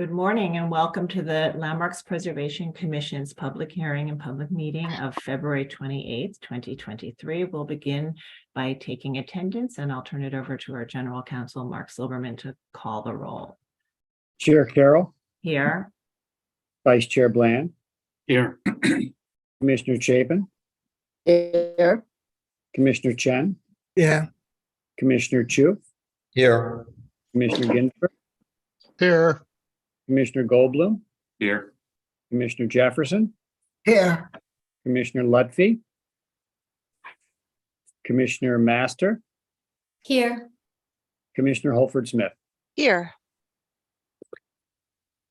Good morning and welcome to the Landmarks Preservation Commission's public hearing and public meeting of February 28th, 2023. We'll begin by taking attendance, and I'll turn it over to our General Counsel, Mark Silberman, to call the roll. Chair Carroll. Here. Vice Chair Bland. Here. Commissioner Chapin. Here. Commissioner Chen. Yeah. Commissioner Chu. Here. Commissioner Ginsburg. Here. Commissioner Goldblum. Here. Commissioner Jefferson. Here. Commissioner Lutfi. Commissioner Master. Here. Commissioner Holford Smith. Here.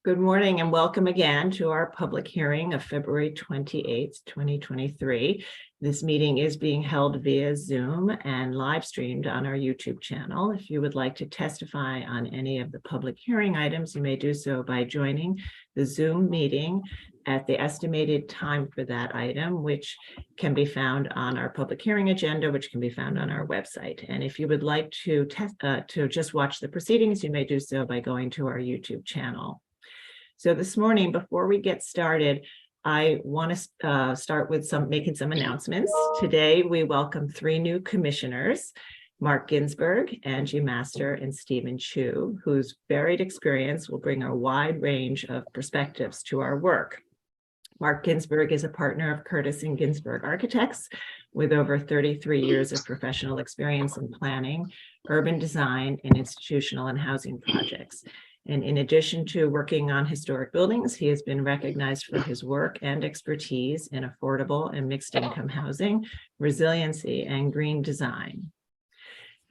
Good morning and welcome again to our public hearing of February 28th, 2023. This meeting is being held via Zoom and live streamed on our YouTube channel. If you would like to testify on any of the public hearing items, you may do so by joining the Zoom meeting at the estimated time for that item, which can be found on our public hearing agenda, which can be found on our website. And if you would like to just watch the proceedings, you may do so by going to our YouTube channel. So this morning, before we get started, I want to start with making some announcements. Today, we welcome 3 new commissioners, Mark Ginsburg, Angie Master, and Stephen Chu, whose varied experience will bring a wide range of perspectives to our work. Mark Ginsburg is a partner of Curtis and Ginsburg Architects with over 33 years of professional experience in planning, urban design, and institutional and housing projects. And in addition to working on historic buildings, he has been recognized for his work and expertise in affordable and mixed income housing, resiliency, and green design.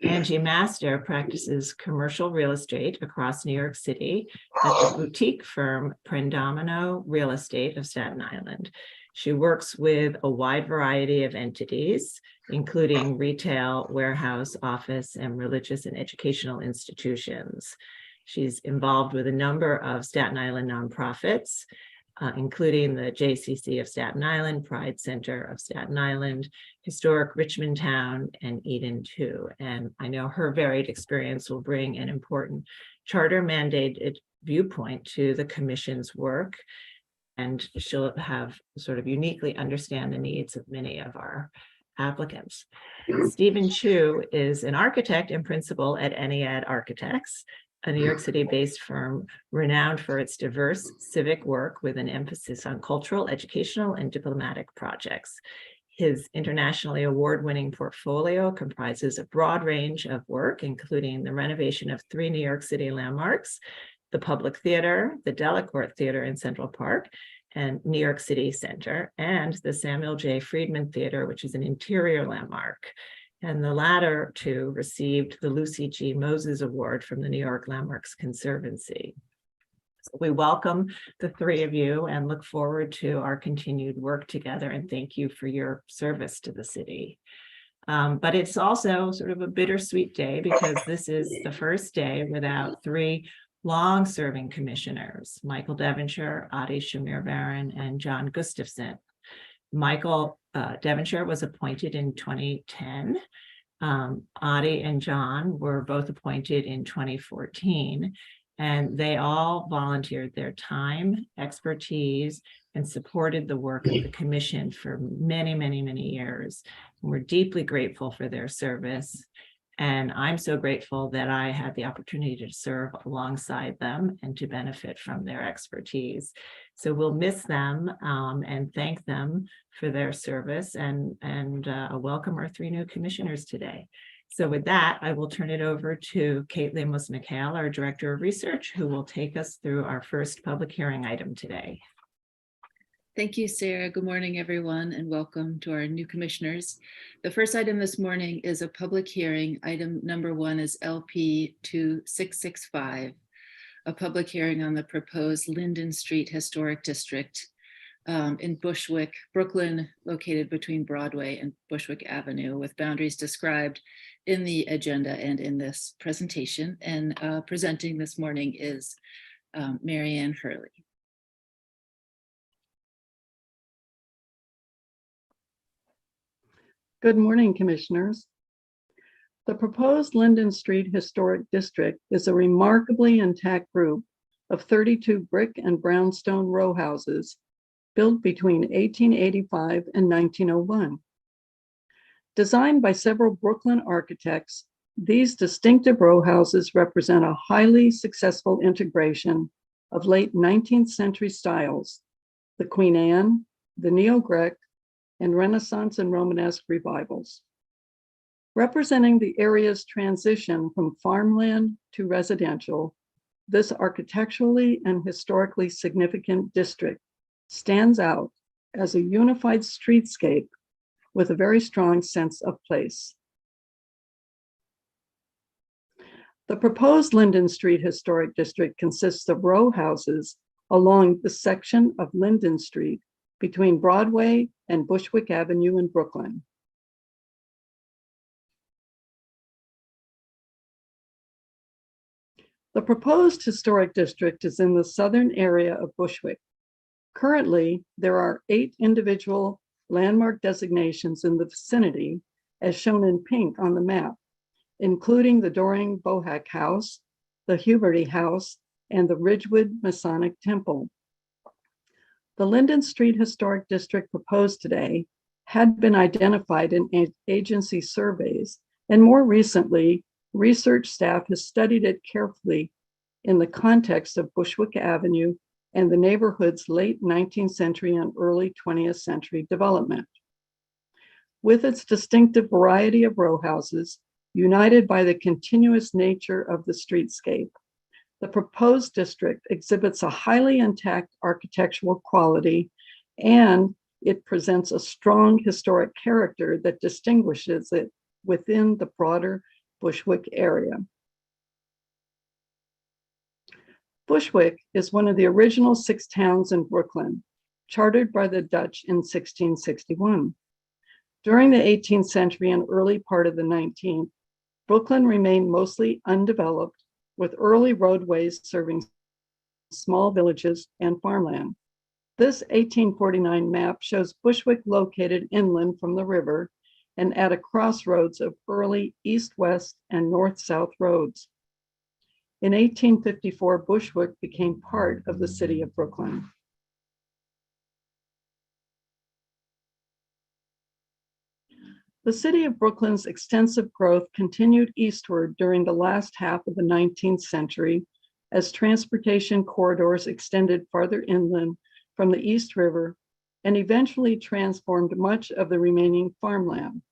Angie Master practices commercial real estate across New York City at the boutique firm Predomino Real Estate of Staten Island. She works with a wide variety of entities, including retail, warehouse, office, and religious and educational institutions. She's involved with a number of Staten Island nonprofits, including the JCC of Staten Island, Pride Center of Staten Island, Historic Richmond Town, and Eden too. And I know her varied experience will bring an important charter-mandated viewpoint to the commission's work, and she'll have sort of uniquely understand the needs of many of our applicants. Stephen Chu is an architect and principal at NEAD Architects, a New York City-based firm renowned for its diverse civic work with an emphasis on cultural, educational, and diplomatic projects. His internationally award-winning portfolio comprises a broad range of work, including the renovation of 3 New York City landmarks, the Public Theater, the Delacorte Theater in Central Park, and New York City Center, and the Samuel J. Friedman Theater, which is an interior landmark. And the latter 2 received the Lucy G. Moses Award from the New York Landmarks Conservancy. So we welcome the 3 of you and look forward to our continued work together, and thank you for your service to the city. But it's also sort of a bittersweet day because this is the first day without 3 long-serving commissioners, Michael Devonshire, Adi Shamir-Baron, and John Gustafson. Michael Devonshire was appointed in 2010. Adi and John were both appointed in 2014, and they all volunteered their time, expertise, and supported the work of the commission for many, many, many years. And we're deeply grateful for their service. And I'm so grateful that I had the opportunity to serve alongside them and to benefit from their expertise. So we'll miss them and thank them for their service and welcome our 3 new commissioners today. So with that, I will turn it over to Kate Lemos-McHale, our Director of Research, who will take us through our first public hearing item today. Thank you, Sarah. Good morning, everyone, and welcome to our new commissioners. The first item this morning is a public hearing. Item number 1 is LP 2665, a public hearing on the proposed Linden Street Historic District in Bushwick, Brooklyn, located between Broadway and Bushwick Avenue, with boundaries described in the agenda and in this presentation. And presenting this morning is Marianne Hurley. Good morning, Commissioners. The proposed Linden Street Historic District is a remarkably intact group of 32 brick and brownstone row houses built between 1885 and 1901. Designed by several Brooklyn architects, these distinctive row houses represent a highly successful integration of late 19th century styles, the Queen Anne, the Neo-Greek, and Renaissance and Romanesque revivals. Representing the area's transition from farmland to residential, this architecturally and historically significant district stands out as a unified streetscape with a very strong sense of place. The proposed Linden Street Historic District consists of row houses along the section of Linden Street between Broadway and Bushwick Avenue in Brooklyn. The proposed historic district is in the southern area of Bushwick. Currently, there are 8 individual landmark designations in the vicinity, as shown in pink on the map, including the Doring Bohack House, the Huberty House, and the Ridgewood Masonic Temple. The Linden Street Historic District proposed today had been identified in agency surveys, and more recently, research staff has studied it carefully in the context of Bushwick Avenue and the neighborhood's late 19th century and early 20th century development. With its distinctive variety of row houses, united by the continuous nature of the streetscape, the proposed district exhibits a highly intact architectural quality, and it presents a strong historic character that distinguishes it within the broader Bushwick area. Bushwick is one of the original 6 towns in Brooklyn, chartered by the Dutch in 1661. During the 18th century and early part of the 19th, Brooklyn remained mostly undeveloped, with early roadways serving small villages and farmland. This 1849 map shows Bushwick located inland from the river and at a crossroads of early east-west and north-south roads. In 1854, Bushwick became part of the city of Brooklyn. The city of Brooklyn's extensive growth continued eastward during the last half of the 19th century as transportation corridors extended farther inland from the East River and eventually transformed much of the remaining farmland.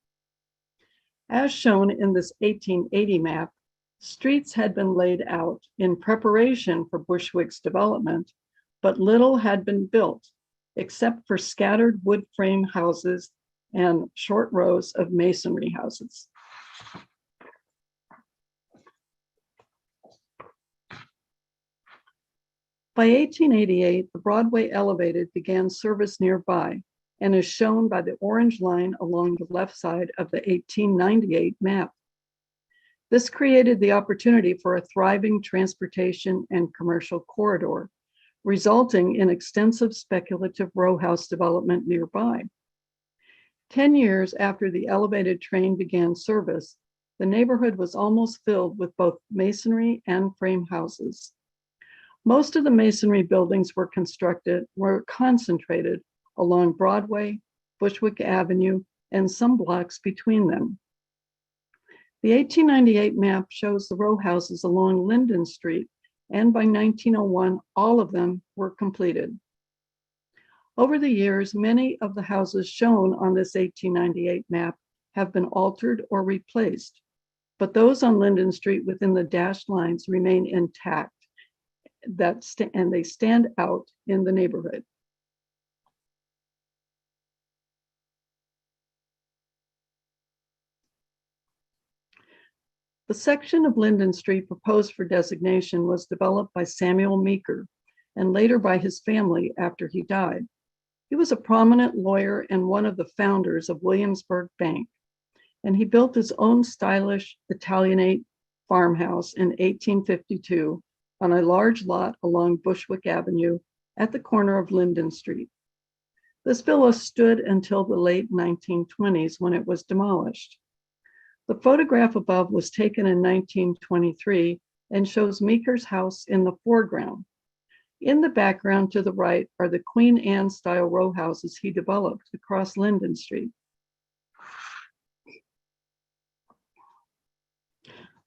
As shown in this 1880 map, streets had been laid out in preparation for Bushwick's development, but little had been built except for scattered wood frame houses and short rows of masonry houses. By 1888, the Broadway Elevated began service nearby and is shown by the orange line along the left side of the 1898 map. This created the opportunity for a thriving transportation and commercial corridor, resulting in extensive speculative row house development nearby. 10 years after the elevated train began service, the neighborhood was almost filled with both masonry and frame houses. Most of the masonry buildings were concentrated along Broadway, Bushwick Avenue, and some blocks between them. The 1898 map shows the row houses along Linden Street, and by 1901, all of them were completed. Over the years, many of the houses shown on this 1898 map have been altered or replaced, but those on Linden Street within the dashed lines remain intact, and they stand out in the neighborhood. The section of Linden Street proposed for designation was developed by Samuel Meeker and later by his family after he died. He was a prominent lawyer and one of the founders of Williamsburg Bank, and he built his own stylish Italianate farmhouse in 1852 on a large lot along Bushwick Avenue at the corner of Linden Street. This villa stood until the late 1920s when it was demolished. The photograph above was taken in 1923 and shows Meeker's house in the foreground, In the background to the right are the Queen Anne style row houses he developed across Linden Street.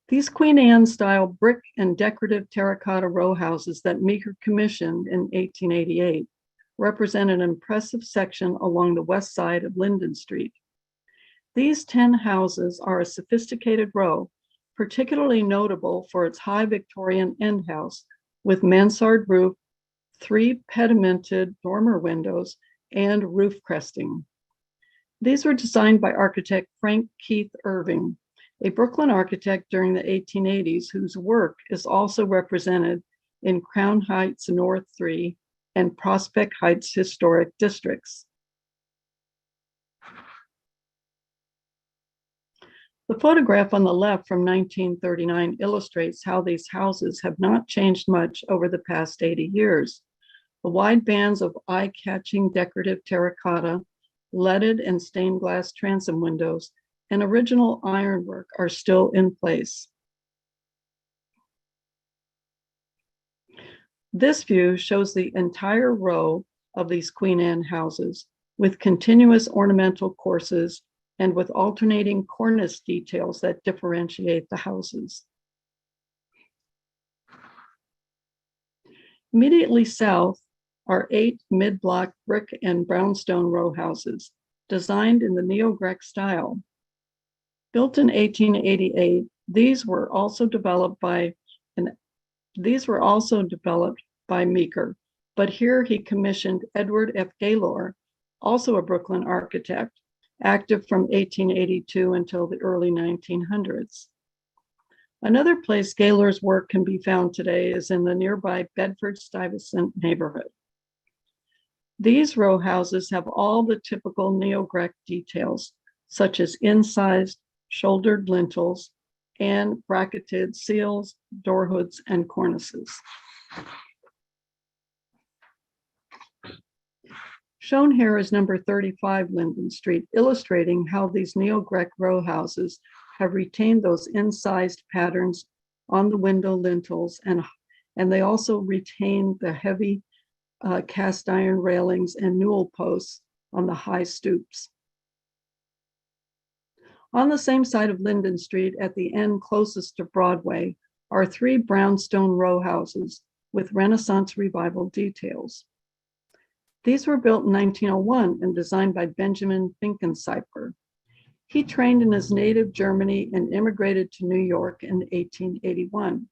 These Queen Anne style brick and decorative terracotta row houses that Meeker commissioned in 1888 represent an impressive section along the west side of Linden Street. These 10 houses are a sophisticated row, particularly notable for its high Victorian end house with mansard roof, 3 pedimented dormer windows, and roof cresting. These were designed by architect Frank Keith Irving, a Brooklyn architect during the 1880s whose work is also represented in Crown Heights North 3 and Prospect Heights historic districts. The photograph on the left from 1939 illustrates how these houses have not changed much over the past 80 years. The wide bands of eye-catching decorative terracotta, leaded and stained glass transom windows, and original ironwork are still in place. This view shows the entire row of these Queen Anne houses with continuous ornamental courses and with alternating cornice details that differentiate the houses. Immediately south are 8 mid-block brick and brownstone row houses designed in the neo-Grec style. Built in 1888, these were also developed by Meeker, but here he commissioned Edward F. Gaylor, also a Brooklyn architect, active from 1882 until the early 1900s. Another place Gaylor's work can be found today is in the nearby Bedford-Stuyvesant neighborhood. These row houses have all the typical neo-Grec details, such as incised, shouldered lintels, and bracketed seals, door hoods, and cornices. Shown here is number 35 Linden Street, illustrating how these neo-Grec row houses have retained those incised patterns on the window lintels, and they also retain the heavy cast iron railings and newel posts on the high stoops. On the same side of Linden Street, at the end closest to Broadway, are 3 brownstone row houses with Renaissance Revival details. These were built in 1901 and designed by Benjamin Finkencyper. He trained in his native Germany and immigrated to New York in 1881.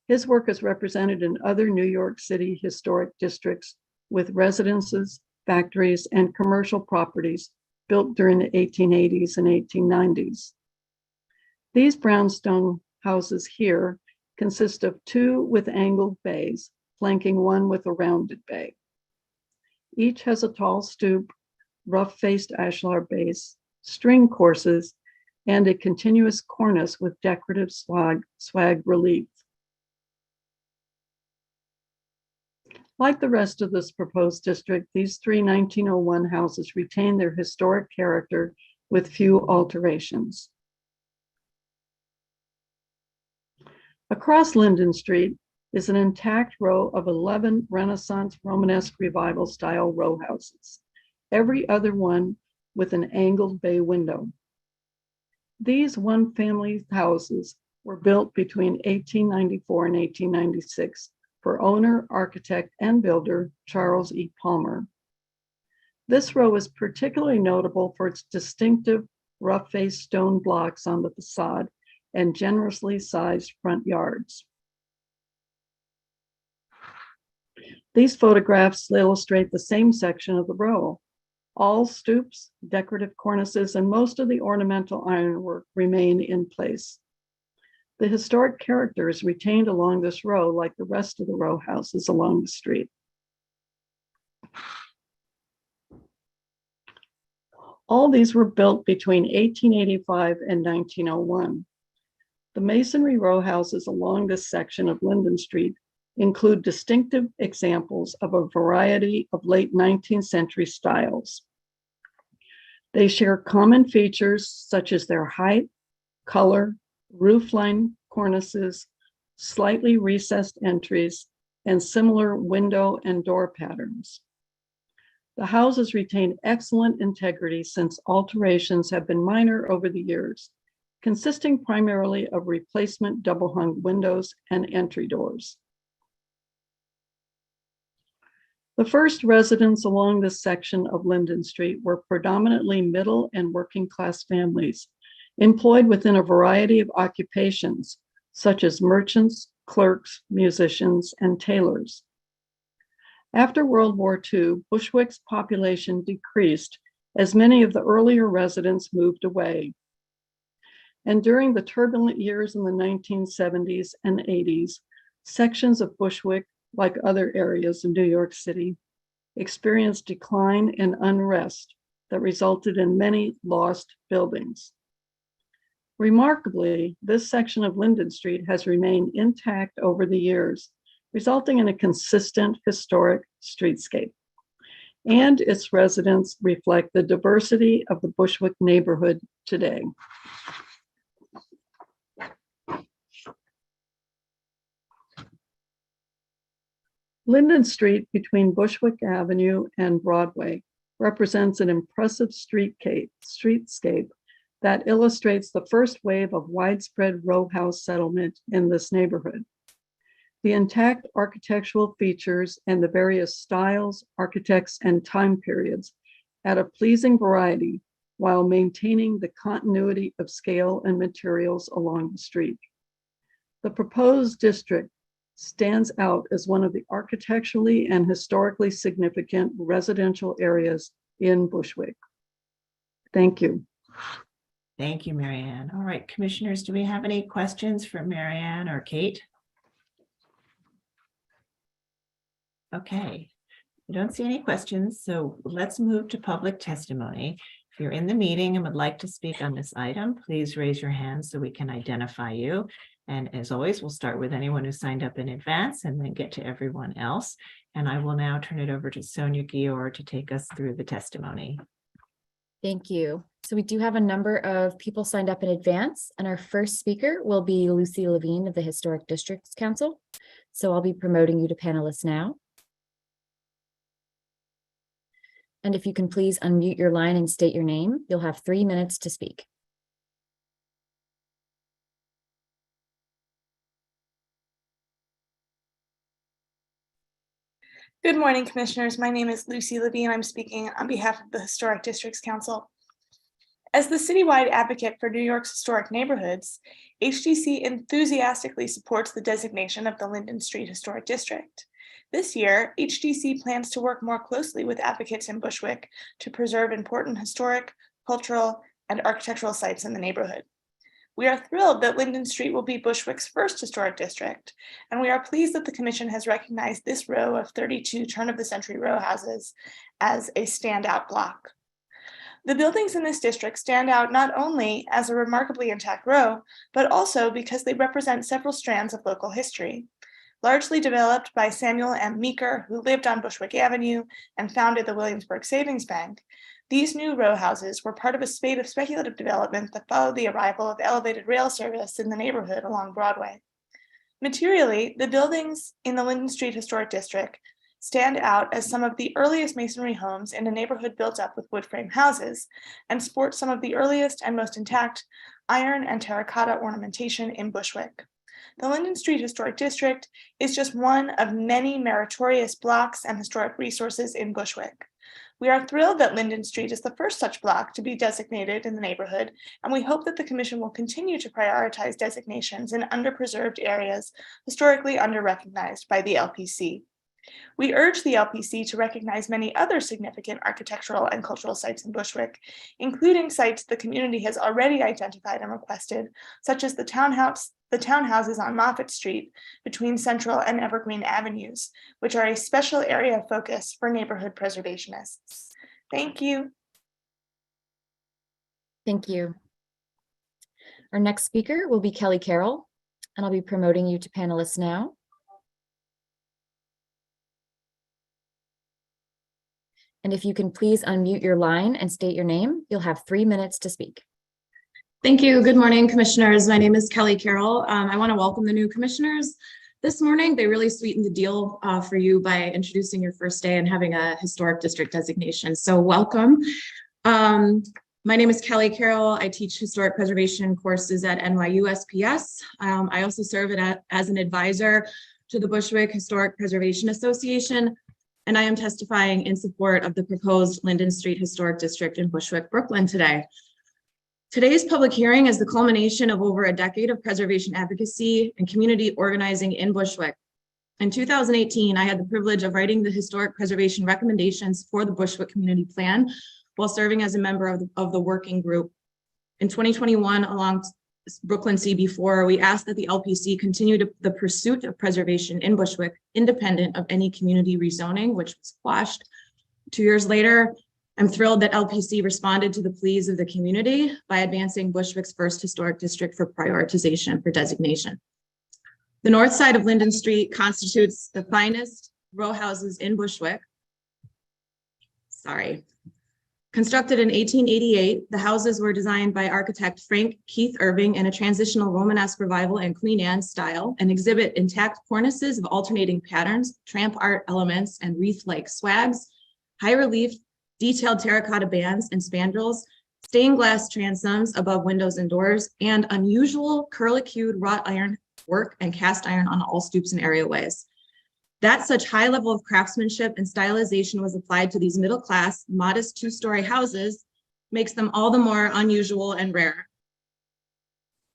His work is represented in other New York City historic districts with residences, factories, and commercial properties built during the 1880s and 1890s. These brownstone houses here consist of 2 with angled bays, flanking one with a rounded bay. Each has a tall stoop, rough-faced ashlar base, string courses, and a continuous cornice with decorative swag relief. Like the rest of this proposed district, these 3 1901 houses retain their historic character with few alterations. Across Linden Street is an intact row of 11 Renaissance Romanesque Revival style row houses, every other one with an angled bay window. These one-family houses were built between 1894 and 1896 for owner, architect, and builder Charles E. Palmer. This row is particularly notable for its distinctive rough-faced stone blocks on the facade and generously sized front yards. These photographs illustrate the same section of the row. All stoops, decorative cornices, and most of the ornamental ironwork remain in place. The historic character is retained along this row like the rest of the row houses along the street. All these were built between 1885 and 1901. The masonry row houses along this section of Linden Street include distinctive examples of a variety of late 19th century styles. They share common features such as their height, color, roofline cornices, slightly recessed entries, and similar window and door patterns. The houses retain excellent integrity since alterations have been minor over the years, consisting primarily of replacement double-hung windows and entry doors. The first residents along this section of Linden Street were predominantly middle and working class families employed within a variety of occupations, such as merchants, clerks, musicians, and tailors. After World War II, Bushwick's population decreased as many of the earlier residents moved away. And during the turbulent years in the 1970s and 80s, sections of Bushwick, like other areas of New York City, experienced decline and unrest that resulted in many lost buildings. Remarkably, this section of Linden Street has remained intact over the years, resulting in a consistent historic streetscape. And its residents reflect the diversity of the Bushwick neighborhood today. Linden Street between Bushwick Avenue and Broadway represents an impressive streetscape that illustrates the first wave of widespread row house settlement in this neighborhood. The intact architectural features and the various styles, architects, and time periods add a pleasing variety while maintaining the continuity of scale and materials along the street. The proposed district stands out as one of the architecturally and historically significant residential areas in Bushwick. Thank you. Thank you, Mary Ann. All right, commissioners, do we have any questions for Mary Ann or Kate? Okay, I don't see any questions, so let's move to public testimony. If you're in the meeting and would like to speak on this item, please raise your hand so we can identify you. And as always, we'll start with anyone who signed up in advance and then get to everyone else. And I will now turn it over to Sonia Gior to take us through the testimony. Thank you. So we do have a number of people signed up in advance, and our first speaker will be Lucy Levine of the Historic Districts Council. So I'll be promoting you to panelist now. And if you can please unmute your line and state your name, you'll have 3 minutes to speak. Good morning, Commissioners. My name is Lucy Levine. I'm speaking on behalf of the Historic Districts Council. As the citywide advocate for New York's historic neighborhoods, HDC enthusiastically supports the designation of the Linden Street Historic District. This year, HDC plans to work more closely with advocates in Bushwick to preserve important historic, cultural, and architectural sites in the neighborhood. We are thrilled that Linden Street will be Bushwick's first historic district, and we are pleased that the Commission has recognized this row of 32 turn-of-the-century row houses as a standout block. The buildings in this district stand out not only as a remarkably intact row, but also because they represent several strands of local history. Largely developed by Samuel M. Meeker, who lived on Bushwick Avenue and founded the Williamsburg Savings Bank, these new row houses were part of a spate of speculative development that followed the arrival of elevated rail service in the neighborhood along Broadway. Materially, the buildings in the Linden Street Historic District stand out as some of the earliest masonry homes in a neighborhood built up with wood frame houses, and sport some of the earliest and most intact iron and terracotta ornamentation in Bushwick. The Linden Street Historic District is just one of many meritorious blocks and historic resources in Bushwick. We are thrilled that Linden Street is the first such block to be designated in the neighborhood, and we hope that the Commission will continue to prioritize designations in underpreserved areas historically underrecognized by the LPC. We urge the LPC to recognize many other significant architectural and cultural sites in Bushwick, including sites the community has already identified and requested, such as the townhouses on Moffett Street between Central and Evergreen Avenues, which are a special area of focus for neighborhood preservationists. Thank you. Thank you. Our next speaker will be Kelly Carroll, and I'll be promoting you to panelist now. And if you can please unmute your line and state your name, you'll have 3 minutes to speak. Thank you. Good morning, commissioners. My name is Kelly Carroll. I want to welcome the new commissioners this morning. They really sweetened the deal for you by introducing your first day and having a historic district designation. So welcome. My name is Kelly Carroll. I teach historic preservation courses at NYU SPS. I also serve as an advisor to the Bushwick Historic Preservation Association, and I am testifying in support of the proposed Linden Street Historic District in Bushwick, Brooklyn today. Today's public hearing is the culmination of over a decade of preservation advocacy and community organizing in Bushwick. In 2018, I had the privilege of writing the historic preservation recommendations for the Bushwick Community Plan while serving as a member of the working group. In 2021, along Brooklyn CB4, we asked that the LPC continue the pursuit of preservation in Bushwick, independent of any community rezoning, which was quashed. 2 years later, I'm thrilled that LPC responded to the pleas of the community by advancing Bushwick's first historic district for prioritization for designation. The north side of Linden Street constitutes the finest row houses in Bushwick. Constructed in 1888, the houses were designed by architect Frank Keith Irving in a transitional Romanesque revival and Queen Anne style, and exhibit intact cornices of alternating patterns, tramp art elements, and wreath-like swags, high relief, detailed terracotta bands and spandrels, stained glass transoms above windows and doors, and unusual curlicued wrought iron work and cast iron on all stoops and areaways. That such high level of craftsmanship and stylization was applied to these middle-class, modest two-story houses makes them all the more unusual and rare.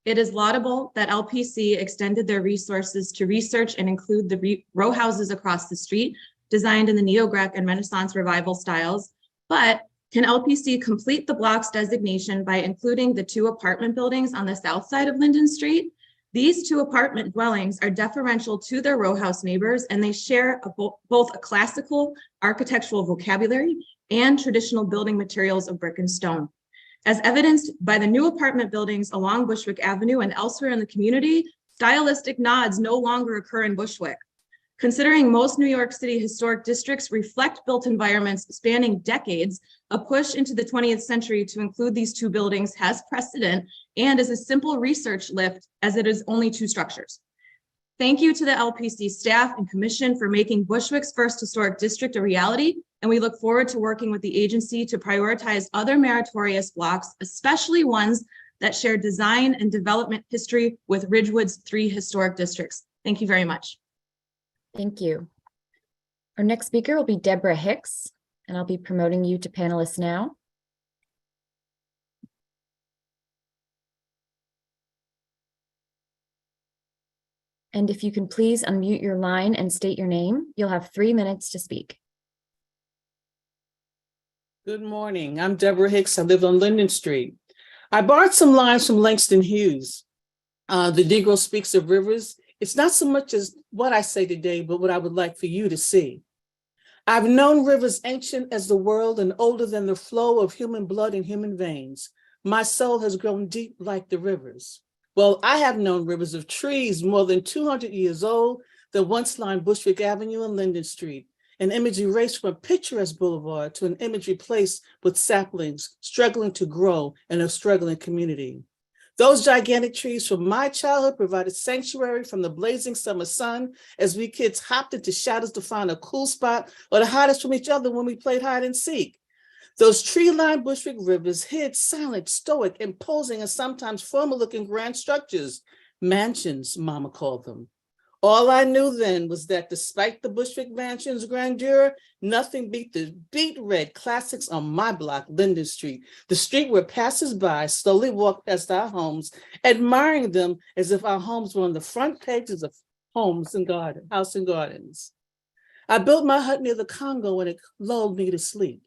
It is laudable that LPC extended their resources to research and include the row houses across the street, designed in the Neo-Grec and Renaissance revival styles, but can LPC complete the block's designation by including the 2 apartment buildings on the south side of Linden Street? These 2 apartment dwellings are deferential to their row house neighbors, and they share both a classical architectural vocabulary and traditional building materials of brick and stone. As evidenced by the new apartment buildings along Bushwick Avenue and elsewhere in the community, stylistic nods no longer occur in Bushwick. Considering most New York City historic districts reflect built environments spanning decades, a push into the 20th century to include these 2 buildings has precedent and is a simple research lift, as it is only 2 structures. Thank you to the LPC staff and commission for making Bushwick's first historic district a reality, and we look forward to working with the agency to prioritize other meritorious blocks, especially ones that share design and development history with Ridgewood's 3 historic districts. Thank you very much. Thank you. Our next speaker will be Deborah Hicks, and I'll be promoting you to panelist now. And if you can please unmute your line and state your name, you'll have 3 minutes to speak. Good morning. I'm Deborah Hicks. I live on Linden Street. I borrowed some lines from Langston Hughes. The Negro speaks of rivers. It's not so much as what I say today, but what I would like for you to see. I've known rivers ancient as the world and older than the flow of human blood in human veins. My soul has grown deep like the rivers. Well, I have known rivers of trees more than 200 years old that once lined Bushwick Avenue and Linden Street, an image erased from a picturesque boulevard to an image replaced with saplings struggling to grow in a struggling community. Those gigantic trees from my childhood provided sanctuary from the blazing summer sun as we kids hopped into shadows to find a cool spot or to hide us from each other when we played hide and seek. Those tree-lined Bushwick rivers hid silent, stoic, imposing, and sometimes formal-looking grand structures. Mansions, Mama called them. All I knew then was that despite the Bushwick mansion's grandeur, nothing beat the beat red classics on my block, Linden Street, the street where passers-by slowly walked past our homes, admiring them as if our homes were on the front pages of House and Gardens. I built my hut near the Congo and it lulled me to sleep.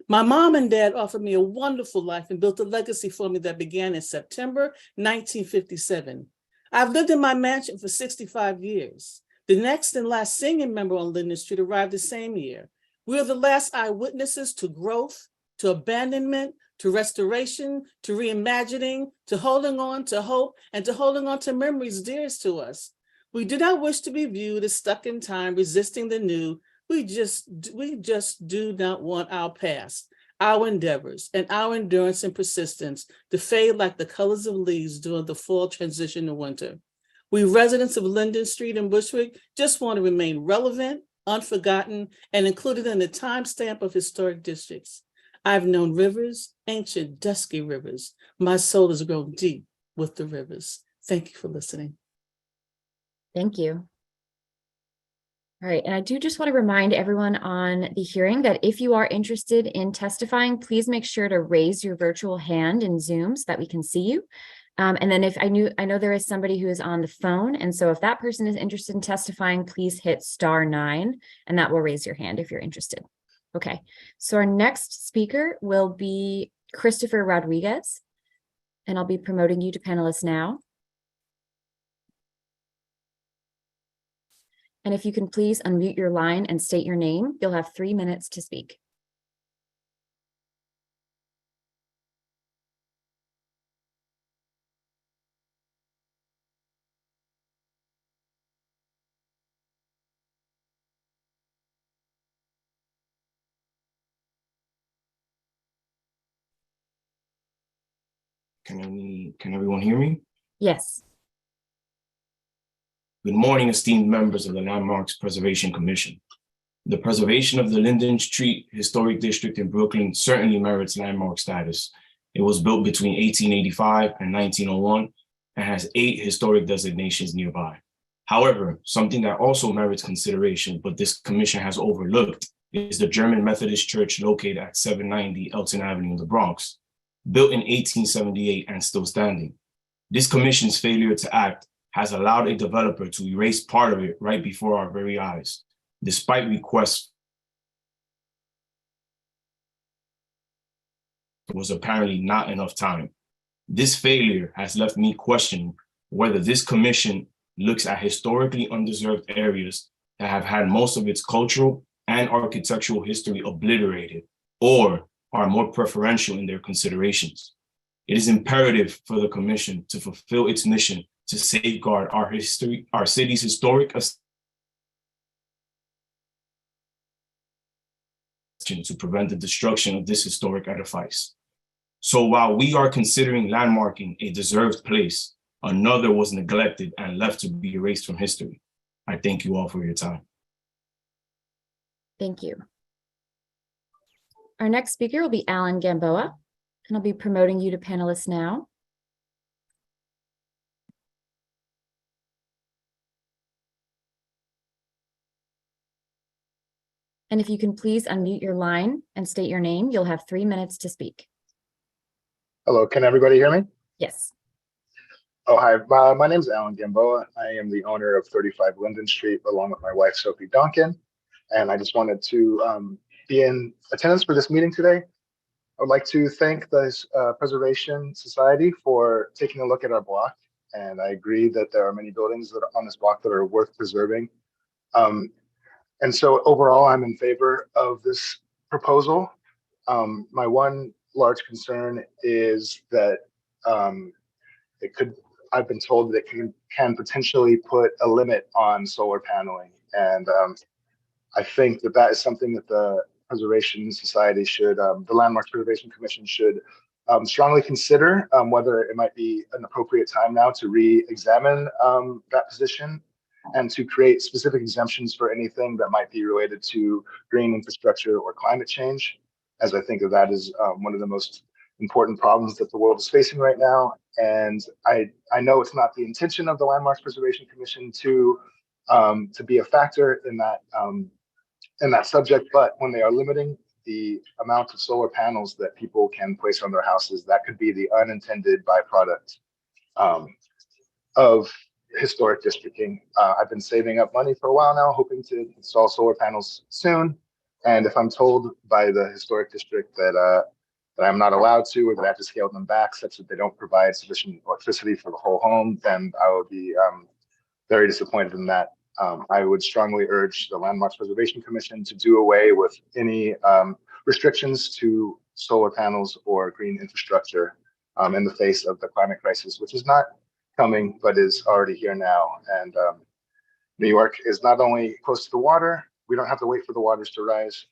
My mom and dad offered me a wonderful life and built a legacy for me that began in September 1957. I've lived in my mansion for 65 years. The next and last singing member on Linden Street arrived the same year. We are the last eyewitnesses to growth, to abandonment, to restoration, to reimagining, to holding on to hope, and to holding on to memories dearest to us. We do not wish to be viewed as stuck in time, resisting the new. We just do not want our past, our endeavors, and our endurance and persistence to fade like the colors of leaves during the fall transition to winter. We residents of Linden Street and Bushwick just want to remain relevant, unforgotten, and included in the timestamp of historic districts. I've known rivers, ancient, dusky rivers. My soul has grown deep with the rivers. Thank you for listening. Thank you. All right, and I do just want to remind everyone on the hearing that if you are interested in testifying, please make sure to raise your virtual hand in Zoom so that we can see you. And then if I know there is somebody who is on the phone, and so if that person is interested in testifying, please hit *9, and that will raise your hand if you're interested. Okay, so our next speaker will be Christopher Rodriguez, and I'll be promoting you to panelist now. And if you can please unmute your line and state your name, you'll have 3 minutes to speak. Can everyone hear me? Yes. Good morning, esteemed members of the Landmarks Preservation Commission. The preservation of the Linden Street Historic District in Brooklyn certainly merits landmark status. It was built between 1885 and 1901 and has 8 historic designations nearby. However, something that also merits consideration, but this commission has overlooked, is the German Methodist Church located at 790 Elton Avenue in the Bronx, built in 1878 and still standing. This commission's failure to act has allowed a developer to erase part of it right before our very eyes, despite requests. There was apparently not enough time. This failure has left me questioning whether this commission looks at historically undeserved areas that have had most of its cultural and architectural history obliterated, or are more preferential in their considerations. It is imperative for the commission to fulfill its mission to safeguard our history, our city's historic to prevent the destruction of this historic edifice. So while we are considering landmarking a deserved place, another was neglected and left to be erased from history. I thank you all for your time. Thank you. Our next speaker will be Alan Gamboa, and I'll be promoting you to panelist now. And if you can please unmute your line and state your name, you'll have 3 minutes to speak. Hello, can everybody hear me? Yes. Oh, hi, my name is Alan Gamboa. I am the owner of 35 Linden Street, along with my wife, Sophie Duncan. And I just wanted to be in attendance for this meeting today. I would like to thank the Preservation Society for taking a look at our block. And I agree that there are many buildings that are on this block that are worth preserving. And so overall, I'm in favor of this proposal. My one large concern is that I've been told that it can potentially put a limit on solar paneling. And I think that that is something that the Preservation Society should, the Landmarks Preservation Commission should strongly consider whether it might be an appropriate time now to re-examine that position and to create specific exemptions for anything that might be related to green infrastructure or climate change, as I think that is one of the most important problems that the world is facing right now. And I know it's not the intention of the Landmarks Preservation Commission to be a factor in that subject, but when they are limiting the amount of solar panels that people can place on their houses, that could be the unintended byproduct of historic districting. I've been saving up money for a while now, hoping to install solar panels soon. And if I'm told by the historic district that I'm not allowed to, or that I have to scale them back such that they don't provide sufficient electricity for the whole home, then I will be very disappointed in that. I would strongly urge the Landmarks Preservation Commission to do away with any restrictions to solar panels or green infrastructure in the face of the climate crisis, which is not coming, but is already here now. And New York is not only close to the water, we don't have to wait for the waters to rise.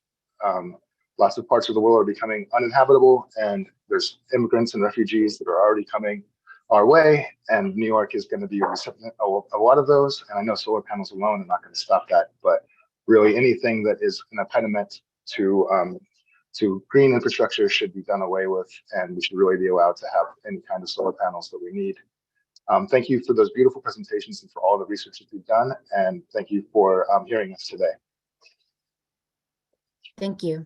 Lots of parts of the world are becoming uninhabitable, and there's immigrants and refugees that are already coming our way, and New York is going to be a recipient of a lot of those. And I know solar panels alone are not going to stop that, but really anything that is an impediment to green infrastructure should be done away with, and we should really be allowed to have any kind of solar panels that we need. Thank you for those beautiful presentations and for all the research that you've done, and thank you for hearing us today. Thank you.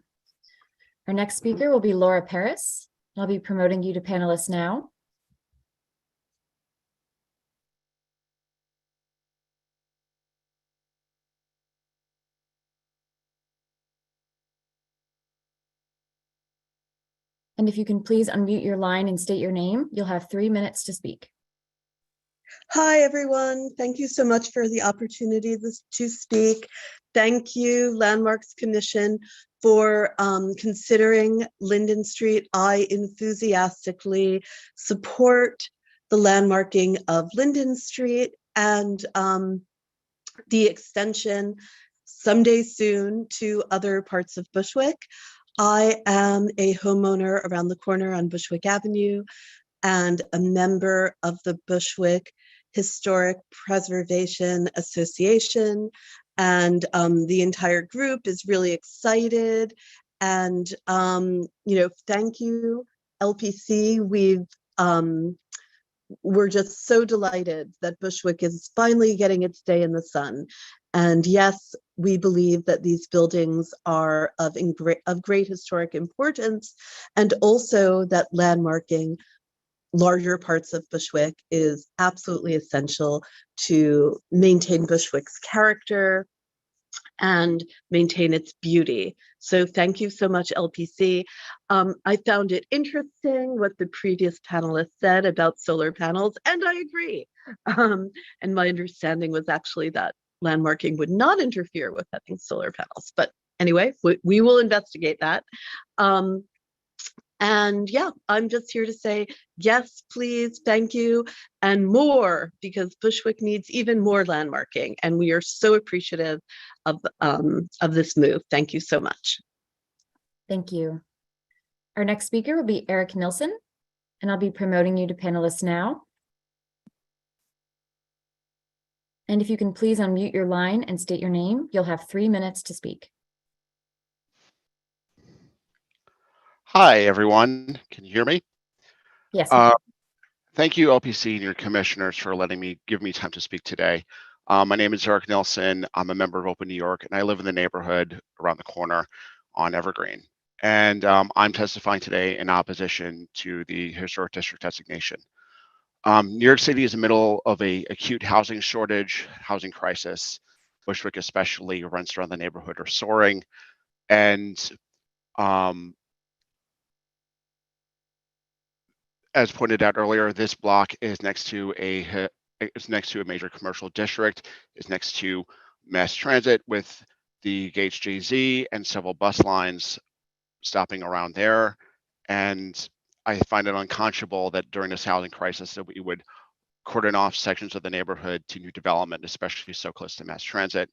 Our next speaker will be Laura Paris. I'll be promoting you to panelist now. And if you can please unmute your line and state your name, you'll have 3 minutes to speak. Hi, everyone. Thank you so much for the opportunity to speak. Thank you, Landmarks Commission, for considering Linden Street. I enthusiastically support the landmarking of Linden Street and the extension someday soon to other parts of Bushwick. I am a homeowner around the corner on Bushwick Avenue and a member of the Bushwick Historic Preservation Association. And the entire group is really excited. And, thank you, LPC. We're just so delighted that Bushwick is finally getting its day in the sun. And yes, we believe that these buildings are of great historic importance, and also that landmarking larger parts of Bushwick is absolutely essential to maintain Bushwick's character and maintain its beauty. So thank you so much, LPC. I found it interesting what the previous panelists said about solar panels, and I agree. And my understanding was actually that landmarking would not interfere with having solar panels. But anyway, we will investigate that. And yeah, I'm just here to say, yes, please, thank you, and more, because Bushwick needs even more landmarking, and we are so appreciative of this move. Thank you so much. Thank you. Our next speaker will be Eric Nilsson, and I'll be promoting you to panelist now. And if you can please unmute your line and state your name, you'll have 3 minutes to speak. Hi, everyone. Can you hear me? Yes. Thank you, LPC and your commissioners, for give me time to speak today. My name is Eric Nilsson. I'm a member of Open New York, and I live in the neighborhood around the corner on Evergreen. And I'm testifying today in opposition to the historic district designation. New York City is in the middle of an acute housing shortage, housing crisis. Bushwick especially, rents around the neighborhood are soaring. And as pointed out earlier, this block is next to a major commercial district. It's next to mass transit with the Gates JZ and several bus lines stopping around there. And I find it unconscionable that during this housing crisis that we would cordon off sections of the neighborhood to new development, especially so close to mass transit.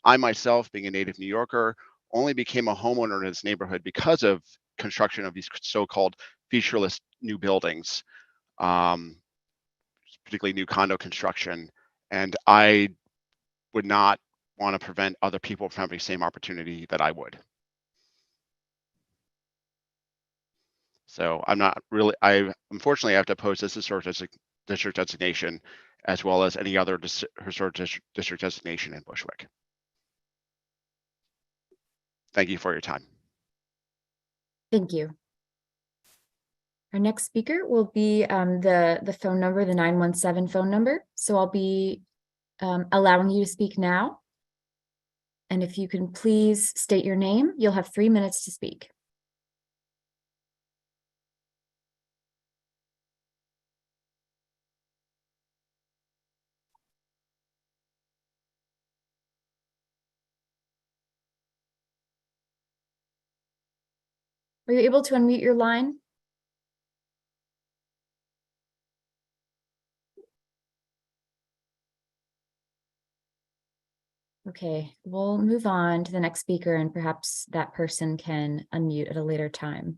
I myself, being a native New Yorker, only became a homeowner in this neighborhood because of construction of these so-called featureless new buildings, particularly new condo construction. And I would not want to prevent other people from having the same opportunity that I would. So I'm not really, unfortunately, I have to oppose this historic district designation as well as any other historic district designation in Bushwick. Thank you for your time. Thank you. Our next speaker will be the phone number, the 917 phone number. So I'll be allowing you to speak now. And if you can please state your name, you'll have 3 minutes to speak. Are you able to unmute your line? Okay, we'll move on to the next speaker, and perhaps that person can unmute at a later time.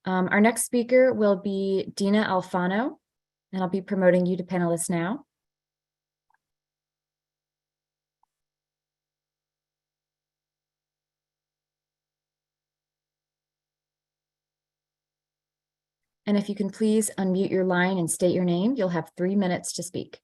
Our next speaker will be Dina Alfano, And I'll be promoting you to panelist now. And if you can please unmute your line and state your name, you'll have 3 minutes to speak.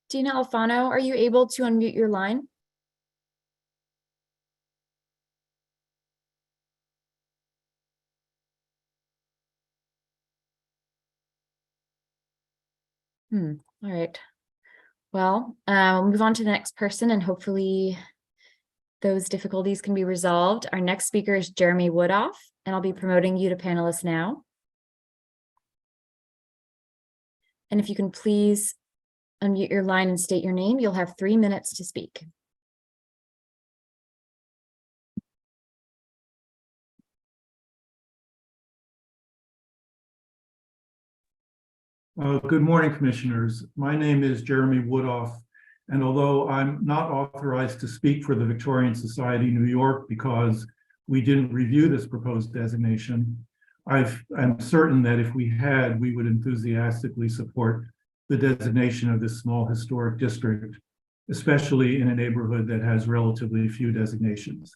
Dina Alfano, are you able to unmute your line? All right. Well, we'll move on to the next person and hopefully those difficulties can be resolved. Our next speaker is Jeremy Woodoff, and I'll be promoting you to panelist now. And if you can please unmute your line and state your name, you'll have 3 minutes to speak. Good morning, Commissioners. My name is Jeremy Woodoff, and although I'm not authorized to speak for the Victorian Society New York because we didn't review this proposed designation, I'm certain that if we had, we would enthusiastically support the designation of this small historic district, especially in a neighborhood that has relatively few designations.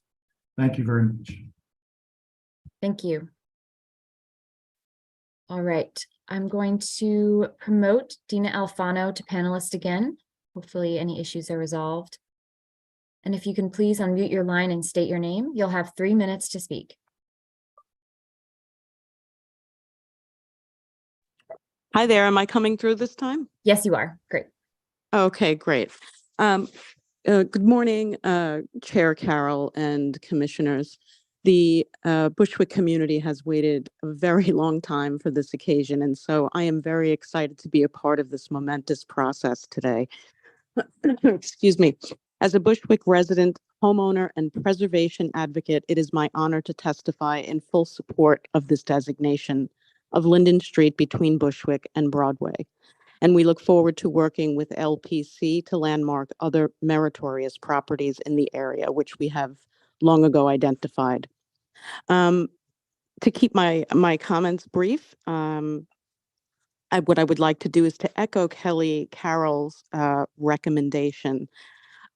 Thank you very much. Thank you. All right. I'm going to promote Dina Alfano to panelist again. Hopefully any issues are resolved. And if you can please unmute your line and state your name, you'll have 3 minutes to speak. Hi there, am I coming through this time? Yes, you are. Great. Okay, great. Good morning, Chair Carroll and commissioners. The Bushwick community has waited a very long time for this occasion, and so I am very excited to be a part of this momentous process today. Excuse me. As a Bushwick resident, homeowner, and preservation advocate, it is my honor to testify in full support of this designation of Linden Street between Bushwick and Broadway. And we look forward to working with LPC to landmark other meritorious properties in the area, which we have long ago identified. To keep my comments brief, what I would like to do is to echo Kelly Carroll's recommendation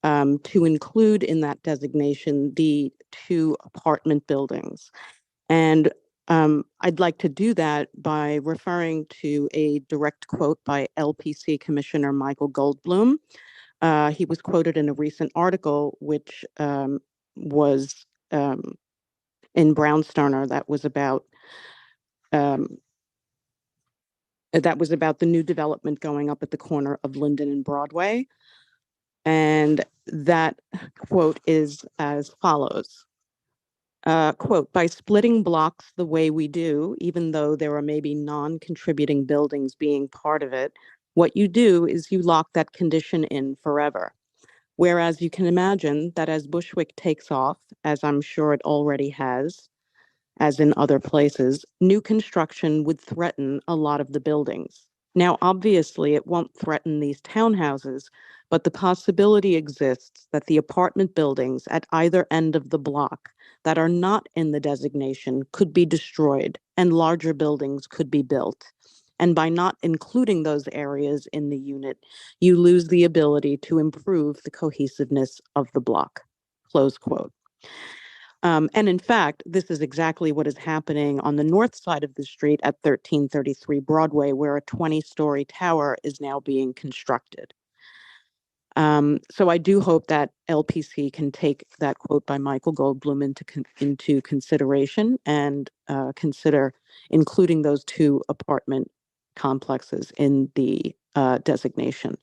to include in that designation the 2 apartment buildings. And I'd like to do that by referring to a direct quote by LPC Commissioner Michael Goldblum. He was quoted in a recent article, which was in Brownstoner, that was about the new development going up at the corner of Linden and Broadway. And that quote is as follows. Quote, by splitting blocks the way we do, even though there are maybe non-contributing buildings being part of it, what you do is you lock that condition in forever. Whereas you can imagine that as Bushwick takes off, as I'm sure it already has, as in other places, new construction would threaten a lot of the buildings. Now, obviously, it won't threaten these townhouses, but the possibility exists that the apartment buildings at either end of the block that are not in the designation could be destroyed and larger buildings could be built. And by not including those areas in the unit, you lose the ability to improve the cohesiveness of the block, close quote. And in fact, this is exactly what is happening on the north side of the street at 1333 Broadway, where a 20-story tower is now being constructed. So I do hope that LPC can take that quote by Michael Goldblum into consideration and consider including those 2 apartment complexes in the designation.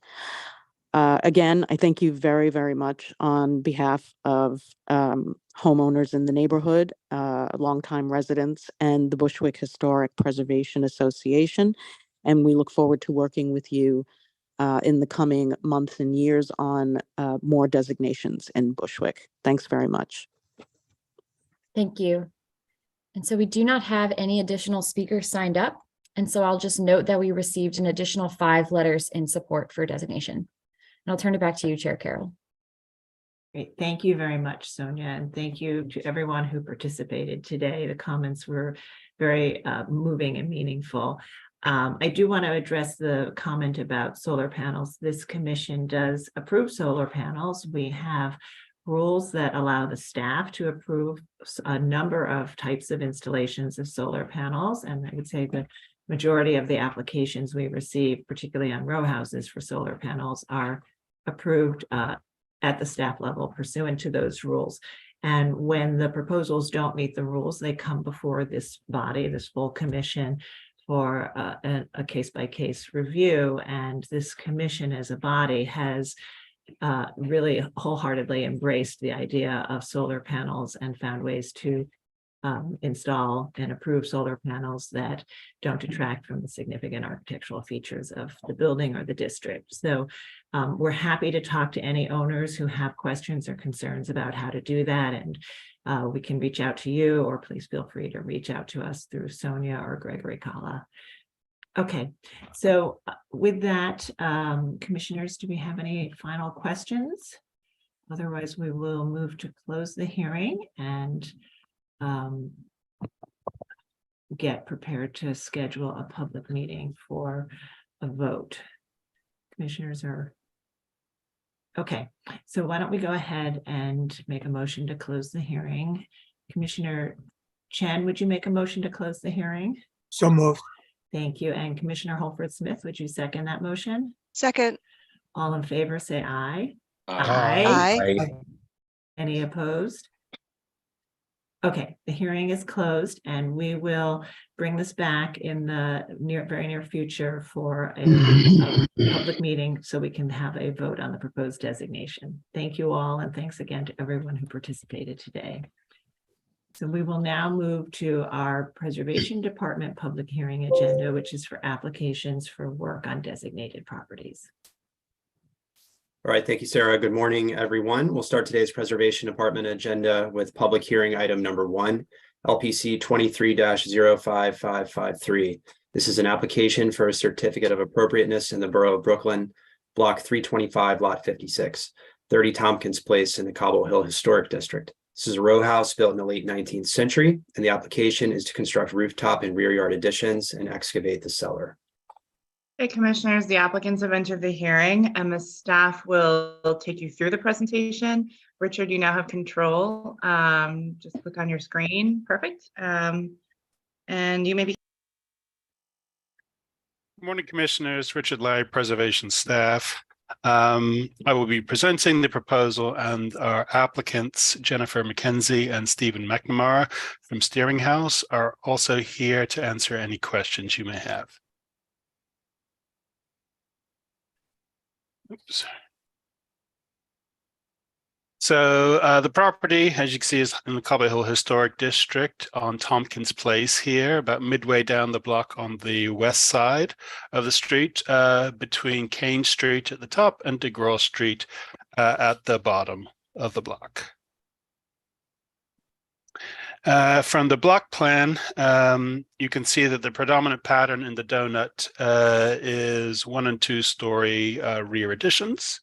Again, I thank you very, very much on behalf of homeowners in the neighborhood, longtime residents, and the Bushwick Historic Preservation Association. And we look forward to working with you in the coming months and years on more designations in Bushwick. Thanks very much. Thank you. And so we do not have any additional speakers signed up. And so I'll just note that we received an additional 5 letters in support for designation. And I'll turn it back to you, Chair Carroll. Great. Thank you very much, Sonia, and thank you to everyone who participated today. The comments were very moving and meaningful. I do want to address the comment about solar panels. This commission does approve solar panels. We have rules that allow the staff to approve a number of types of installations of solar panels. And I would say the majority of the applications we receive, particularly on row houses for solar panels, are approved at the staff level pursuant to those rules. And when the proposals don't meet the rules, they come before this body, this full commission, for a case-by-case review. And this commission as a body has really wholeheartedly embraced the idea of solar panels and found ways to install and approve solar panels that don't detract from the significant architectural features of the building or the district. So we're happy to talk to any owners who have questions or concerns about how to do that. And we can reach out to you, or please feel free to reach out to us through Sonia or Gregory Kala. Okay, so with that, commissioners, do we have any final questions? Otherwise, we will move to close the hearing and get prepared to schedule a public meeting for a vote. Commissioners are okay. So why don't we go ahead and make a motion to close the hearing? Commissioner Chen, would you make a motion to close the hearing? So moved. Thank you. And Commissioner Holford Smith, would you second that motion? Second. All in favor, say aye. Aye. Any opposed? Okay, the hearing is closed, and we will bring this back in the very near future for a public meeting so we can have a vote on the proposed designation. Thank you all, and thanks again to everyone who participated today. So we will now move to our Preservation Department public hearing agenda, which is for applications for work on designated properties. All right, thank you, Sarah. Good morning, everyone. We'll start today's Preservation Department agenda with public hearing item number 1, LPC 23-05553. This is an application for a certificate of appropriateness in the Borough of Brooklyn, Block 325, Lot 56, 30 Tompkins Place in the Cobble Hill Historic District. This is a row house built in the late 19th century, and the application is to construct rooftop and rear yard additions and excavate the cellar. Hey, commissioners, the applicants have entered the hearing and the staff will take you through the presentation. Richard, you now have control. Just click on your screen. Perfect. And you may be. Good morning, commissioners. Richard Larry, preservation staff. I will be presenting the proposal, and our applicants, Jennifer McKenzie and Stephen McNamara from Steering House, are also here to answer any questions you may have. Oops. So the property, as you can see, is in the Cobble Hill Historic District on Tompkins Place here, about midway down the block on the west side of the street, between Kane Street at the top and DeGraw Street at the bottom of the block. From the block plan, you can see that the predominant pattern in the donut is 1- and 2-story rear additions.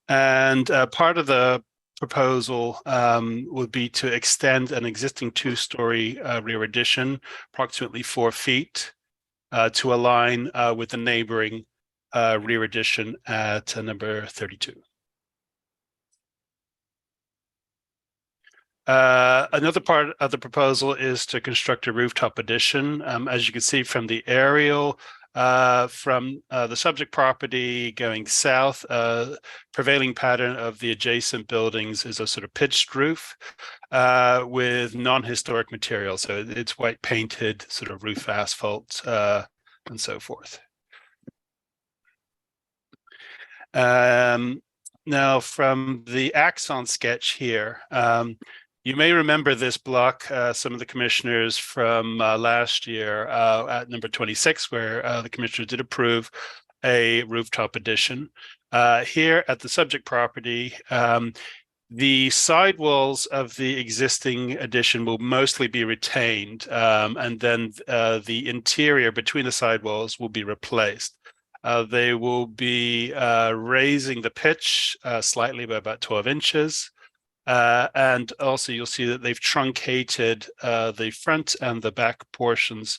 And part of the proposal would be to extend an existing 2-story rear addition approximately 4 feet to align with the neighboring rear addition at number 32. Another part of the proposal is to construct a rooftop addition. As you can see from the aerial, from the subject property going south, prevailing pattern of the adjacent buildings is a sort of pitched roof with non-historic material. So it's white painted sort of roof asphalt and so forth. Now from the axon sketch here, you may remember this block, some of the commissioners from last year at number 26, where the commissioners did approve a rooftop addition. Here at the subject property, The sidewalls of the existing addition will mostly be retained, and then the interior between the sidewalls will be replaced. They will be raising the pitch slightly by about 12 inches. And also you'll see that they've truncated the front and the back portions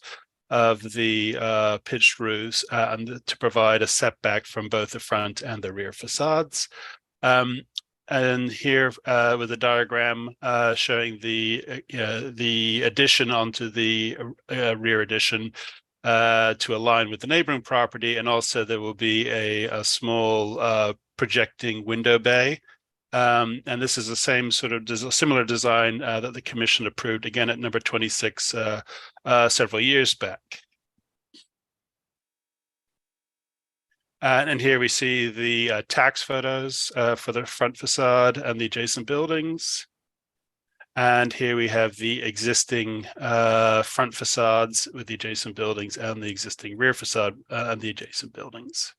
of the pitched roofs and to provide a setback from both the front and the rear facades. And here with a diagram showing the addition onto the rear addition to align with the neighboring property, and also there will be a small projecting window bay. And this is the same sort of similar design that the commission approved again at number 26 several years back. And here we see the tax photos for the front facade and the adjacent buildings. And here we have the existing front facades with the adjacent buildings and the existing rear facade and the adjacent buildings.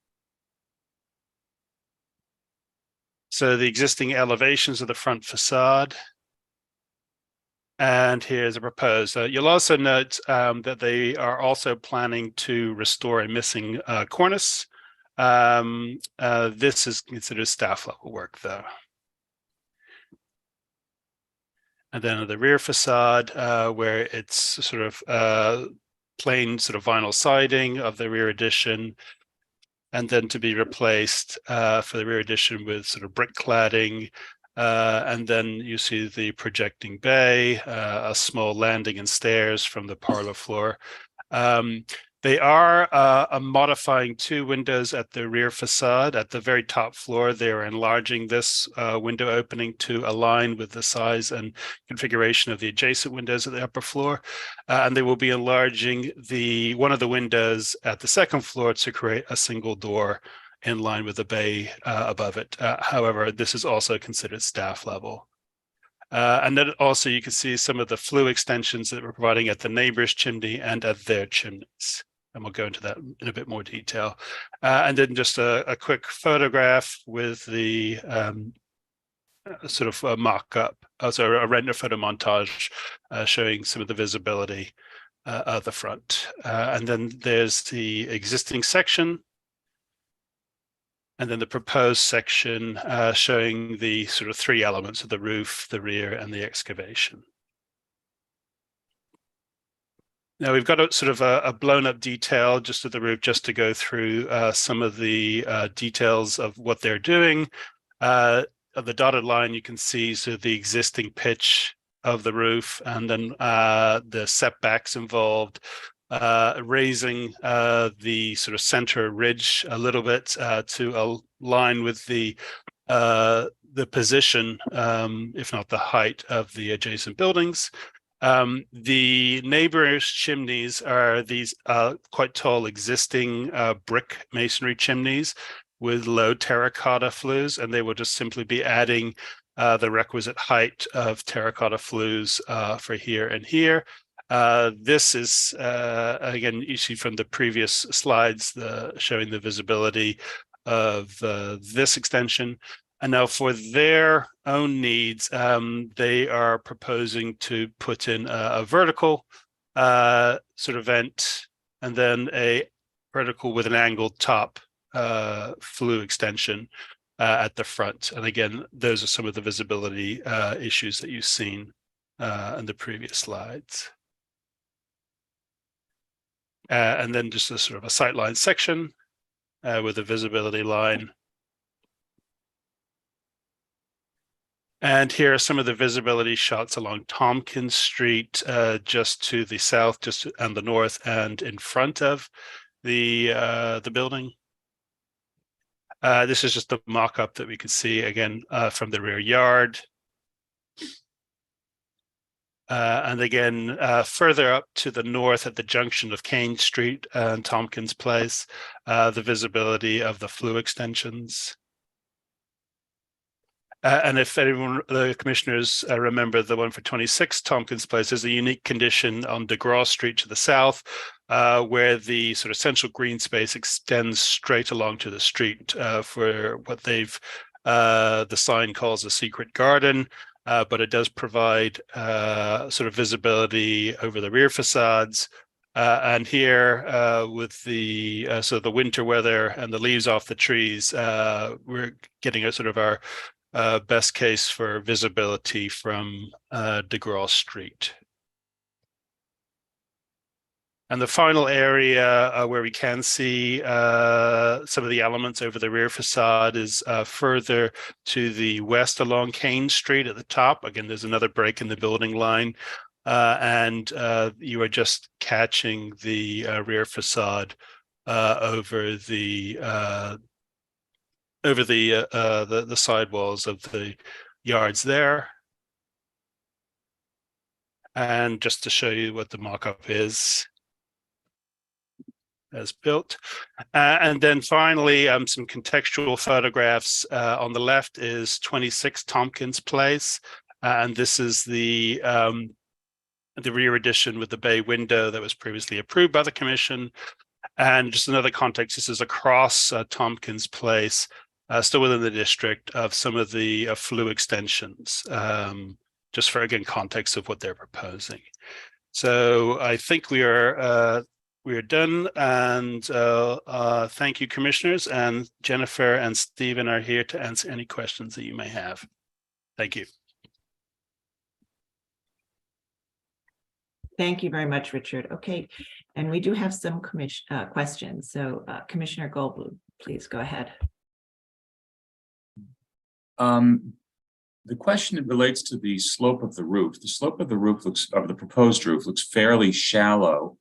So the existing elevations of the front facade. And here's a proposed. You'll also note that they are also planning to restore a missing cornice. This is considered staff level work though. And then the rear facade, where it's sort of plain sort of vinyl siding of the rear addition, and then to be replaced for the rear addition with sort of brick cladding. And then you see the projecting bay, a small landing and stairs from the parlor floor. They are modifying two windows at the rear facade. At the very top floor, they are enlarging this window opening to align with the size and configuration of the adjacent windows at the upper floor. And they will be enlarging one of the windows at the second floor to create a single door in line with the bay above it. However, this is also considered staff level. And then also you can see some of the flue extensions that we're providing at the neighbor's chimney and at their chimneys. And we'll go into that in a bit more detail. And then just a quick photograph with the sort of a mock-up, also a render photo montage showing some of the visibility of the front. And then there's the existing section. And then the proposed section showing the sort of three elements of the roof, the rear, and the excavation. Now we've got a sort of a blown up detail just of the roof, just to go through some of the details of what they're doing. Of the dotted line, you can see so the existing pitch of the roof, and then the setbacks involved, raising the sort of center ridge a little bit to align with the position, if not the height, of the adjacent buildings. The neighbors' chimneys are these quite tall existing brick masonry chimneys with low terracotta flues, and they will just simply be adding the requisite height of terracotta flues for here and here. This is, again, you see from the previous slides, showing the visibility of this extension. And now for their own needs, they are proposing to put in a vertical sort of vent, and then a vertical with an angled top flue extension at the front. And again, those are some of the visibility issues that you've seen in the previous slides. And then just a sort of a sightline section with a visibility line. And here are some of the visibility shots along Tompkins Street, just to the south, and the north, and in front of the building. This is just a mock-up that we could see again from the rear yard. And again, further up to the north at the junction of Kane Street and Tompkins Place, the visibility of the flue extensions. And if anyone, the commissioners remember the one for 26 Tompkins Place, there's a unique condition on DeGraw Street to the south, where the sort of central green space extends straight along to the street for what they've the sign calls a secret garden, but it does provide sort of visibility over the rear facades. And here with the so the winter weather and the leaves off the trees, we're getting a sort of our best case for visibility from DeGraw Street. And the final area where we can see some of the elements over the rear facade is further to the west along Kane Street at the top. Again, there's another break in the building line. And you are just catching the rear facade over the sidewalls of the yards there. And just to show you what the mock-up is as built. And then finally, some contextual photographs. On the left is 26 Tompkins Place. And this is the rear addition with the bay window that was previously approved by the commission. And just another context, this is across Tompkins Place, still within the district, of some of the flue extensions, just for, again, context of what they're proposing. So I think we are done, and thank you, commissioners, and Jennifer and Stephen are here to answer any questions that you may have. Thank you. Thank you very much, Richard. Okay, and we do have some questions. So Commissioner Goldblum, please go ahead. The question relates to the slope of the roof. The slope of the roof of the proposed roof looks fairly shallow.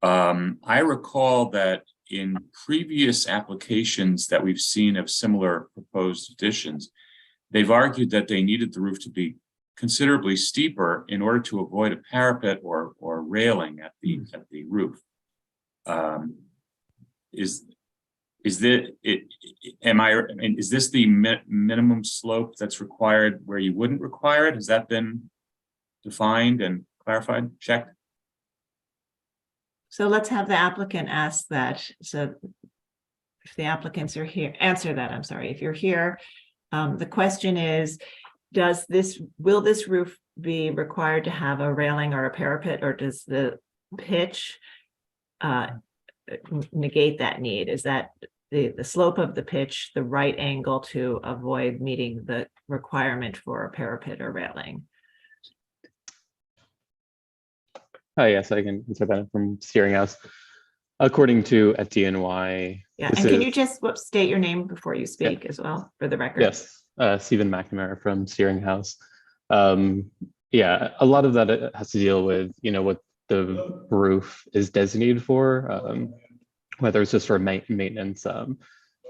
I recall that in previous applications that we've seen of similar proposed additions, they've argued that they needed the roof to be considerably steeper in order to avoid a parapet or railing at the roof. Is this the minimum slope that's required where you wouldn't require it? Has that been defined and clarified, checked? So let's have the applicant ask that. So if the applicants are here, answer that. I'm sorry. If you're here, the question is, will this roof be required to have a railing or a parapet, or does the pitch negate that need? Is that the slope of the pitch the right angle to avoid meeting the requirement for a parapet or railing? Yes, I can answer that from Steering House. According to FDNY. Yeah, and can you just state your name before you speak as well, for the record? Yes, Stephen McNamara from Steering House. Yeah, a lot of that has to deal with, what the roof is designated for, whether it's just for maintenance.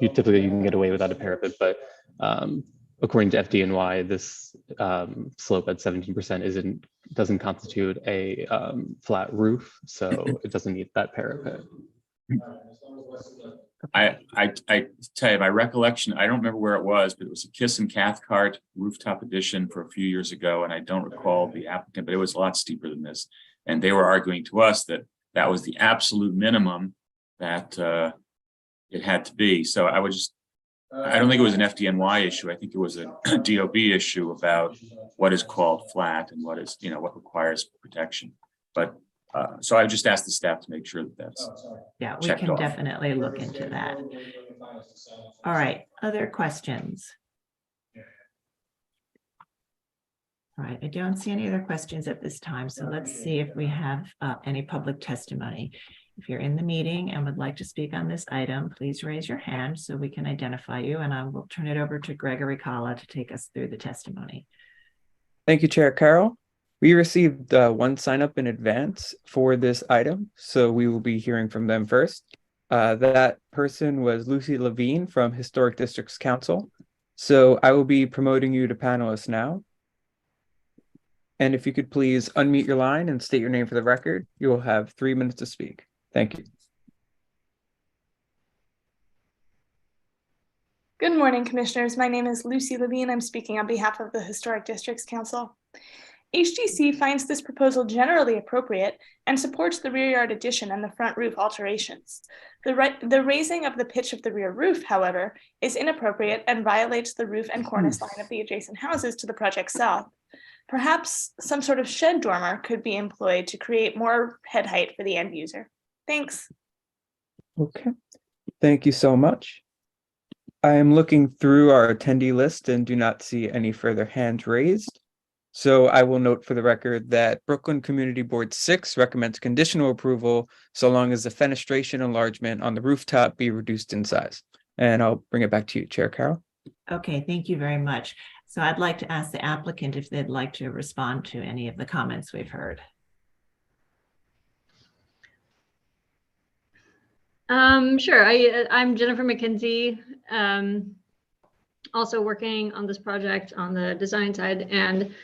You can get away without a parapet, but according to FDNY, this slope at 17% doesn't constitute a flat roof, so it doesn't need that parapet. I tell you, my recollection, I don't remember where it was, but it was a Kiss and Cathcart rooftop addition for a few years ago, and I don't recall the applicant, but it was a lot steeper than this. And they were arguing to us that that was the absolute minimum that it had to be. So I don't think it was an FDNY issue. I think it was a DOB issue about what is called flat and what is, what requires protection. But so I just asked the staff to make sure that that's we can definitely look into that. All right, other questions? All right, I don't see any other questions at this time. So let's see if we have any public testimony. If you're in the meeting and would like to speak on this item, please raise your hand so we can identify you, and I will turn it over to Gregory Kala to take us through the testimony. Thank you, Chair Carroll. We received one sign up in advance for this item, so we will be hearing from them first. That person was Lucy Levine from Historic Districts Council. So I will be promoting you to panelist now. And if you could please unmute your line and state your name for the record, you will have 3 minutes to speak. Thank you. Good morning, commissioners. My name is Lucy Levine. I'm speaking on behalf of the Historic Districts Council. HGC finds this proposal generally appropriate and supports the rear yard addition and the front roof alterations. The raising of the pitch of the rear roof, however, is inappropriate and violates the roof and cornice line of the adjacent houses to the project south. Perhaps some sort of shed dormer could be employed to create more head height for the end user. Thanks. Okay, thank you so much. I am looking through our attendee list and do not see any further hands raised. So I will note for the record that Brooklyn Community Board 6 recommends conditional approval so long as the fenestration enlargement on the rooftop be reduced in size. And I'll bring it back to you, Chair Carroll. Okay, thank you very much. So I'd like to ask the applicant if they'd like to respond to any of the comments we've heard. Sure. I'm Jennifer McKenzie, also working on this project on the design side. And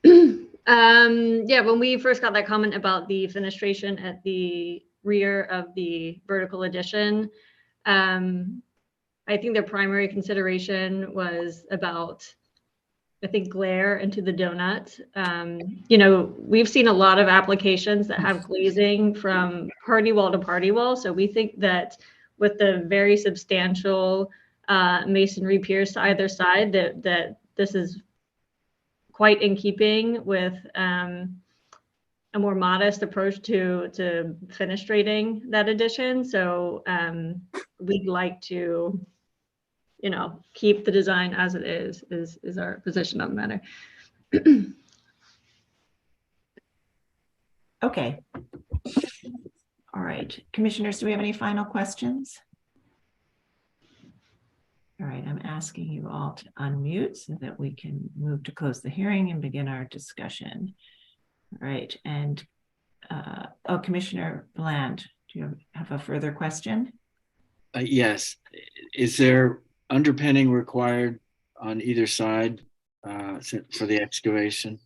yeah, when we first got that comment about the fenestration at the rear of the vertical addition, I think their primary consideration was about, I think, glare into the donut. You know, we've seen a lot of applications that have glazing from party wall to party wall. So we think that with the very substantial masonry piers to either side, that this is quite in keeping with a more modest approach to fenestrating that addition. So we'd like to, you know, keep the design as it is our position on the matter. Okay. All right, commissioners, do we have any final questions? All right, I'm asking you all to unmute so that we can move to close the hearing and begin our discussion. All right, and oh, Commissioner Bland, do you have a further question? Yes. Is there underpinning required on either side for the excavation?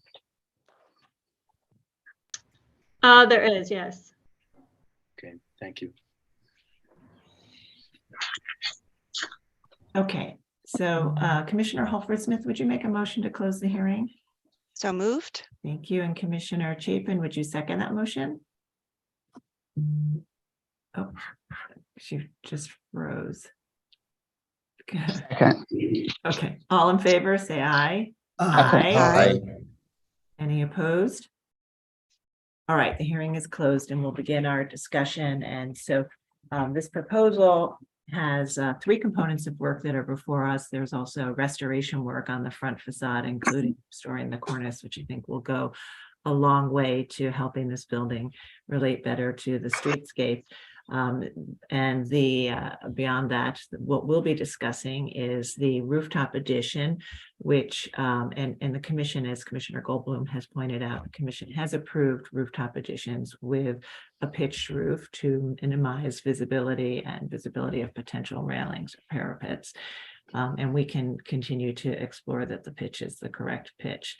There is, yes. Okay, thank you. Okay, so Commissioner Holford-Smith, would you make a motion to close the hearing? So moved. Thank you. And Commissioner Chapin, would you second that motion? Oh, she just froze. Okay. Okay, all in favor, say aye. Aye. Any opposed? All right, the hearing is closed and we'll begin our discussion. And so this proposal has three components of work that are before us. There's also restoration work on the front facade, including restoring the cornice, which I think will go a long way to helping this building relate better to the streetscape. And beyond that, what we'll be discussing is the rooftop addition, which and the commission, as Commissioner Goldblum has pointed out, the commission has approved rooftop additions with a pitched roof to minimize visibility and visibility of potential railings or parapets. And we can continue to explore that the pitch is the correct pitch.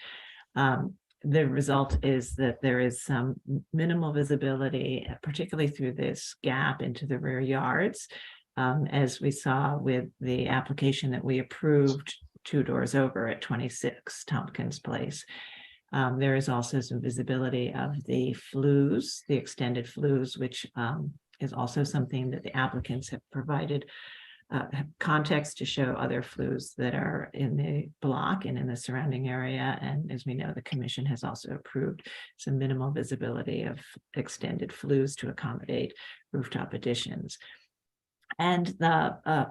The result is that there is some minimal visibility, particularly through this gap into the rear yards. As we saw with the application that we approved 2 doors over at 26 Tompkins Place. There is also some visibility of the flues, the extended flues, which is also something that the applicants have provided context to show other flues that are in the block and in the surrounding area. And as we know, the commission has also approved some minimal visibility of extended flues to accommodate rooftop additions. And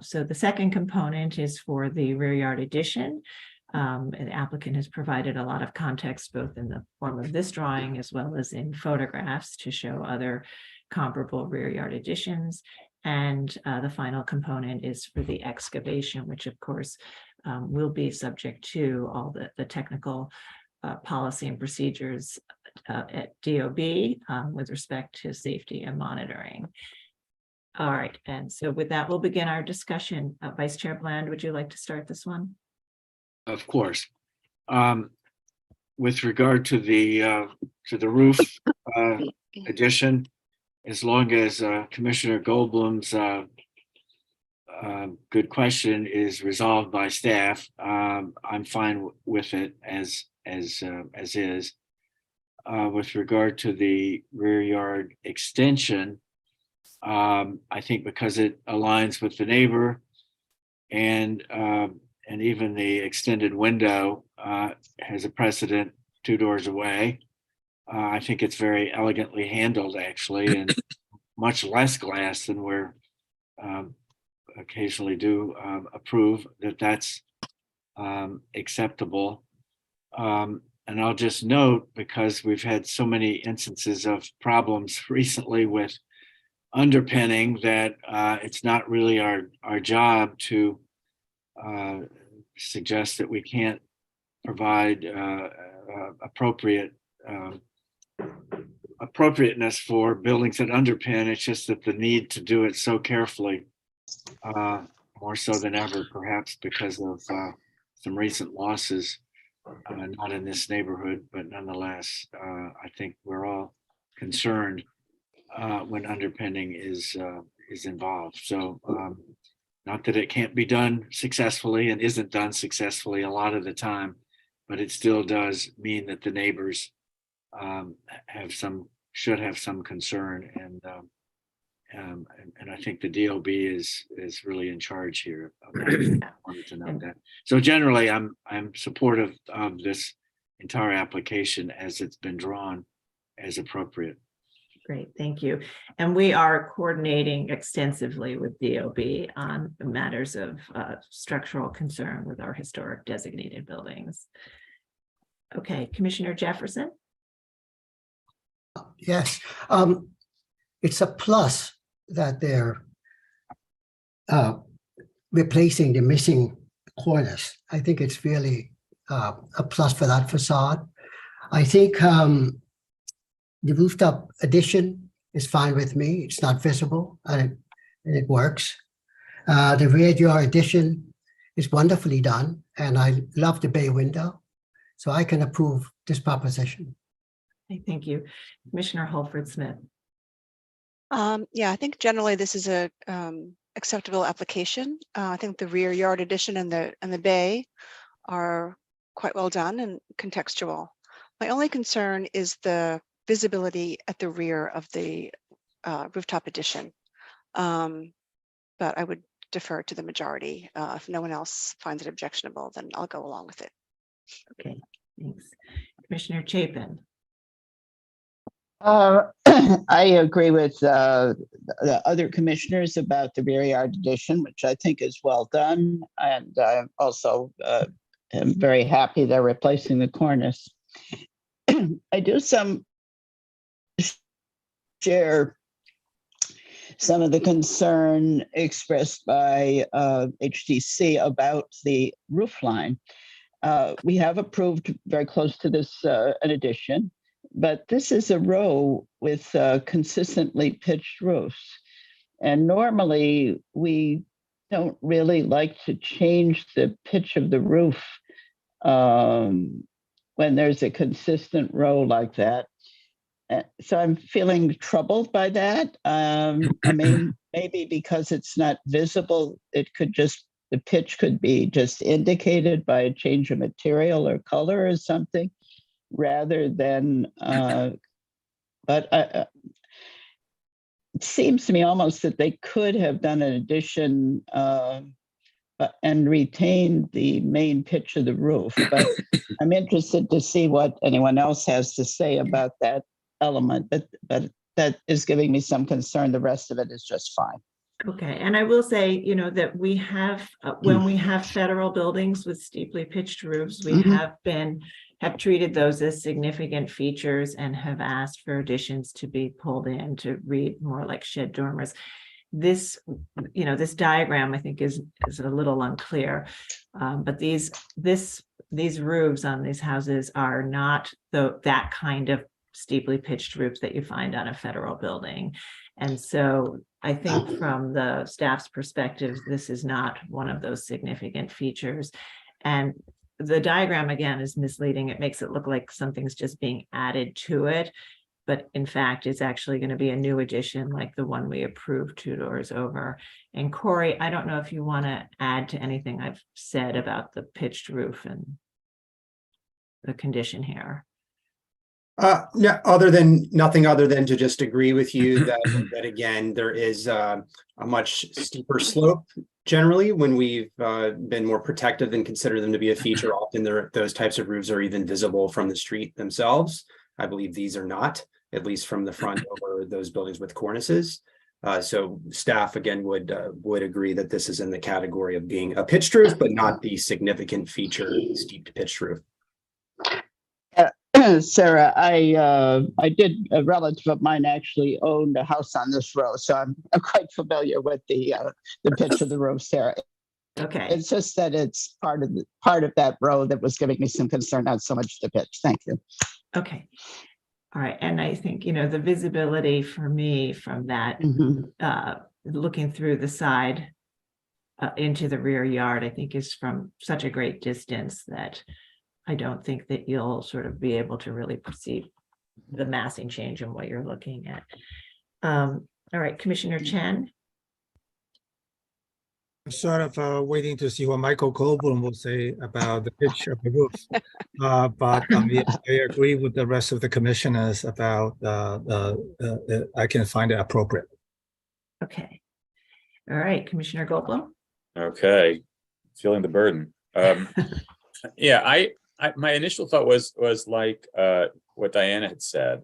so the second component is for the rear yard addition. The applicant has provided a lot of context, both in the form of this drawing as well as in photographs to show other comparable rear yard additions. And the final component is for the excavation, which of course will be subject to all the technical policy and procedures at DOB with respect to safety and monitoring. All right, and so with that, we'll begin our discussion. Vice Chair Bland, would you like to start this one? Of course. With regard to the roof addition, as long as Commissioner Goldblum's good question is resolved by staff, I'm fine with it as is. with regard to the rear yard extension. I think because it aligns with the neighbor and even the extended window has a precedent 2 doors away. I think it's very elegantly handled, actually, and much less glass than we're occasionally do approve that's acceptable. And I'll just note, because we've had so many instances of problems recently with underpinning, that it's not really our job to suggest that we can't provide appropriateness for buildings that underpin. It's just that the need to do it so carefully, more so than ever, perhaps because of some recent losses, not in this neighborhood, but nonetheless, I think we're all concerned when underpinning is involved. So not that it can't be done successfully and isn't done successfully a lot of the time, but it still does mean that the neighbors should have some concern, and I think the DOB is really in charge here. I wanted to know that. So generally, I'm supportive of this entire application as it's been drawn as appropriate. Great, thank you. And we are coordinating extensively with DOB on matters of structural concern with our historic designated buildings. Okay, Commissioner Jefferson. Yes, it's a plus that they're replacing the missing cornice. I think it's really a plus for that facade. I think the rooftop addition is fine with me. It's not visible and it works. The rear yard addition is wonderfully done, and I love the bay window. So I can approve this proposition. Okay, thank you. Commissioner Holford Smith. Yeah, I think generally this is a acceptable application. I think the rear yard addition and the bay are quite well done and contextual. My only concern is the visibility at the rear of the rooftop addition. But I would defer to the majority. If no one else finds it objectionable, then I'll go along with it. Okay, thanks. Commissioner Chapin. I agree with the other commissioners about the rear yard addition, which I think is well done. And I also am very happy they're replacing the cornice. I do share some of the concern expressed by HDC about the roof line. We have approved very close to this an addition, but this is a row with consistently pitched roofs. And normally we don't really like to change the pitch of the roof when there's a consistent row like that. So I'm feeling troubled by that. I mean, maybe because it's not visible, the pitch could be just indicated by a change of material or color or something, rather than, but it seems to me almost that they could have done an addition and retained the main pitch of the roof. But I'm interested to see what anyone else has to say about that element, but that is giving me some concern. The rest of it is just fine. Okay, and I will say, you know, that we have, when we have federal buildings with steeply pitched roofs, we have treated those as significant features and have asked for additions to be pulled in to read more like shed dormers. This, you know, this diagram, I think is a little unclear, but these roofs on these houses are not that kind of steeply pitched roofs that you find on a federal building. And so I think from the staff's perspective, this is not one of those significant features. And the diagram, again, is misleading. It makes it look like something's just being added to it. But in fact, it's actually going to be a new addition like the one we approved 2 doors over. And Corey, I don't know if you want to add to anything I've said about the pitched roof and the condition here. No, nothing other than to just agree with you that again, there is a much steeper slope generally when we've been more protective and consider them to be a feature. Often those types of roofs are even visible from the street themselves. I believe these are not, at least from the front over those buildings with cornices. So staff again would agree that this is in the category of being a pitched roof, but not the significant feature steep pitched roof. Sarah, I did, a relative of mine actually owned a house on this row, so I'm quite familiar with the pitch of the roof, Sarah. Okay. It's just that it's part of that row that was giving me some concern, not so much the pitch. Thank you. Okay. All right. And I think, the visibility for me from that, looking through the side into the rear yard, I think is from such a great distance that I don't think that you'll sort of be able to really perceive the massing change in what you're looking at. All right, Commissioner Chen. I'm sort of waiting to see what Michael Goldblum will say about the pitch of the roof. But I agree with the rest of the commissioners about I can find it appropriate. Okay. All right, Commissioner Goldblum. Okay, feeling the burden. Yeah, my initial thought was like what Diana had said,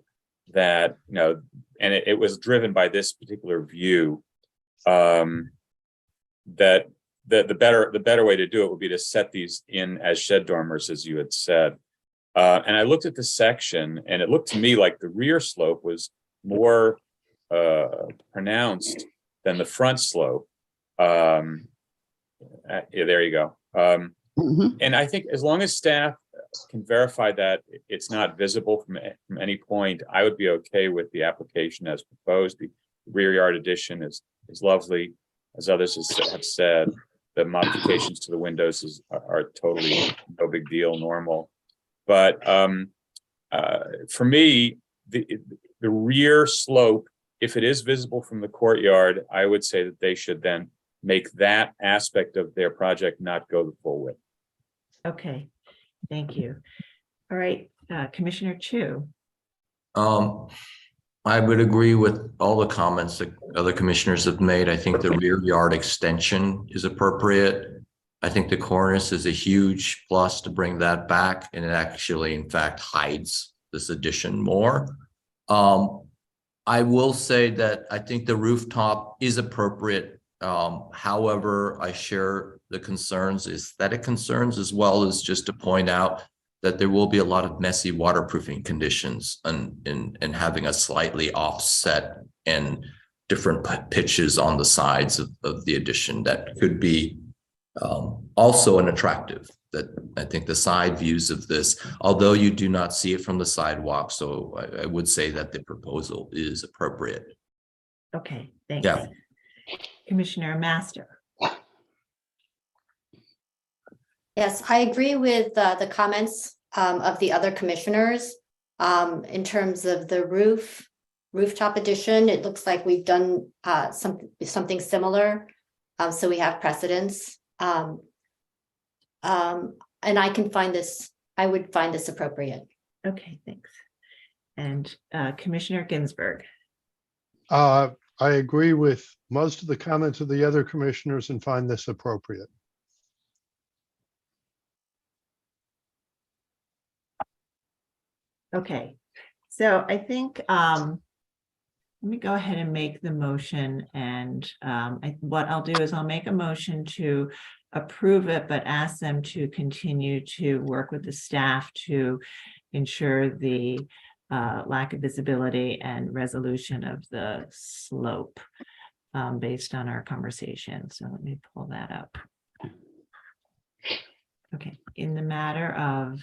that and it was driven by this particular view, that the better way to do it would be to set these in as shed dormers, as you had said. And I looked at the section, and it looked to me like the rear slope was more pronounced than the front slope. Yeah, there you go. And I think as long as staff can verify that it's not visible from any point, I would be okay with the application as proposed. The rear yard addition is lovely, as others have said. The modifications to the windows are totally no big deal, normal. But for me, the rear slope, if it is visible from the courtyard, I would say that they should then make that aspect of their project not go the full width. Okay, thank you. All right, Commissioner Chu. I would agree with all the comments that other commissioners have made. I think the rear yard extension is appropriate. I think the cornice is a huge plus to bring that back, and it actually, in fact, hides this addition more. I will say that I think the rooftop is appropriate. However, I share the concerns, aesthetic concerns, as well as just to point out that there will be a lot of messy waterproofing conditions and having a slightly offset and different pitches on the sides of the addition that could be also unattractive. That I think the side views of this, although you do not see it from the sidewalk, so I would say that the proposal is appropriate. Okay, thanks. Yeah. Commissioner Master. Yes, I agree with the comments of the other commissioners. In terms of the rooftop addition, it looks like we've done something similar. So we have precedence. And I would find this appropriate. Okay, thanks. And Commissioner Ginsburg. I agree with most of the comments of the other commissioners and find this appropriate. Okay, so I think let me go ahead and make the motion, and what I'll do is I'll make a motion to approve it, but ask them to continue to work with the staff to ensure the lack of visibility and resolution of the slope based on our conversation. So let me pull that up. Okay, in the matter of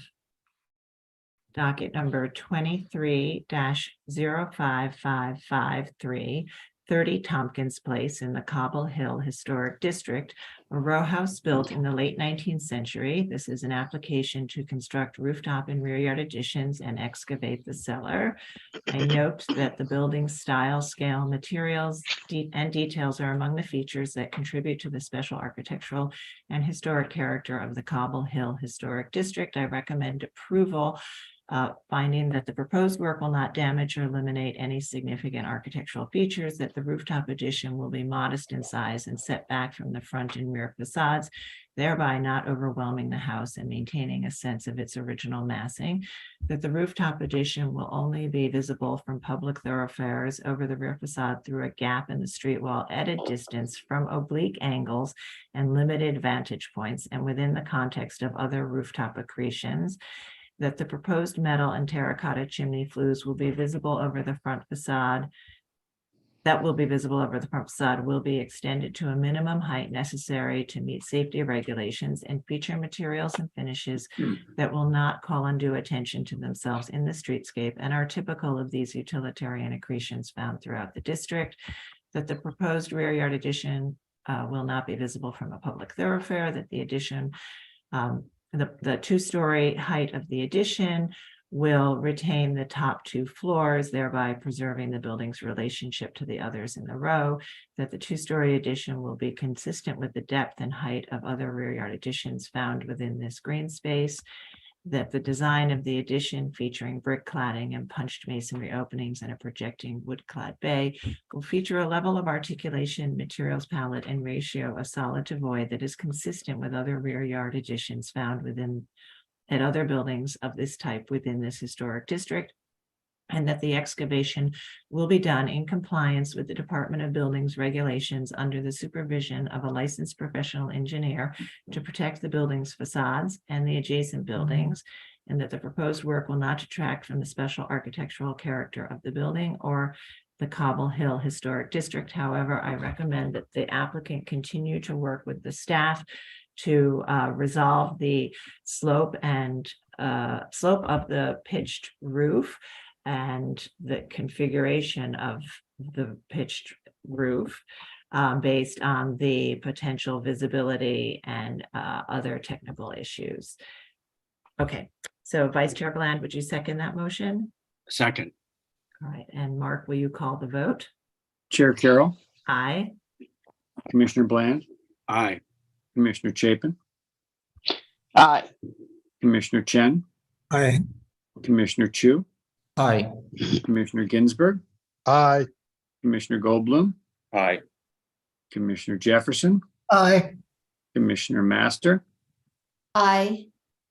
docket number 23-05553, 30 Tompkins Place in the Cobble Hill Historic District, a row house built in the late 19th century. This is an application to construct rooftop and rear yard additions and excavate the cellar. I note that the building style, scale, materials, and details are among the features that contribute to the special architectural and historic character of the Cobble Hill Historic District. I recommend approval, finding that the proposed work will not damage or eliminate any significant architectural features, that the rooftop addition will be modest in size and set back from the front and rear facades, thereby not overwhelming the house and maintaining a sense of its original massing, that the rooftop addition will only be visible from public thoroughfares over the rear facade through a gap in the street wall at a distance from oblique angles and limited vantage points and within the context of other rooftop accretions, that the proposed metal and terracotta chimney flues will be visible over the front facade, will be extended to a minimum height necessary to meet safety regulations and feature materials and finishes that will not call undue attention to themselves in the streetscape and are typical of these utilitarian accretions found throughout the district, that the proposed rear yard addition will not be visible from a public thoroughfare, that the addition the two-story height of the addition will retain the top two floors, thereby preserving the building's relationship to the others in the row, that the two-story addition will be consistent with the depth and height of other rear yard additions found within this green space, that the design of the addition featuring brick cladding and punched masonry openings and a projecting wood clad bay will feature a level of articulation, materials palette, and ratio of solid to void that is consistent with other rear yard additions found at other buildings of this type within this historic district, and that the excavation will be done in compliance with the Department of Buildings regulations under the supervision of a licensed professional engineer to protect the building's facades and the adjacent buildings, and that the proposed work will not detract from the special architectural character of the building or the Cobble Hill Historic District. However, I recommend that the applicant continue to work with the staff to resolve the slope of the pitched roof and the configuration of the pitched roof based on the potential visibility and other technical issues. Okay, so Vice Chair Bland, would you second that motion? Second. All right, and Mark, will you call the vote? Chair Carroll, Aye. Commissioner Bland, Aye. Commissioner Chapin, Aye. Commissioner Chen, Aye. Commissioner Chu, Aye. Commissioner Ginsburg, Aye. Commissioner Goldblum, Aye. Commissioner Jefferson, Aye. Commissioner Master, Aye.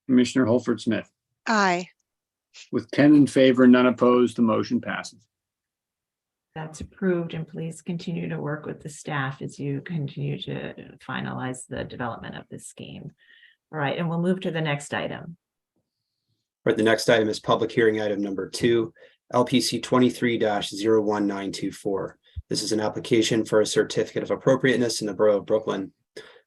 Commissioner Holford Smith. Aye. With 10 in favor, none opposed, the motion passes. That's approved, and please continue to work with the staff as you continue to finalize the development of this scheme. All right, and we'll move to the next item. Right, the next item is public hearing item number 2, LPC 23-01924. This is an application for a certificate of appropriateness in the Borough of Brooklyn,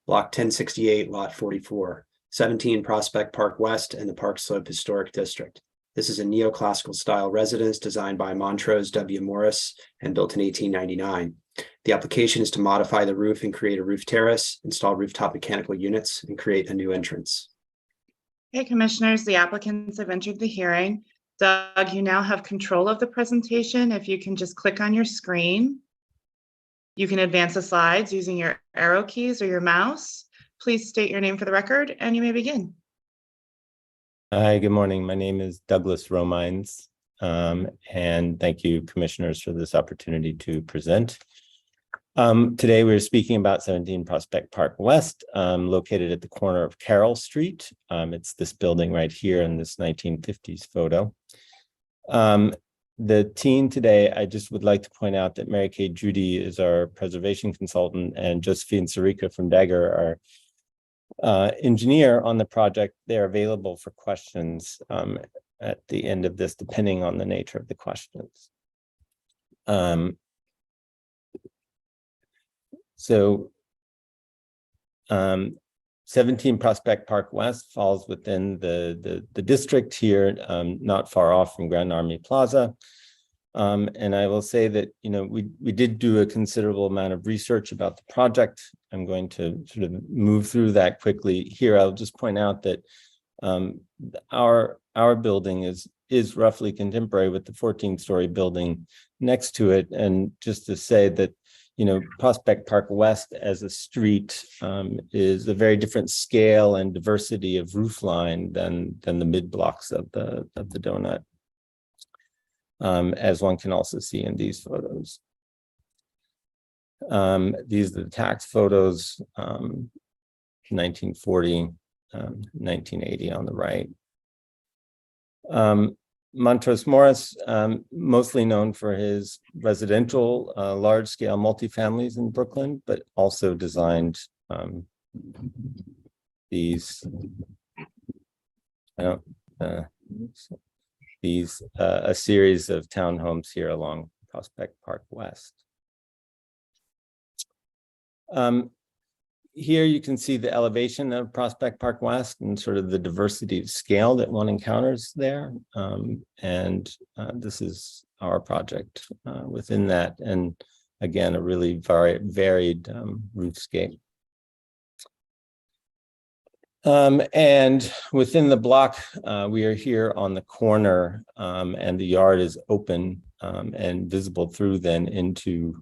block 1068, lot 44, 17 Prospect Park West and the Park Slope Historic District. This is a neoclassical style residence designed by Montrose W. Morris and built in 1899. The application is to modify the roof and create a roof terrace, install rooftop mechanical units, and create a new entrance. Hey, commissioners, the applicants have entered the hearing. Doug, you now have control of the presentation. If you can just click on your screen, you can advance the slides using your arrow keys or your mouse. Please state your name for the record, and you may begin. Hi, good morning. My name is Douglas Romines, and thank you, commissioners, for this opportunity to present. Today, we're speaking about 17 Prospect Park West, located at the corner of Carroll Street. It's this building right here in this 1950s photo. The team today, I just would like to point out that Mary Kay Judy is our preservation consultant, and Josephine Sarika from Dagger, our engineer on the project. They're available for questions at the end of this, depending on the nature of the questions. 17 Prospect Park West falls within the district here, not far off from Grand Army Plaza. And I will say that, we did do a considerable amount of research about the project. I'm going to sort of move through that quickly. Here, I'll just point out that our building is roughly contemporary with the 14-story building next to it. And just to say that, Prospect Park West as a street is a very different scale and diversity of roofline than the mid blocks of the donut, as one can also see in these photos. These are the tax photos, 1940, 1980 on the right. Montrose Morris, mostly known for his residential large-scale multifamilies in Brooklyn, but also designed these a series of townhomes here along Prospect Park West. Here you can see the elevation of Prospect Park West and sort of the diversity of scale that one encounters there. This is our project within that. And again, a really varied roofscape. And within the block, we are here on the corner, and the yard is open and visible through then into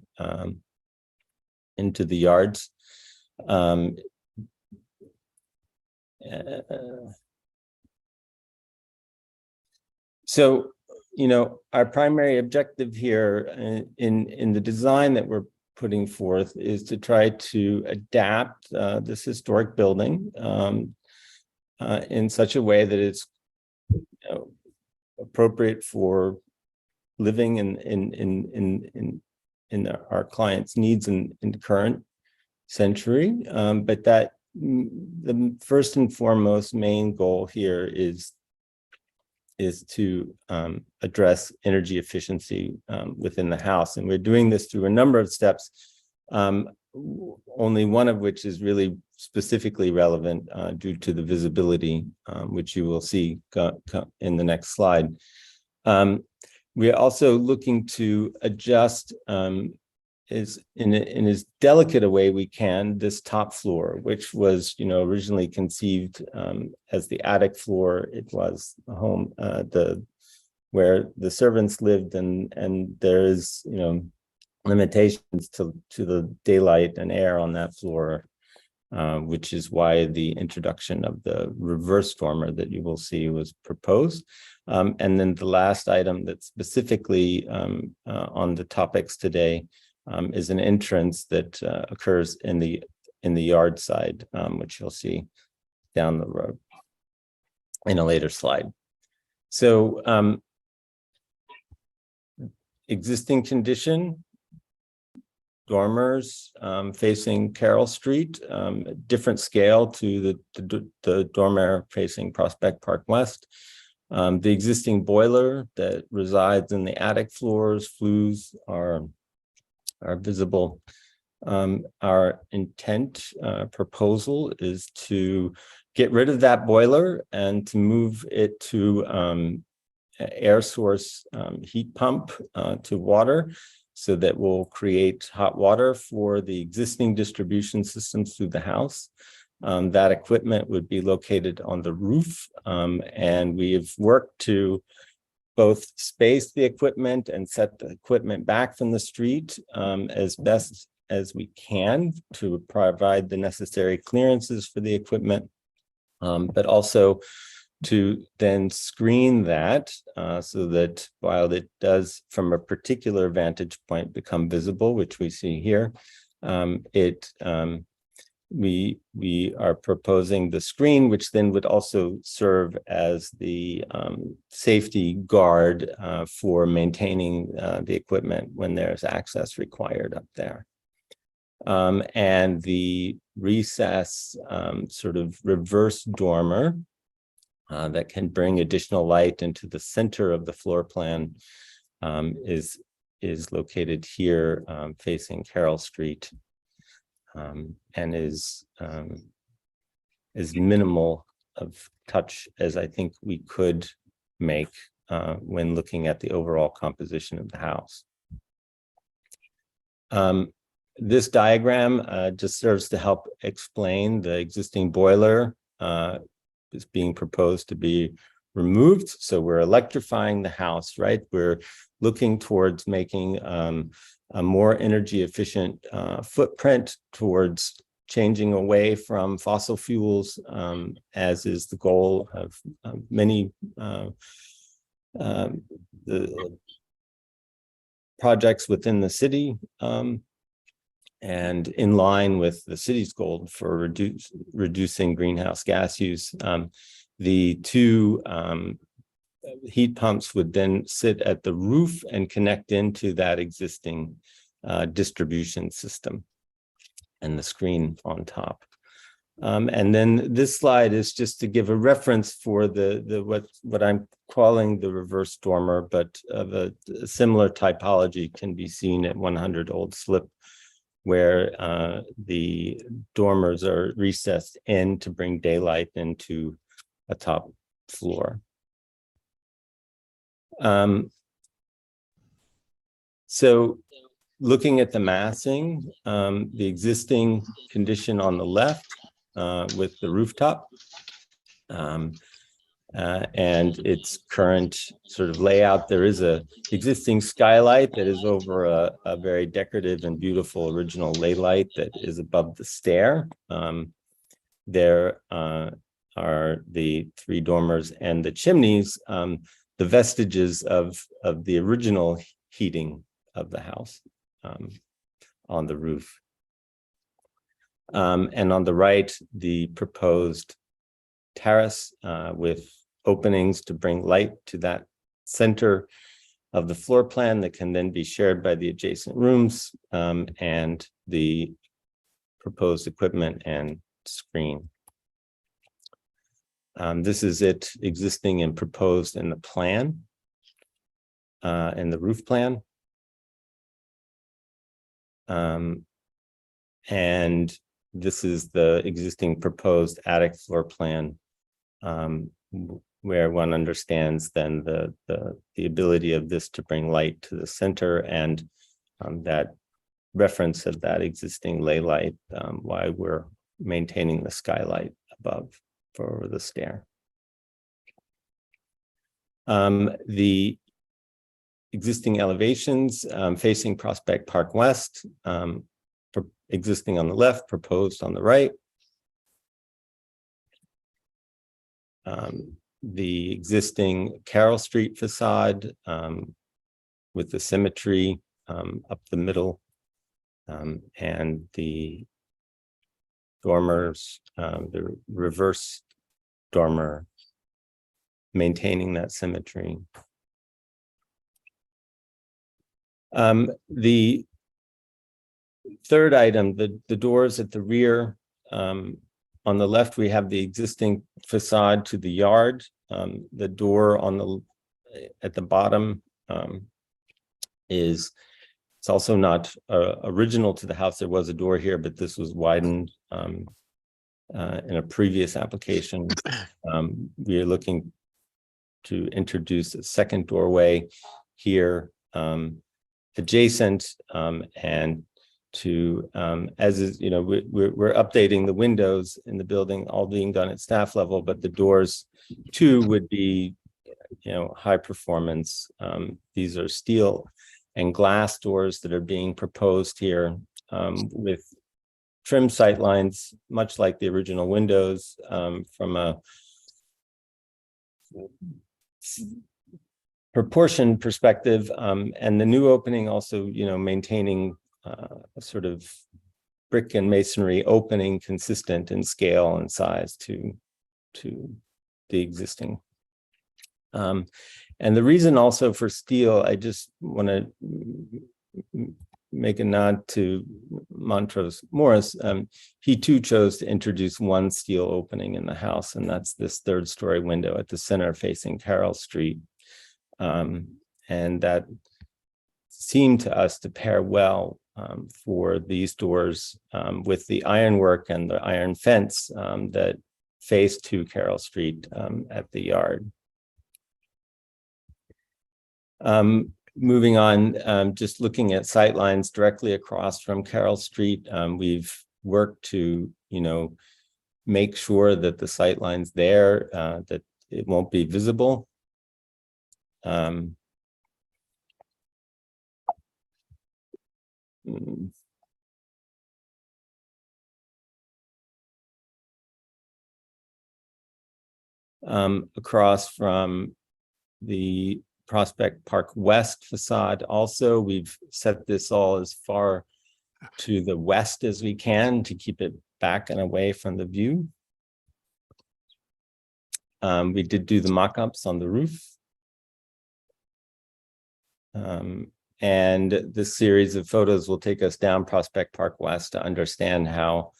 the yards. So, our primary objective here in the design that we're putting forth is to try to adapt this historic building in such a way that it's appropriate for living in our clients' needs in the current century, but that the first and foremost main goal here is to address energy efficiency within the house. And we're doing this through a number of steps, only one of which is really specifically relevant due to the visibility, which you will see in the next slide. We're also looking to adjust in as delicate a way we can this top floor, which was originally conceived as the attic floor. It was the home where the servants lived, and there is limitations to the daylight and air on that floor, which is why the introduction of the reverse dormer that you will see was proposed. And then the last item that's specifically on the topics today is an entrance that occurs in the yard side, which you'll see down the road in a later slide. So existing condition, dormers facing Carroll Street, different scale to the dormer facing Prospect Park West. The existing boiler that resides in the attic floors, flues are visible. Our intent proposal is to get rid of that boiler and to move it to air source heat pump to water, so that will create hot water for the existing distribution systems through the house. That equipment would be located on the roof, and we have worked to both space the equipment and set the equipment back from the street as best as we can to provide the necessary clearances for the equipment, but also to then screen that so that while it does from a particular vantage point become visible, which we see here, we are proposing the screen, which then would also serve as the safety guard for maintaining the equipment when there's access required up there. And the recess sort of reverse dormer that can bring additional light into the center of the floor plan is located here facing Carroll Street. And is minimal of touch as I think we could make when looking at the overall composition of the house. This diagram just serves to help explain the existing boiler is being proposed to be removed. So we're electrifying the house, right? We're looking towards making a more energy efficient footprint, towards changing away from fossil fuels, as is the goal of many the projects within the city, and in line with the city's goal for reducing greenhouse gas use. The two heat pumps would then sit at the roof and connect into that existing distribution system and the screen on top. And then this slide is just to give a reference for what I'm calling the reverse dormer, but of a similar typology can be seen at 100 Old Slip, where the dormers are recessed in to bring daylight into a top floor. So looking at the massing, the existing condition on the left with the rooftop and its current sort of layout, there is a existing skylight that is over a very decorative and beautiful original ley light that is above the stair. There are the three dormers and the chimneys, the vestiges of the original heating of the house on the roof. And on the right, the proposed terrace with openings to bring light to that center of the floor plan that can then be shared by the adjacent rooms, and the proposed equipment and screen. This is it existing and proposed in the plan, in the roof plan. And this is the existing proposed attic floor plan, where one understands then the ability of this to bring light to the center, and that reference of that existing ley light, why we're maintaining the skylight above for the stair. The existing elevations facing Prospect Park West, existing on the left, proposed on the right. The existing Carroll Street facade with the symmetry up the middle, and the dormers, the reverse dormer, maintaining that symmetry. The third item, the doors at the rear, on the left, we have the existing facade to the yard. The door at the bottom it's also not original to the house. There was a door here, but this was widened in a previous application. We are looking to introduce a second doorway here adjacent, and to as is, we're updating the windows in the building, all being done at staff level, but the doors too would be high performance. These are steel and glass doors that are being proposed here, with trim sight lines, much like the original windows, from a proportion perspective, and the new opening also maintaining a sort of brick and masonry opening consistent in scale and size to the existing. And the reason also for steel, I just want to make a nod to Montrose Morris. He too chose to introduce one steel opening in the house, and that's this third story window at the center facing Carroll Street. And that seemed to us to pair well for these doors with the ironwork and the iron fence that face to Carroll Street at the yard. Moving on, just looking at sightlines directly across from Carroll Street, we've worked to, make sure that the sightlines there, that it won't be visible. Across from the Prospect Park West facade. Also, we've set this all as far to the west as we can to keep it back and away from the view. We did do the mock-ups on the roof. And this series of photos will take us down Prospect Park West to understand how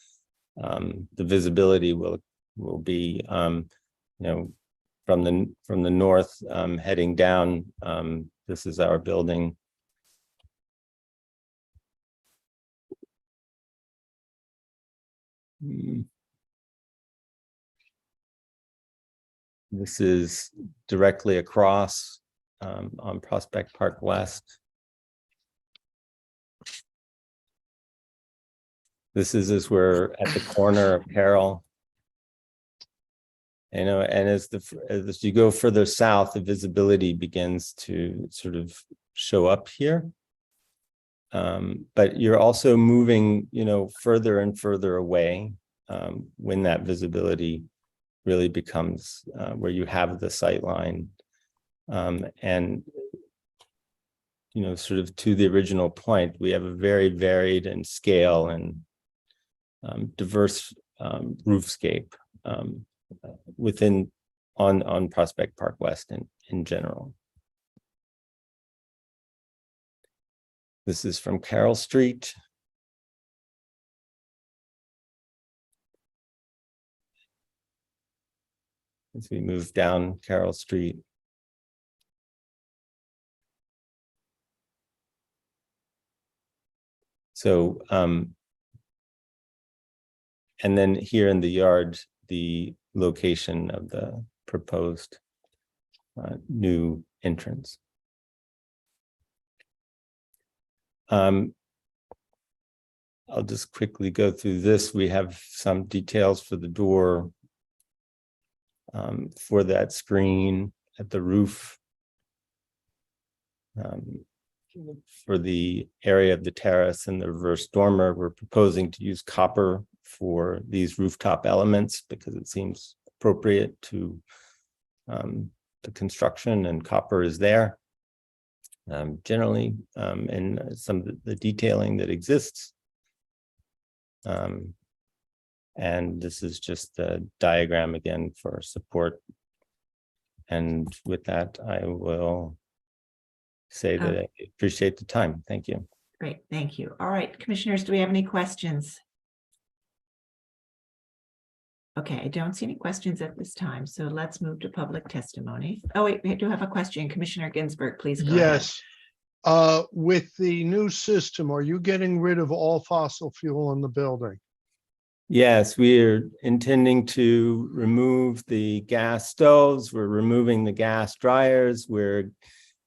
the visibility will be, from the north heading down. This is our building. This is directly across on Prospect Park West. This is as we're at the corner of Carroll. And as you go further south, the visibility begins to sort of show up here. But you're also moving, further and further away when that visibility really becomes where you have the sight line. And, sort of to the original point, we have a very varied in scale and diverse roofscape on Prospect Park West in general. This is from Carroll Street. As we move down Carroll Street. So, and then here in the yard, the location of the proposed new entrance. I'll just quickly go through this. We have some details for the door, for that screen at the roof, for the area of the terrace and the reverse dormer. We're proposing to use copper for these rooftop elements because it seems appropriate to the construction, and copper is there generally in some of the detailing that exists. And this is just a diagram again for support. And with that, I will say that I appreciate the time. Thank you. Great, thank you. All right, commissioners, do we have any questions? Okay, I don't see any questions at this time, so let's move to public testimony. Oh, wait, we do have a question. Commissioner Ginsburg, please go ahead. Yes. With the new system, are you getting rid of all fossil fuel in the building? Yes, we're intending to remove the gas stoves. We're removing the gas dryers. We're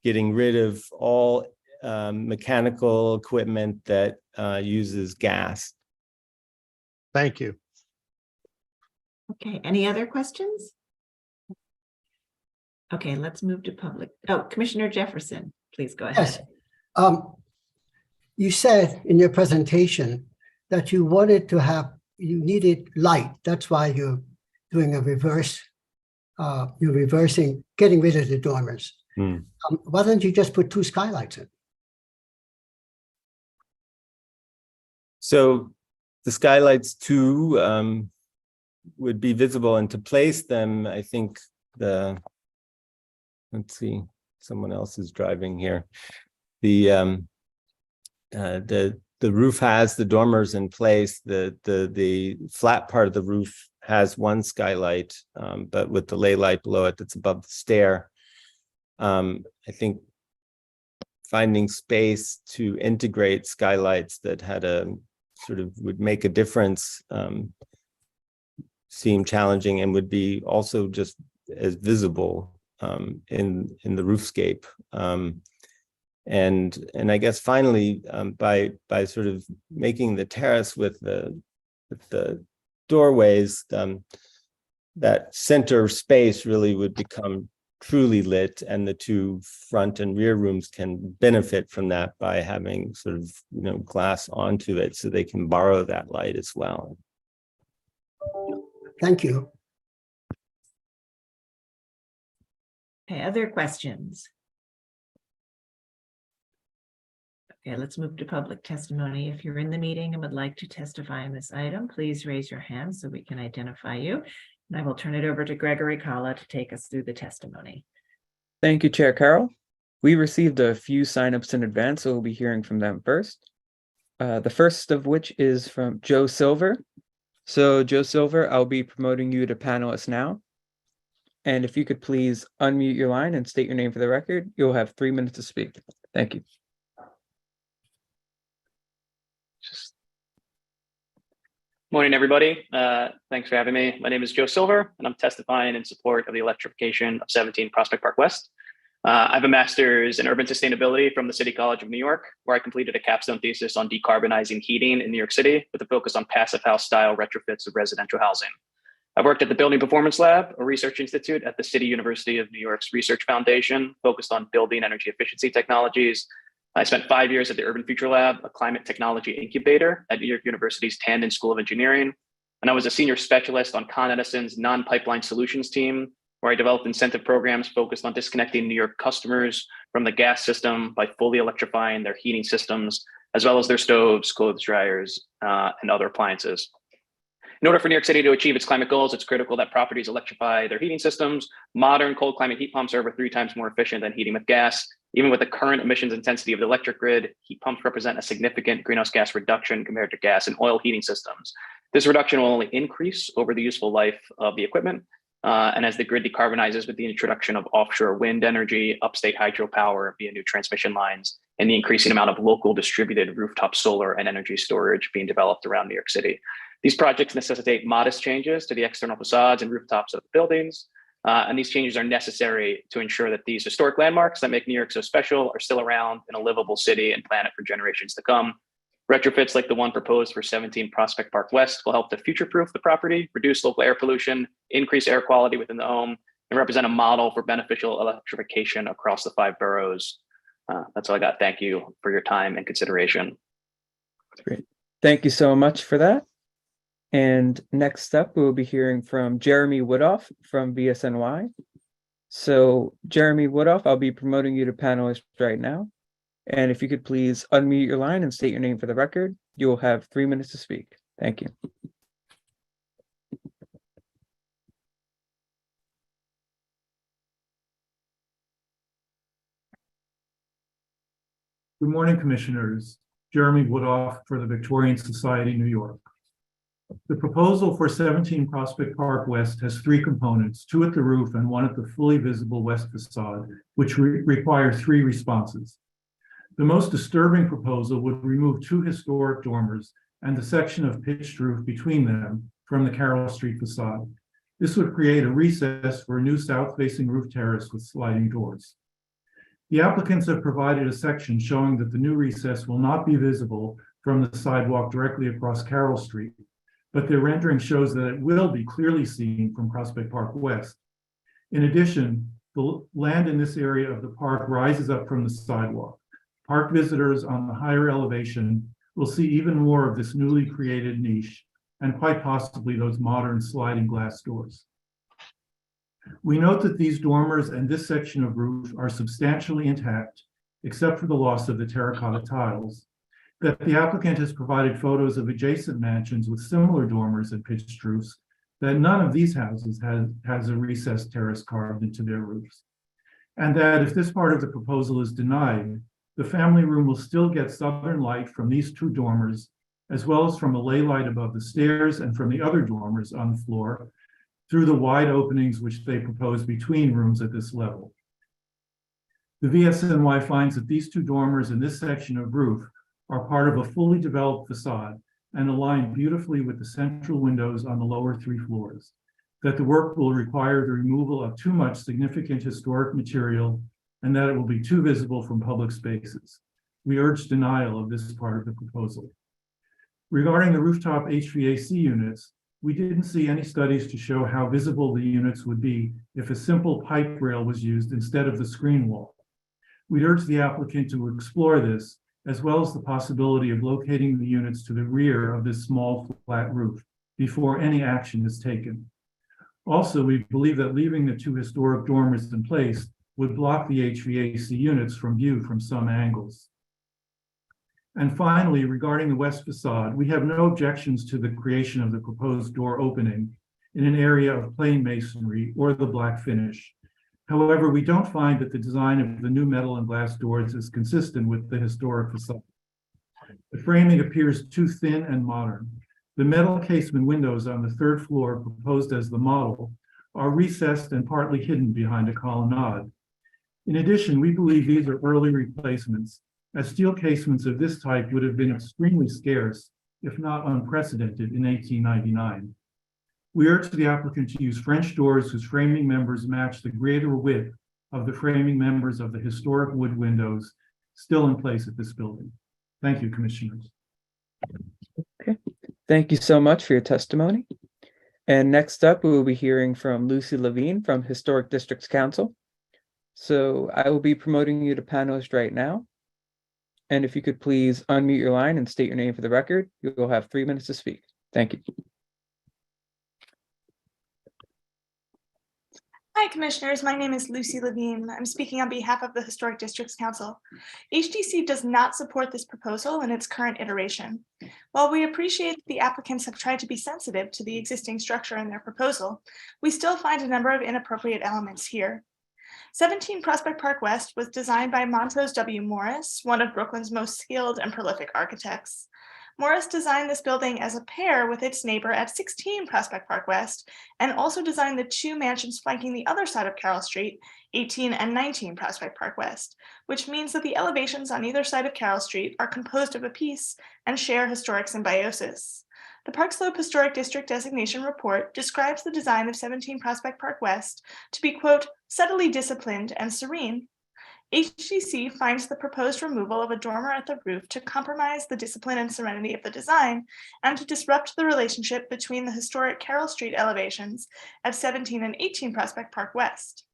getting rid of all mechanical equipment that uses gas. Thank you. Okay, any other questions? Okay, let's move to public. Oh, Commissioner Jefferson, please go ahead. Yes. You said in your presentation that you wanted to have, you needed light. That's why you're doing a reverse, you're reversing, getting rid of the dormers. Why don't you just put 2 skylights in? So the skylights too would be visible, and to place them, I think let's see, someone else is driving here. The roof has the dormers in place. The flat part of the roof has 1 skylight, but with the lay light below it that's above the stair. I think finding space to integrate skylights that had a sort of would make a difference seemed challenging, and would be also just as visible in the roofscape. And I guess finally, by sort of making the terrace with the doorways, that center space really would become truly lit, and the two front and rear rooms can benefit from that by having sort of, you know, glass onto it so they can borrow that light as well. Thank you. Okay, other questions? Okay, let's move to public testimony. If you're in the meeting and would like to testify on this item, please raise your hand so we can identify you. And I will turn it over to Gregory Kalla to take us through the testimony. Thank you, Chair Carroll. We received a few signups in advance, so we'll be hearing from them first. The first of which is from Joe Silver. So Joe Silver, I'll be promoting you to panelist now. And if you could please unmute your line and state your name for the record, you'll have 3 minutes to speak. Thank you. Morning, everybody. Thanks for having me. My name is Joe Silver, and I'm testifying in support of the electrification of 17 Prospect Park West. I have a master's in urban sustainability from the City College of New York, where I completed a capstone thesis on decarbonizing heating in New York City with a focus on passive house style retrofits of residential housing. I've worked at the Building Performance Lab, a research institute at the City University of New York's Research Foundation, focused on building energy efficiency technologies. I spent 5 years at the Urban Future Lab, a climate technology incubator at New York University's Tandon School of Engineering. And I was a senior specialist on Con Edison's non-pipeline solutions team, where I developed incentive programs focused on disconnecting New York customers from the gas system by fully electrifying their heating systems, as well as their stoves, clothes dryers, and other appliances. In order for New York City to achieve its climate goals, it's critical that properties electrify their heating systems. Modern cold climate heat pumps are over 3 times more efficient than heating with gas. Even with the current emissions intensity of the electric grid, heat pumps represent a significant greenhouse gas reduction compared to gas and oil heating systems. This reduction will only increase over the useful life of the equipment. And as the grid decarbonizes with the introduction of offshore wind energy, upstate hydropower via new transmission lines, and the increasing amount of local distributed rooftop solar and energy storage being developed around New York City. These projects necessitate modest changes to the external facades and rooftops of the buildings. And these changes are necessary to ensure that these historic landmarks that make New York so special are still around in a livable city and planet for generations to come. Retrofits like the one proposed for 17 Prospect Park West will help to future-proof the property, reduce local air pollution, increase air quality within the home, and represent a model for beneficial electrification across the 5 boroughs. That's all I got. Thank you for your time and consideration. Great. Thank you so much for that. And next up, we'll be hearing from Jeremy Woodoff from BSNY. So Jeremy Woodoff, I'll be promoting you to panelist right now. And if you could please unmute your line and state your name for the record, you will have 3 minutes to speak. Thank you. Good morning, Commissioners. Jeremy Woodoff for the Victorian Society, New York. The proposal for 17 Prospect Park West has 3 components, 2 at the roof and 1 at the fully visible west facade, which require 3 responses. The most disturbing proposal would remove 2 historic dormers and the section of pitched roof between them from the Carroll Street facade. This would create a recess for a new south-facing roof terrace with sliding doors. The applicants have provided a section showing that the new recess will not be visible from the sidewalk directly across Carroll Street, but their rendering shows that it will be clearly seen from Prospect Park West. In addition, the land in this area of the park rises up from the sidewalk. Park visitors on the higher elevation will see even more of this newly created niche and quite possibly those modern sliding glass doors. We note that these dormers and this section of roof are substantially intact, except for the loss of the terracotta tiles, that the applicant has provided photos of adjacent mansions with similar dormers and pitched roofs, that none of these houses has a recessed terrace carved into their roofs. And that if this part of the proposal is denied, the family room will still get southern light from these 2 dormers, as well as from a lay light above the stairs and from the other dormers on the floor, through the wide openings which they propose between rooms at this level. The VSNY finds that these 2 dormers in this section of roof are part of a fully developed facade and align beautifully with the central windows on the lower 3 floors. that the work will require the removal of too much significant historic material and that it will be too visible from public spaces. We urge denial of this part of the proposal. Regarding the rooftop HVAC units, we didn't see any studies to show how visible the units would be if a simple pipe rail was used instead of the screen wall. We'd urge the applicant to explore this, as well as the possibility of locating the units to the rear of this small flat roof before any action is taken. Also, we believe that leaving the two historic dormers in place would block the HVAC units from view from some angles. And finally, regarding the west facade, we have no objections to the creation of the proposed door opening in an area of plain masonry or the black finish. However, we don't find that the design of the new metal and glass doors is consistent with the historic facade. The framing appears too thin and modern. The metal casement windows on the third floor proposed as the model are recessed and partly hidden behind a colonnade. In addition, we believe these are early replacements, as steel casements of this type would have been extremely scarce, if not unprecedented, in 1899. We urge the applicant to use French doors whose framing members match the greater width of the framing members of the historic wood windows still in place at this building. Thank you, Commissioners. Okay, thank you so much for your testimony. And next up, we will be hearing from Lucy Levine from Historic Districts Council. So I will be promoting you to panelist right now. And if you could please unmute your line and state your name for the record, you will have 3 minutes to speak. Thank you. Hi, Commissioners. My name is Lucy Levine. I'm speaking on behalf of the Historic Districts Council. HDC does not support this proposal in its current iteration. While we appreciate that the applicants have tried to be sensitive to the existing structure in their proposal, we still find a number of inappropriate elements here. 17 Prospect Park West was designed by Montrose W. Morris, one of Brooklyn's most skilled and prolific architects. Morris designed this building as a pair with its neighbor at 16 Prospect Park West, and also designed the two mansions flanking the other side of Carroll Street, 18 and 19 Prospect Park West, which means that the elevations on either side of Carroll Street are composed of a piece and share historic symbiosis. The Park Slope Historic District Designation Report describes the design of 17 Prospect Park West to be, quote, subtly disciplined and serene. HDC finds the proposed removal of a dormer at the roof to compromise the discipline and serenity of the design and to disrupt the relationship between the historic Carroll Street elevations at 17 and 18 Prospect Park West.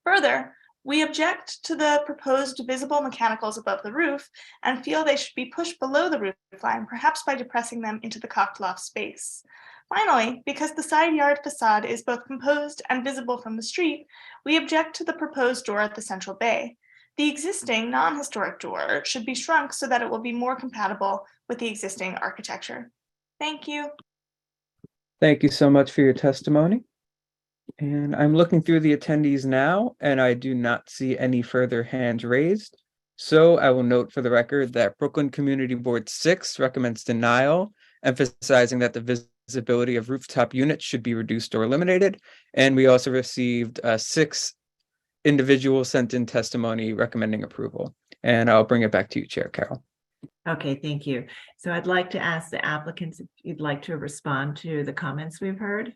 Further, we object to the proposed visible mechanicals above the roof and feel they should be pushed below the roof line, perhaps by depressing them into the cocked loft space. Finally, because the side yard facade is both composed and visible from the street, we object to the proposed door at the central bay. The existing non-historic door should be shrunk so that it will be more compatible with the existing architecture. Thank you. Thank you so much for your testimony. And I'm looking through the attendees now, and I do not see any further hands raised. So I will note for the record that Brooklyn Community Board 6 recommends denial, emphasizing that the visibility of rooftop units should be reduced or eliminated. And we also received 6 individuals sent in testimony recommending approval. And I'll bring it back to you, Chair Carroll. Okay, thank you. So I'd like to ask the applicants if you'd like to respond to the comments we've heard.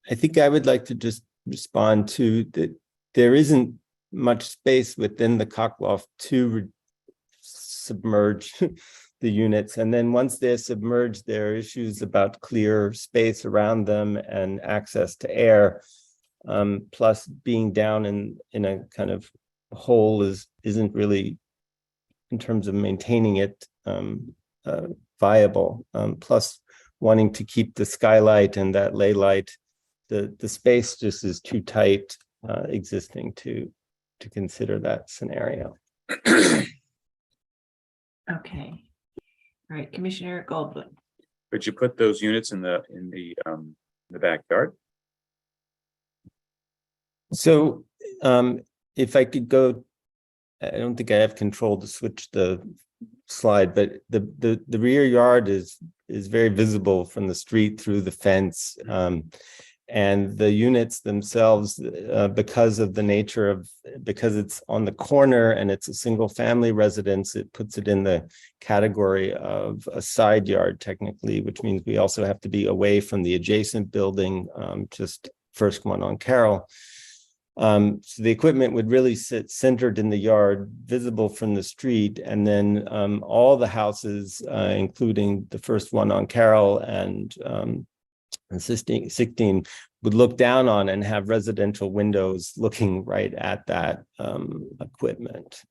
I think I would like to just respond to that. There isn't much space within the cockloft to submerge the units. And then once they're submerged, there are issues about clear space around them and access to air. Plus being down in a kind of hole isn't really, in terms of maintaining it, viable. Plus wanting to keep the skylight and that lay light, the space just is too tight existing to consider that scenario. Okay. All right, Commissioner Goldblum. Could you put those units in the backyard? So if I could go, I don't think I have control to switch the slide, but the rear yard is very visible from the street through the fence. and the units themselves, because of the nature of, because it's on the corner and it's a single family residence, it puts it in the category of a side yard technically, which means we also have to be away from the adjacent building, just first one on Carroll. So the equipment would really sit centered in the yard, visible from the street, and then all the houses, including the first one on Carroll and 16 would look down on and have residential windows looking right at that equipment.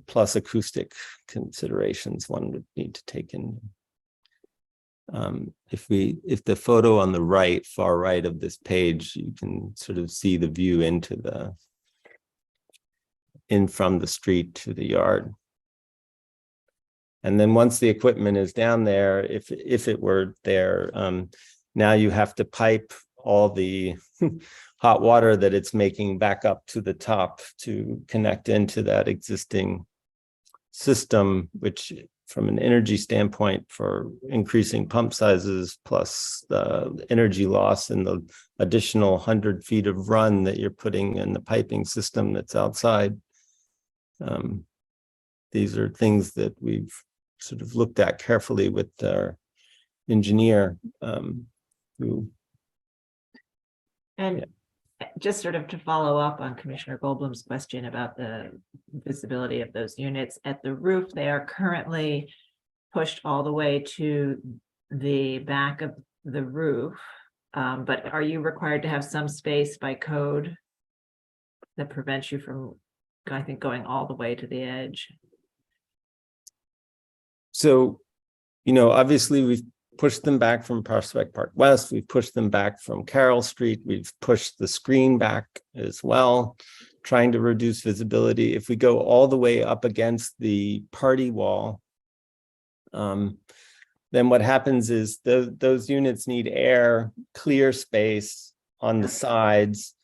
Plus acoustic considerations one would need to take in. If the photo on the right, far right of this page, you can sort of see the view into from the street to the yard. And then once the equipment is down there, if it were there, now you have to pipe all the hot water that it's making back up to the top to connect into that existing system, which from an energy standpoint for increasing pump sizes, plus the energy loss and the additional 100 feet of run that you're putting in the piping system that's outside. These are things that we've sort of looked at carefully with our engineer. And just sort of to follow up on Commissioner Goldblum's question about the visibility of those units at the roof, they are currently pushed all the way to the back of the roof. But are you required to have some space by code that prevents you from, I think, going all the way to the edge? So, obviously we've pushed them back from Prospect Park West. We've pushed them back from Carroll Street. We've pushed the screen back as well, trying to reduce visibility. If we go all the way up against the party wall, then what happens is those units need air, clear space on the sides,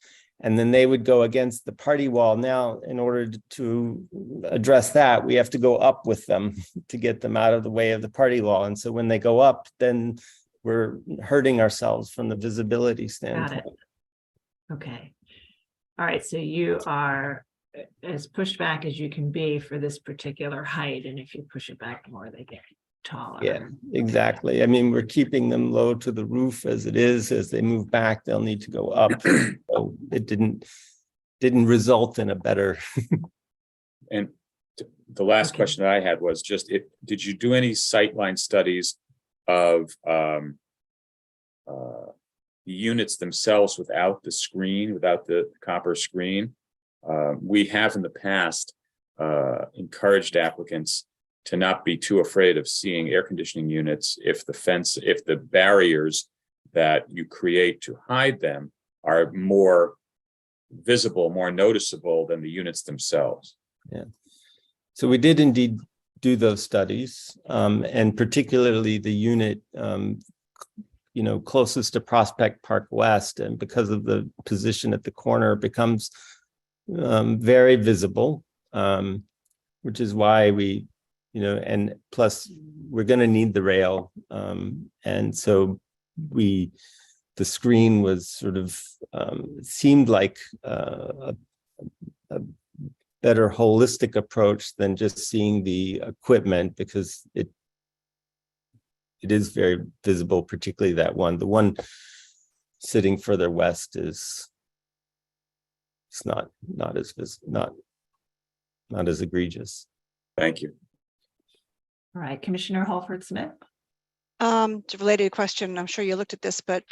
and then they would go against the party wall. Now, in order to address that, we have to go up with them to get them out of the way of the party wall. And so when they go up, then we're hurting ourselves from the visibility standpoint. Got it. Okay. All right. So you are as pushed back as you can be for this particular height. And if you push it back more, they get taller. Yeah, exactly. I mean, we're keeping them low to the roof as it is. As they move back, they'll need to go up. So it didn't result in a better. And the last question that I had was just, did you do any sightline studies of the units themselves without the screen, without the copper screen? We have in the past encouraged applicants to not be too afraid of seeing air conditioning units if the barriers that you create to hide them are more visible, more noticeable than the units themselves. Yeah. So we did indeed do those studies, and particularly the unit, closest to Prospect Park West, and because of the position at the corner, becomes very visible, which is why we, and plus we're going to need the rail, and so the screen was sort of seemed like a better holistic approach than just seeing the equipment, because it is very visible, particularly that one. The one sitting further west it's not as egregious. Thank you. All right, Commissioner Holford Smith. It's a related question. I'm sure you looked at this, but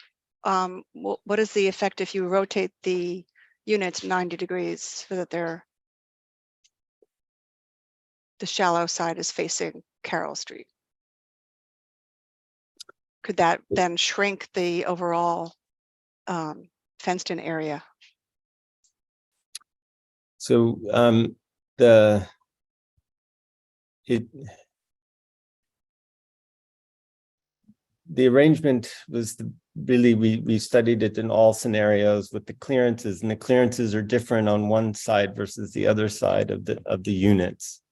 what is the effect if you rotate the units 90 degrees so that the shallow side is facing Carroll Street? Could that then shrink the overall fenced in area? So the arrangement was really, we studied it in all scenarios with the clearances, and the clearances are different on one side versus the other side of the units.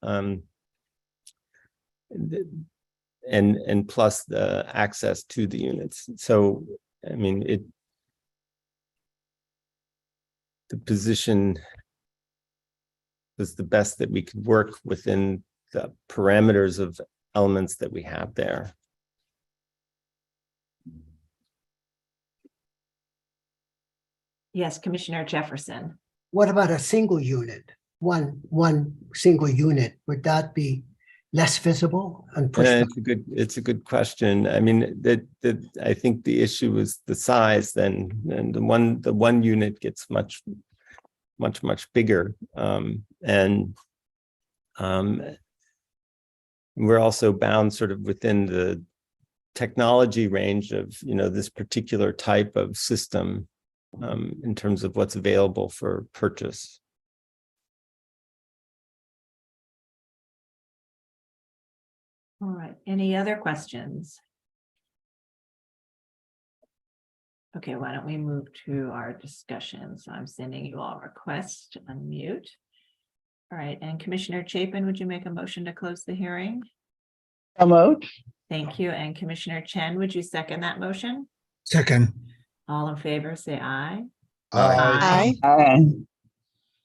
And plus the access to the units. So, I mean, the position was the best that we could work within the parameters of elements that we have there. Yes, Commissioner Jefferson. What about a single unit? One single unit, would that be less visible and push? It's a good question. I mean, I think the issue was the size then, and the one unit gets much bigger. We're also bound sort of within the technology range of, this particular type of system in terms of what's available for purchase. All right, any other questions? Okay, why don't we move to our discussion? So I'm sending you all requests to unmute. All right, and Commissioner Chapin, would you make a motion to close the hearing? So moved. Thank you. And Commissioner Chen, would you second that motion? Second. All in favor, say aye. Aye. Aye.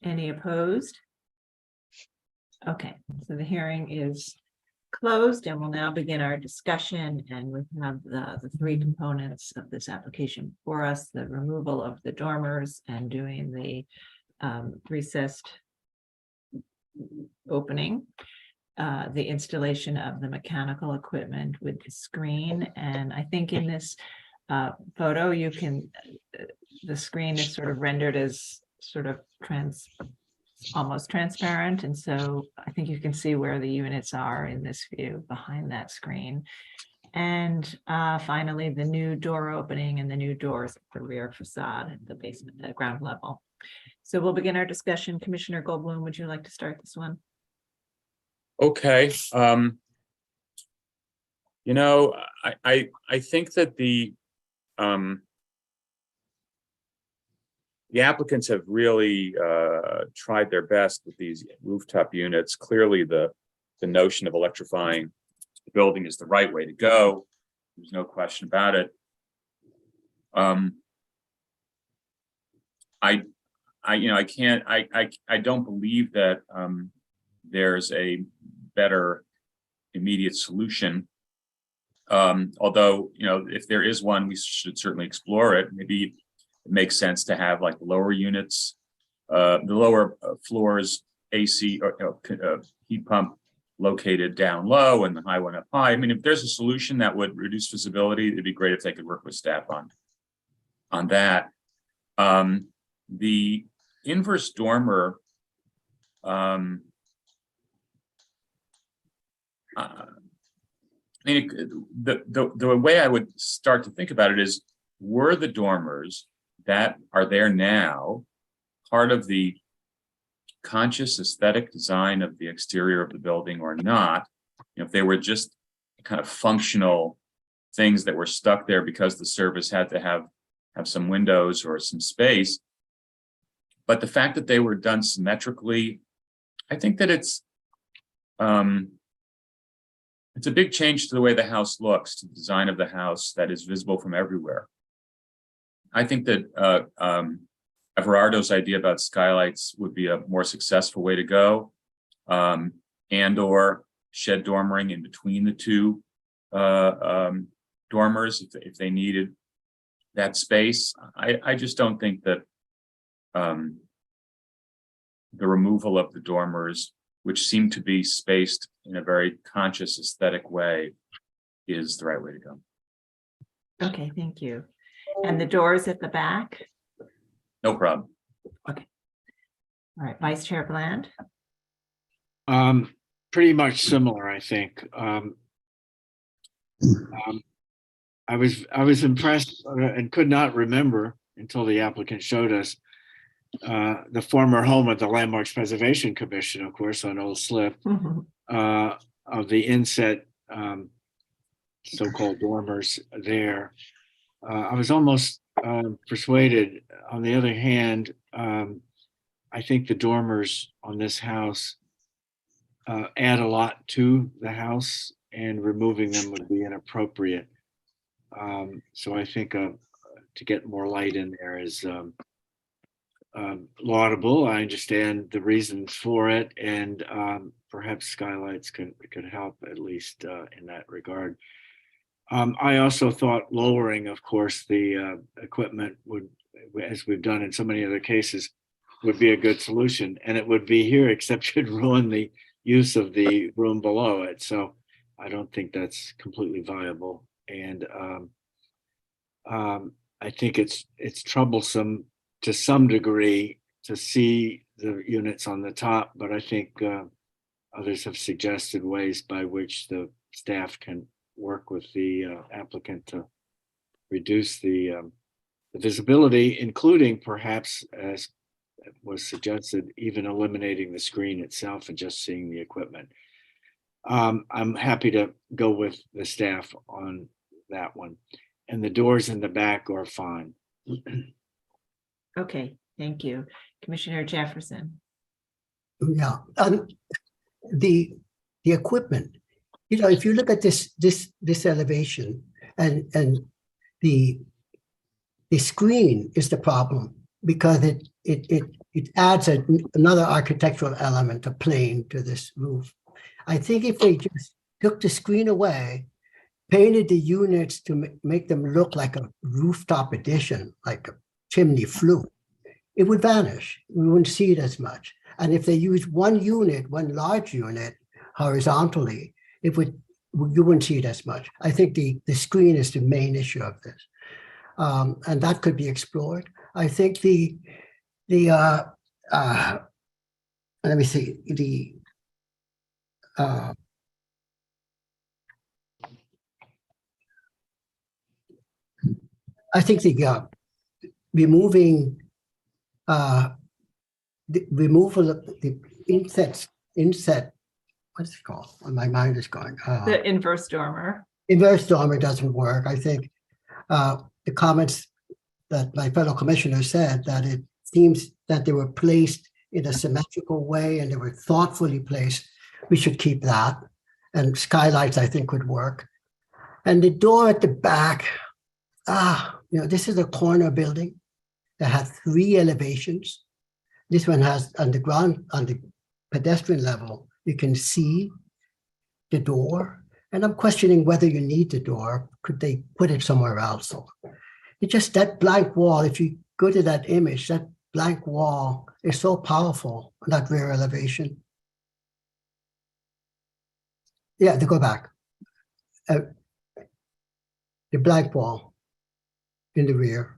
Any opposed? Okay, so the hearing is closed and we'll now begin our discussion, and we have the three components of this application for us: the removal of the dormers and doing the recessed opening, the installation of the mechanical equipment with the screen. And I think in this photo, you can, the screen is sort of rendered as sort of almost transparent. And so I think you can see where the units are in this view behind that screen. And finally, the new door opening and the new doors at the rear facade at the basement, at ground level. So we'll begin our discussion. Commissioner Goldblum, would you like to start this one? Okay. I think that the applicants have really tried their best with these rooftop units. Clearly, the notion of electrifying the building is the right way to go. There's no question about it. I don't believe that there's a better immediate solution. Although, if there is one, we should certainly explore it. Maybe it makes sense to have like lower units, the lower floors AC or heat pump located down low and the high one up high. I mean, if there's a solution that would reduce visibility, it'd be great if they could work with staff on that. The inverse dormer, the way I would start to think about it is, were the dormers that are there now part of the conscious aesthetic design of the exterior of the building or not? If they were just kind of functional things that were stuck there because the service had to have some windows or some space. But the fact that they were done symmetrically, I think that it's a big change to the way the house looks, to the design of the house that is visible from everywhere. I think that Everardo's idea about skylights would be a more successful way to go, and or shed dormering in between the two dormers if they needed that space. I just don't think that the removal of the dormers, which seem to be spaced in a very conscious aesthetic way, is the right way to go. Okay, thank you. And the doors at the back? No problem. Okay. All right, Vice Chair Bland? Pretty much similar, I think. I was impressed and could not remember until the applicant showed us the former home of the Landmarks Preservation Commission, of course, on Old Slip, of the inset so-called dormers there. I was almost persuaded. On the other hand, I think the dormers on this house add a lot to the house, and removing them would be inappropriate. So I think to get more light in there is laudable. I understand the reasons for it, and perhaps skylights could help at least in that regard. I also thought lowering, of course, the equipment would, as we've done in so many other cases, would be a good solution, and it would be here, except you'd ruin the use of the room below it. So I don't think that's completely viable. And I think it's troublesome to some degree to see the units on the top, but I think others have suggested ways by which the staff can work with the applicant to reduce the visibility, including perhaps, as was suggested, even eliminating the screen itself and just seeing the equipment. I'm happy to go with the staff on that one. And the doors in the back are fine. Okay, thank you. Commissioner Jefferson. Yeah, the equipment, if you look at this elevation and the screen is the problem, because it adds another architectural element, a plane to this roof. I think if they just took the screen away, painted the units to make them look like a rooftop addition, like a chimney flue, it would vanish. We wouldn't see it as much. And if they use one large unit horizontally, you wouldn't see it as much. I think the screen is the main issue of this. And that could be explored. I think let me see, I think the removal of the inset, what's it called? My mind is going. The inverse dormer. Inverse dormer doesn't work. I think the comments that my fellow commissioner said, that it seems that they were placed in a symmetrical way and they were thoughtfully placed. We should keep that. And skylights, I think, would work. And the door at the back, this is a corner building that has 3 elevations. This one has on the ground, on the pedestrian level, you can see the door. And I'm questioning whether you need the door. Could they put it somewhere else? It's just that blank wall. If you go to that image, that blank wall is so powerful, that rear elevation. Yeah, to go back. The blank wall in the rear.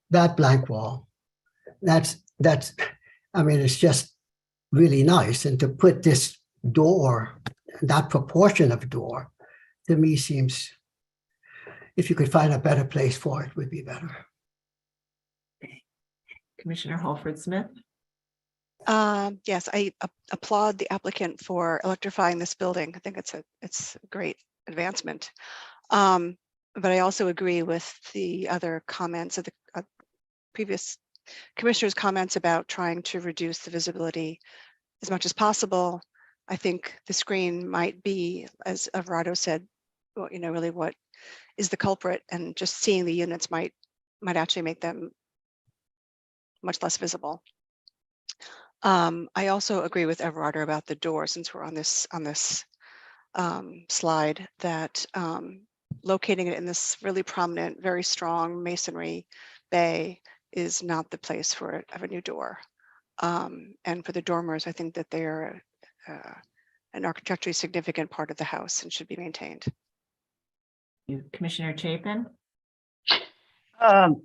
That blank wall, that's, I mean, it's just really nice. And to put this door, that proportion of door, to me seems, if you could find a better place for it, would be better. Commissioner Holford Smith. Yes, I applaud the applicant for electrifying this building. I think it's a great advancement. But I also agree with the other comments of the previous commissioner's comments about trying to reduce the visibility as much as possible. I think the screen might be, as Everardo said, really what is the culprit, and just seeing the units might actually make them much less visible. I also agree with Everardo about the door, since we're on this slide, that locating it in this really prominent, very strong masonry bay is not the place for a new door. And for the dormers, I think that they are an architecturally significant part of the house and should be maintained. Commissioner Chapin.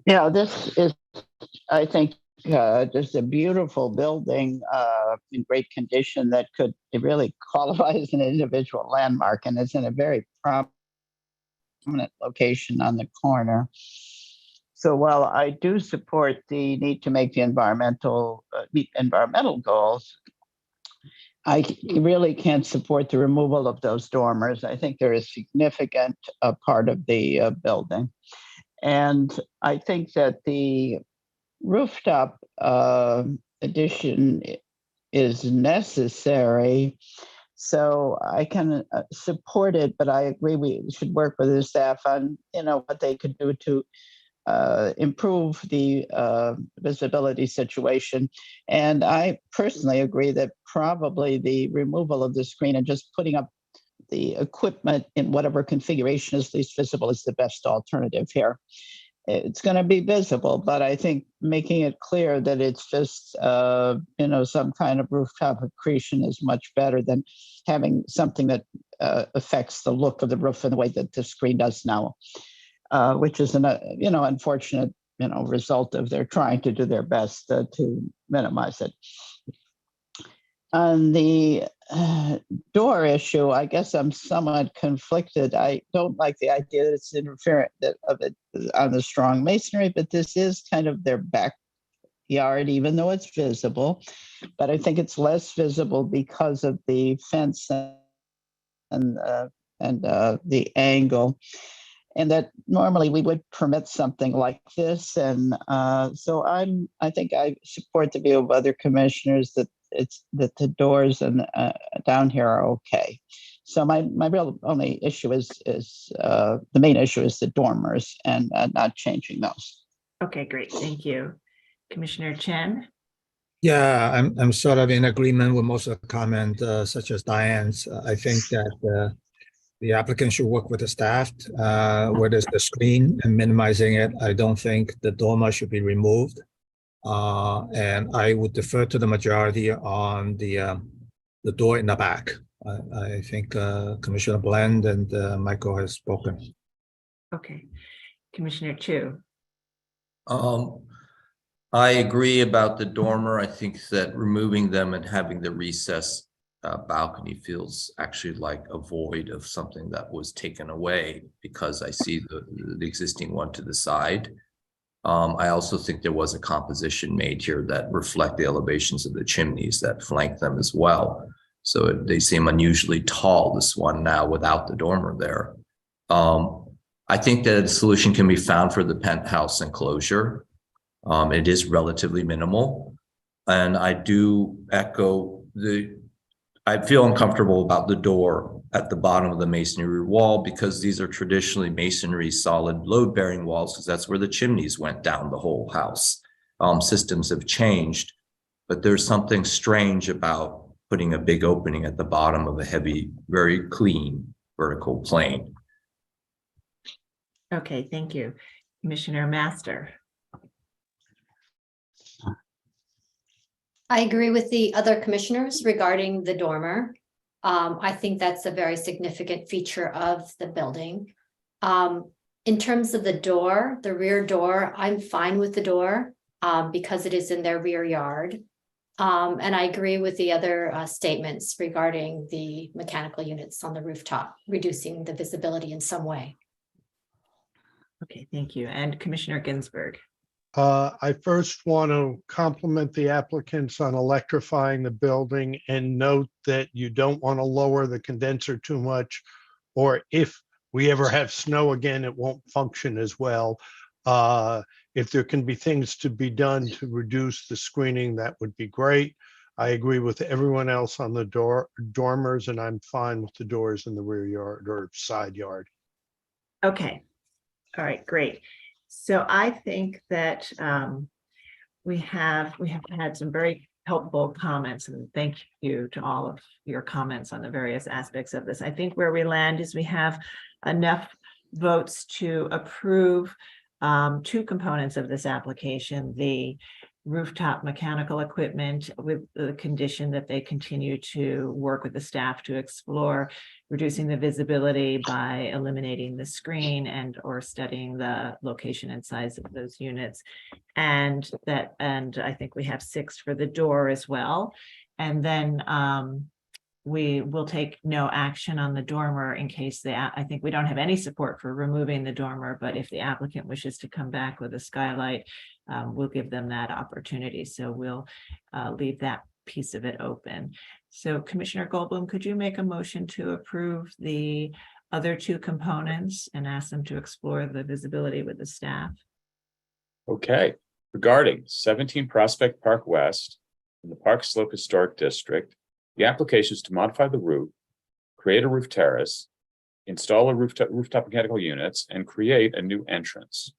Yeah, this is, I think, just a beautiful building in great condition that could really qualify as an individual landmark, and it's in a very prominent location on the corner. So while I do support the need to make the meet environmental goals, I really can't support the removal of those dormers. I think they're a significant part of the building. And I think that the rooftop addition is necessary. So I can support it, but I agree we should work with the staff on, what they could do to improve the visibility situation. And I personally agree that probably the removal of the screen and just putting up the equipment in whatever configuration is least visible is the best alternative here. It's going to be visible, but I think making it clear that it's just, some kind of rooftop accretion is much better than having something that affects the look of the roof in the way that the screen does now, which is an, unfortunate, result of their trying to do their best to minimize it. On the door issue, I guess I'm somewhat conflicted. I don't like the idea that it's interfering of it on the strong masonry, but this is kind of their backyard, even though it's visible. But I think it's less visible because of the fence and the angle, and that normally we would permit something like this. And so I think I support the view of other commissioners that that the doors and down here are okay. So my real only issue is the main issue is the dormers and not changing those. Okay, great. Thank you. Commissioner Chen? Yeah, I'm sort of in agreement with most of the comment, such as Diane's. I think that the applicant should work with the staff, whether it's the screen and minimizing it. I don't think the dormer should be removed. And I would defer to the majority on the door in the back. I think Commissioner Bland and Michael has spoken. Okay. Commissioner Chu? I agree about the dormer. I think that removing them and having the recessed balcony feels actually like a void of something that was taken away, because I see the existing one to the side. I also think there was a composition made here that reflect the elevations of the chimneys that flank them as well. So they seem unusually tall, this one now without the dormer there. I think that a solution can be found for the penthouse enclosure. It is relatively minimal. And I do echo I feel uncomfortable about the door at the bottom of the masonry wall, because these are traditionally masonry solid load bearing walls, because that's where the chimneys went down the whole house. Systems have changed, but there's something strange about putting a big opening at the bottom of a heavy, very clean vertical plane. Okay, thank you. Commissioner Master? I agree with the other commissioners regarding the dormer. I think that's a very significant feature of the building. In terms of the door, the rear door, I'm fine with the door because it is in their rear yard. And I agree with the other statements regarding the mechanical units on the rooftop, reducing the visibility in some way. Okay, thank you. And Commissioner Ginsburg? I first want to compliment the applicants on electrifying the building and note that you don't want to lower the condenser too much, or if we ever have snow again, it won't function as well. If there can be things to be done to reduce the screening, that would be great. I agree with everyone else on the dormers, and I'm fine with the doors in the rear yard or side yard. Okay. All right, great. So I think that we have had some very helpful comments, and thank you to all of your comments on the various aspects of this. I think where we land is we have enough votes to approve two components of this application: the rooftop mechanical equipment, with the condition that they continue to work with the staff to explore reducing the visibility by eliminating the screen and or studying the location and size of those units. And I think we have 6 for the door as well. And then we will take no action on the dormer in case I think we don't have any support for removing the dormer, but if the applicant wishes to come back with a skylight, we'll give them that opportunity. So we'll leave that piece of it open. So Commissioner Goldblum, could you make a motion to approve the other 2 components and ask them to explore the visibility with the staff? Okay. Regarding 17 Prospect Park West in the Park Slope Historic District, the application is to modify the roof, create a roof terrace, install a rooftop mechanical units, and create a new entrance.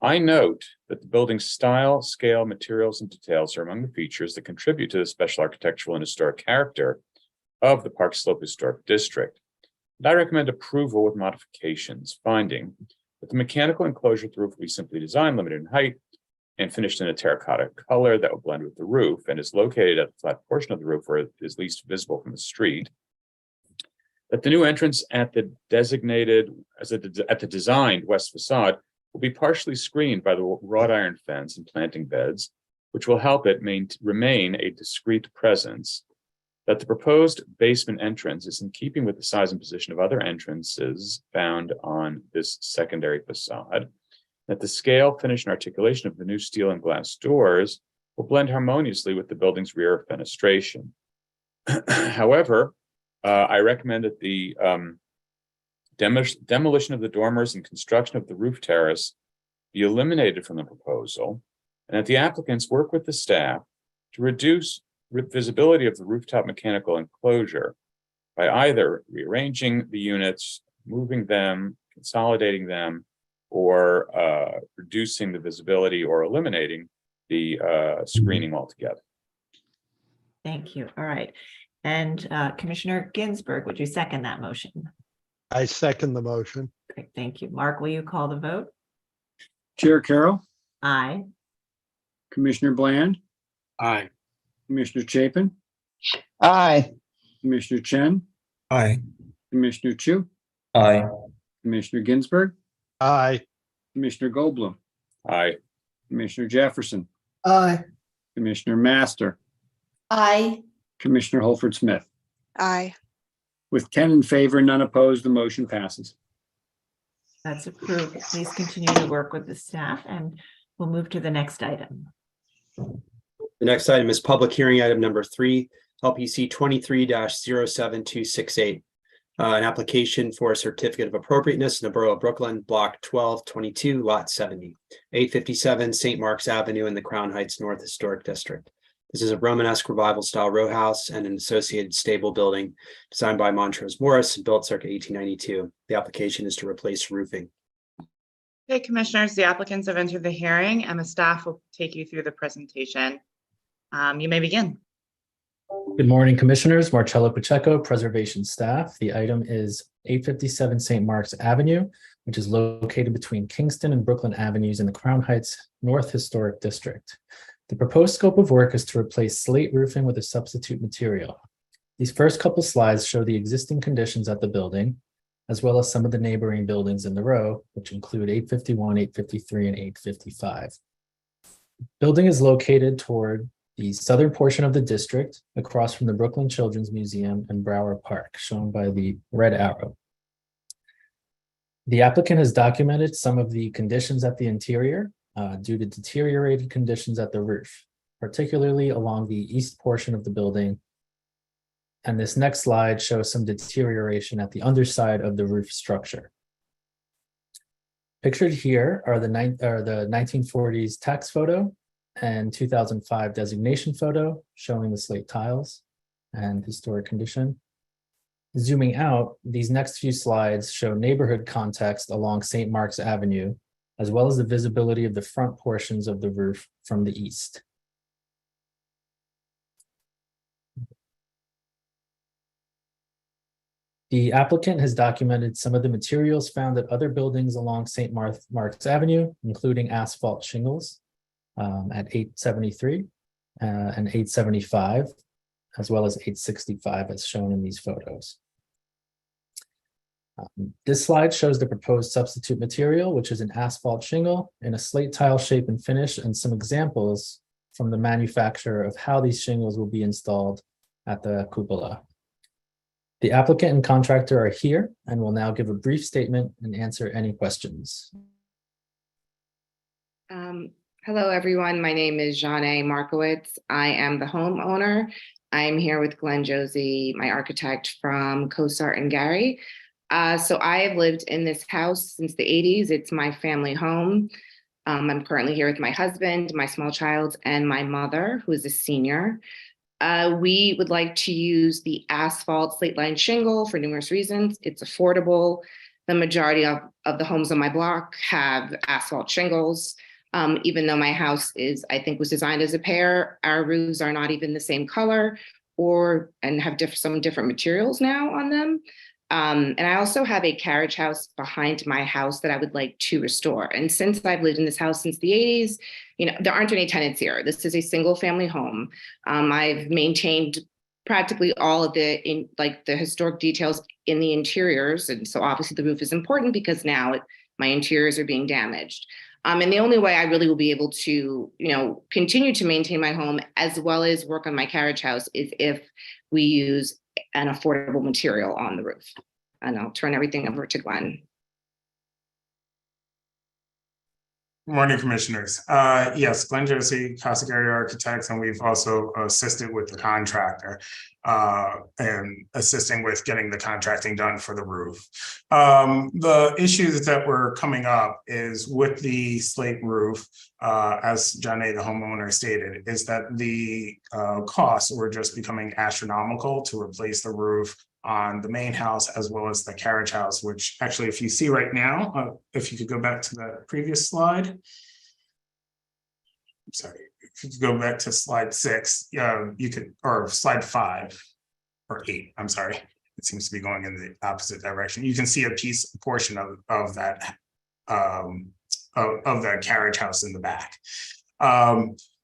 I note that the building's style, scale, materials, and details are among the features that contribute to the special architectural and historic character of the Park Slope Historic District. And I recommend approval with modifications, finding that the mechanical enclosure at the roof will be simply designed, limited in height, and finished in a terracotta color that will blend with the roof and is located at the flat portion of the roof where it is least visible from the street. That the new entrance at the designed west facade will be partially screened by the wrought iron fence and planting beds, which will help it remain a discrete presence. That the proposed basement entrance is in keeping with the size and position of other entrances found on this secondary facade. That the scale, finish, and articulation of the new steel and glass doors will blend harmoniously with the building's rear fenestration. However, I recommend that the demolition of the dormers and construction of the roof terrace be eliminated from the proposal, and that the applicants work with the staff to reduce visibility of the rooftop mechanical enclosure by either rearranging the units, moving them, consolidating them, or reducing the visibility or eliminating the screening altogether. Thank you. All right. And Commissioner Ginsburg, would you second that motion? I second the motion. Great, thank you. Mark, will you call the vote? Chair Carroll, Aye. Commissioner Bland, Aye. Commissioner Chapin, Aye. Commissioner Chen, Aye. Commissioner Chu, Aye. Commissioner Ginsburg, Aye. Commissioner Goldblum, Aye. Commissioner Jefferson, Aye. Commissioner Master, Aye. Commissioner Holford Smith. Aye. With 10 in favor, none opposed, the motion passes. That's approved. Please continue to work with the staff, and we'll move to the next item. The next item is public hearing item number 3, LPC 23-07268. An application for a certificate of appropriateness in the Borough of Brooklyn, block 1222, lot 70, 857 St. Mark's Avenue in the Crown Heights North Historic District. This is a Romanesque revival style row house and an associated stable building designed by Montrose Morris and built circa 1892. The application is to replace roofing. Okay, commissioners, the applicants have entered the hearing and the staff will take you through the presentation. You may begin. Good morning, commissioners. Marcello Pacheco, preservation staff. The item is 857 St. Mark's Avenue, which is located between Kingston and Brooklyn Avenues in the Crown Heights North Historic District. The proposed scope of work is to replace slate roofing with a substitute material. These first couple slides show the existing conditions at the building, as well as some of the neighboring buildings in the row, which include 851, 853, and 855. The building is located toward the southern portion of the district, across from the Brooklyn Children's Museum and Brower Park, shown by the red arrow. The applicant has documented some of the conditions at the interior due to deteriorated conditions at the roof, particularly along the east portion of the building. And this next slide shows some deterioration at the underside of the roof structure. Pictured here are the 1940s tax photo and 2005 designation photo showing the slate tiles and historic condition. Zooming out, these next few slides show neighborhood context along St. Mark's Avenue, as well as the visibility of the front portions of the roof from the east. The applicant has documented some of the materials found at other buildings along St. Mark's Avenue, including asphalt shingles at 873 and 875, as well as 865 as shown in these photos. This slide shows the proposed substitute material, which is an asphalt shingle in a slate tile shape and finish, and some examples from the manufacturer of how these shingles will be installed at the cupola. The applicant and contractor are here and will now give a brief statement and answer any questions. Hello, everyone. My name is Jeanne Markowitz. I am the homeowner. I'm here with Glenn Josie, my architect from CoSart and Gary. So I have lived in this house since the 80s. It's my family home. I'm currently here with my husband, my small child, and my mother, who is a senior. We would like to use the asphalt slate line shingle for numerous reasons. It's affordable. The majority of the homes on my block have asphalt shingles. Even though my house I think was designed as a pair, our roofs are not even the same color and have some different materials now on them. And I also have a carriage house behind my house that I would like to restore. And since I've lived in this house since the 80s, there aren't any tenants here. This is a single family home. I've maintained practically all of the historic details in the interiors. And so obviously the roof is important because now my interiors are being damaged. And the only way I really will be able to, continue to maintain my home as well as work on my carriage house is if we use an affordable material on the roof. And I'll turn everything over to Glenn. Good morning, Commissioners. Yes, Glenn Josie, Casa Gary Architects, and we've also assisted with the contractor and assisting with getting the contracting done for the roof. The issues that were coming up is with the slate roof, as Johnny, the homeowner, stated, is that the costs were just becoming astronomical to replace the roof on the main house as well as the carriage house, which actually, if you see right now, if you could go back to the previous slide. I'm sorry, if you could go back to slide 6, you could, or slide 5 or 8, I'm sorry. It seems to be going in the opposite direction. You can see a portion of that of that carriage house in the back.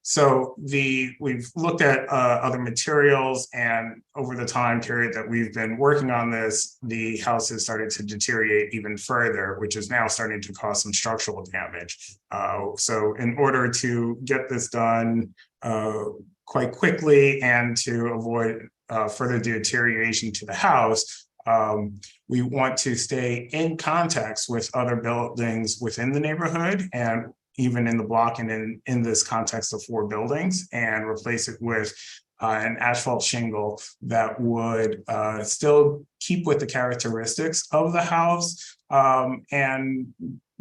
So we've looked at other materials, and over the time period that we've been working on this, the house has started to deteriorate even further, which is now starting to cause some structural damage. So in order to get this done quite quickly and to avoid further deterioration to the house, we want to stay in contact with other buildings within the neighborhood and even in the block and in this context of 4 buildings, and replace it with an asphalt shingle that would still keep with the characteristics of the house and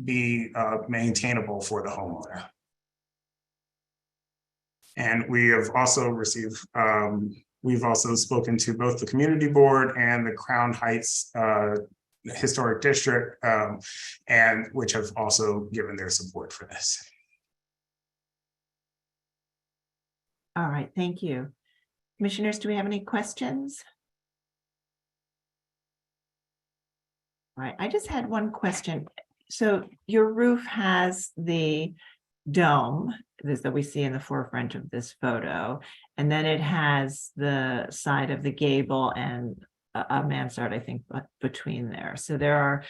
be maintainable for the homeowner. And we have also received, we've also spoken to both the community board and the Crown Heights Historic District, and which have also given their support for this. All right, thank you. Commissioners, do we have any questions? All right, I just had one question. So your roof has the dome that we see in the forefront of this photo, and then it has the side of the gable and a mansard, I think, between there. So there are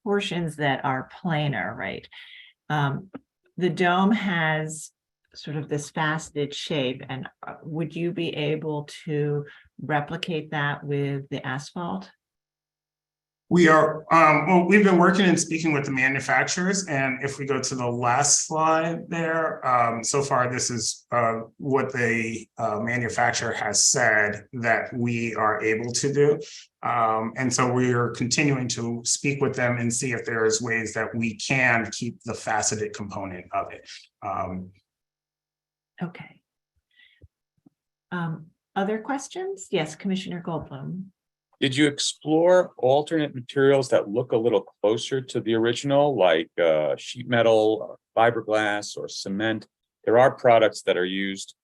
portions that are planar, right? The dome has sort of this faceted shape, and would you be able to replicate that with the asphalt? We are, well, we've been working and speaking with the manufacturers, and if we go to the last slide there, so far this is what the manufacturer has said that we are able to do. And so we are continuing to speak with them and see if there's ways that we can keep the faceted component of it. Okay. Other questions? Yes, Commissioner Goldblum. Did you explore alternate materials that look a little closer to the original, like sheet metal, fiberglass, or cement? There are products that are used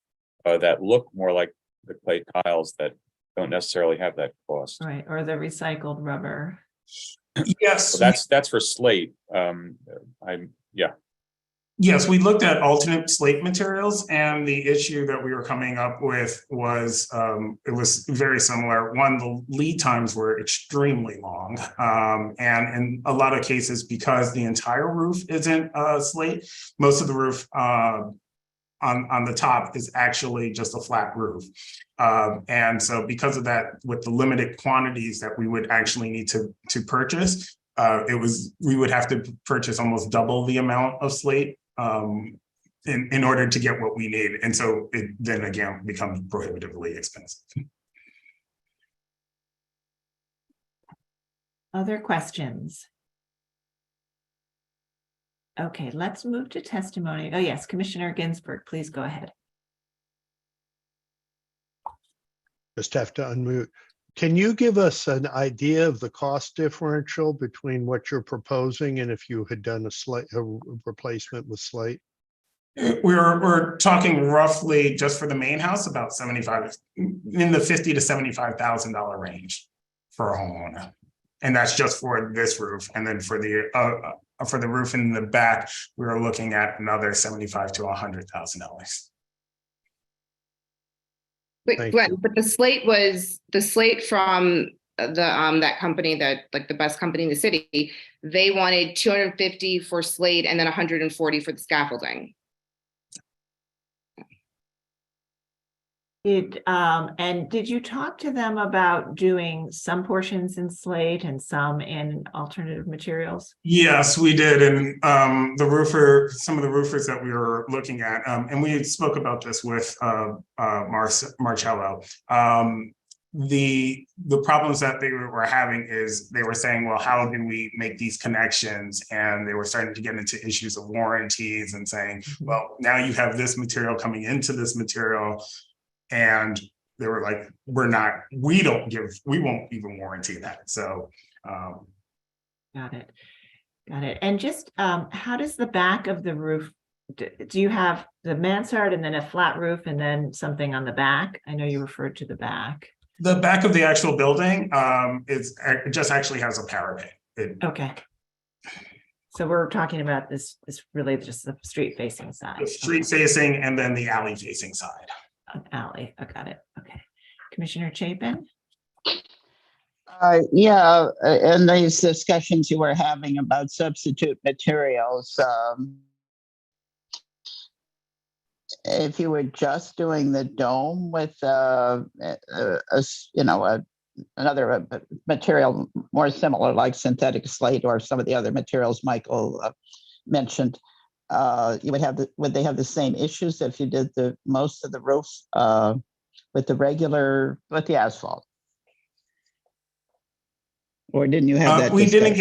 that look more like the clay tiles that don't necessarily have that cost. Right, or the recycled rubber. Yes. So that's for slate. Yeah. Yes, we looked at alternate slate materials, and the issue that we were coming up with was it was very similar. One, the lead times were extremely long, and in a lot of cases, because the entire roof isn't slate, most of the roof on the top is actually just a flat roof. And so because of that, with the limited quantities that we would actually need to purchase, we would have to purchase almost double the amount of slate in order to get what we need. And so it then again becomes prohibitively expensive. Other questions? Okay, let's move to testimony. Oh yes, Commissioner Ginsburg, please go ahead. Just have to unmute. Can you give us an idea of the cost differential between what you're proposing and if you had done a replacement with slate? We're talking roughly just for the main house, about 75, in the $50,000 to $75,000 range for a homeowner. And that's just for this roof. And then for the roof in the back, we were looking at another $75,000 to $100,000. Wait, Glenn, but the slate from that company, that like the best company in the city, they wanted 250 for slate and then 140 for the scaffolding. And did you talk to them about doing some portions in slate and some in alternative materials? Yes, we did. And some of the roofers that we were looking at, and we spoke about this with Marcello. The problems that they were having is they were saying, well, how do we make these connections? And they were starting to get into issues of warranties and saying, well, now you have this material coming into this material. And they were like, we won't even warranty that. So Got it. And just how does the back of the roof, do you have the mansard and then a flat roof and then something on the back? I know you referred to the back. the back of the actual building, it just actually has a parapet. Okay. So we're talking about this really just the street facing side. The street facing and then the alley facing side. An alley. I got it. Okay. Commissioner Chapin? Yeah, in these discussions you were having about substitute materials, if you were just doing the dome with another material more similar like synthetic slate or some of the other materials Michael mentioned, you would would they have the same issues if you did the most of the roof with the asphalt? Or didn't you have that? We didn't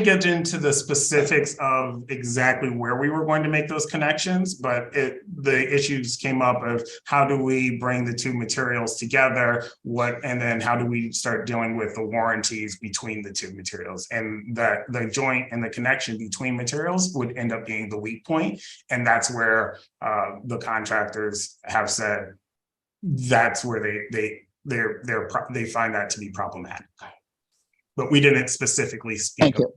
get into the specifics of exactly where we were going to make those connections, but the issues came up of how do we bring the two materials together, and then how do we start dealing with the warranties between the two materials, and that the joint and the connection between materials would end up being the weak point, and that's where the contractors have said that's where they find that to be problematic. But we didn't specifically speak. Thank you.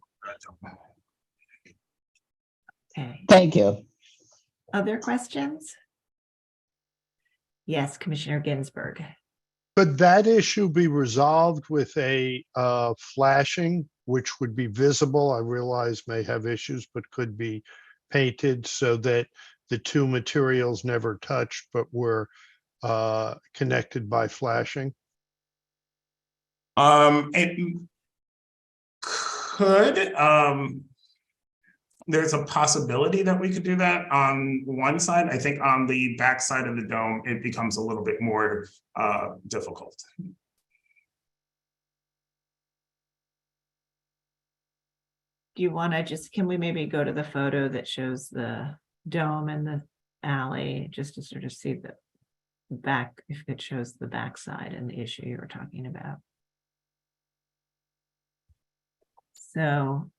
Okay. Thank you. Other questions? Yes, Commissioner Ginsburg. Could that issue be resolved with a flashing, which would be visible? I realize may have issues, but could be painted so that the two materials never touched, but were connected by flashing? It could. There's a possibility that we could do that on one side. I think on the back side of the dome, it becomes a little bit more difficult. Do you want to can we maybe go to the photo that shows the dome and the alley, just to sort of see the back, if it shows the back side and the issue you were talking about? So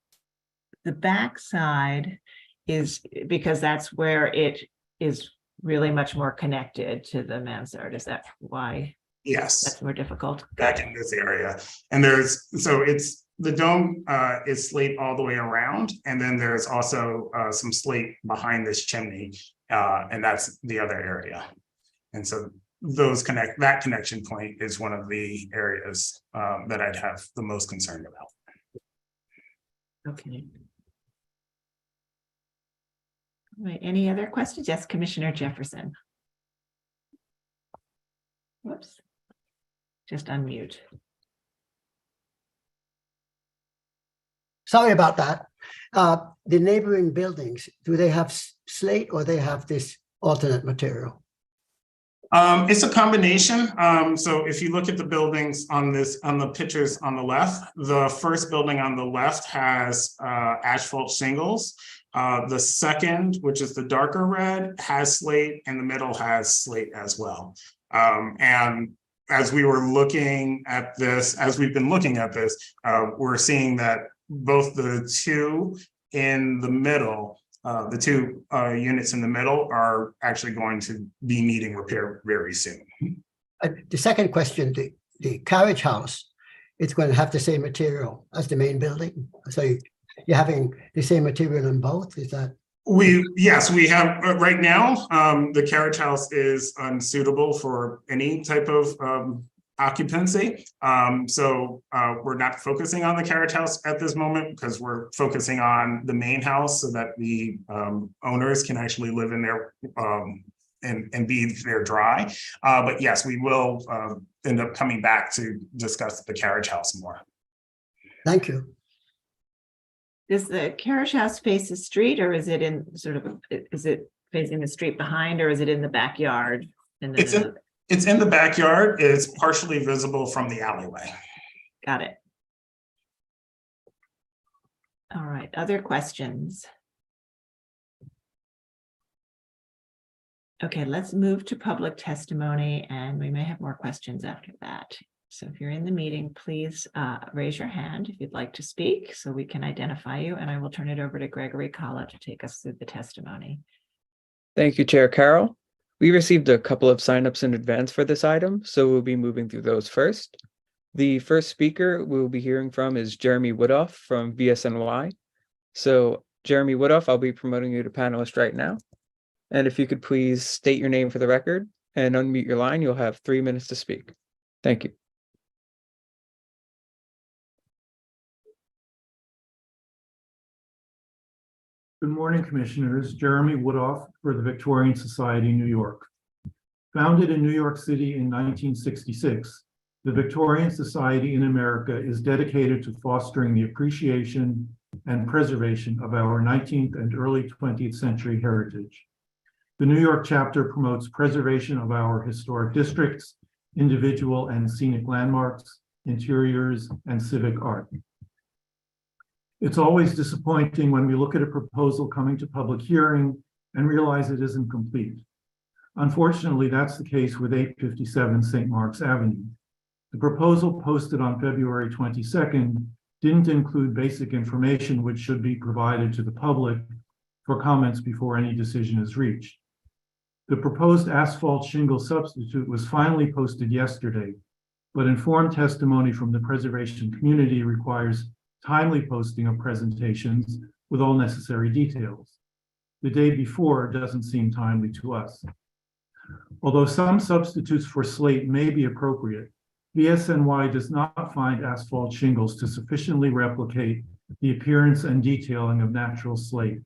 the back side is, because that's where it is really much more connected to the mansard. Is that why? Yes. That's more difficult. Back in this area. And it's the dome is slate all the way around. And then there's also some slate behind this chimney. And that's the other area. And so that connection point is one of the areas that I'd have the most concern about. Okay. All right, any other questions? Yes, Commissioner Jefferson. Whoops. Just unmute. Sorry about that. The neighboring buildings, do they have slate or they have this alternate material? It's a combination. So if you look at the buildings on the pictures on the left, the first building on the left has asphalt shingles. The second, which is the darker red, has slate, and the middle has slate as well. And as we were looking at this, as we've been looking at this, we're seeing that both the two in the middle, the two units in the middle are actually going to be needing repair very soon. The second question, the carriage house, it's going to have the same material as the main building. So you're having the same material in both, is that? Yes, we have right now, the carriage house is unsuitable for any type of occupancy. So we're not focusing on the carriage house at this moment because we're focusing on the main house so that the owners can actually live in there and be there dry. But yes, we will end up coming back to discuss the carriage house more. Thank you. Does the carriage house face the street, or is it in sort of, is it facing the street behind, or is it in the backyard? It's in the backyard. It's partially visible from the alleyway. Got it. All right, other questions? Okay, let's move to public testimony, and we may have more questions after that. So if you're in the meeting, please raise your hand if you'd like to speak so we can identify you, and I will turn it over to Gregory Kalla to take us through the testimony. Thank you, Chair Carroll. We received a couple of signups in advance for this item, so we'll be moving through those first. The first speaker we'll be hearing from is Jeremy Woodoff from VSNY. So Jeremy Woodoff, I'll be promoting you to panelist right now. And if you could please state your name for the record and unmute your line, you'll have 3 minutes to speak. Thank you. Good morning, Commissioners. Jeremy Woodoff for the Victorian Society, New York. Founded in New York City in 1966, the Victorian Society in America is dedicated to fostering the appreciation and preservation of our 19th and early 20th century heritage. The New York chapter promotes preservation of our historic districts, individual and scenic landmarks, interiors, and civic art. It's always disappointing when we look at a proposal coming to public hearing and realize it isn't complete. Unfortunately, that's the case with 857 St. Mark's Avenue. The proposal posted on February 22nd didn't include basic information which should be provided to the public for comments before any decision is reached. The proposed asphalt shingle substitute was finally posted yesterday, but informed testimony from the preservation community requires timely posting of presentations with all necessary details. The day before doesn't seem timely to us. Although some substitutes for slate may be appropriate, VSNY does not find asphalt shingles to sufficiently replicate the appearance and detailing of natural slate.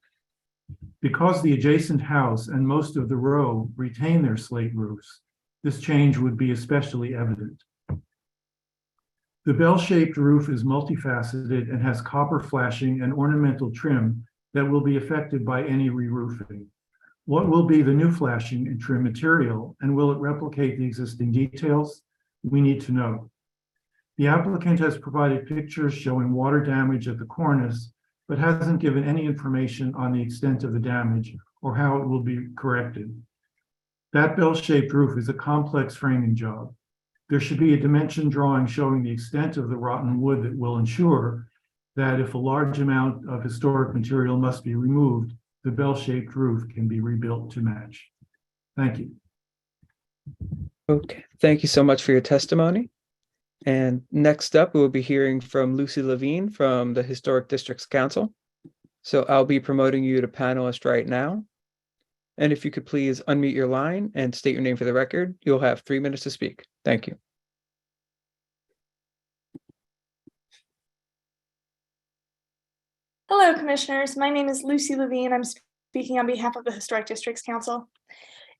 Because the adjacent house and most of the row retain their slate roofs, this change would be especially evident. The bell-shaped roof is multifaceted and has copper flashing and ornamental trim that will be affected by any re-roofing. What will be the new flashing and trim material, and will it replicate the existing details? We need to know. The applicant has provided pictures showing water damage at the cornice, but hasn't given any information on the extent of the damage or how it will be corrected. That bell-shaped roof is a complex framing job. There should be a dimension drawing showing the extent of the rotten wood that will ensure that if a large amount of historic material must be removed, the bell-shaped roof can be rebuilt to match. Thank you. Okay, thank you so much for your testimony. And next up, we'll be hearing from Lucy Levine from the Historic Districts Council. So I'll be promoting you to panelist right now. And if you could please unmute your line and state your name for the record, you'll have 3 minutes to speak. Thank you. Hello, Commissioners. My name is Lucy Levine. I'm speaking on behalf of the Historic Districts Council.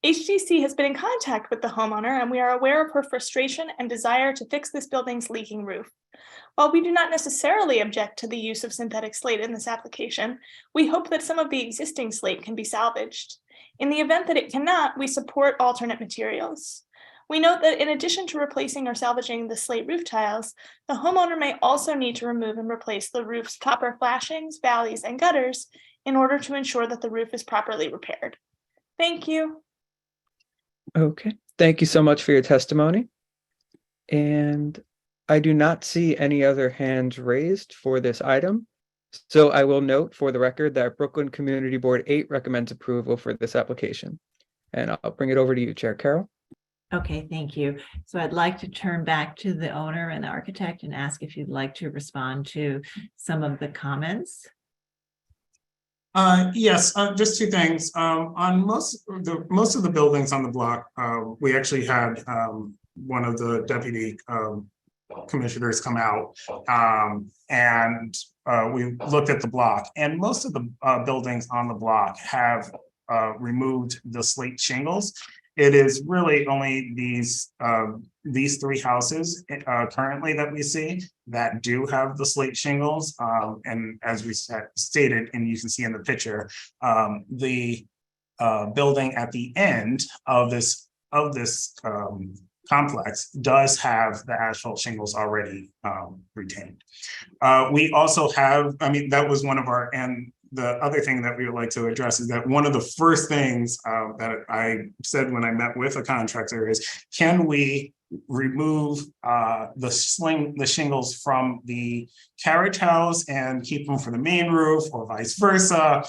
HDC has been in contact with the homeowner, and we are aware of her frustration and desire to fix this building's leaking roof. While we do not necessarily object to the use of synthetic slate in this application, we hope that some of the existing slate can be salvaged. In the event that it cannot, we support alternate materials. We note that in addition to replacing or salvaging the slate roof tiles, the homeowner may also need to remove and replace the roof's copper flashings, valleys, and gutters in order to ensure that the roof is properly repaired. Thank you. Okay, thank you so much for your testimony. And I do not see any other hands raised for this item. So I will note for the record that Brooklyn Community Board 8 recommends approval for this application. And I'll bring it over to you, Chair Carroll. Okay, thank you. So I'd like to turn back to the owner and the architect and ask if you'd like to respond to some of the comments. Yes, just two things. On most of the buildings on the block, we actually had one of the deputy commissioners come out, and we looked at the block, and most of the buildings on the block have removed the slate shingles. It is really only these three houses currently that we see that do have the slate shingles. And as we stated, and you can see in the picture, the building at the end of this complex does have the asphalt shingles already retained. We also have, I mean, that was one of our, and the other thing that we would like to address is that one of the first things that I said when I met with a contractor is, can we remove the shingles from the carriage house and keep them for the main roof, or vice versa?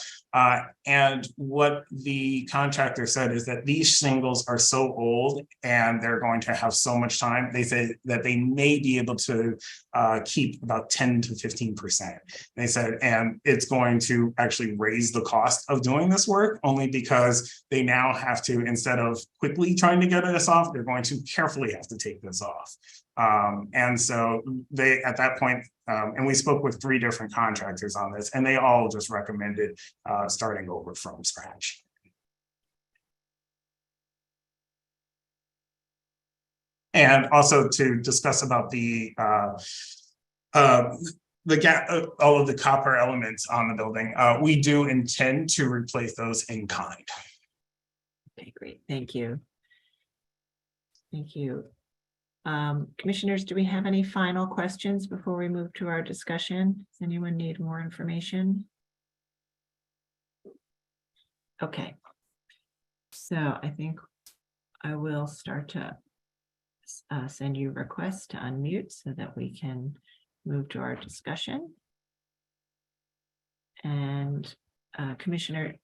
And what the contractor said is that these shingles are so old and they're going to have so much time. They say that they may be able to keep about 10 to 15%. They said, and it's going to actually raise the cost of doing this work, only because they now have to, instead of quickly trying to get this off, they're going to carefully have to take this off. And so they, at that point, and we spoke with 3 different contractors on this, and they all just recommended starting over from scratch. And also to discuss about the gap, all of the copper elements on the building, we do intend to replace those in kind. Okay, great. Thank you. Thank you. Commissioners, do we have any final questions before we move to our discussion? Does anyone need more information? Okay. So I think I will start to send you requests to unmute so that we can move to our discussion. And Commissioner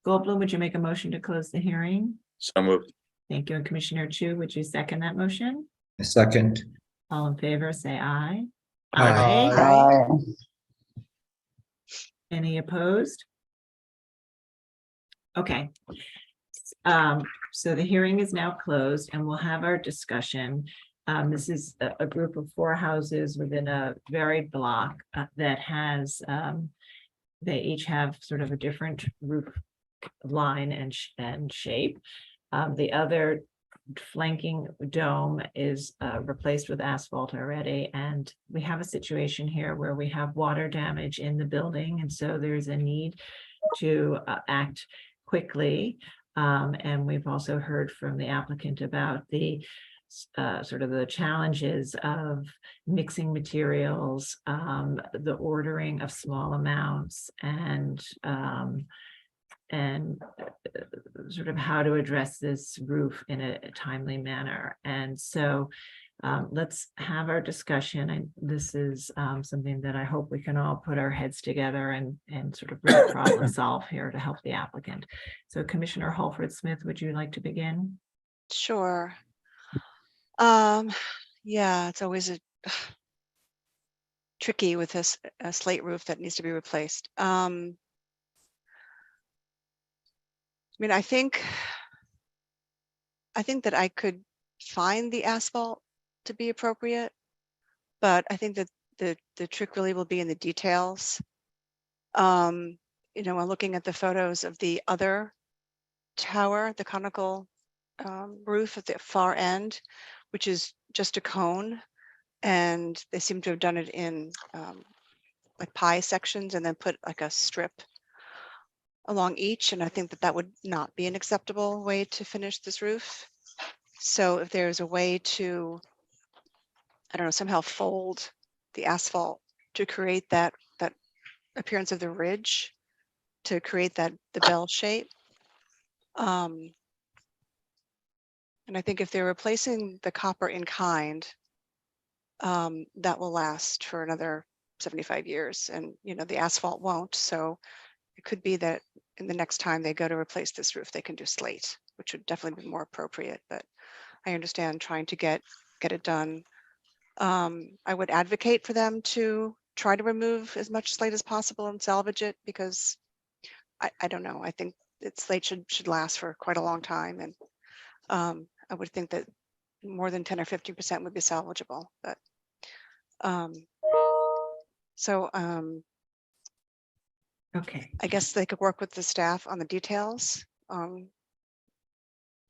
Goldblum, would you make a motion to close the hearing? So moved. Thank you. And Commissioner Chu, would you second that motion? A second. All in favor, say aye. Aye. Any opposed? Okay. So the hearing is now closed and we'll have our discussion. This is a group of 4 houses within a varied block that has, they each have sort of a different roof line and shape. The other flanking dome is replaced with asphalt already, and we have a situation here where we have water damage in the building, and so there's a need to act quickly. And we've also heard from the applicant about the sort of the challenges of mixing materials, the ordering of small amounts, and sort of how to address this roof in a timely manner. And so let's have our discussion. And this is something that I hope we can all put our heads together and sort of really problem solve here to help the applicant. So Commissioner Holford-Smith, would you like to begin? Sure. Yeah, it's always tricky with a slate roof that needs to be replaced. I mean, I think that I could find the asphalt to be appropriate, but I think that the trick really will be in the details. You know, when looking at the photos of the other tower, the conical roof at the far end, which is just a cone, and they seem to have done it in like pie sections and then put like a strip along each, and I think that would not be an acceptable way to finish this roof. So if there's a way to, I don't know, somehow fold the asphalt to create that appearance of the ridge, to create the bell shape. I And I think if they're replacing the copper in kind, that will last for another 75 years, and the asphalt won't. So it could be that in the next time they go to replace this roof, they can do slate, which would definitely be more appropriate. But I understand trying to get it done. I would advocate for them to try to remove as much slate as possible and salvage it, because I don't know. I think that slate should last for quite a long time, and I would think that more than 10 or 50% would be salvageable. But Okay. I guess they could work with the staff on the details to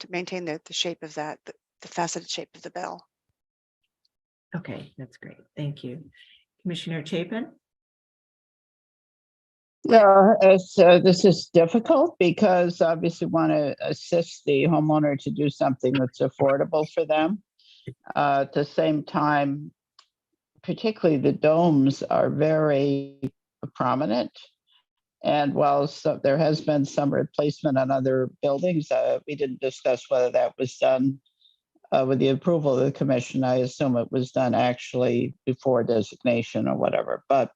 maintain the shape of that, the faceted shape of the bell. Okay, that's great. Thank you. Commissioner Chapin? Yeah, this is difficult because obviously want to assist the homeowner to do something that's affordable for them. At the same time, particularly the domes are very prominent. And while there has been some replacement on other buildings, we didn't discuss whether that was done with the approval of the commission. I assume it was done actually before designation or whatever. But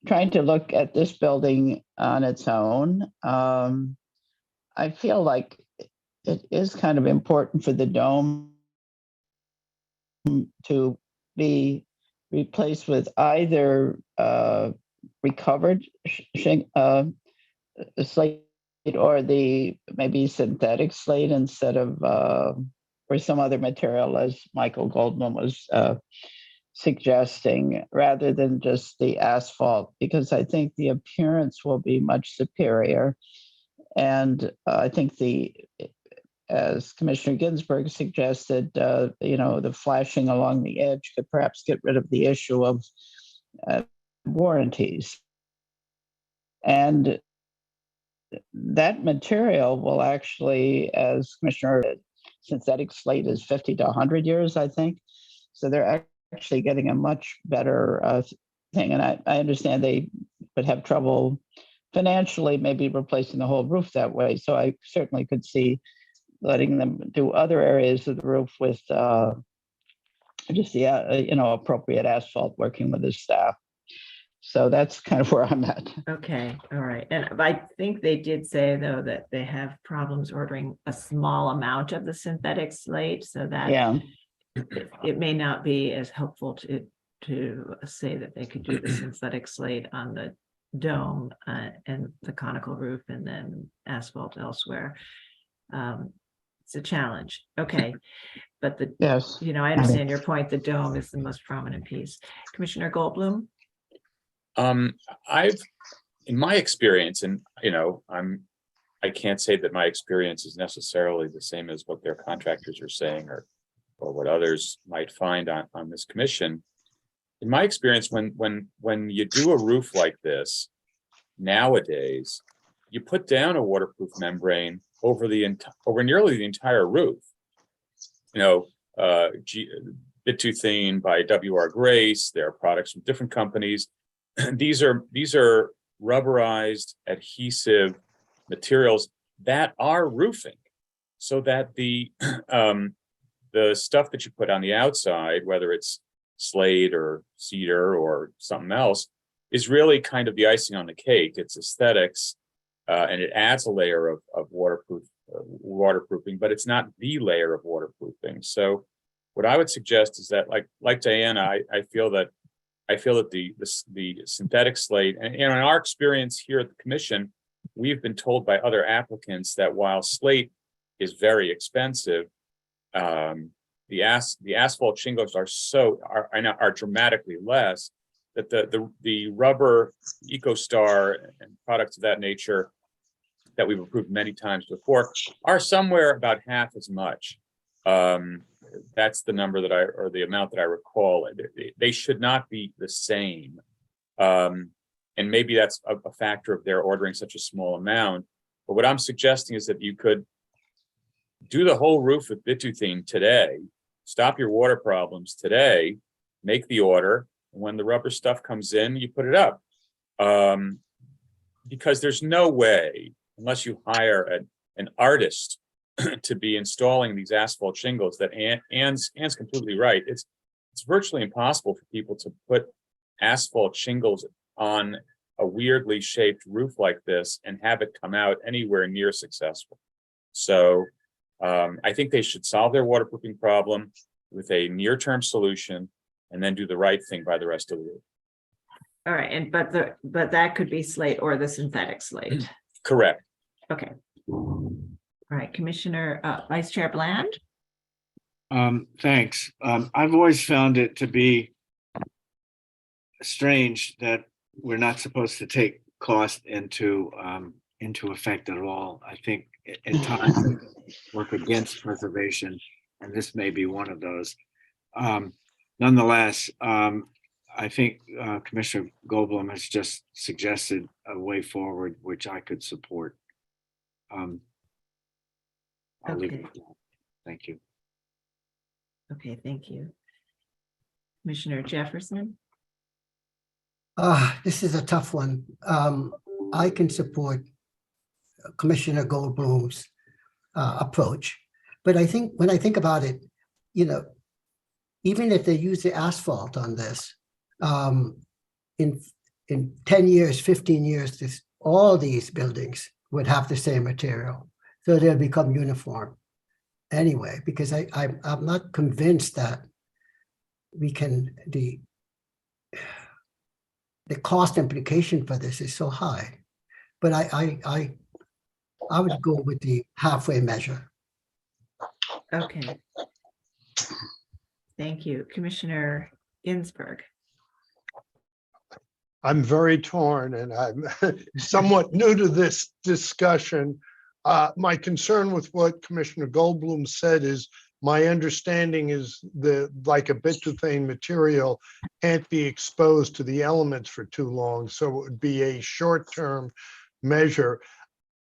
trying to look at this building on its own, I feel like it is kind of important for the dome to be replaced with either recovered slate or the maybe synthetic slate instead of or some other material, as Michael Goldman was suggesting, rather than just the asphalt, because I think the appearance will be much superior. And I think as Commissioner Ginsburg suggested, the flashing along the edge could perhaps get rid of the issue of warranties. And that material will actually, as Commissioner, synthetic slate is 50 to 100 years, I think. So they're actually getting a much better thing. And I understand they would have trouble financially, maybe replacing the whole roof that way. So I certainly could see letting them do other areas of the roof with just the appropriate asphalt, working with the staff. So that's kind of where I'm at. Okay, all right. And I think they did say, though, that they have problems ordering a small amount of the synthetic slate, so that it may not be as helpful to say that they could do the synthetic slate on the dome and the conical roof and then asphalt elsewhere. It's a challenge. Okay. But I understand your point. The dome is the most prominent piece. Commissioner Goldblum? In my experience, and I can't say that my experience is necessarily the same as what their contractors are saying or what others might find on this commission. In my experience, when you do a roof like this, nowadays, you put down a waterproof membrane over nearly the entire roof. Bituthene by W.R. Grace. There are products from different companies. These are rubberized adhesive materials that are roofing, so that the stuff that you put on the outside, whether it's slate or cedar or something else, is really kind of the icing on the cake. It's aesthetics, and it adds a layer of waterproofing, but it's not the layer of waterproofing. So what I would suggest is that, like Diana, I feel that the synthetic slate, and in our experience here at the commission, we've been told by other applicants that while slate is very expensive, the asphalt shingles are dramatically less. That the rubber EcoStar and products of that nature that we've approved many times before are somewhere about half as much. That's the number or the amount that I recall. They should not be the same. And maybe that's a factor of their ordering such a small amount. But what I'm suggesting is that you could do the whole roof with bituthene today, stop your water problems today, make the order. And when the rubber stuff comes in, you put it up. Because there's no way, unless you hire an artist to be installing these asphalt shingles that Ann's completely right. It's virtually impossible for people to put asphalt shingles on a weirdly shaped roof like this and have it come out anywhere near successful. So I think they should solve their waterproofing problem with a near-term solution and then do the right thing by the rest of the roof. All right, but that could be slate or the synthetic slate. Correct. Okay. All right, Commissioner, Vice Chair Bland. Thanks. I've always found it to be strange that we're not supposed to take cost into effect at all. I think at times work against preservation, and this may be one of those. Nonetheless, I think Commissioner Goldblum has just suggested a way forward, which I could support. I'll leave it at that. Thank you. Okay, thank you. Commissioner Jefferson. This is a tough one. I can support Commissioner Goldblum's approach, but I think when I think about it, you know, even if they use the asphalt on this, in 10 years, 15 years, all these buildings would have the same material, so they'll become uniform anyway. Because I'm not convinced that we can the cost implication for this is so high, but I would go with the halfway measure. Okay. Thank you, Commissioner Ginsburg. I'm very torn, and I'm somewhat new to this discussion. My concern with what Commissioner Goldblum said is, my understanding is like a bituthane material can't be exposed to the elements for too long, so it would be a short-term measure.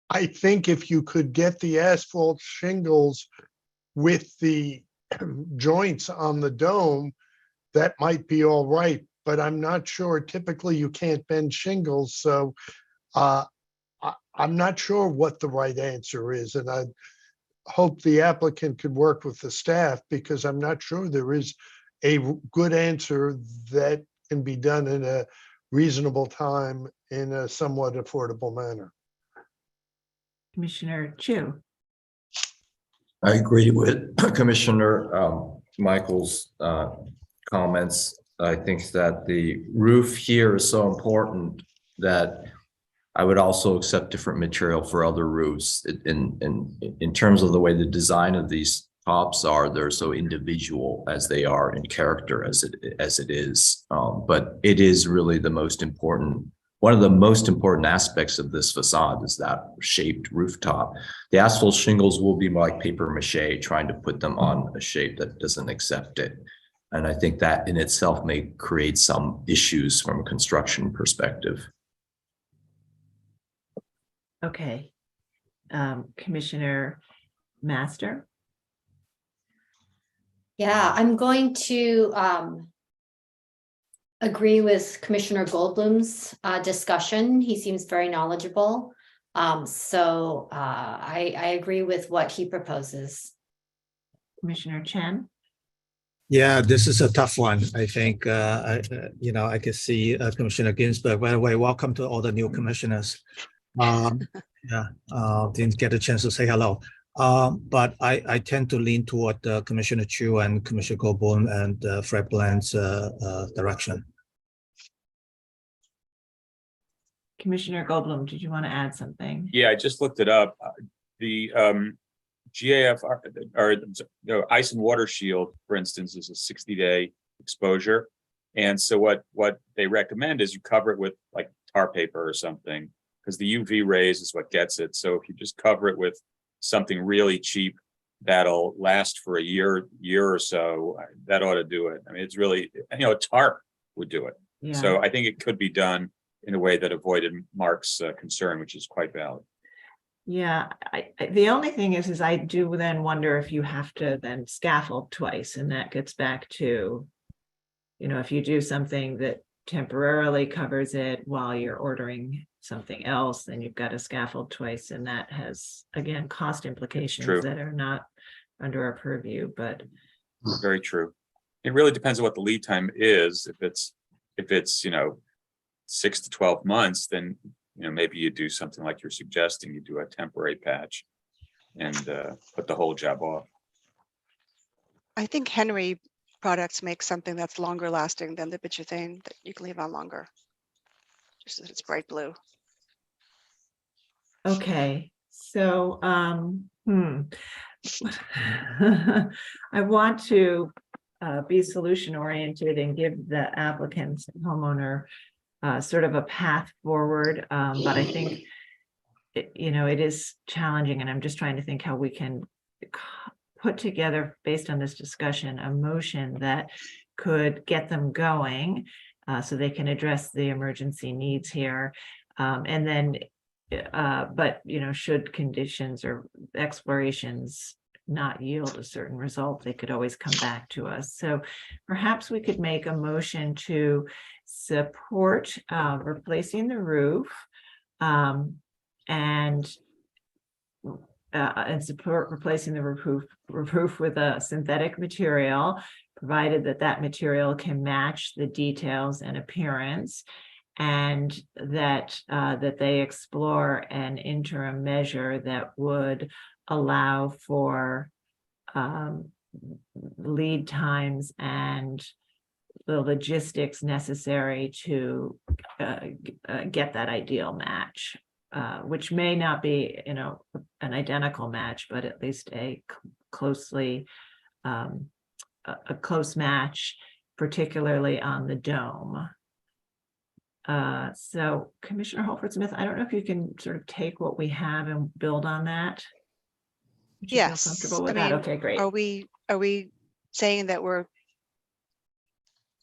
I think if you could get the asphalt shingles with the joints on the dome, that might be all right, but I'm not sure. Typically you can't bend shingles, so I'm not sure what the right answer is, and I hope the applicant could work with the staff, because I'm not sure there is a good answer that can be done in a reasonable time in a somewhat affordable manner. Commissioner Chu. I agree with Commissioner Michael's comments. I think that the roof here is so important that I would also accept different material for other roofs. In terms of the way the design of these tops are, they're so individual as they are in character as it is. But it is really the most important. One of the most important aspects of this facade is that shaped rooftop. The asphalt shingles will be like paper mache, trying to put them on a shape that doesn't accept it. And I think that in itself may create some issues from a construction perspective. Okay. Commissioner Master. Yeah, I'm going to agree with Commissioner Goldblum's discussion. He seems very knowledgeable. So I agree with what he proposes. Commissioner Chen. Yeah, this is a tough one. I think, I can see Commissioner Ginsburg. By the way, welcome to all the new commissioners. Didn't get a chance to say hello. But I tend to lean toward Commissioner Chu and Commissioner Goldblum and Fred Bland's direction. Commissioner Goldblum, did you want to add something? Yeah, I just looked it up. The GAF or ice and water shield, for instance, is a 60-day exposure. And so what they recommend is you cover it with like tar paper or something, because the UV rays is what gets it. So if you just cover it with something really cheap that'll last for a year or so, that ought to do it. I mean, it's really, a tarp would do it. Yeah. So I think it could be done in a way that avoided Mark's concern, which is quite valid. Yeah, the only thing is I do then wonder if you have to then scaffold twice, and that gets back to, if you do something that temporarily covers it while you're ordering something else, then you've got to scaffold twice, and that has, again, cost implications True. that are not under our purview, but Very true. It really depends on what the lead time is. If it's, 6 to 12 months, then, maybe you do something like you're suggesting, you do a temporary patch and put the whole job off. I think Henry products make something that's longer lasting than the bituthane that you can leave on longer. Just that it's bright blue. okay. So, I want to be solution oriented and give the applicants and homeowner sort of a path forward. But I think, it is challenging, and I'm just trying to think how we can put together, based on this discussion, a motion that could get them going so they can address the emergency needs here. And then, but, should conditions or explorations not yield a certain result, they could always come back to us. So perhaps we could make a motion to support replacing the roof and support replacing the roof with a synthetic material, provided that that material can match the details and appearance, and that they explore an interim measure that would allow for lead times and the logistics necessary to get that ideal match, which may not be, an identical match, but at least a closely a close match, particularly on the dome. So Commissioner Holford Smith, I don't know if you can sort of take what we have and build on that. Would you feel Yes, comfortable with that? Okay, great. Are we saying that we're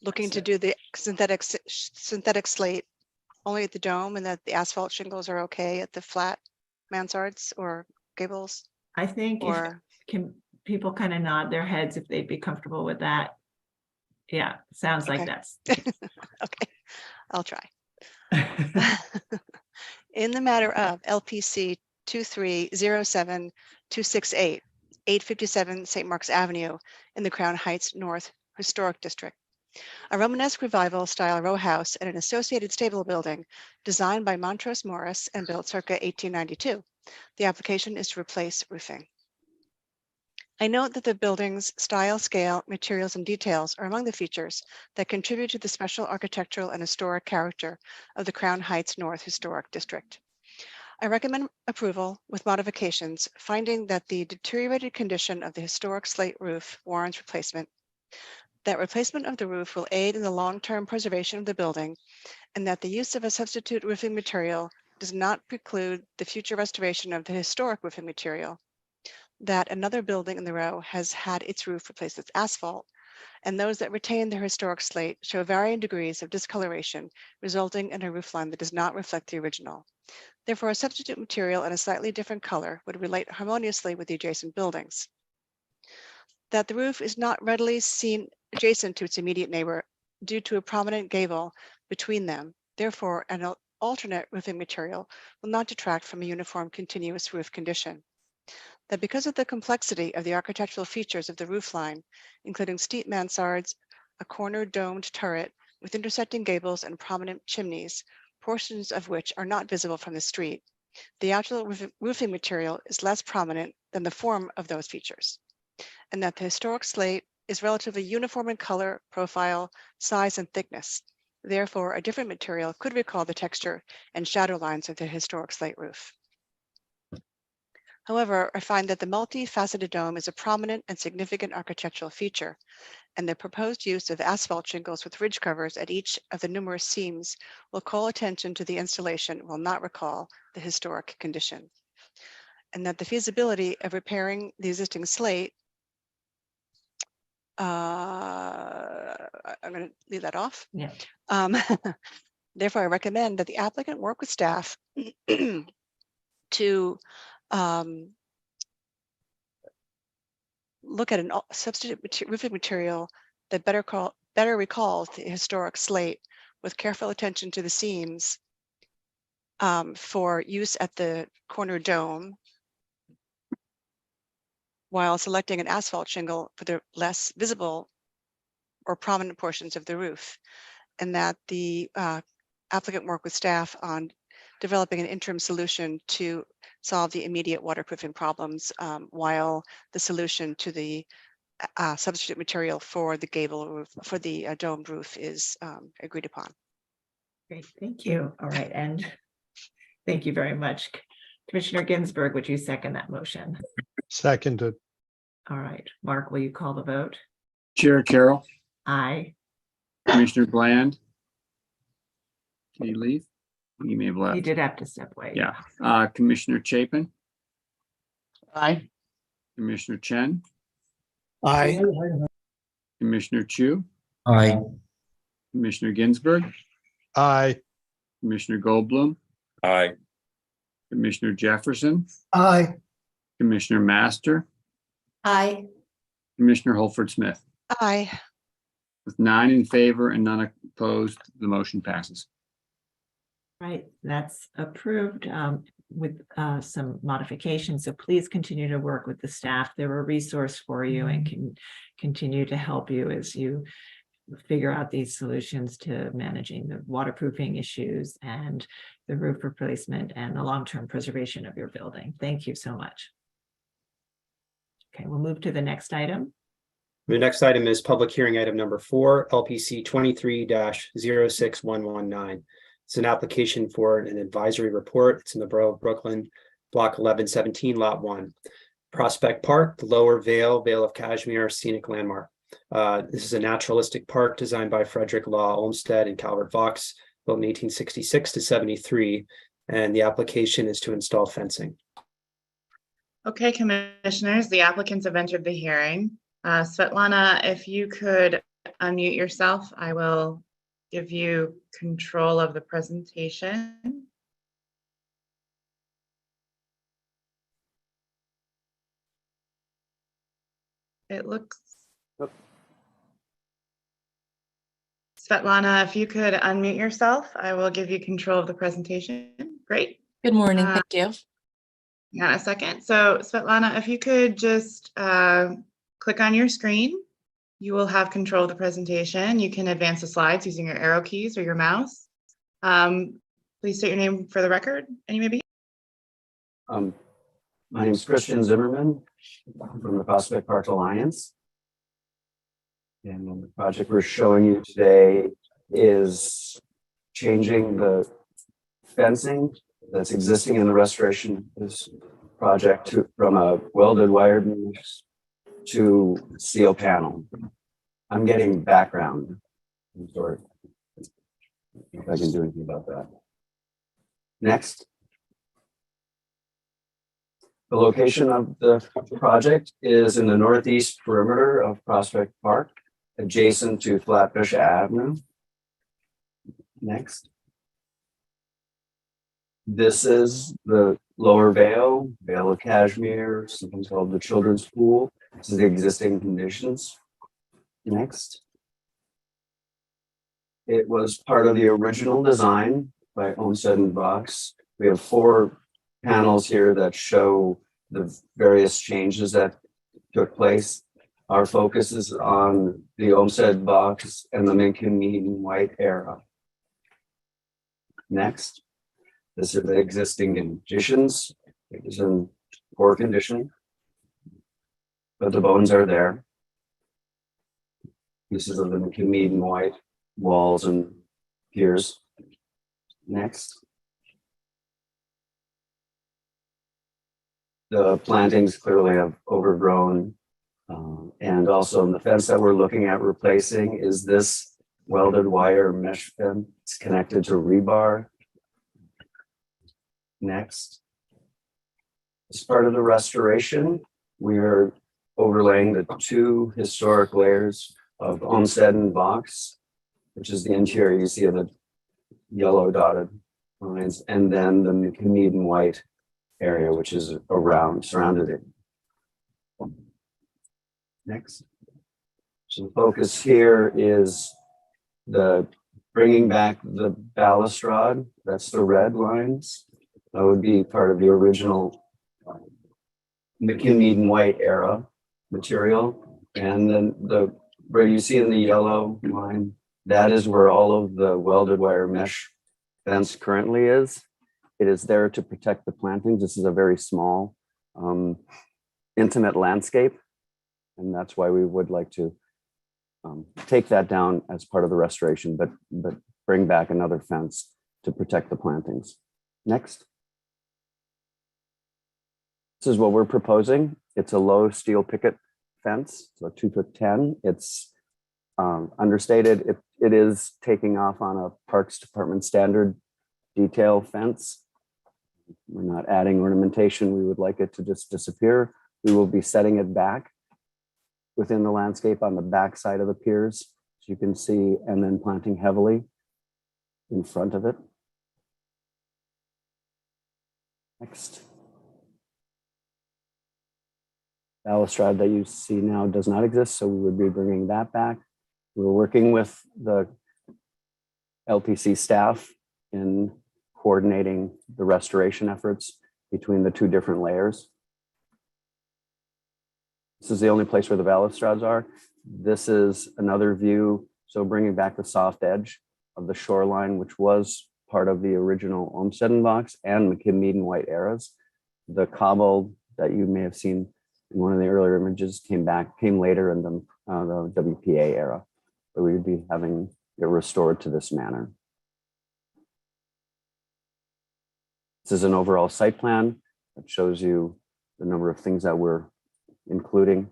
looking to do the synthetic slate only at the dome, and that the asphalt shingles are okay at the flat mansards or gables? I think can people kind of nod their heads if they'd be comfortable with that? Yeah, sounds like that's okay. I'll try. In the matter of LPC 2307268, 857 St. Mark's Avenue in the Crown Heights North Historic District, a Romanesque revival style row house and an associated stable building designed by Montrose Morris and built circa 1892. The application is to replace roofing. I note that the building's style, scale, materials, and details are among the features that contribute to the special architectural and historic character of the Crown Heights North Historic District. I recommend approval with modifications, finding that the deteriorated condition of the historic slate roof warrants replacement, that replacement of the roof will aid in the long-term preservation of the building, and that the use of a substitute roofing material does not preclude the future restoration of the historic roofing material, that another building in the row has had its roof replaced with asphalt, and those that retain their historic slate show varying degrees of discoloration, resulting in a roofline that does not reflect the original. Therefore, a substitute material in a slightly different color would relate harmoniously with the adjacent buildings. That the roof is not readily seen adjacent to its immediate neighbor due to a prominent gable between them. Therefore, an alternate roofing material will not detract from a uniform continuous roof condition. That because of the complexity of the architectural features of the roofline, including steep mansards, a corner domed turret with intersecting gables and prominent chimneys, portions of which are not visible from the street, the actual roofing material is less prominent than the form of those features, and that the historic slate is relatively uniform in color, profile, size, and thickness. Therefore, a different material could recall the texture and shadow lines of the historic slate roof. However, I find that the multifaceted dome is a prominent and significant architectural feature, and the proposed use of asphalt shingles with ridge covers at each of the numerous seams will call attention to the installation, will not recall the historic condition, and that the feasibility of repairing the existing slate, I'm going to leave that off. Yeah. Therefore, I recommend that the applicant work with staff to look at a substitute roofing material that better recalls the historic slate, with careful attention to the seams for use at the corner dome while selecting an asphalt shingle for the less visible or prominent portions of the roof, and that the applicant work with staff on developing an interim solution to solve the immediate waterproofing problems while the solution to the substitute material for the gable roof, for the domed roof is agreed upon. Great, thank you. All right, and thank you very much. Commissioner Ginsburg, would you second that motion? Seconded. All right, Mark, will you call the vote? Chair Carroll, Aye. Commissioner Bland. Can you leave? You may have left. He did have to step away. Yeah. Commissioner Chapin, Aye. Commissioner Chen, Aye. Commissioner Chu, Aye. Commissioner Ginsburg, Aye. Commissioner Goldblum, Aye. Commissioner Jefferson, Aye. Commissioner Master, Aye. Commissioner Holford Smith. Aye. With 9 in favor and none opposed, the motion passes. Right, that's approved with some modifications. So please continue to work with the staff. They're a resource for you and can continue to help you as you figure out these solutions to managing the waterproofing issues and the roof replacement and the long-term preservation of your building. Thank you so much. Okay, we'll move to the next item. The next item is public hearing item number 4, LPC 23-06119. It's an application for an advisory report. It's in the Borough of Brooklyn, block 1117, lot 1. Prospect Park, the Lower Vale, Vale of Cashmere scenic landmark. This is a naturalistic park designed by Frederick Law Olmsted and Calvert Vaux, built in 1866 to 73, and the application is to install fencing. Okay, commissioners, the applicants have entered the hearing. Svetlana, if you could unmute yourself, I will give you control of the presentation. It looks. Svetlana, if you could unmute yourself, I will give you control of the presentation. Great. Good morning, thank you. Hang on a second. So Svetlana, if you could just click on your screen, you will have control of the presentation. You can advance the slides using your arrow keys or your mouse. Please state your name for the record, and you may begin. My name is Christian Zimmerman from the Prospect Park Alliance. And the project we're showing you today is changing the fencing that's existing in the restoration of this project from a welded wired mesh to steel panel. I'm getting background. I'm sorry. If I can do anything about that. Next. The location of the project is in the northeast perimeter of Prospect Park, adjacent to Flatbush Avenue. Next. This is the Lower Vale, Vale of Cashmere, sometimes called the Children's Pool. This is the existing conditions. Next. It was part of the original design by Olmsted and Vaux. We have 4 panels here that show the various changes that took place. Our focus is on the Olmsted Vaux and the Minkin White era. Next. This is the existing conditions. It is in poor condition, but the bones are there. Pieces of the Minkin White walls and piers. Next. The plantings clearly have overgrown. And also in the fence that we're looking at replacing is this welded wire mesh fence. It's connected to rebar. Next. As part of the restoration, we are overlaying the 2 historic layers of Olmsted and Vaux, which is the interior you see of the yellow dotted lines, and then the Minkin White area, which is surrounded it. Next. So the focus here is the bringing back the balustrade, that's the red lines. That would be part of the original McKim-Eden white era material. And then where you see in the yellow line, that is where all of the welded wire mesh fence currently is. It is there to protect the plantings. This is a very small, intimate landscape. And that's why we would like to take that down as part of the restoration, but bring back another fence to protect the plantings. Next. This is what we're proposing. It's a low steel picket fence, so 2'10". It's understated. It is taking off on a Parks Department standard detail fence. We're not adding ornamentation. We would like it to just disappear. We will be setting it back within the landscape on the back side of the piers, as you can see, and then planting heavily in front of it. Next. Balustrade that you see now does not exist, so we would be bringing that back. We're working with the LPC staff in coordinating the restoration efforts between the two different layers. This is the only place where the balustrades are. This is another view, so bringing back the soft edge of the shoreline, which was part of the original Olmsted box and McKim-Eden white eras. The cobble that you may have seen in one of the earlier images came later in the WPA era, but we would be having it restored to this manner. This is an overall site plan that shows you the number of things that we're including.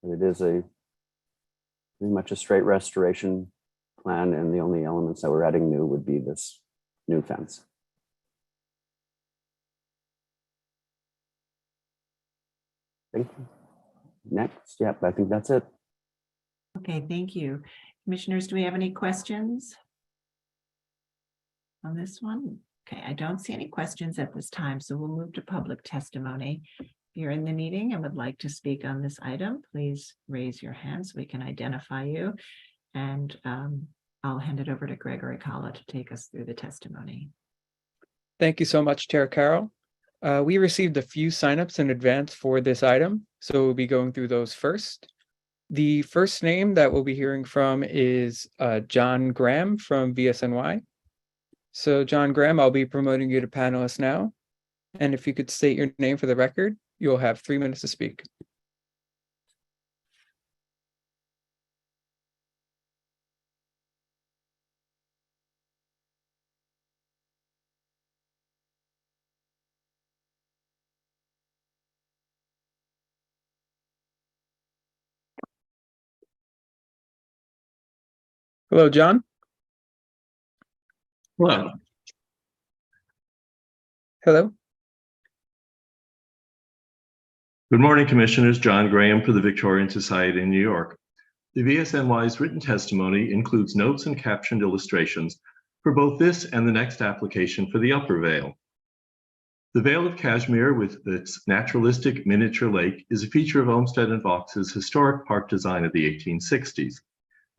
It is pretty much a straight restoration plan, and the only elements that we're adding new would be this new fence. Thank you. Next, yep, I think that's it. Okay, thank you. Commissioners, do we have any questions on this one? Okay, I don't see any questions at this time, so we'll move to public testimony. If you're in the meeting and would like to speak on this item, please raise your hand so we can identify you. And I'll hand it over to Gregory Kalla to take us through the testimony. Thank you so much, Chair Carroll. We received a few signups in advance for this item, so we'll be going through those first. The first name that we'll be hearing from is John Graham from VSNY. So John Graham, I'll be promoting you to panelist now. And if you could state your name for the record, you'll have 3 minutes to speak. Hello, John. Hello. Hello. Good morning, Commissioners. John Graham for the Victorian Society in New York. The VSNY's written testimony includes notes and captioned illustrations for both this and the next application for the Upper Vale. The Vale of Cashmere, with its naturalistic miniature lake, is a feature of Olmsted and Vaux's historic park design of the 1860s.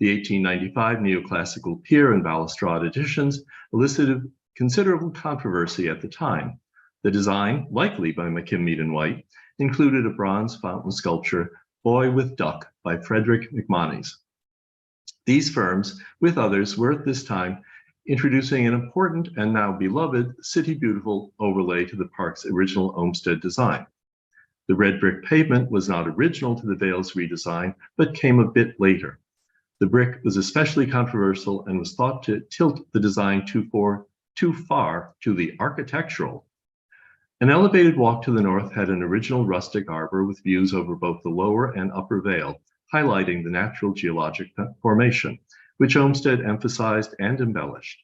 The 1895 neoclassical pier and balustrade additions elicited considerable controversy at the time. The design, likely by McKim-Eden White, included a bronze fountain sculpture, Boy with Duck, by Frederick McMonnies. These firms, with others, were at this time introducing an important and now beloved City Beautiful overlay to the park's original Olmsted design. The red brick pavement was not original to the Vale's redesign, but came a bit later. The brick was especially controversial and was thought to tilt the design too far to the architectural. An elevated walk to the north had an original rustic arbor with views over both the lower and upper Vale, highlighting the natural geologic formation, which Olmsted emphasized and embellished.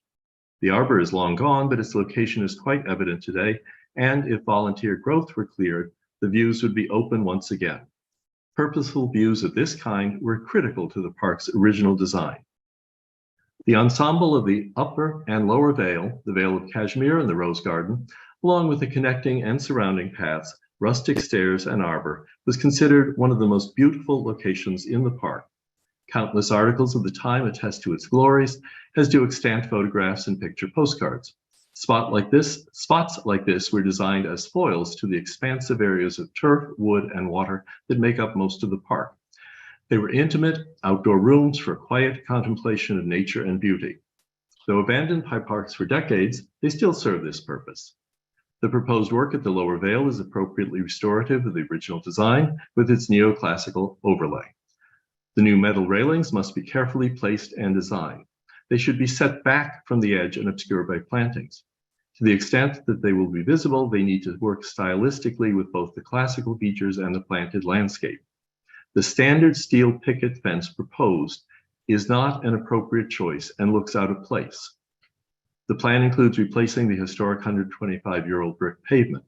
The arbor is long gone, but its location is quite evident today, and if volunteer growth were cleared, the views would be open once again. Purposeful views of this kind were critical to the park's original design. The ensemble of the upper and lower Vale, the Vale of Cashmere and the Rose Garden, along with the connecting and surrounding paths, rustic stairs, and arbor, was considered one of the most beautiful locations in the park. Countless articles of the time attest to its glories, as do extant photographs and picture postcards. Spots like this were designed as foils to the expansive areas of turf, wood, and water that make up most of the park. They were intimate, outdoor rooms for quiet contemplation of nature and beauty. Though abandoned by parks for decades, they still serve this purpose. The proposed work at the Lower Vale is appropriately restorative of the original design with its neoclassical overlay. The new metal railings must be carefully placed and designed. They should be set back from the edge and obscured by plantings. To the extent that they will be visible, they need to work stylistically with both the classical features and the planted landscape. The standard steel picket fence proposed is not an appropriate choice and looks out of place. The plan includes replacing the historic 125-year-old brick pavement.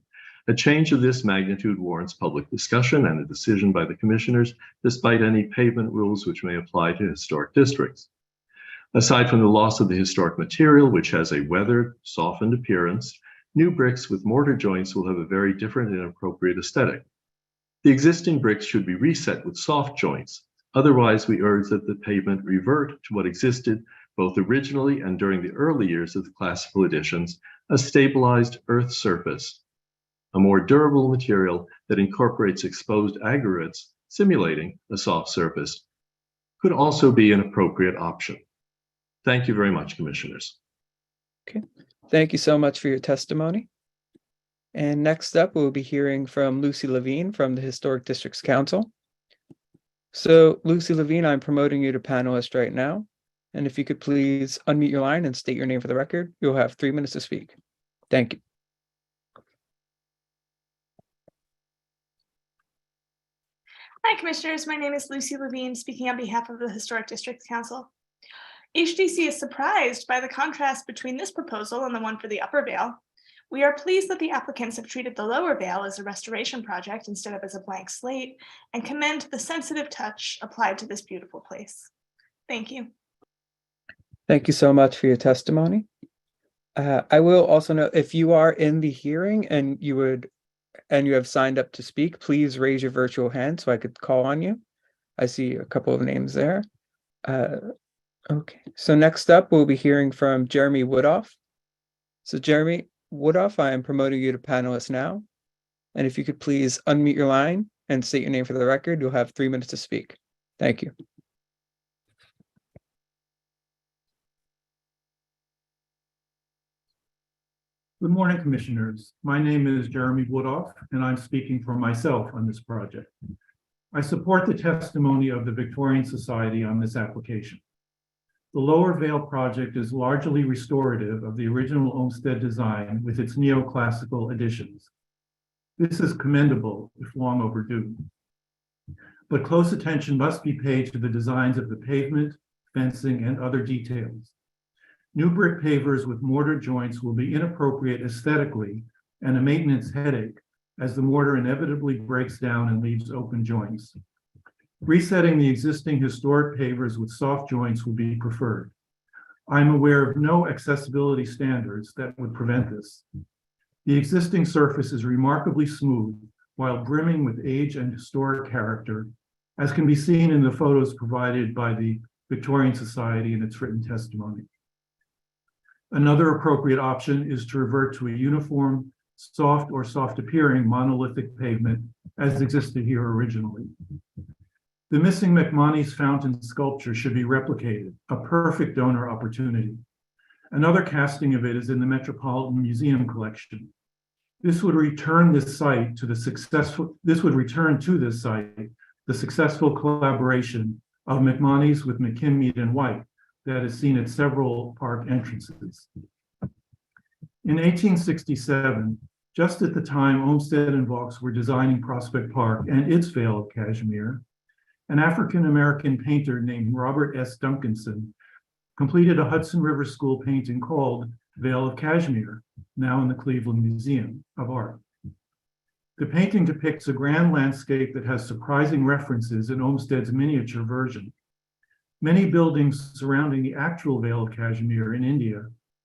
A change of this magnitude warrants public discussion and a decision by the commissioners, despite any pavement rules which may apply to historic districts. Aside from the loss of the historic material, which has a weathered, softened appearance, new bricks with mortar joints will have a very different and appropriate aesthetic. The existing bricks should be reset with soft joints. Otherwise, we urge that the pavement revert to what existed both originally and during the early years of the classical editions, a stabilized earth surface. A more durable material that incorporates exposed aggregates, simulating a soft surface, could also be an appropriate option. Thank you very much, Commissioners. Okay, thank you so much for your testimony. And next up, we'll be hearing from Lucy Levine from the Historic Districts Council. So Lucy Levine, I'm promoting you to panelist right now. And if you could please unmute your line and state your name for the record, you'll have 3 minutes to speak. Thank you. Hi, Commissioners. My name is Lucy Levine, speaking on behalf of the Historic Districts Council. HDC is surprised by the contrast between this proposal and the one for the Upper Vale. We are pleased that the applicants have treated the Lower Vale as a restoration project instead of as a blank slate, and commend the sensitive touch applied to this beautiful place. Thank you. Thank you so much for your testimony. I will also note, if you are in the hearing and you have signed up to speak, please raise your virtual hand so I could call on you. I see a couple of names there. Okay, so next up, we'll be hearing from Jeremy Woodhoff. So Jeremy Woodhoff, I am promoting you to panelist now. And if you could please unmute your line and state your name for the record, you'll have 3 minutes to speak. Thank you. Good morning, Commissioners. My name is Jeremy Woodhoff, and I'm speaking for myself on this project. I support the testimony of the Victorian Society on this application. The Lower Vale project is largely restorative of the original Olmsted design with its neoclassical additions. This is commendable, if long overdue. But close attention must be paid to the designs of the pavement, fencing, and other details. New brick pavers with mortar joints will be inappropriate aesthetically and a maintenance headache, as the mortar inevitably breaks down and leaves open joints. Resetting the existing historic pavers with soft joints will be preferred. I'm aware of no accessibility standards that would prevent this. The existing surface is remarkably smooth while brimming with age and historic character, as can be seen in the photos provided by the Victorian Society in its written testimony. Another appropriate option is to revert to a uniform, soft or soft appearing monolithic pavement as existed here originally. The missing McMonnies fountain sculpture should be replicated, a perfect donor opportunity. Another casting of it is in the Metropolitan Museum collection. This would return this site to the successful collaboration of McMonnies with McKinmead and White that is seen at several park entrances. In 1867, just at the time Olmsted and Vaux were designing Prospect Park and its Vale of Cashmere, an African-American painter named Robert S. Duncanson completed a Hudson River School painting called Vale of Cashmere, now in the Cleveland Museum of Art. The painting depicts a grand landscape that has surprising references in Olmsted's miniature version. Many buildings surrounding the actual Vale of Cashmere in India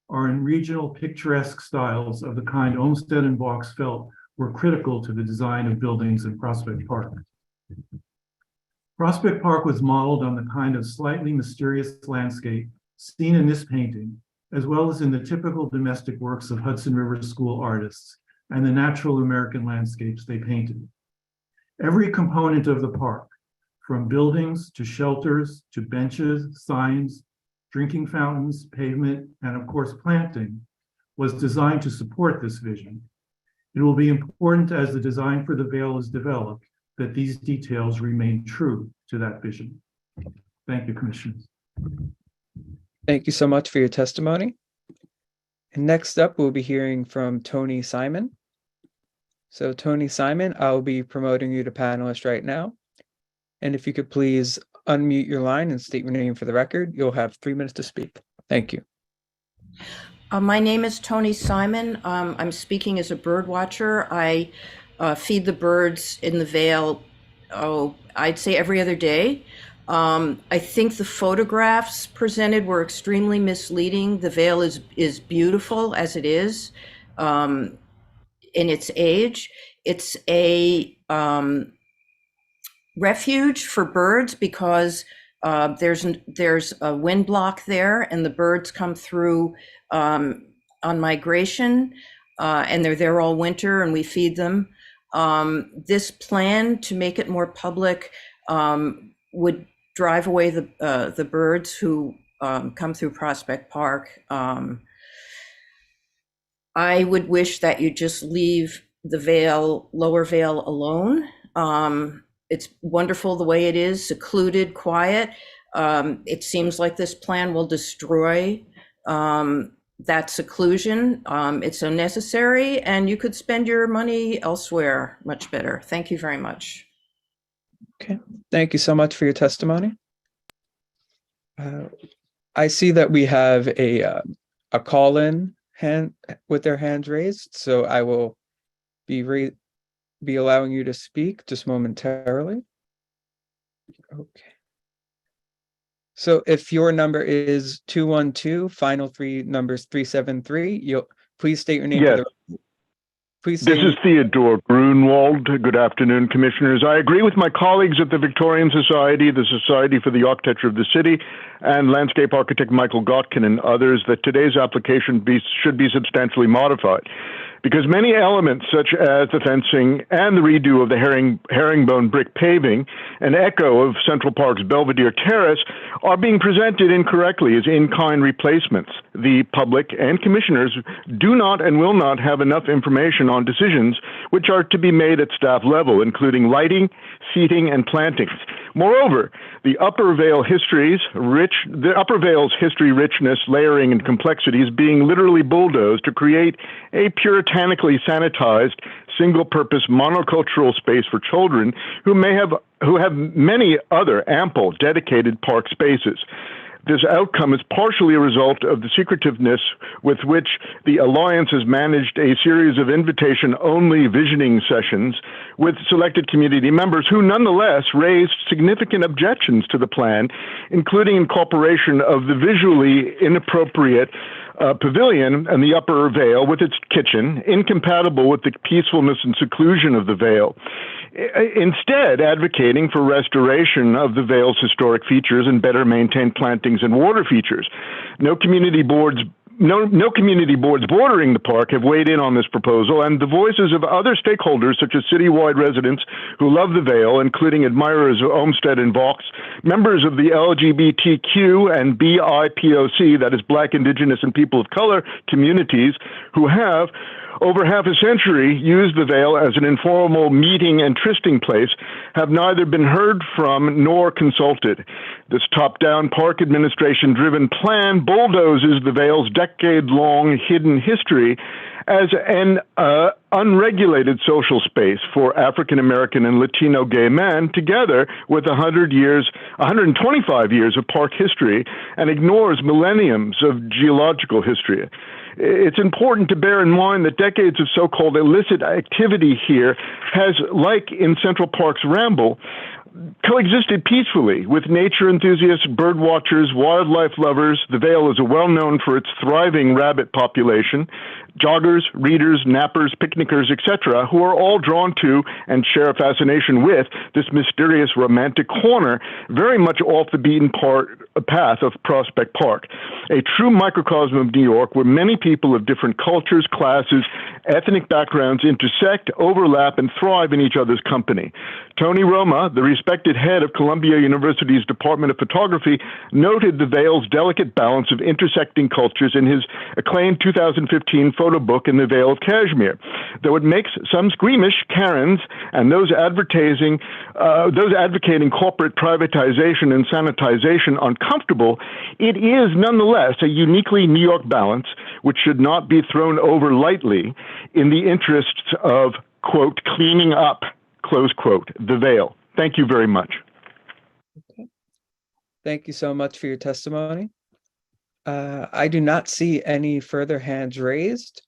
are in regional picturesque styles of the kind Olmsted and Vaux felt were critical to the design of buildings in Prospect Park. Prospect Park was modeled on the kind of slightly mysterious landscape seen in this painting, as well as in the typical domestic works of Hudson River School artists and the natural American landscapes they painted. Every component of the park, from buildings to shelters to benches, signs, drinking fountains, pavement, and of course planting, was designed to support this vision. It will be important as the design for the Vale is developed that these details remain true to that vision. Thank you, Commissioners. Thank you so much for your testimony. And next up, we'll be hearing from Tony Simon. So Tony Simon, I'll be promoting you to panelist right now. And if you could please unmute your line and state your name for the record, you'll have 3 minutes to speak. Thank you. My name is Tony Simon. I'm speaking as a bird watcher. I feed the birds in the Vale, I'd say every other day. I think the photographs presented were extremely misleading. The Vale is beautiful as it is in its age. It's a refuge for birds because there's a wind block there, and the birds come through on migration, and they're there all winter, and we feed them. This plan to make it more public would drive away the birds who come through Prospect Park. I would wish that you just leave the Vale, Lower Vale alone. It's wonderful the way it is, secluded, quiet. It seems like this plan will destroy that seclusion. It's unnecessary, and you could spend your money elsewhere much better. Thank you very much. Okay, thank you so much for your testimony. I see that we have a call-in hand with their hands raised, so I will be allowing you to speak just momentarily. Okay. So if your number is 212, final three numbers 373, you'll please state your name. Yes. Please. This is Theodore Grunwald. Good afternoon, Commissioners. I agree with my colleagues at the Victorian Society, the Society for the Architecture of the City, and landscape architect Michael Gotkin and others that today's application should be substantially modified, because many elements such as the fencing and the redo of the herringbone brick paving, an echo of Central Park's Belvedere Terrace, are being presented incorrectly as in-kind replacements. The public and commissioners do not and will not have enough information on decisions which are to be made at staff level, including lighting, seating, and plantings. Moreover, the Upper Vale's history richness, layering, and complexity is being literally bulldozed to create a puritanically sanitized, single-purpose monocultural space for children who have many other ample dedicated park spaces. This outcome is partially a result of the secretiveness with which the Alliance has managed a series of invitation-only visioning sessions with selected community members who nonetheless raised significant objections to the plan, including incorporation of the visually inappropriate pavilion and the Upper Vale with its kitchen, incompatible with the peacefulness and seclusion of the Vale. Instead, advocating for restoration of the Vale's historic features and better maintained plantings and water features. No community boards bordering the park have weighed in on this proposal, and the voices of other stakeholders, such as citywide residents who love the Vale, including admirers of Olmsted and Vaux, members of the LGBTQ and BIPOC, that is Black, Indigenous, and People of Color communities, who have, over half a century, used the Vale as an informal meeting and trysting place, have neither been heard from nor consulted. This top-down park administration-driven plan bulldozes the Vale's decade-long hidden history as an unregulated social space for African American and Latino gay men, together with 125 years of park history, and ignores millenniums of geological history. It's important to bear in mind that decades of so-called illicit activity here has, like in Central Park's Ramble, coexisted peacefully with nature enthusiasts, bird watchers, wildlife lovers. The Vale is well known for its thriving rabbit population, joggers, readers, nappers, picnickers, etc., who are all drawn to and share a fascination with this mysterious romantic corner, very much off the beaten path of Prospect Park, a true microcosm of New York where many people of different cultures, classes, ethnic backgrounds intersect, overlap, and thrive in each other's company. Tony Roma, the respected head of Columbia University's Department of Photography, noted the Vale's delicate balance of intersecting cultures in his acclaimed 2015 photo book In the Vale of Cashmere. Though it makes some squeamish Karens and those advocating corporate privatization and sanitization uncomfortable, it is nonetheless a uniquely New York balance which should not be thrown over lightly in the interests of, quote, cleaning up, close quote, the Vale. Thank you very much. Okay. Thank you so much for your testimony. I do not see any further hands raised.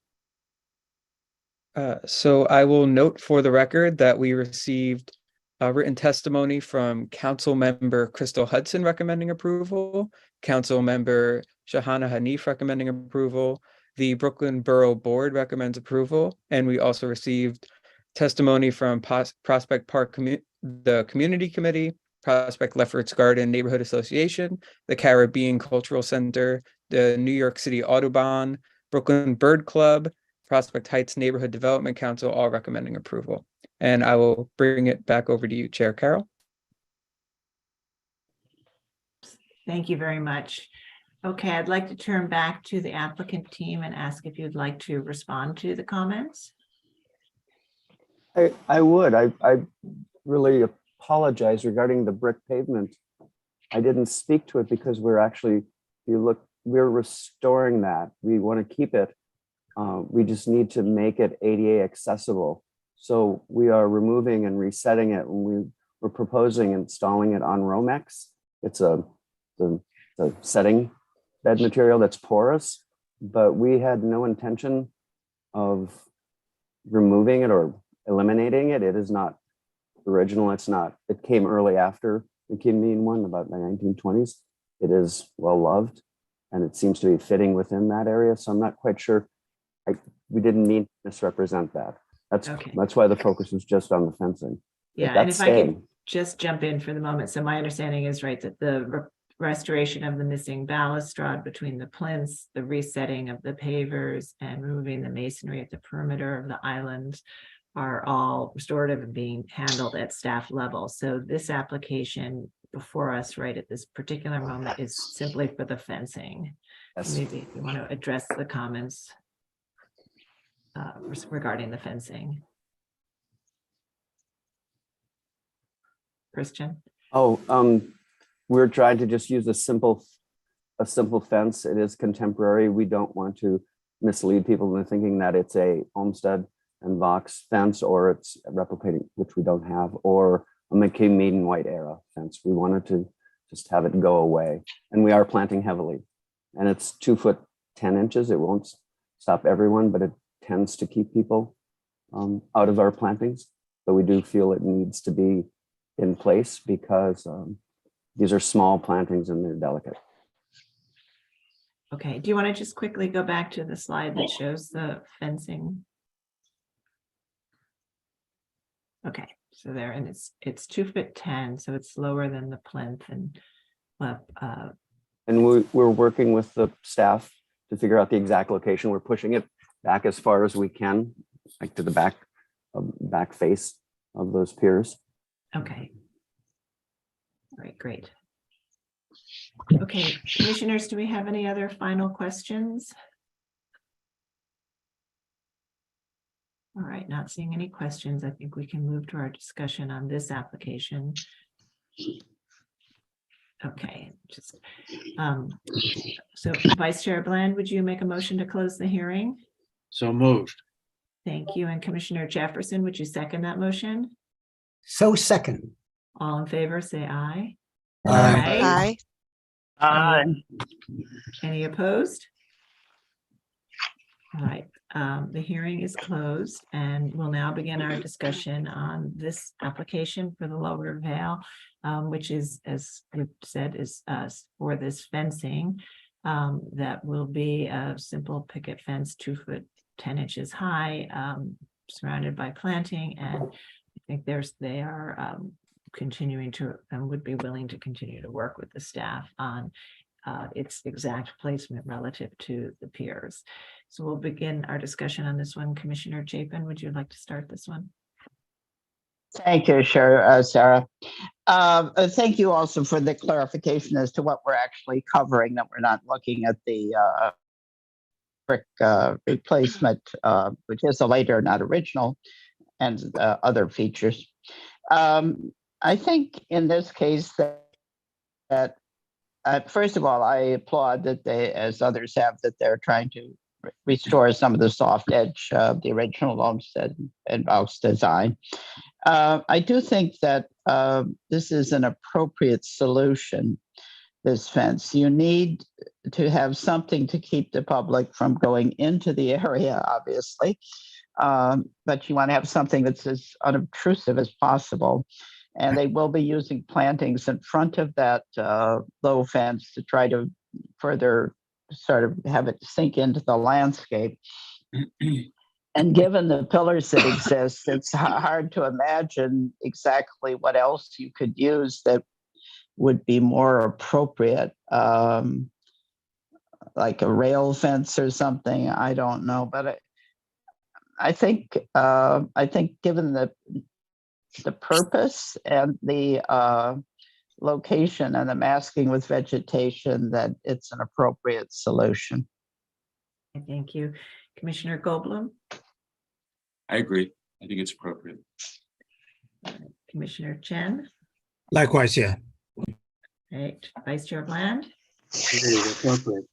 So I will note for the record that we received a written testimony from Council Member Crystal Hudson recommending approval, Council Member Shahana Hanif recommending approval, the Brooklyn Borough Board recommends approval, and we also received testimony from Prospect Park the Community Committee, Prospect Lefferts Garden Neighborhood Association, the Caribbean Cultural Center, the New York City Audubon, Brooklyn Bird Club, Prospect Heights Neighborhood Development Council, all recommending approval. And I will bring it back over to you, Chair Carroll. Thank you very much. Okay, I'd like to turn back to the applicant team and ask if you'd like to respond to the comments. I would. I really apologize regarding the brick pavement. I didn't speak to it because we're actually, if you look, we're restoring that. We want to keep it. We just need to make it ADA accessible. So we are removing and resetting it, and we're proposing installing it on Romex. It's the setting bed material that's porous, but we had no intention of removing it or eliminating it. It is not original. It's not. It came early after the Kim Mean one, about the 1920s. It is well loved, and it seems to be fitting within that area. So I'm not quite sure. We didn't mean to misrepresent that. That's why the focus was just on the fencing. Yeah, and if I could just jump in for the moment. So my understanding is right that the restoration of the missing balustrade between the plinths, the resetting of the pavers, and removing the masonry at the perimeter of the island are all restorative and being handled at staff level. So this application before us right at this particular moment is simply for the fencing. Yes. Maybe if you want to address the comments regarding the fencing. Christian? We're trying to just use a simple fence. It is contemporary. We don't want to mislead people into thinking that it's a Olmsted and Vox fence, or it's replicating, which we don't have, or a McKay-Meaden white era fence. We wanted to just have it go away. And we are planting heavily. And it's 2 foot 10 inches. It won't stop everyone, but it tends to keep people out of our plantings. But we do feel it needs to be in place because these are small plantings and they're delicate. Okay, do you want to just quickly go back to the slide that shows the fencing? Okay, so there, and it's 2 foot 10, so it's lower than the plinth, and we're working with the staff to figure out the exact location. We're pushing it back as far as we can, like to the back face of those piers. Okay. All right, great. Okay, commissioners, do we have any other final questions? All right, not seeing any questions. I think we can move to our discussion on this application. Okay, so Vice Chair Bland, would you make a motion to close the hearing? So moved. Thank you. And Commissioner Jefferson, would you second that motion? So second. All in favor, say aye. Aye. Aye. Any opposed? All right, The hearing is closed and we'll now begin our discussion on this application for the Lower Vale, which is, as we've said, is for this fencing that will be a simple picket fence, 2 foot, 10 inches high, surrounded by planting. And I think they are continuing to and would be willing to continue to work with the staff on its exact placement relative to the piers. So we'll begin our discussion on this one. Commissioner Chapin, would you like to start this one? Thank you, Sarah. Thank you also for the clarification as to what we're actually covering, that we're not looking at the brick replacement, which is a later, not original, and other features. I think in this case that first of all, I applaud that they, as others have, that they're trying to restore some of the soft edge of the original Olmsted and Vaux design. I do think that this is an appropriate solution, this fence. You need to have something to keep the public from going into the area, obviously, but you want to have something that's as unobtrusive as possible. And they will be using plantings in front of that low fence to try to further sort of have it sink into the landscape. And given the pillars that exist, it's hard to imagine exactly what else you could use that would be more appropriate, like a rail fence or something. I don't know, but I think given the purpose and the location and the masking with vegetation, that it's an appropriate solution. Thank you. Commissioner Goldblum? I agree. I think it's appropriate. Commissioner Chen? Likewise, yeah. Right. Vice Chair Bland? Appropriate.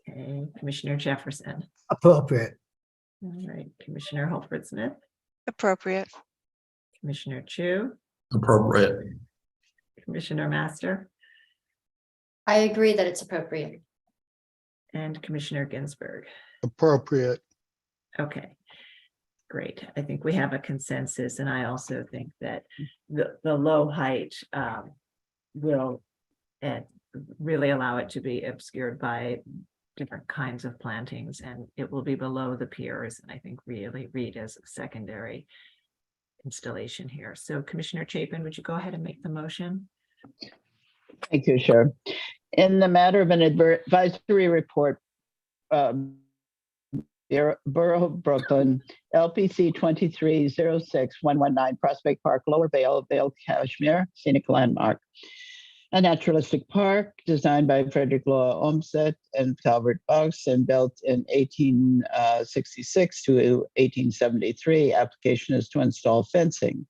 Okay. Commissioner Jefferson? Appropriate. All right. Commissioner Holford Smith? Appropriate. Commissioner Chu? Appropriate. Commissioner Master? I agree that it's appropriate. And Commissioner Ginsburg? Appropriate. Okay, great. I think we have a consensus, and I also think that the low height will really allow it to be obscured by different kinds of plantings, and it will be below the piers, and I think really read as a secondary installation here. So Commissioner Chapin, would you go ahead and make the motion? Thank you, Chair. In the matter of an advisory report, Borough of Brooklyn, LPC 2306119 Prospect Park, Lower Vale, Vale Cashmere, scenic landmark. A naturalistic park designed by Frederick Law Olmsted and Calvert Vaux and built in 1866 to 1873. Application is to install fencing.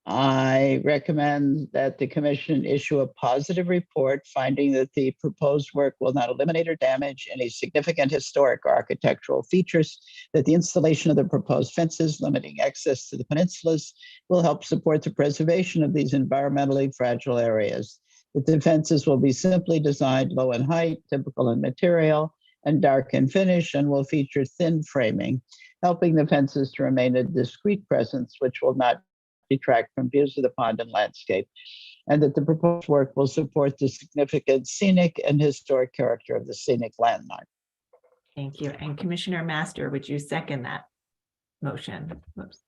I recommend that the commission issue a positive report finding that the proposed work will not eliminate or damage any significant historic or architectural features, that the installation of the proposed fences limiting access to the peninsulas will help support the preservation of these environmentally fragile areas, that the fences will be simply designed low in height, typical in material, and dark in finish, and will feature thin framing, helping the fences to remain a discrete presence which will not detract from views of the pond and landscape, and that the proposed work will support the significant scenic and historic character of the scenic landmark. Thank you. And Commissioner Master, would you second that motion? Whoops.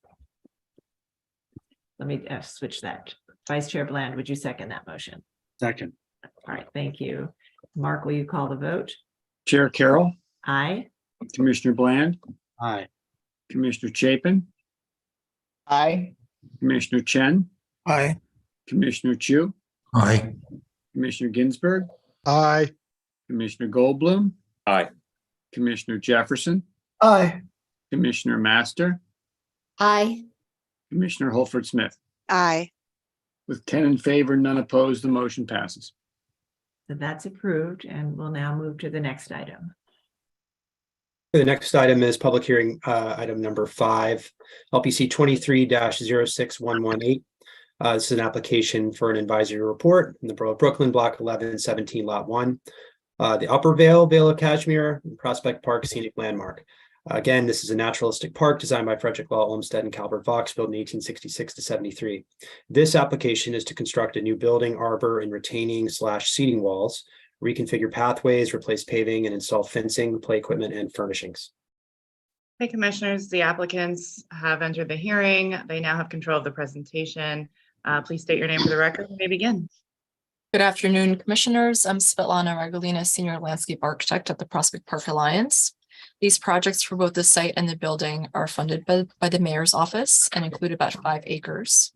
Let me switch that. Vice Chair Bland, would you second that motion? Second. All right, thank you. Mark, will you call the vote? Chair Carroll, Aye. Commissioner Bland, Aye. Commissioner Chapin, Aye. Commissioner Chen, Aye. Commissioner Chu, Aye. Commissioner Ginsburg, Aye. Commissioner Goldblum, Aye. Commissioner Jefferson, Aye. Commissioner Master, Aye. Commissioner Holford Smith. Aye. With 10 in favor, none opposed, the motion passes. So that's approved, and we'll now move to the next item. The next item is public hearing item number 5, LPC 23-06118. This is an application for an advisory report in the Borough of Brooklyn, Block 1117, Lot 1. The Upper Vale, Vale of Cashmere, Prospect Park Scenic Landmark. Again, this is a naturalistic park designed by Frederick Law Olmsted and Calvert Vaux, built in 1866 to 73. This application is to construct a new building, arbor, and retaining/seating walls, reconfigure pathways, replace paving, and install fencing, play equipment, and furnishings. Hey, commissioners, the applicants have entered the hearing. They now have control of the presentation. Please state your name for the record. You may begin. Good afternoon, commissioners. I'm Svetlana Ragalina, Senior Landscape Architect at the Prospect Park Alliance. These projects for both the site and the building are funded by the mayor's office and include about 5 acres.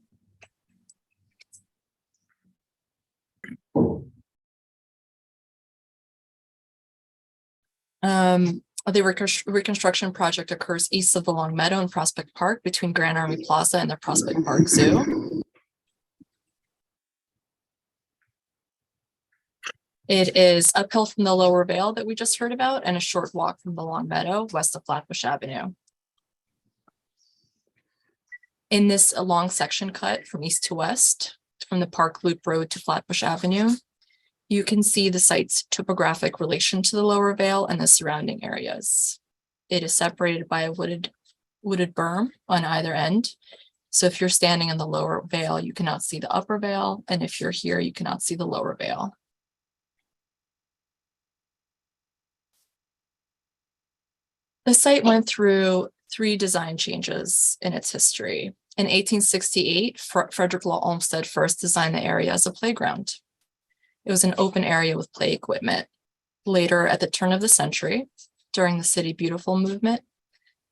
The reconstruction project occurs east of the Long Meadow in Prospect Park between Grand Army Plaza and the Prospect Park Zoo. It is uphill from the lower Vale that we just heard about and a short walk from the Long Meadow west of Flatbush Avenue. In this long section cut from east to west, from the Park Loop Road to Flatbush Avenue, you can see the site's topographic relation to the lower Vale and the surrounding areas. It is separated by a wooded berm on either end. So if you're standing in the lower Vale, you cannot see the upper Vale, and if you're here, you cannot see the lower Vale. The site went through 3 design changes in its history. In 1868, Frederick Law Olmsted first designed the area as a playground. It was an open area with play equipment. Later, at the turn of the century, during the City Beautiful movement,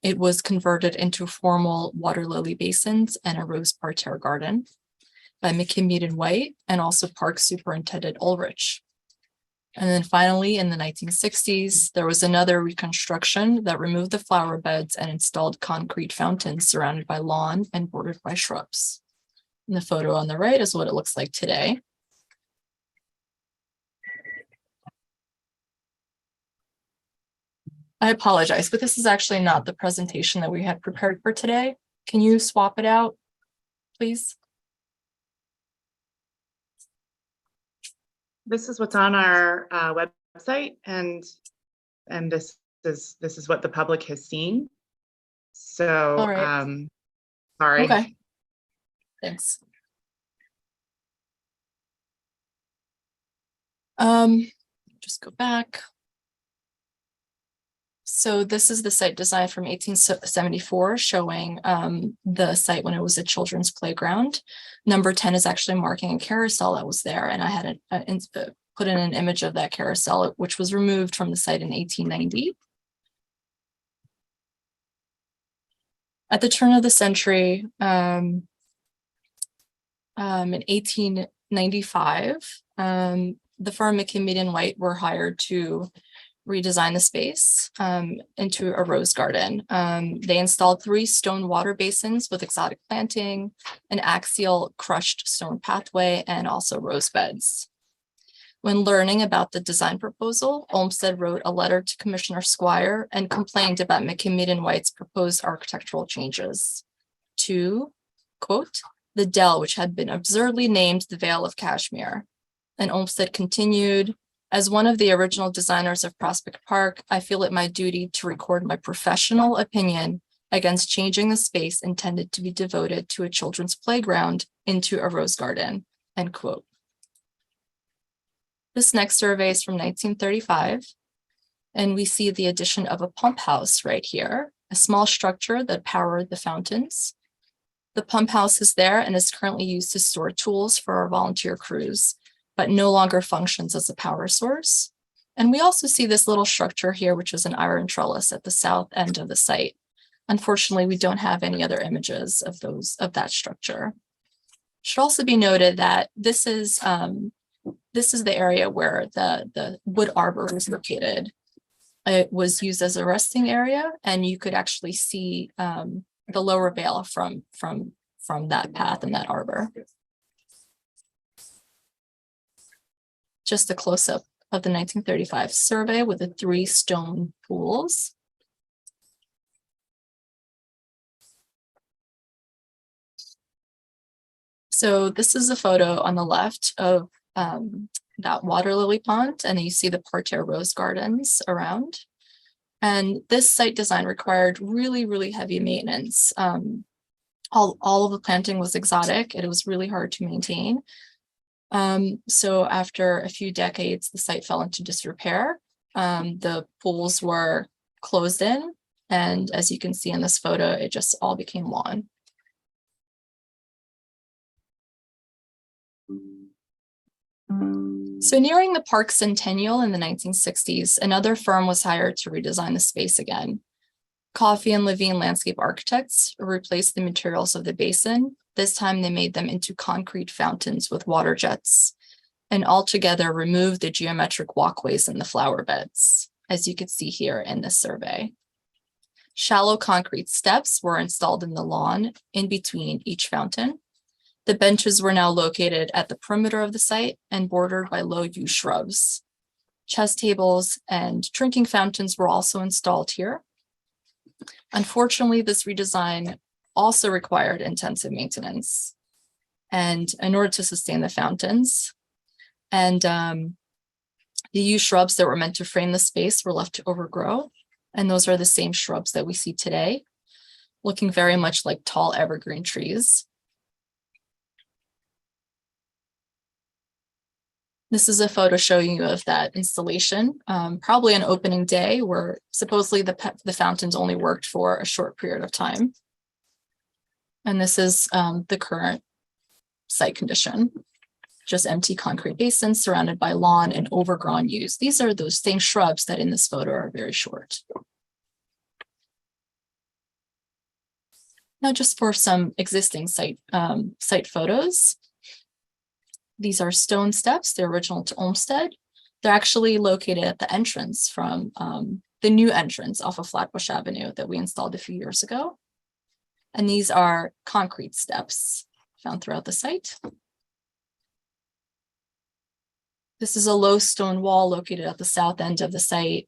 it was converted into formal water lily basins and a rose parterre garden by McKim and White and also Park Superintendent Ulrich. And then finally, in the 1960s, there was another reconstruction that removed the flower beds and installed concrete fountains surrounded by lawn and bordered by shrubs. And the photo on the right is what it looks like today. I apologize, but this is actually not the presentation that we had prepared for today. Can you swap it out, please? This is what's on our website, and this is what the public has seen. So, all right. Sorry. Okay. Thanks. Just go back. So this is the site design from 1874 showing the site when it was a children's playground. Number 10 is actually marking a carousel that was there, and I had put in an image of that carousel, which was removed from the site in 1890. At the turn of the century, in 1895, the firm McKim White were hired to redesign the space into a rose garden. They installed 3 stone water basins with exotic planting, an axial crushed stone pathway, and also rose beds. When learning about the design proposal, Olmsted wrote a letter to Commissioner Squire and complained about McKim White's proposed architectural changes to, quote, the dell, which had been absurdly named the Vale of Cashmere. And Olmsted continued, as one of the original designers of Prospect Park, I feel it my duty to record my professional opinion against changing the space intended to be devoted to a children's playground into a rose garden, end quote. This next survey is from 1935, and we see the addition of a pump house right here, a small structure that powered the fountains. The pump house is there and is currently used to store tools for our volunteer crews, but no longer functions as a power source. And we also see this little structure here, which is an iron trellis at the south end of the site. Unfortunately, we don't have any other images of that structure. It should also be noted that this is the area where the wood arbor was located. It was used as a resting area, and you could actually see the lower Vale from that path and that arbor. Just a close-up of the 1935 survey with the 3 stone pools. So this is a photo on the left of that water lily pond, and you see the parterre rose gardens around. And this site design required really, really heavy maintenance. All of the planting was exotic. It was really hard to maintain. So after a few decades, the site fell into disrepair. The pools were closed in, and as you can see in this photo, it just all became lawn. So nearing the park's centennial in the 1960s, another firm was hired to redesign the space again. Coffey and Levine landscape architects replaced the materials of the basin. This time they made them into concrete fountains with water jets, and altogether removed the geometric walkways in the flower beds, as you can see here in this survey. Shallow concrete steps were installed in the lawn in between each fountain. The benches were now located at the perimeter of the site and bordered by low yew shrubs. Chess tables and drinking fountains were also installed here. Unfortunately, this redesign also required intensive maintenance, and in order to sustain the fountains, and the yew shrubs that were meant to frame the space were left to overgrow, and those are the same shrubs that we see today, looking very much like tall evergreen trees. This is a photo showing you of that installation, probably an opening day where supposedly the fountains only worked for a short period of time. And this is the current site condition, just empty concrete basins surrounded by lawn and overgrown yews. These are those same shrubs that in this photo are very short. Now just for some existing site photos. These are stone steps. They're original to Olmsted. They're actually located at the entrance from the new entrance off of Flatbush Avenue that we installed a few years ago. And these are concrete steps found throughout the site. This is a low stone wall located at the south end of the site.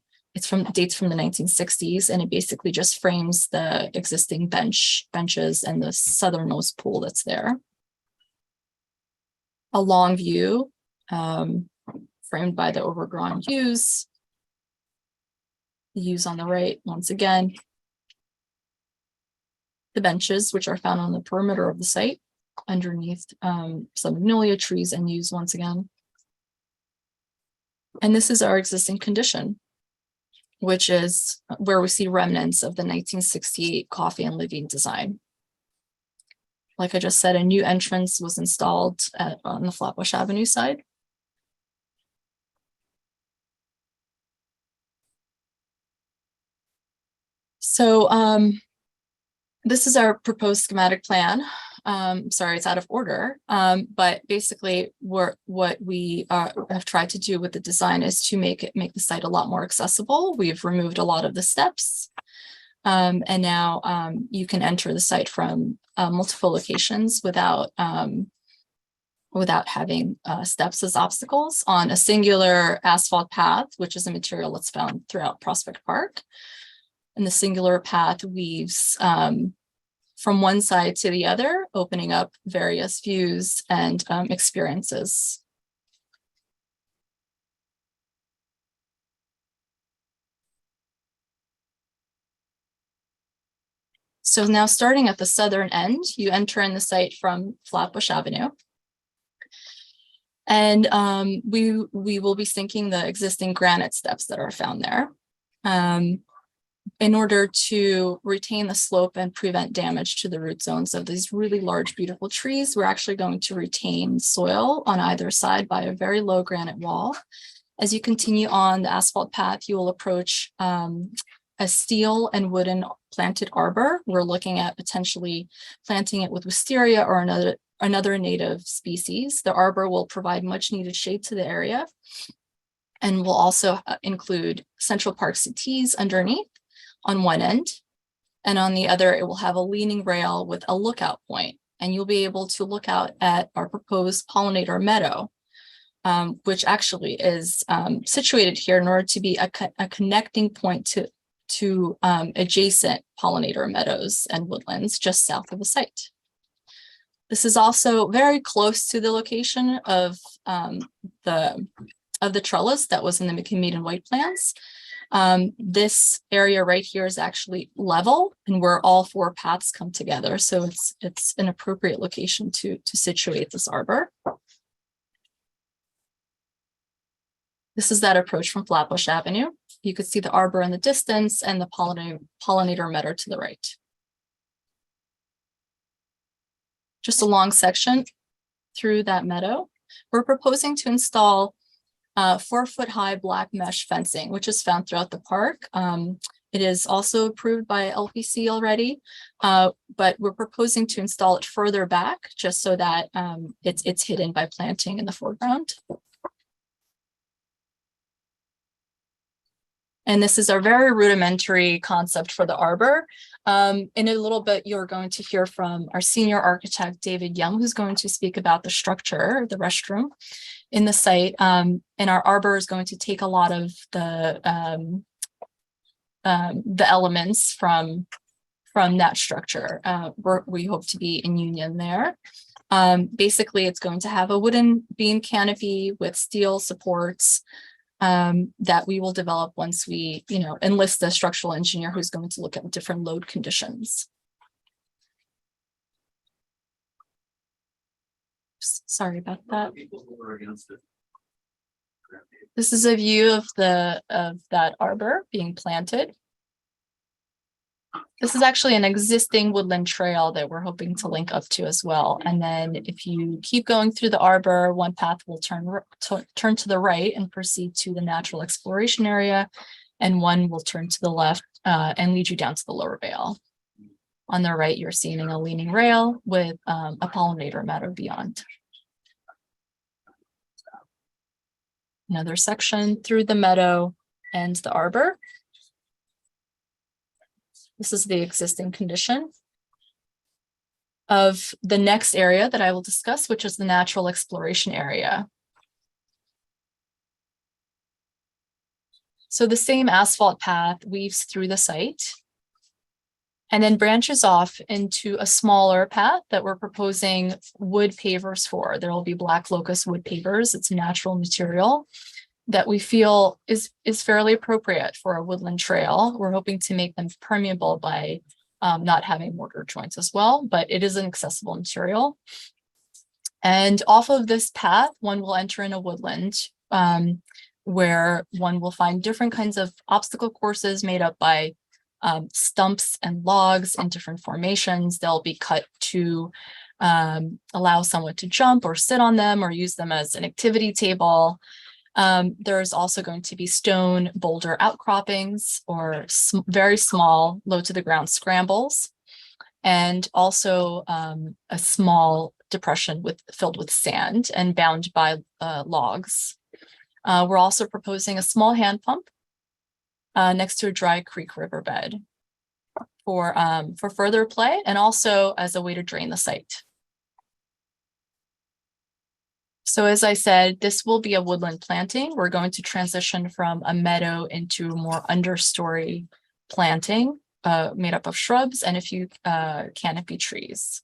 Dates from the 1960s, and it basically just frames the existing benches and the southernmost pool that's there. A long view framed by the overgrown yews. The yews on the right, once again. The benches, which are found on the perimeter of the site, underneath some magnolia trees and yews once again. And this is our existing condition, which is where we see remnants of the 1968 Coffey and Levine design. Like I just said, a new entrance was installed on the Flatbush Avenue side. So this is our proposed schematic plan. Sorry, it's out of order, but basically what we have tried to do with the design is to make the site a lot more accessible. We've removed a lot of the steps. And now you can enter the site from multiple locations without having steps as obstacles on a singular asphalt path, which is a material that's found throughout Prospect Park. And the singular path weaves from one side to the other, opening up various views and experiences. So now starting at the southern end, you enter in the site from Flatbush Avenue. And we will be sinking the existing granite steps that are found there. In order to retain the slope and prevent damage to the root zones of these really large, beautiful trees, we're actually going to retain soil on either side by a very low granite wall. As you continue on the asphalt path, you will approach a steel and wooden planted arbor. We're looking at potentially planting it with wisteria or another native species. The arbor will provide much needed shade to the area and will also include Central Park settees underneath on one end, and on the other it will have a leaning rail with a lookout point, and you'll be able to look out at our proposed pollinator meadow, which actually is situated here in order to be a connecting point to adjacent pollinator meadows and woodlands just south of the site. This is also very close to the location of the trellis that was in the McKim-Mead and White plans. This area right here is actually level and where all 4 paths come together. So it's an appropriate location to situate this arbor. This is that approach from Flatbush Avenue. You could see the arbor in the distance and the pollinator meadow to the right. Just a long section through that meadow. We're proposing to install 4-foot-high black mesh fencing, which is found throughout the park. It is also approved by LPC already, but we're proposing to install it further back just so that it's hidden by planting in the foreground. And this is our very rudimentary concept for the arbor. In a little bit, you're going to hear from our senior architect, David Young, who's going to speak about the structure, the restroom in the site. And our arbor is going to take a lot of the elements from that structure. We hope to be in union there. Basically, it's going to have a wooden beam canopy with steel supports that we will develop once we, enlist the structural engineer who's going to look at different load conditions. Sorry about that. This is a view of that arbor being planted. This is actually an existing woodland trail that we're hoping to link up to as well. And then if you keep going through the arbor, one path will turn to the right and proceed to the natural exploration area, and one will turn to the left and lead you down to the lower Vale. On the right, you're seeing a leaning rail with a pollinator meadow beyond. Another section through the meadow and the arbor. This is the existing condition of the next area that I will discuss, which is the natural exploration area. So the same asphalt path weaves through the site and then branches off into a smaller path that we're proposing wood pavers for. There will be black locust wood pavers. It's a natural material that we feel is fairly appropriate for a woodland trail. We're hoping to make them permeable by not having mortar joints as well, but it is an accessible material. And off of this path, one will enter in a woodland where one will find different kinds of obstacle courses made up by stumps and logs in different formations. They'll be cut to allow someone to jump or sit on them or use them as an activity table. There's also going to be stone boulder outcroppings or very small low to the ground scrambles, and also a small depression filled with sand and bound by logs. We're also proposing a small hand pump next to a dry creek riverbed for further play and also as a way to drain the site. So as I said, this will be a woodland planting. We're going to transition from a meadow into more understory planting made up of shrubs and a few canopy trees.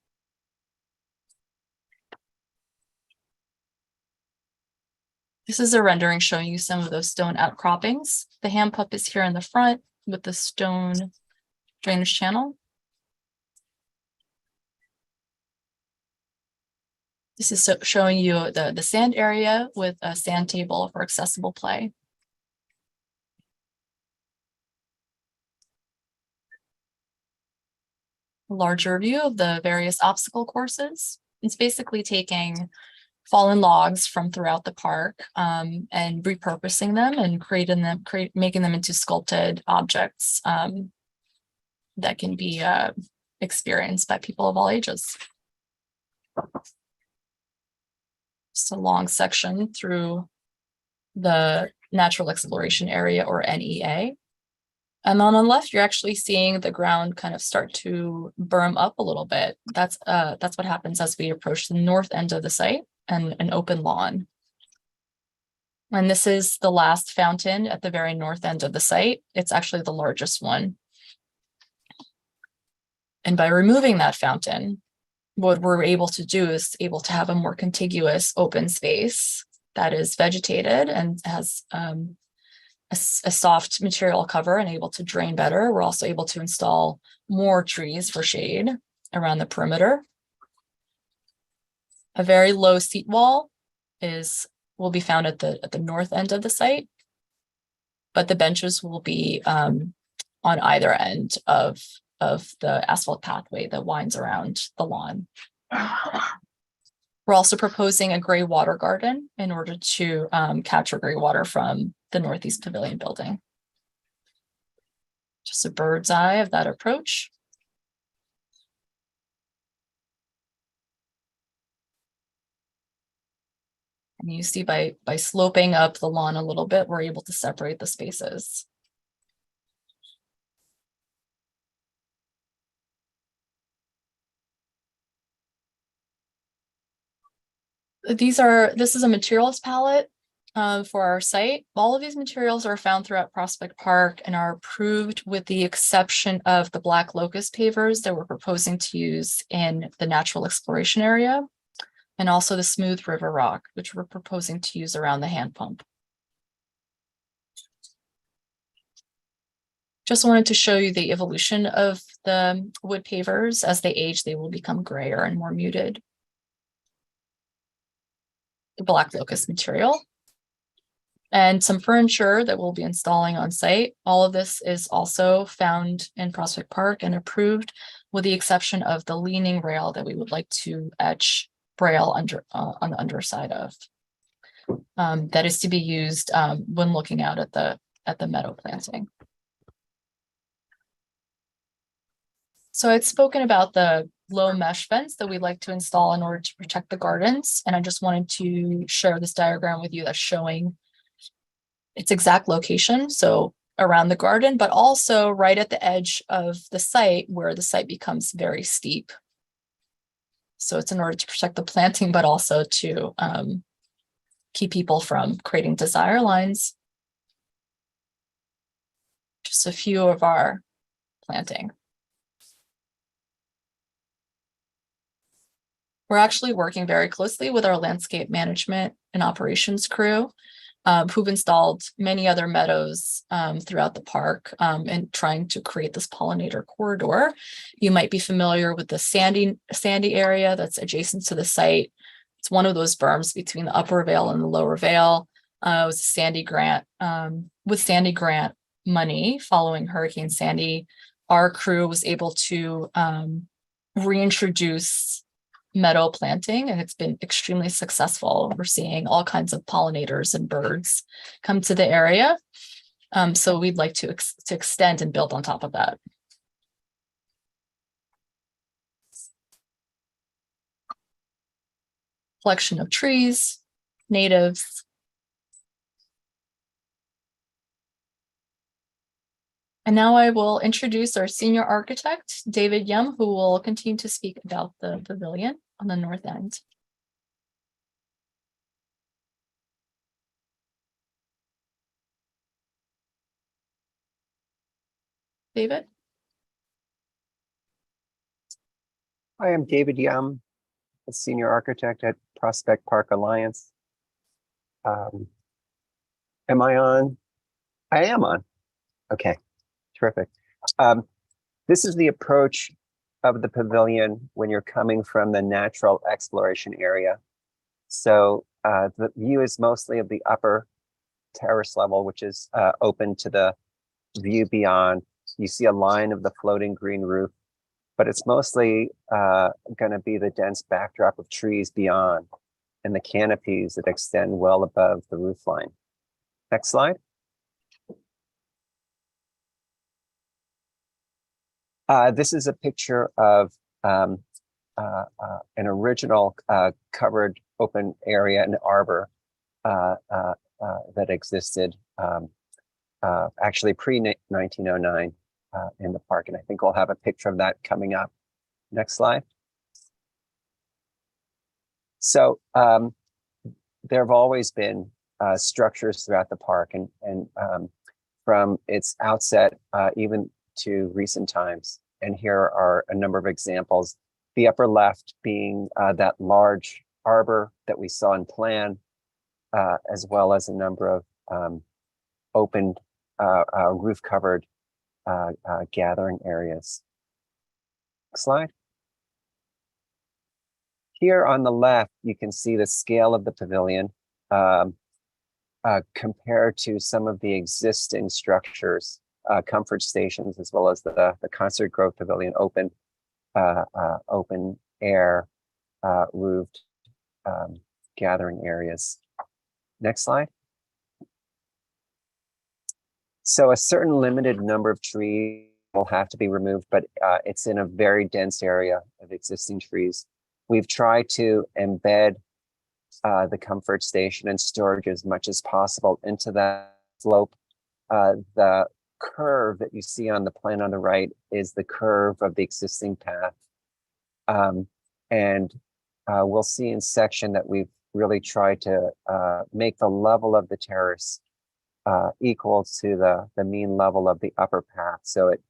This is a rendering showing you some of those stone outcroppings. The hand pump is here in the front with the stone drainage channel. This is showing you the sand area with a sand table for accessible play. A larger view of the various obstacle courses. It's basically taking fallen logs from throughout the park and repurposing them and making them into sculpted objects that can be experienced by people of all ages. Just a long section through the natural exploration area, or NEA. And on the left, you're actually seeing the ground kind of start to berm up a little bit. That's what happens as we approach the north end of the site and an open lawn. And this is the last fountain at the very north end of the site. It's actually the largest one. And by removing that fountain, what we're able to do is able to have a more contiguous open space that is vegetated and has a soft material cover and able to drain better. We're also able to install more trees for shade around the perimeter. A very low seat wall will be found at the north end of the site, but the benches will be on either end of the asphalt pathway that winds around the lawn. We're also proposing a gray water garden in order to capture gray water from the Northeast Pavilion building. Just a bird's eye of that approach. And you see by sloping up the lawn a little bit, we're able to separate the spaces. This is a materials palette for our site. All of these materials are found throughout Prospect Park and are approved with the exception of the black locust pavers that we're proposing to use in the natural exploration area, and also the smooth river rock, which we're proposing to use around the hand pump. Just wanted to show you the evolution of the wood pavers. As they age, they will become grayer and more muted. The black locust material and some furniture that we'll be installing on site. All of this is also found in Prospect Park and approved with the exception of the leaning rail that we would like to etch braille on the underside of. That is to be used when looking out at the meadow planting. So I'd spoken about the low mesh fence that we'd like to install in order to protect the gardens. And I just wanted to share this diagram with you that's showing its exact location. So around the garden, but also right at the edge of the site where the site becomes very steep. So it's in order to protect the planting, but also to keep people from creating desire lines. Just a few of our planting. We're actually working very closely with our landscape management and operations crew, who've installed many other meadows throughout the park and trying to create this pollinator corridor. You might be familiar with the sandy area that's adjacent to the site. It's one of those berms between the upper Vale and the lower Vale. It was a Sandy grant. With Sandy grant money following Hurricane Sandy, our crew was able to reintroduce meadow planting, and it's been extremely successful. We're seeing all kinds of pollinators and birds come to the area. So we'd like to extend and build on top of that. Collection of trees, natives. And now I will introduce our senior architect, David Yum, who will continue to speak about the pavilion on the north end. David? Hi, I'm David Yum, a senior architect at Prospect Park Alliance. Am I on? I am on. Okay. Terrific. This is the approach of the pavilion when you're coming from the natural exploration area. So the view is mostly of the upper terrace level, which is open to the view beyond. You see a line of the floating green roof, but it's mostly going to be the dense backdrop of trees beyond and the canopies that extend well above the roof line. Next slide. This is a picture of an original covered open area, an arbor that existed actually pre-1909 in the park. And I think we'll have a picture of that coming up. Next slide. So there have always been structures throughout the park, and from its outset, even to recent times. And here are a number of examples. The upper left being that large arbor that we saw in plan, as well as a number of open roof covered gathering areas. Next slide. Here on the left, you can see the scale of the pavilion compared to some of the existing structures, comfort stations, as well as the Concert Grove Pavilion, open air roofed gathering areas. Next slide. So a certain limited number of trees will have to be removed, but it's in a very dense area of existing trees. We've tried to embed the comfort station and storage as much as possible into that slope. The curve that you see on the plan on the right is the curve of the existing path. And we'll see in section that we've really tried to make the level of the terrace equal to the mean level of the upper path. So it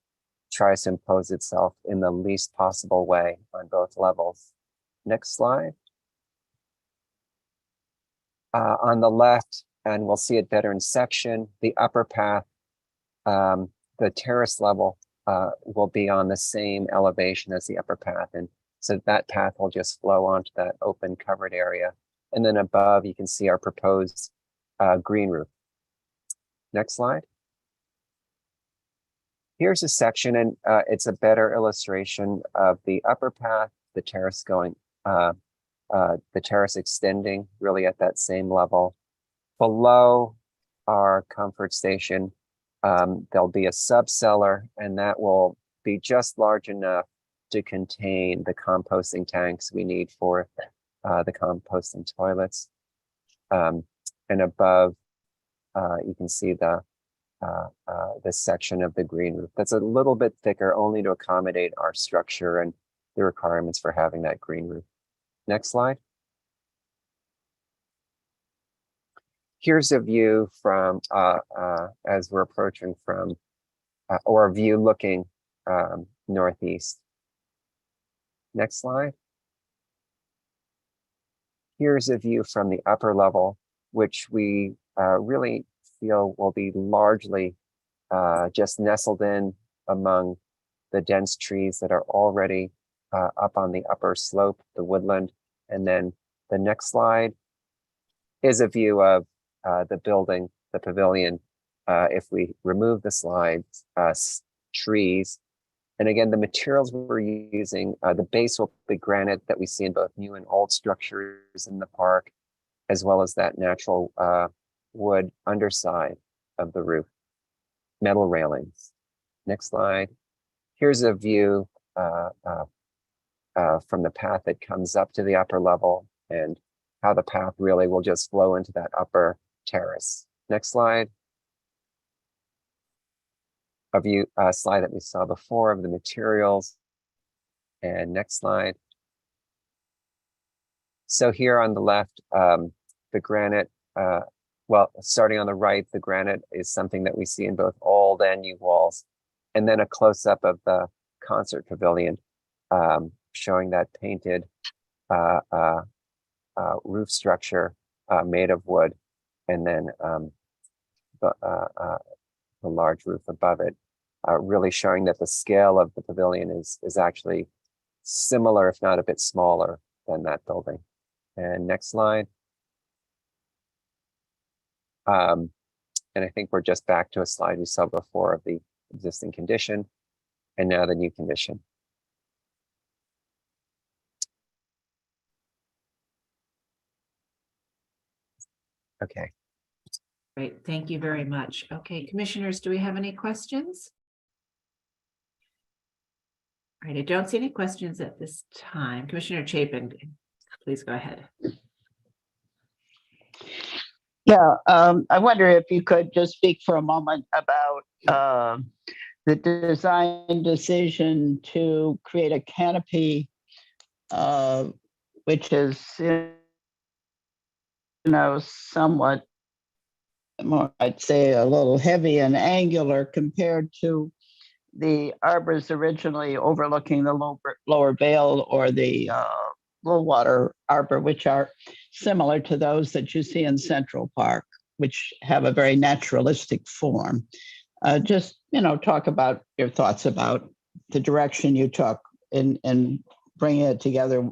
tries to impose itself in the least possible way on both levels. Next slide. On the left, and we'll see it better in section, the upper path, the terrace level will be on the same elevation as the upper path. And so that path will just flow onto that open covered area. And then above, you can see our proposed green roof. Next slide. Here's a section, and it's a better illustration of the upper path, the terrace going, the terrace extending really at that same level. Below our comfort station, there'll be a subcellar, and that will be just large enough to contain the composting tanks we need for the composting toilets. And above, you can see the section of the green roof that's a little bit thicker, only to accommodate our structure and the requirements for having that green roof. Next slide. Here's a view from as we're approaching from, or a view looking northeast. Next slide. Here's a view from the upper level, which we really feel will be largely just nestled in among the dense trees that are already up on the upper slope, the woodland. And then the next slide is a view of the building, the pavilion. If we remove the slides, trees, and again, the materials we're using, the base will be granite that we see in both new and old structures in the park, as well as that natural wood underside of the roof, metal railings. Next slide. Here's a view from the path that comes up to the upper level and how the path really will just flow into that upper terrace. Next slide. A view, slide that we saw before of the materials. And next slide. So here on the left, the granite, well, starting on the right, the granite is something that we see in both old and new walls. And then a close-up of the concert pavilion, showing that painted roof structure made of wood, and then the large roof above it, really showing that the scale of the pavilion is actually similar, if not a bit smaller than that building. And next slide. And I think we're just back to a slide we saw before of the existing condition and now the new condition. Okay. Great, thank you very much. Okay, commissioners, do we have any questions? All right, I don't see any questions at this time. Commissioner Chapin, please go ahead. Yeah, I wonder if you could just speak for a moment about the design decision to create a canopy, which is, somewhat more, I'd say, a little heavy and angular compared to the arbors originally overlooking the lower Vale or the low water arbor, which are similar to those that you see in Central Park. which have a very naturalistic form. Just, talk about your thoughts about the direction you took in bringing it together.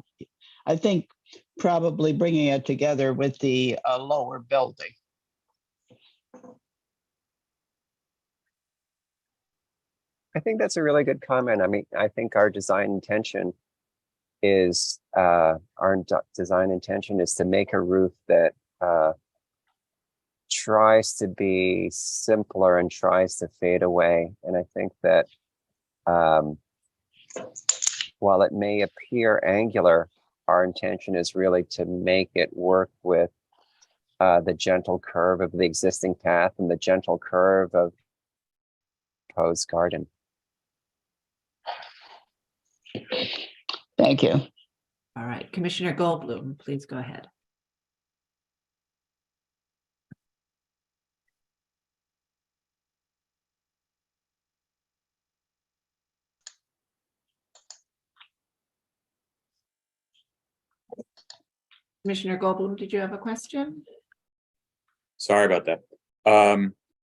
I think probably bringing it together with the lower building. I think that's a really good comment. I mean, I think our design intention is to make a roof that tries to be simpler and tries to fade away. And I think that while it may appear angular, our intention is really to make it work with the gentle curve of the existing path and the gentle curve of proposed garden. Thank you. All right, Commissioner Goldblum, please go ahead. Commissioner Goldblum, did you have a question? Sorry about that.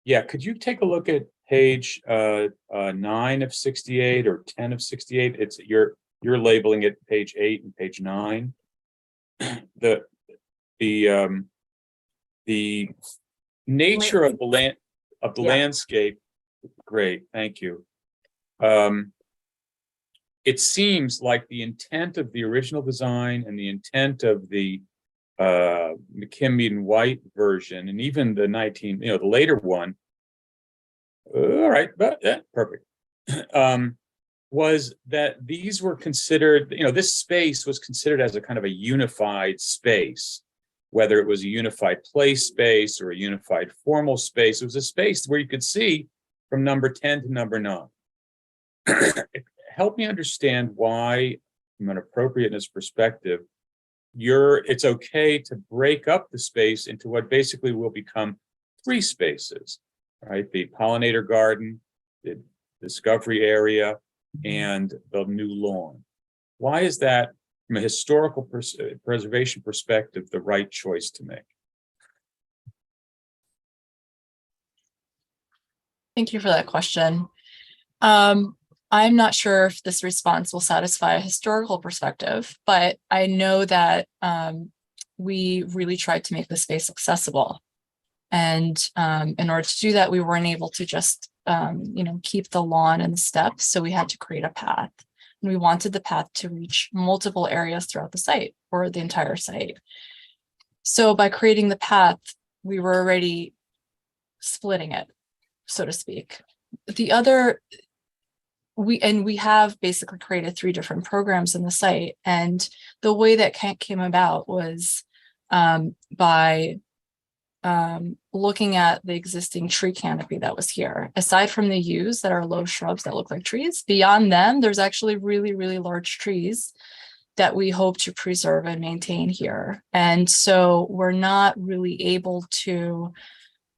Yeah, could you take a look at page 9 of 68 or 10 of 68? It's you're labeling it page 8 and page 9. The nature of the landscape. Great, thank you. It seems like the intent of the original design and the intent of the McKim White version, and even the the later one. All right, but yeah, perfect. Was that these were considered, this space was considered as a kind of a unified space, whether it was a unified play space or a unified formal space. It was a space where you could see from number 10 to number 9. Help me understand why, from an appropriateness perspective, it's okay to break up the space into what basically will become 3 spaces, right? The pollinator garden, the discovery area, and the new lawn. Why is that, from a historical preservation perspective, the right choice to make? Thank you for that question. I'm not sure if this response will satisfy a historical perspective, but I know that we really tried to make the space accessible. And in order to do that, we weren't able to just, keep the lawn and the steps. So we had to create a path. And we wanted the path to reach multiple areas throughout the site, or the entire site. So by creating the path, we were already splitting it, so to speak. We have basically created 3 different programs in the site. And the way that came about was by looking at the existing tree canopy that was here. Aside from the yews that are low shrubs that look like trees, beyond them, there's actually really, really large trees that we hope to preserve and maintain here. And so we're not really able to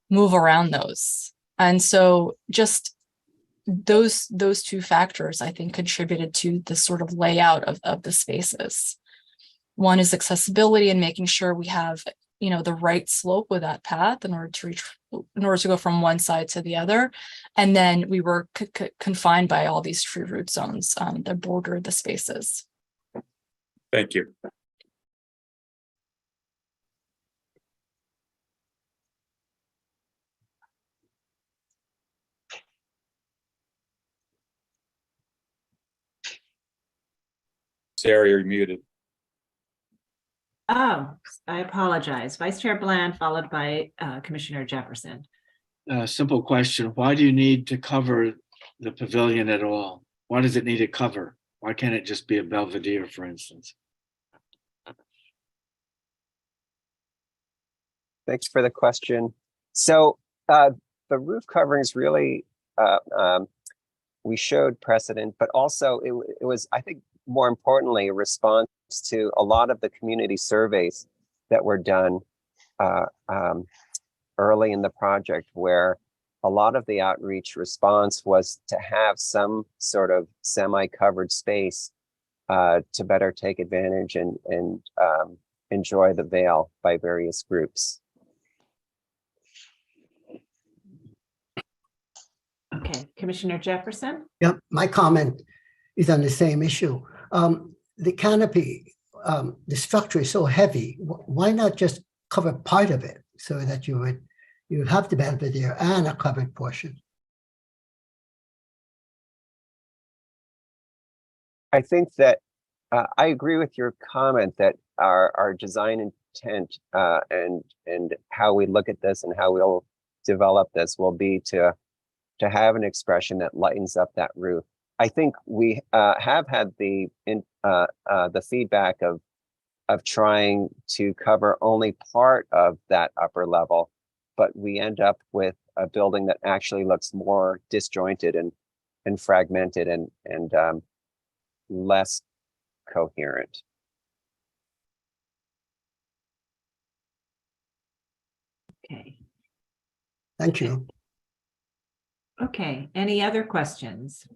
move around those. And so just those 2 factors, I think, contributed to the sort of layout of the spaces. One is accessibility and making sure we have, the right slope with that path in order to go from one side to the other. And then we were confined by all these tree root zones that border the spaces. Thank you. Sarah, you're muted. Oh, I apologize. Vice Chair Bland, followed by Commissioner Jefferson. Simple question. Why do you need to cover the pavilion at all? Why does it need a cover? Why can't it just be a belvedere, for instance? Thanks for the question. So the roof coverings really, we showed precedent, but also it was, I think, more importantly, a response to a lot of the community surveys that were done early in the project, where a lot of the outreach response was to have some sort of semi-covered space to better take advantage and enjoy the Vale by various groups. Commissioner Jefferson? Yep, my comment is on the same issue. The canopy, the structure is so heavy. Why not just cover part of it so that you have the belvedere and a covered portion? I think that I agree with your comment that our design intent and how we look at this and how we'll develop this will be to have an expression that lightens up that roof. I think we have had the feedback of trying to cover only part of that upper level, but we end up with a building that actually looks more disjointed and fragmented and less coherent. Okay. Thank you. Okay, any other questions?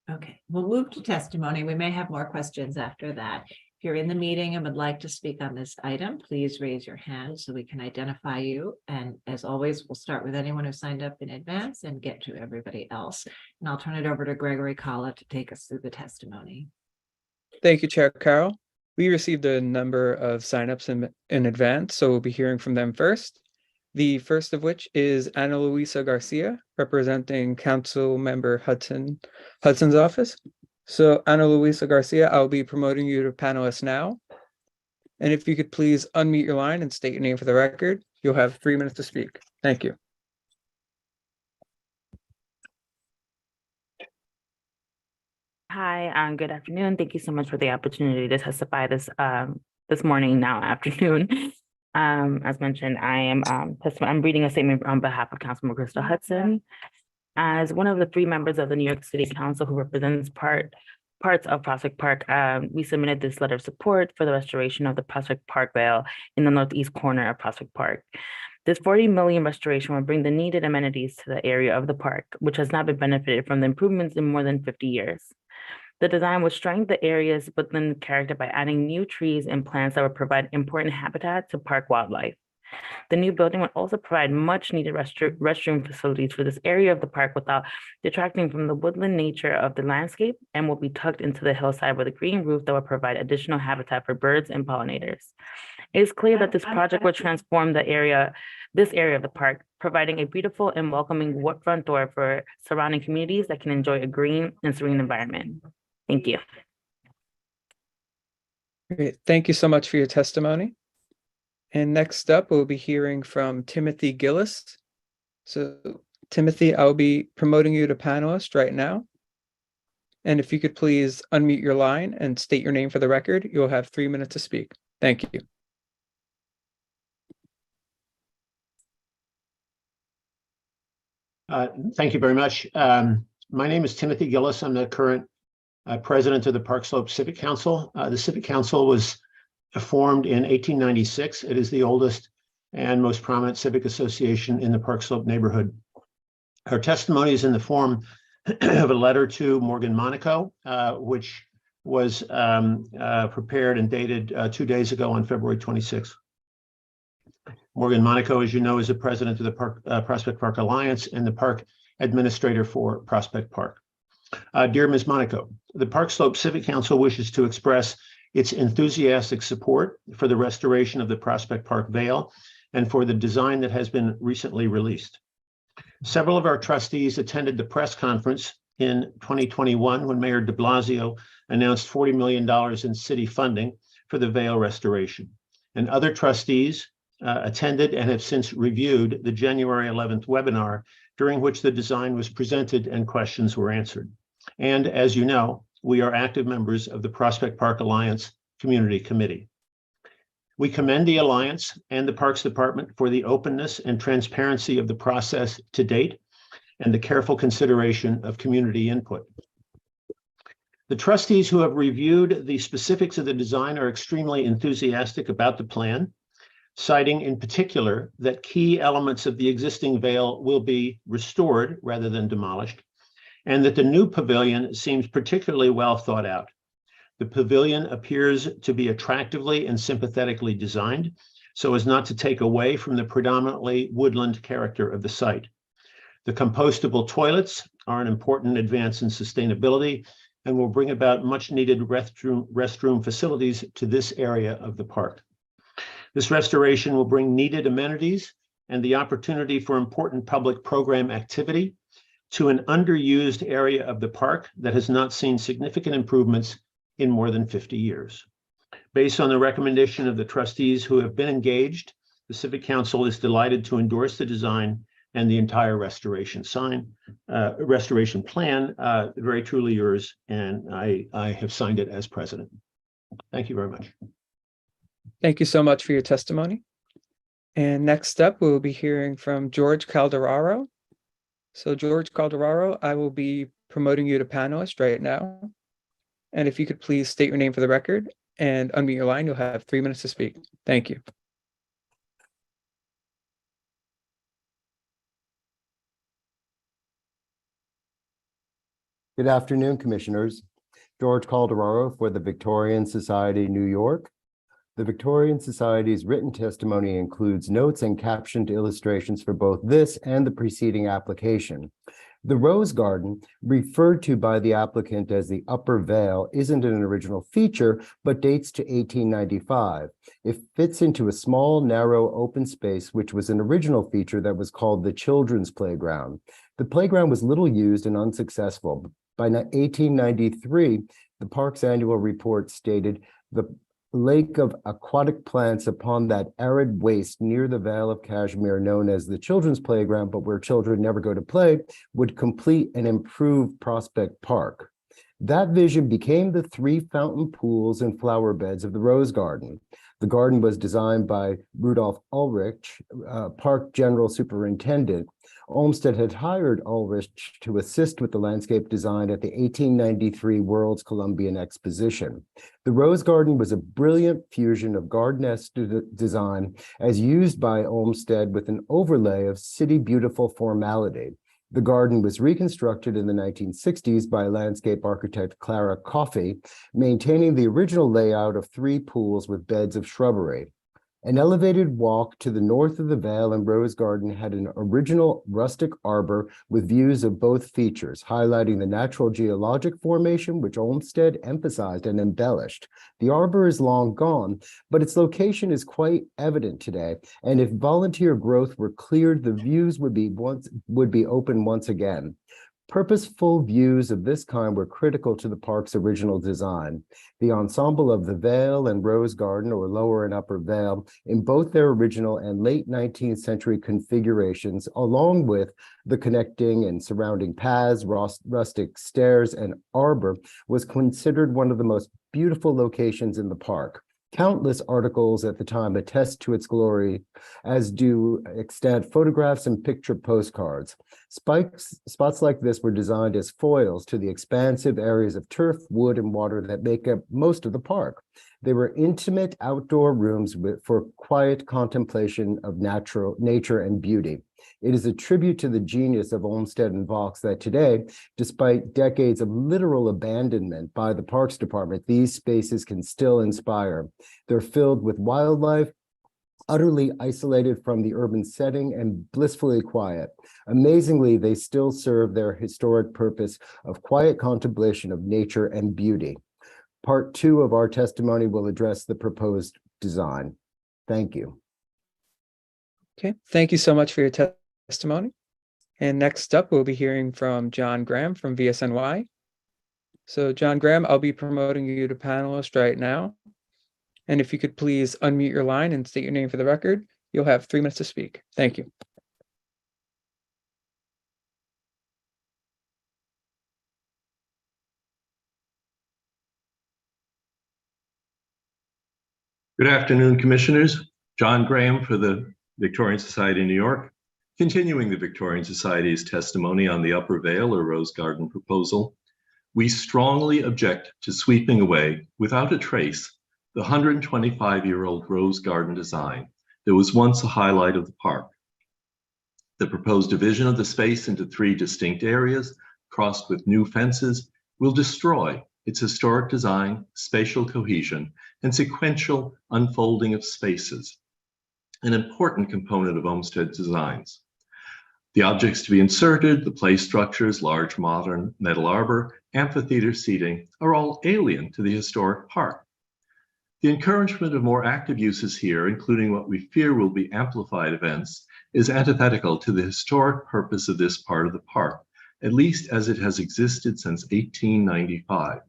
Okay, we'll move to testimony. We may have more questions after that. If you're in the meeting and would like to speak on this item, please raise your hand so we can identify you. And as always, we'll start with anyone who signed up in advance and get to everybody else. And I'll turn it over to Gregory Kalla to take us through the testimony. Thank you, Chair Carroll. We received a number of signups in advance, so we'll be hearing from them first. The first of which is Ana Luisa Garcia, representing Council Member Hudson's office. So Ana Luisa Garcia, I'll be promoting you to panelist now. And if you could please unmute your line and state your name for the record, you'll have 3 minutes to speak. Thank you. Hi, good afternoon. Thank you so much for the opportunity to testify this morning, now afternoon. As mentioned, I am I'm reading a statement on behalf of Councilmember Crystal Hudson. As one of the 3 members of the New York City Council who represents parts of Prospect Park, we submitted this letter of support for the restoration of the Prospect Park Vale in the northeast corner of Prospect Park. This $40 million restoration will bring the needed amenities to the area of the park, which has not been benefited from the improvements in more than 50 years. The design would strengthen the area's woodland character by adding new trees and plants that would provide important habitat to park wildlife. The new building would also provide much needed restroom facilities for this area of the park without detracting from the woodland nature of the landscape, and will be tucked into the hillside with a green roof that will provide additional habitat for birds and pollinators. It is clear that this project will transform this area of the park, providing a beautiful and welcoming front door for surrounding communities that can enjoy a green and serene environment. Thank you. Great. Thank you so much for your testimony. And next up, we'll be hearing from Timothy Gillis. So Timothy, I'll be promoting you to panelist right now. And if you could please unmute your line and state your name for the record, you'll have 3 minutes to speak. Thank you. Thank you very much. My name is Timothy Gillis. I'm the current president of the Park Slope Civic Council. The Civic Council was formed in 1896. It is the oldest and most prominent civic association in the Park Slope neighborhood. Our testimony is in the form of a letter to Morgan Monaco, which was prepared and dated 2 days ago on February 26th. Morgan Monaco, as you know, is the president of the Prospect Park Alliance and the park administrator for Prospect Park. Dear Ms. Monaco, the Park Slope Civic Council wishes to express its enthusiastic support for the restoration of the Prospect Park Vale and for the design that has been recently released. Several of our trustees attended the press conference in 2021 when Mayor de Blasio announced $40 million in city funding for the Vale restoration. And other trustees attended and have since reviewed the January 11th webinar, during which the design was presented and questions were answered. And as you know, we are active members of the Prospect Park Alliance Community Committee. We commend the Alliance and the Parks Department for the openness and transparency of the process to date and the careful consideration of community input. The trustees who have reviewed the specifics of the design are extremely enthusiastic about the plan, citing in particular that key elements of the existing Vale will be restored rather than demolished, and that the new pavilion seems particularly well thought out. The pavilion appears to be attractively and sympathetically designed so as not to take away from the predominantly woodland character of the site. The compostable toilets are an important advance in sustainability and will bring about much needed restroom facilities to this area of the park. This restoration will bring needed amenities and the opportunity for important public program activity to an underused area of the park that has not seen significant improvements in more than 50 years. Based on the recommendation of the trustees who have been engaged, the Civic Council is delighted to endorse the design and the entire restoration plan. Very truly yours, and I have signed it as president. Thank you very much. Thank you so much for your testimony. And next up, we'll be hearing from George Calderaro. So George Calderaro, I will be promoting you to panelist right now. And if you could please state your name for the record and unmute your line, you'll have 3 minutes to speak. Thank you. Good afternoon, Commissioners. George Calderaro for the Victorian Society, New York. The Victorian Society's written testimony includes notes and captioned illustrations for both this and the preceding application. The Rose Garden, referred to by the applicant as the Upper Vale, isn't an original feature, but dates to 1895. It fits into a small, narrow, open space, which was an original feature that was called the Children's Playground. The playground was little used and unsuccessful. By 1893, the park's annual report stated the lake of aquatic plants upon that arid waste near the Vale of Cashmere, known as the Children's Playground, but where children never go to play, would complete and improve Prospect Park. That vision became the 3 fountain pools and flower beds of the Rose Garden. The garden was designed by Rudolf Ulrich, Park General Superintendent. Olmsted had hired Ulrich to assist with the landscape design at the 1893 World's Columbian Exposition. The Rose Garden was a brilliant fusion of garden-esque design as used by Olmsted with an overlay of city beautiful formality. The garden was reconstructed in the 1960s by landscape architect Clara Coffey, maintaining the original layout of 3 pools with beds of shrubbery. An elevated walk to the north of the Vale and Rose Garden had an original rustic arbor with views of both features, highlighting the natural geologic formation which Olmsted emphasized and embellished. The arbor is long gone, but its location is quite evident today, and if volunteer growth were cleared, the views would be open once again. Purposeful views of this kind were critical to the park's original design. The ensemble of the Vale and Rose Garden, or Lower and Upper Vale, in both their original and late 19th century configurations, along with the connecting and surrounding paths, rustic stairs, and arbor, was considered one of the most beautiful locations in the park. Countless articles at the time attest to its glory, as do extant photographs and picture postcards. Spots like this were designed as foils to the expansive areas of turf, wood, and water that make up most of the park. They were intimate outdoor rooms for quiet contemplation of nature and beauty. It is a tribute to the genius of Olmsted and Vaux that today, despite decades of literal abandonment by the Parks Department, these spaces can still inspire. They're filled with wildlife, utterly isolated from the urban setting and blissfully quiet. Amazingly, they still serve their historic purpose of quiet contemplation of nature and beauty. Part 2 of our testimony will address the proposed design. Thank you. Okay, thank you so much for your testimony. And next up, we'll be hearing from John Graham from VSNY. So John Graham, I'll be promoting you to panelist right now. And if you could please unmute your line and state your name for the record, you'll have 3 minutes to speak. Thank you. Good afternoon, Commissioners. John Graham for the Victorian Society, New York. Continuing the Victorian Society's testimony on the Upper Vale or Rose Garden proposal, we strongly object to sweeping away, without a trace, the 125-year-old Rose Garden design that was once a highlight of the park. The proposed division of the space into 3 distinct areas, crossed with new fences, will destroy its historic design, spatial cohesion, and sequential unfolding of spaces, an important component of Olmsted designs. The objects to be inserted, the play structures, large modern metal arbor, amphitheater seating, are all alien to the historic park. The encouragement of more active uses here, including what we fear will be amplified events, is antithetical to the historic purpose of this part of the park, at least as it has existed since 1895.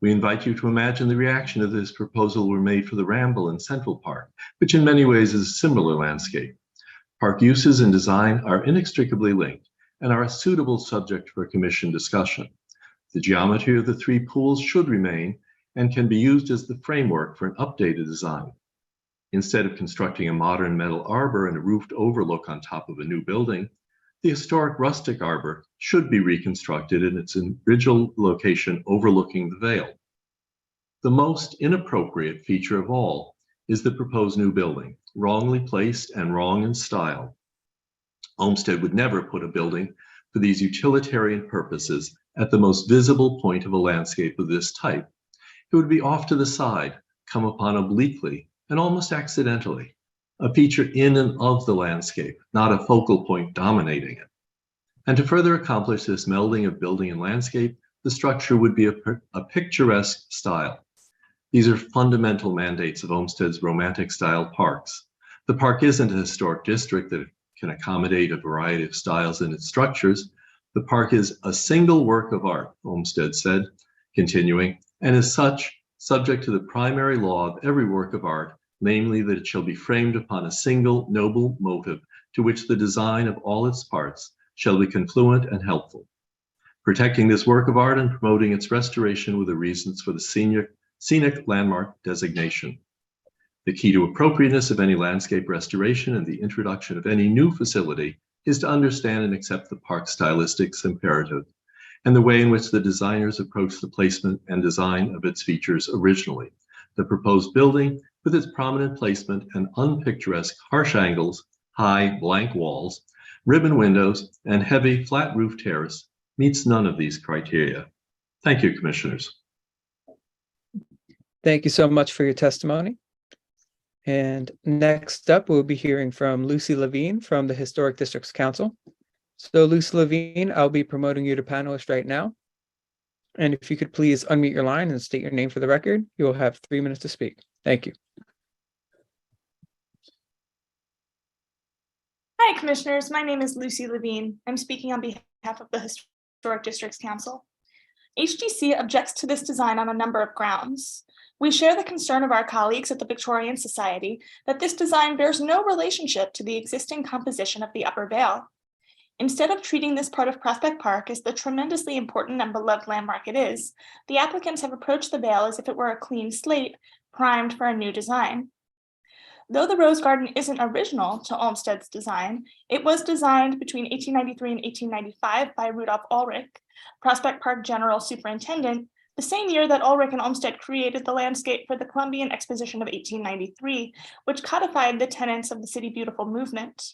We invite you to imagine the reaction if this proposal were made for the Ramble in Central Park, which in many ways is a similar landscape. Park uses and design are inextricably linked and are a suitable subject for commission discussion. The geometry of the three pools should remain and can be used as the framework for an updated design. Instead of constructing a modern metal arbor and a roofed overlook on top of a new building, the historic rustic arbor should be reconstructed in its original location overlooking the Vale. The most inappropriate feature of all is the proposed new building, wrongly placed and wrong in style. Olmsted would never put a building for these utilitarian purposes at the most visible point of a landscape of this type. It would be off to the side, come upon obliquely and almost accidentally, a feature in and of the landscape, not a focal point dominating it. And to further accomplish this melding of building and landscape, the structure would be a picturesque style. These are fundamental mandates of Olmsted's romantic style parks. The park isn't a historic district that can accommodate a variety of styles in its structures. The park is a single work of art, Olmsted said, continuing, and as such, subject to the primary law of every work of art, namely that it shall be framed upon a single noble motive to which the design of all its parts shall be confluent and helpful. Protecting this work of art and promoting its restoration were the reasons for the scenic landmark designation. The key to appropriateness of any landscape restoration and the introduction of any new facility is to understand and accept the park's stylistics imperative and the way in which the designers approached the placement and design of its features originally. The proposed building, with its prominent placement and unpicturesque harsh angles, high blank walls, ribbon windows, and heavy flat roof terrace, meets none of these criteria. Thank you, Commissioners. Thank you so much for your testimony. And next up, we'll be hearing from Lucy Levine from the Historic Districts Council. So Lucy Levine, I'll be promoting you to panelist right now. And if you could please unmute your line and state your name for the record, you will have 3 minutes to speak. Thank you. Hi, Commissioners. My name is Lucy Levine. I'm speaking on behalf of the Historic Districts Council. HDC objects to this design on a number of grounds. We share the concern of our colleagues at the Victorian Society that this design bears no relationship to the existing composition of the Upper Vale. Instead of treating this part of Prospect Park as the tremendously important and beloved landmark it is, the applicants have approached the Vale as if it were a clean slate, primed for a new design. Though the Rose Garden isn't original to Olmsted's design, it was designed between 1893 and 1895 by Rudolph Ulrich, Prospect Park General Superintendent, the same year that Ulrich and Olmsted created the landscape for the Columbian Exposition of 1893, which codified the tenets of the City Beautiful movement.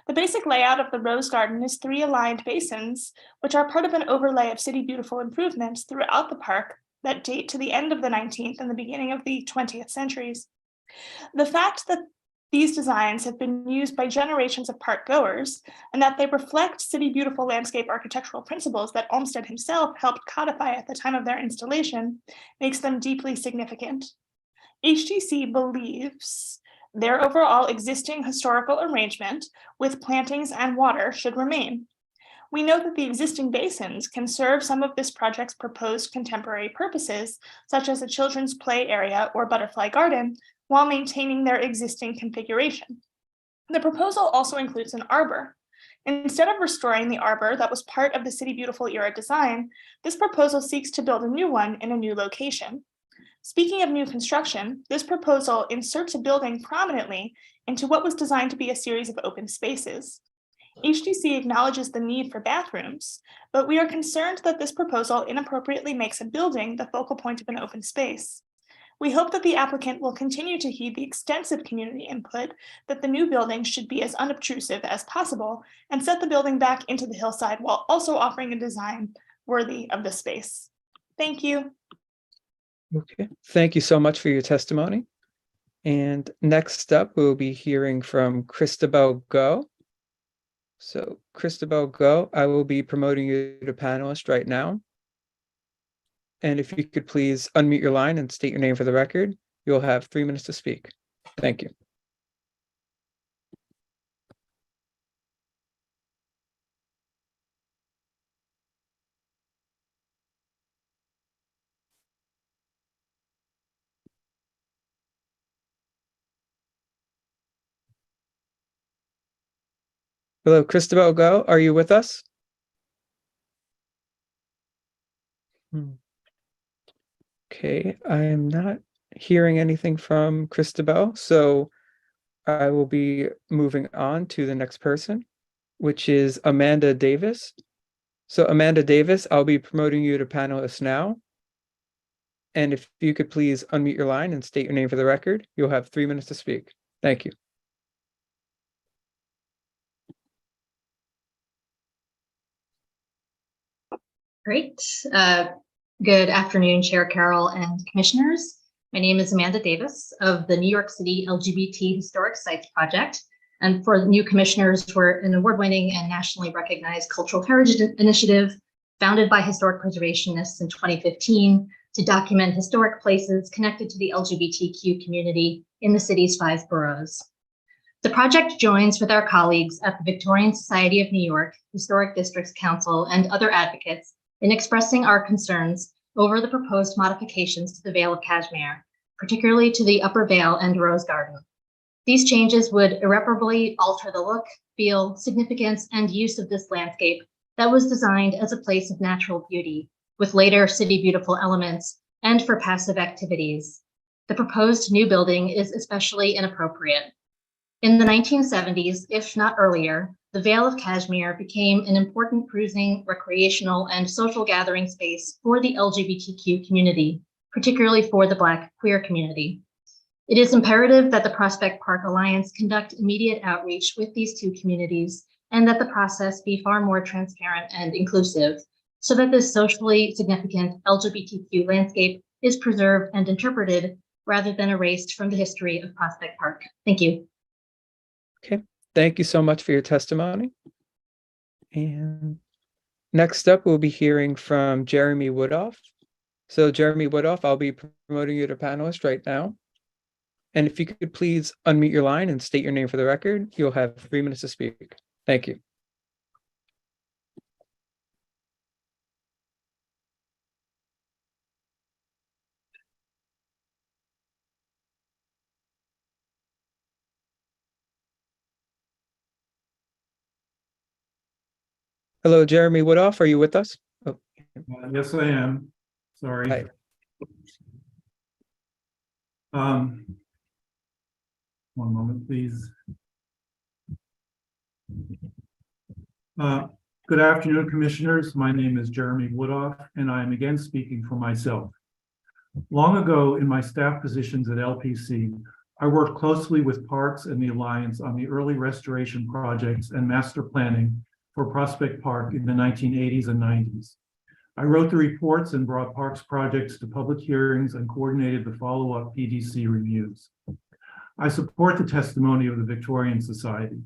The basic layout of the Rose Garden is 3 aligned basins, which are part of an overlay of City Beautiful improvements throughout the park that date to the end of the 19th and the beginning of the 20th centuries. The fact that these designs have been used by generations of park goers and that they reflect City Beautiful landscape architectural principles that Olmsted himself helped codify at the time of their installation makes them deeply significant. HDC believes their overall existing historical arrangement with plantings and water should remain. We know that the existing basins can serve some of this project's proposed contemporary purposes, such as a children's play area or butterfly garden, while maintaining their existing configuration. The proposal also includes an arbor. Instead of restoring the arbor that was part of the City Beautiful era design, this proposal seeks to build a new one in a new location. Speaking of new construction, this proposal inserts a building prominently into what was designed to be a series of open spaces. HDC acknowledges the need for bathrooms, but we are concerned that this proposal inappropriately makes a building the focal point of an open space. We hope that the applicant will continue to heed the extensive community input that the new building should be as unobtrusive as possible and set the building back into the hillside while also offering a design worthy of the space. Thank you. Okay, thank you so much for your testimony. And next up, we'll be hearing from Christabel Go. So Christabel, go. I will be promoting you to panelist right now. And if you could please unmute your line and state your name for the record, you'll have 3 minutes to speak. Thank you. Hello, Christabel, go. Are you with us? Okay, I am not hearing anything from Christabel, so I will be moving on to the next person, which is Amanda Davis. So Amanda Davis, I'll be promoting you to panelist now. And if you could please unmute your line and state your name for the record, you'll have 3 minutes to speak. Thank you. Great. Good afternoon, Chair Carroll and commissioners. My name is Amanda Davis of the New York City LGBT Historic Sites Project. And for the new commissioners, we're an award-winning and nationally recognized cultural heritage initiative founded by historic preservationists in 2015 to document historic places connected to the LGBTQ community in the city's 5 boroughs. The project joins with our colleagues at the Victorian Society of New York, Historic Districts Council, and other advocates in expressing our concerns over the proposed modifications to the Vale of Cashmere, particularly to the Upper Vale and Rose Garden. These changes would irreparably alter the look, feel, significance, and use of this landscape that was designed as a place of natural beauty, with later City Beautiful elements and for passive activities. The proposed new building is especially inappropriate. In the 1970s, if not earlier, the Vale of Cashmere became an important cruising, recreational, and social gathering space for the LGBTQ community, particularly for the Black queer community. It is imperative that the Prospect Park Alliance conduct immediate outreach with these 2 communities and that the process be far more transparent and inclusive so that this socially significant LGBTQ landscape is preserved and interpreted rather than erased from the history of Prospect Park. Thank you. Okay, thank you so much for your testimony. And next up, we'll be hearing from Jeremy Woodoff. So Jeremy Woodoff, I'll be promoting you to panelist right now. And if you could please unmute your line and state your name for the record, you'll have 3 minutes to speak. Thank you. Hello, Jeremy Woodoff, are you with us? Oh. Yes, I am. Sorry. Hi. One moment, please. Good afternoon, commissioners. My name is Jeremy Woodoff, and I am again speaking for myself. Long ago, in my staff positions at LPC, I worked closely with Parks and the Alliance on the early restoration projects and master planning for Prospect Park in the 1980s and 90s. I wrote the reports and brought Parks projects to public hearings and coordinated the follow-up PDC reviews. I support the testimony of the Victorian Society.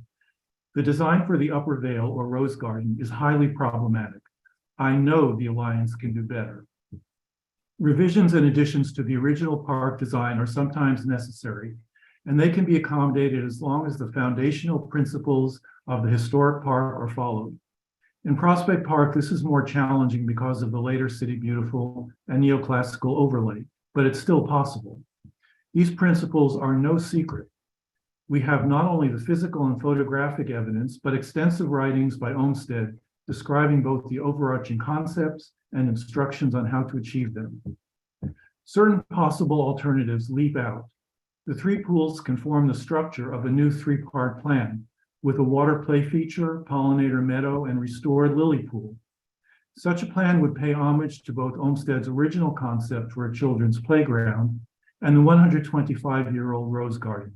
The design for the Upper Vale or Rose Garden is highly problematic. I know the Alliance can do better. Revisions and additions to the original park design are sometimes necessary, and they can be accommodated as long as the foundational principles of the historic park are followed. In Prospect Park, this is more challenging because of the later City Beautiful and neoclassical overlay, but it's still possible. These principles are no secret. We have not only the physical and photographic evidence, but extensive writings by Olmsted describing both the overarching concepts and instructions on how to achieve them. Certain possible alternatives leap out. The 3 pools can form the structure of a new 3-part plan, with a water play feature, pollinator meadow, and restored lily pool. Such a plan would pay homage to both Olmsted's original concept for a children's playground and the 125-year-old rose garden.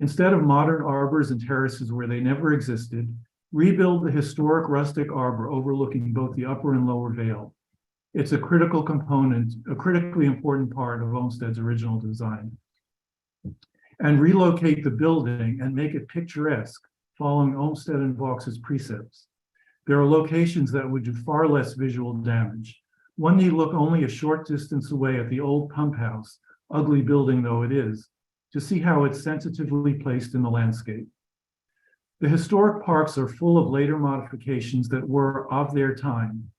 Instead of modern arbors and terraces where they never existed, rebuild the historic rustic arbor overlooking both the upper and lower Vale. It's a critical component, a critically important part of Olmsted's original design. And relocate the building and make it picturesque following Olmsted and Vaux's precepts. There are locations that would do far less visual damage. One need look only a short distance away at the old pump house, ugly building though it is, to see how it's sensitively placed in the landscape. The historic parks are full of later modifications that were of their time.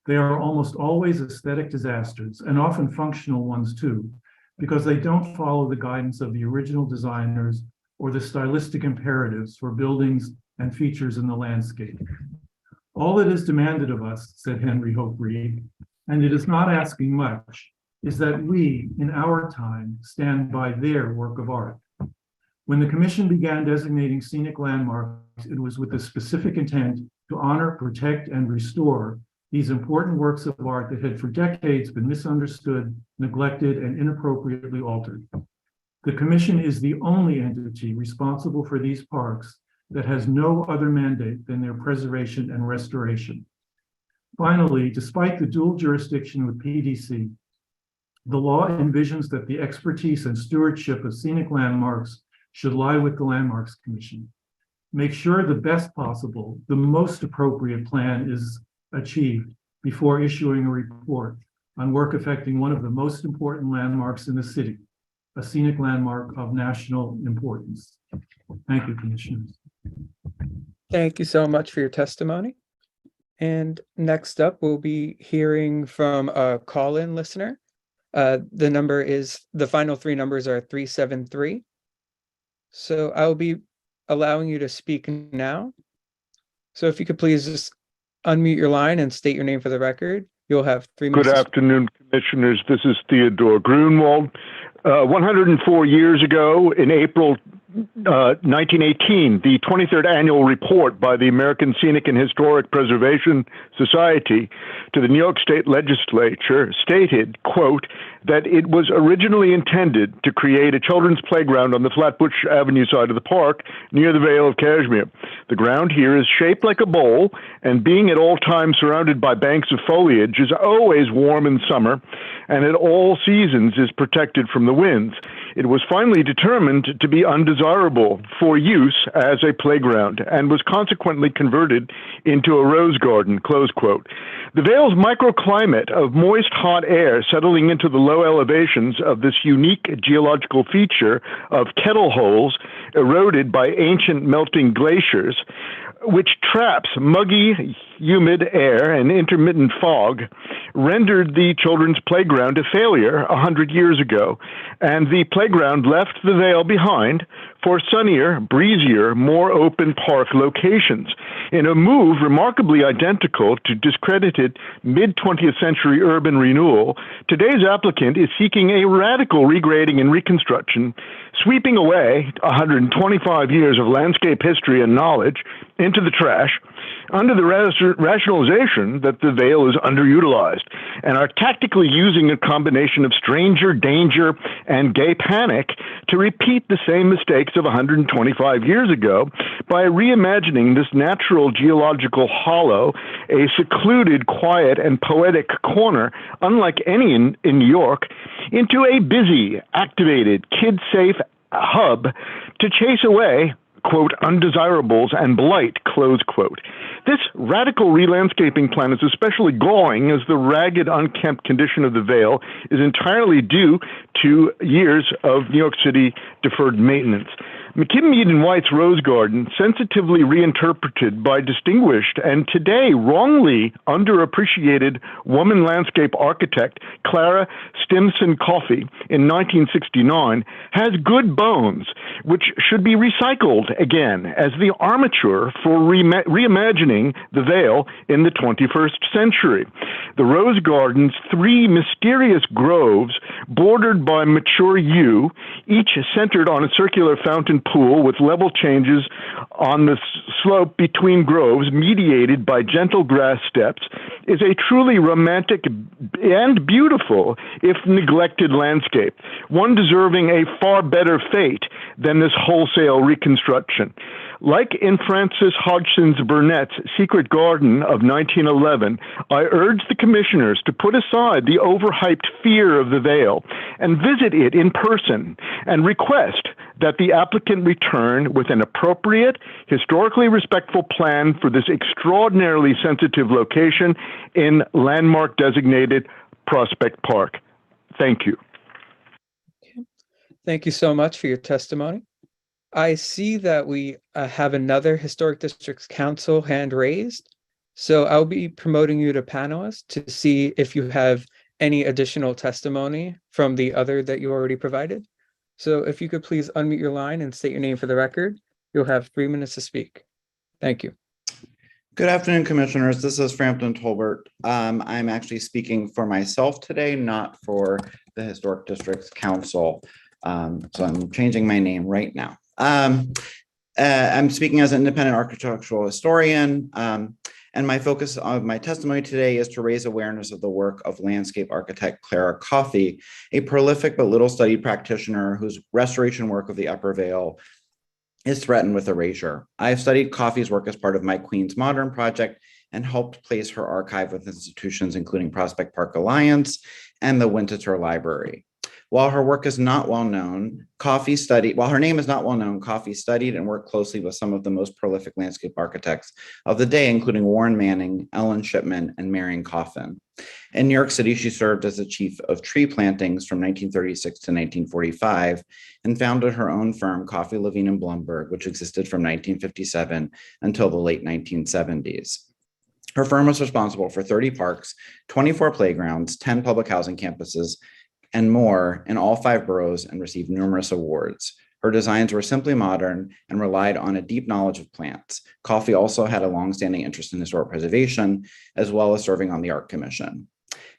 They are almost always aesthetic disasters, and often functional ones too, because they don't follow the guidance of the original designers or the stylistic imperatives for buildings and features in the landscape. All that is demanded of us, said Henry Hope Reed, and it is not asking much, is that we, in our time, stand by their work of art. When the commission began designating scenic landmarks, it was with the specific intent to honor, protect, and restore these important works of art that had for decades been misunderstood, neglected, and inappropriately altered. The commission is the only entity responsible for these parks that has no other mandate than their preservation and restoration. Finally, despite the dual jurisdiction with PDC, the law envisions that the expertise and stewardship of scenic landmarks should lie with the Landmarks Commission. Make sure the best possible, the most appropriate plan is achieved before issuing a report on work affecting one of the most important landmarks in the city, a scenic landmark of national importance. Thank you, Commissioners. Thank you so much for your testimony. And next up, we'll be hearing from a call-in listener. The final three numbers are 373. So I'll be allowing you to speak now. So if you could please just unmute your line and state your name for the record. You'll have 3 minutes. Good afternoon, Commissioners. This is Theodore Grunwald. 104 years ago, in April 1918, the 23rd annual report by the American Scenic and Historic Preservation Society to the New York State Legislature stated, quote, that it was originally intended to create a children's playground on the Flatbush Avenue side of the park near the Vale of Cashmere. The ground here is shaped like a bowl, and being at all times surrounded by banks of foliage is always warm in summer, and at all seasons is protected from the winds. It was finally determined to be undesirable for use as a playground and was consequently converted into a rose garden, close quote. The Vale's microclimate of moist, hot air settling into the low elevations of this unique geological feature of kettle holes eroded by ancient melting glaciers, which traps muggy, humid air and intermittent fog, rendered the children's playground a failure 100 years ago, and the playground left the Vale behind for sunnier, breezier, more open park locations. In a move remarkably identical to discredited mid-20th century urban renewal, today's applicant is seeking a radical regrading and reconstruction, sweeping away 125 years of landscape history and knowledge into the trash, under the rationalization that the Vale is underutilized, and are tactically using a combination of stranger danger and gay panic to repeat the same mistakes of 125 years ago by reimagining this natural geological hollow, a secluded, quiet, and poetic corner, unlike any in New York, into a busy, activated, kid-safe hub to chase away, quote, undesirables and blight, close quote. This radical re-landscaping plan is especially galling as the ragged, unkempt condition of the Vale is entirely due to years of New York City deferred maintenance. McKim, Mead & White's Rose Garden, sensitively reinterpreted by distinguished and today wrongly underappreciated woman landscape architect Clara Stimson Coffey in 1969, has good bones, which should be recycled again as the armature for reimagining the Vale in the 21st century. The Rose Garden's 3 mysterious groves bordered by mature yew, each centered on a circular fountain pool with level changes on the slope between groves mediated by gentle grass steps, is a truly romantic and beautiful, if neglected, landscape, one deserving a far better fate than this wholesale reconstruction. Like in Francis Hodgson's Burnett's secret garden of 1911, I urge the commissioners to put aside the overhyped fear of the Vale and visit it in person and request that the applicant return with an appropriate, historically respectful plan for this extraordinarily sensitive location in landmark designated Prospect Park. Thank you. Thank you so much for your testimony. I see that we have another Historic Districts Council hand raised. So I'll be promoting you to panelist to see if you have any additional testimony from the other that you already provided. So if you could please unmute your line and state your name for the record, you'll have 3 minutes to speak. Thank you. Good afternoon, commissioners. This is Frampton Tolbert. I'm actually speaking for myself today, not for the Historic Districts Council. So I'm changing my name right now. I'm speaking as an independent architectural historian, and my focus of my testimony today is to raise awareness of the work of landscape architect Clara Coffey, a prolific but little studied practitioner whose restoration work of the Upper Vale is threatened with erasure. I've studied Coffey's work as part of my Queens Modern project and helped place her archive with institutions including Prospect Park Alliance and the Winterthur Library. While her work is not well known, while her name is not well known, Coffey studied and worked closely with some of the most prolific landscape architects of the day, including Warren Manning, Ellen Shipman, and Marion Coffin. In New York City, she served as the chief of tree plantings from 1936 to 1945 and founded her own firm, Coffey, Levine, and Blumberg, which existed from 1957 until the late 1970s. Her firm was responsible for 30 parks, 24 playgrounds, 10 public housing campuses, and more in all 5 boroughs and received numerous awards. Her designs were simply modern and relied on a deep knowledge of plants. Coffey also had a longstanding interest in historic preservation, as well as serving on the Art Commission.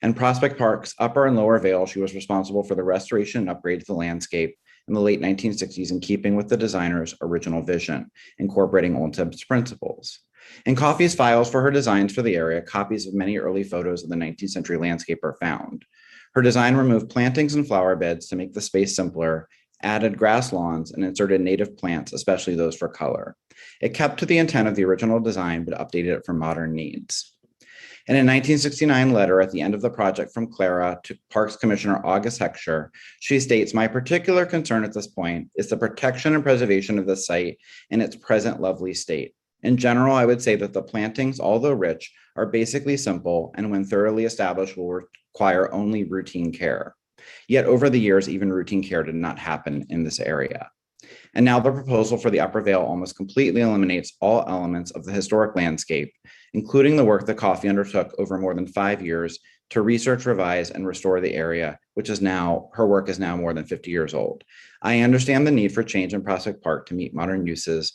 In Prospect Park's Upper and Lower Vale, she was responsible for the restoration and upgrade of the landscape in the late 1960s in keeping with the designer's original vision, incorporating Old Tibbs principles. In Coffey's files for her designs for the area, copies of many early photos of the 19th century landscape are found. Her design removed plantings and flower beds to make the space simpler, added grass lawns, and inserted native plants, especially those for color. It kept to the intent of the original design, but updated it for modern needs. In a 1969 letter at the end of the project from Clara to Parks Commissioner August Heckscher, she states, "My particular concern at this point is the protection and preservation of the site in its present lovely state. In general, I would say that the plantings, although rich, are basically simple and when thoroughly established will require only routine care. Yet over the years, even routine care did not happen in this area." And now the proposal for the Upper Vale almost completely eliminates all elements of the historic landscape, including the work that Coffey undertook over more than 5 years to research, revise, and restore the area, her work is now more than 50 years old. I understand the need for change in Prospect Park to meet modern uses,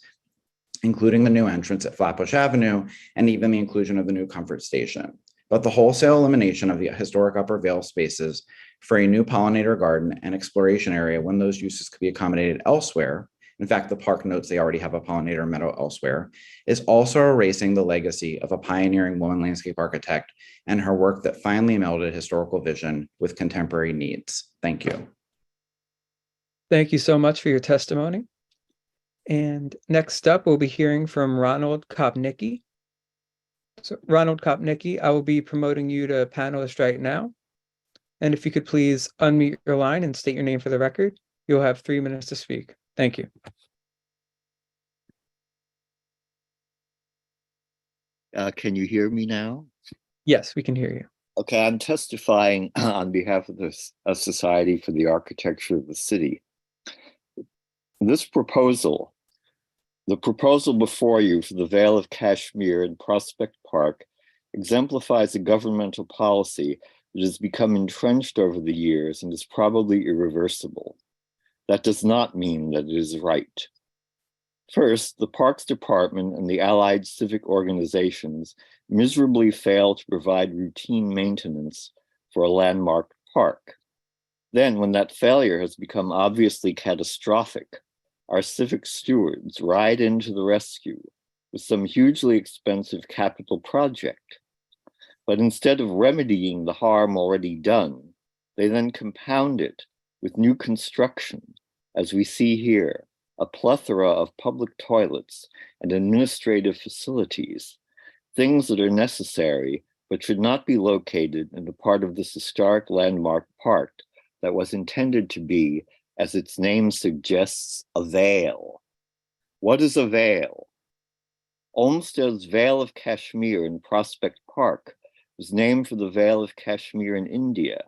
including the new entrance at Flatbush Avenue and even the inclusion of the new Comfort Station. But the wholesale elimination of the historic Upper Vale spaces for a new pollinator garden and exploration area when those uses could be accommodated elsewhere, in fact, the park notes they already have a pollinator meadow elsewhere, is also erasing the legacy of a pioneering woman landscape architect and her work that finally melded historical vision with contemporary needs. Thank you. Thank you so much for your testimony. And next up, we'll be hearing from Ronald Kopnicki. So Ronald Kopnicki, I will be promoting you to panelist right now. And if you could please unmute your line and state your name for the record, you'll have 3 minutes to speak. Thank you. Can you hear me now? Yes, we can hear you. Okay, I'm testifying on behalf of the Society for the Architecture of the City. This proposal, the proposal before you for the Vale of Cashmere and Prospect Park, exemplifies a governmental policy that has become entrenched over the years and is probably irreversible. That does not mean that it is right. First, the Parks Department and the allied civic organizations miserably fail to provide routine maintenance for a landmark park. Then, when that failure has become obviously catastrophic, our civic stewards ride into the rescue with some hugely expensive capital project. But instead of remedying the harm already done, they then compound it with new construction, as we see here, a plethora of public toilets and administrative facilities things that are necessary but should not be located in the part of this historic landmark park that was intended to be, as its name suggests, a vale. What is a vale? Olmsted's Vale of Cashmere in Prospect Park was named for the Vale of Cashmere in India,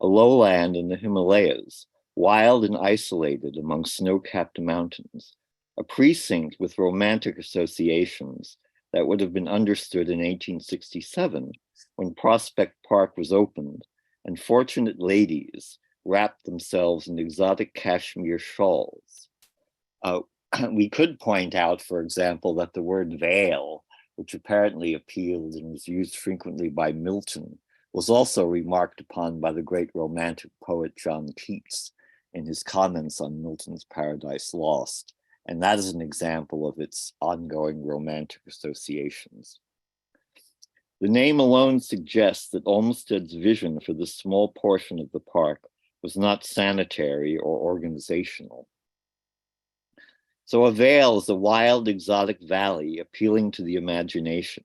a lowland in the Himalayas, wild and isolated among snow-capped mountains, a precinct with romantic associations that would have been understood in 1867 when Prospect Park was opened and fortunate ladies wrapped themselves in exotic cashmere shawls. We could point out, for example, that the word vale, which apparently appealed and was used frequently by Milton, was also remarked upon by the great romantic poet John Keats in his comments on Milton's Paradise Lost. And that is an example of its ongoing romantic associations. The name alone suggests that Olmsted's vision for this small portion of the park was not sanitary or organizational. So a vale is a wild, exotic valley appealing to the imagination.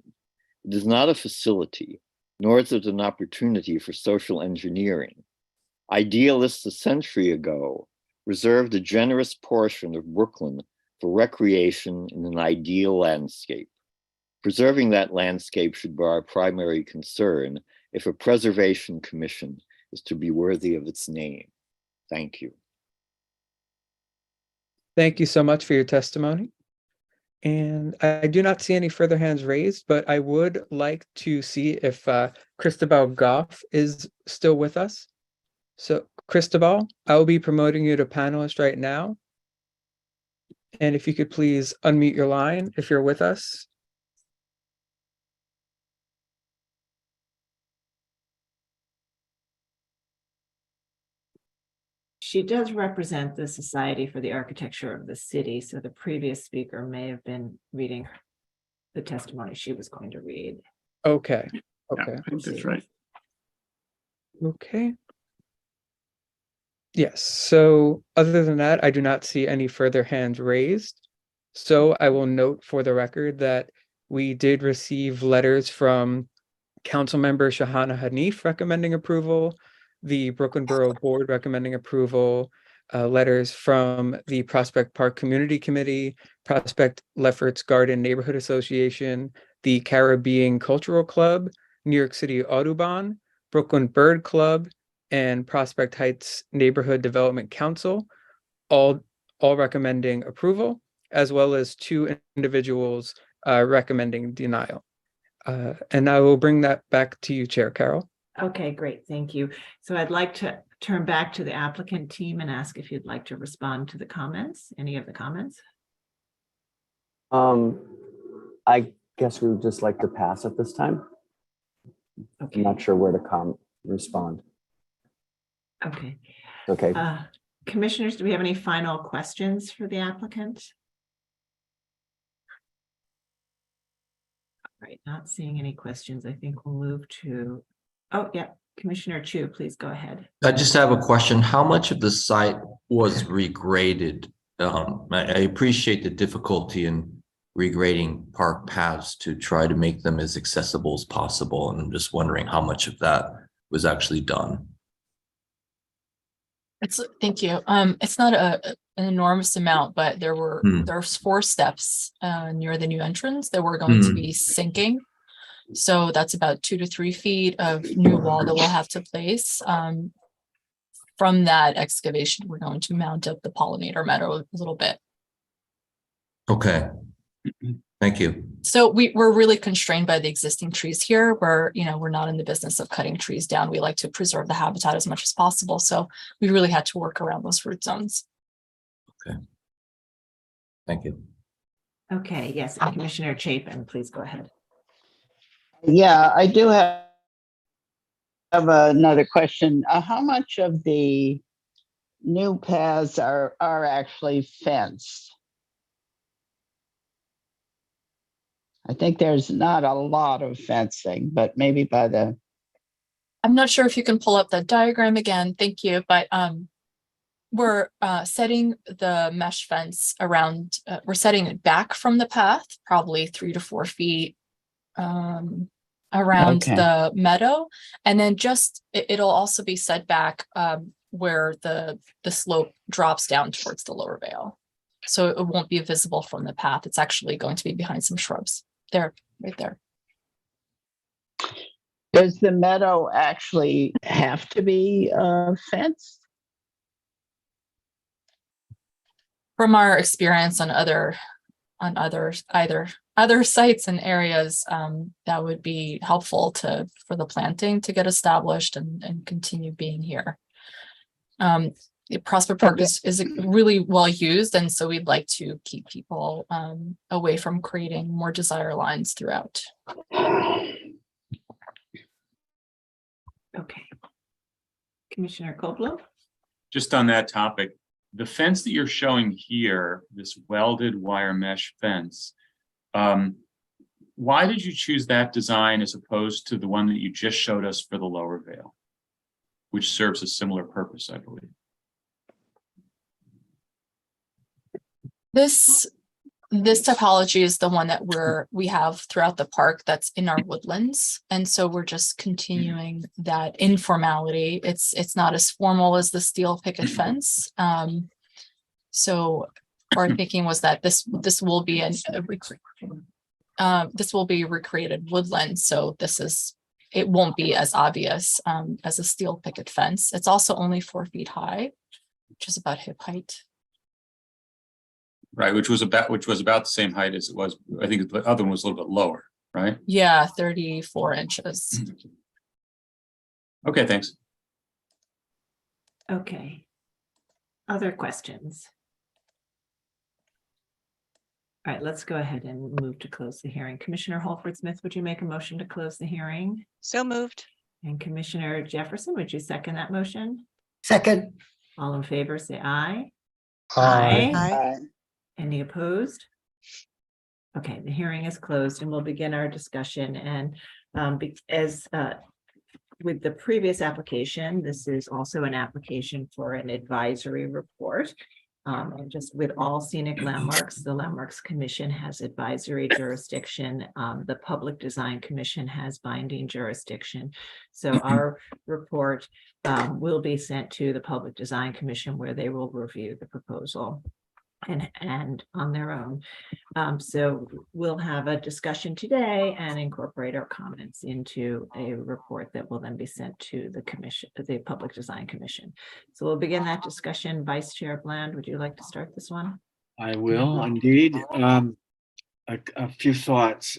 It is not a facility, nor is it an opportunity for social engineering. Idealists a century ago reserved a generous portion of Brooklyn for recreation in an ideal landscape. Preserving that landscape should be our primary concern if a preservation commission is to be worthy of its name. Thank you. Thank you so much for your testimony. And I do not see any further hands raised, but I would like to see if Cristobal Goff is still with us. So Cristobal, I will be promoting you to panelist right now. And if you could please unmute your line if you're with us. She does represent the Society for the Architecture of the City, so the previous speaker may have been reading the testimony she was going to read. Okay. Okay. Yeah, I think that's right. Okay. Yes. So other than that, I do not see any further hands raised. So I will note for the record that we did receive letters from Councilmember Shahana Hanif recommending approval, the Brooklyn Borough Board recommending approval, letters from the Prospect Park Community Committee, Prospect Lefferts Garden Neighborhood Association, the Caribbean Cultural Club, New York City Audubon, Brooklyn Bird Club, and Prospect Heights Neighborhood Development Council, all recommending approval, as well as 2 individuals recommending denial. And I will bring that back to you, Chair Carroll. Okay, great. Thank you. So I'd like to turn back to the applicant team and ask if you'd like to respond to the comments, any of the comments. I guess we would just like to pass at this time. Okay. I'm not sure where to respond. Okay. Okay. Commissioners, do we have any final questions for the applicant? All right, not seeing any questions. I think we'll move to, oh, yeah, Commissioner Chu, please go ahead. I just have a question. How much of the site was regraded? I appreciate the difficulty in regrading park paths to try to make them as accessible as possible. And I'm just wondering how much of that was actually done. Thank you. It's not an enormous amount, but there's 4 steps near the new entrance that we're going to be sinking. So that's about 2 to 3 feet of new wall that we'll have to place. From that excavation, we're going to mount up the pollinator meadow a little bit. Okay. Thank you. So we're really constrained by the existing trees here. We're not in the business of cutting trees down. We like to preserve the habitat as much as possible. So we really had to work around those root zones. Okay. Thank you. Okay, yes, and Commissioner Chapin, please go ahead. Yeah, I do have another question. How much of the new paths are actually fenced? I think there's not a lot of fencing, but maybe by the... I'm not sure if you can pull up that diagram again. Thank you. But we're setting the mesh fence around, we're setting it back from the path, probably 3 to 4 feet around Okay. the meadow. And then just, it'll also be set back where the slope drops down towards the lower vale. So it won't be visible from the path. It's actually going to be behind some shrubs there, right there. Does the meadow actually have to be fenced? From our experience on other sites and areas, that would be helpful for the planting to get established and continue being here. Prospect Park is really well used, and so we'd like to keep people away from creating more desire lines throughout. Okay. Commissioner Copeland? Just on that topic, the fence that you're showing here, this welded wire mesh fence, why did you choose that design as opposed to the one that you just showed us for the lower vale, which serves a similar purpose, I believe? This typology is the one that we have throughout the park that's in our woodlands. And so we're just continuing that informality. It's not as formal as the steel picket fence. So our thinking was that this will be recreated woodland. So it won't be as obvious as a steel picket fence. It's also only 4 feet high, which is about hip height. Right, which was about the same height as it was. I think the other one was a little bit lower, right? Yeah, 34 inches. Okay, thanks. Okay. Other questions? All right, let's go ahead and move to close the hearing. Commissioner Holford Smith, would you make a motion to close the hearing? So moved. And Commissioner Jefferson, would you second that motion? Second. All in favor, say aye. Aye. Any opposed? Okay, the hearing is closed and we'll begin our discussion. And with the previous application, this is also an application for an advisory report. And just with all scenic landmarks, the Landmarks Commission has advisory jurisdiction. The Public Design Commission has binding jurisdiction. So our report will be sent to the Public Design Commission where they will review the proposal and on their own. So we'll have a discussion today and incorporate our comments into a report that will then be sent to the commission, the Public Design Commission. So we'll begin that discussion. Vice Chair Bland, would you like to start this one? I will indeed. A few thoughts.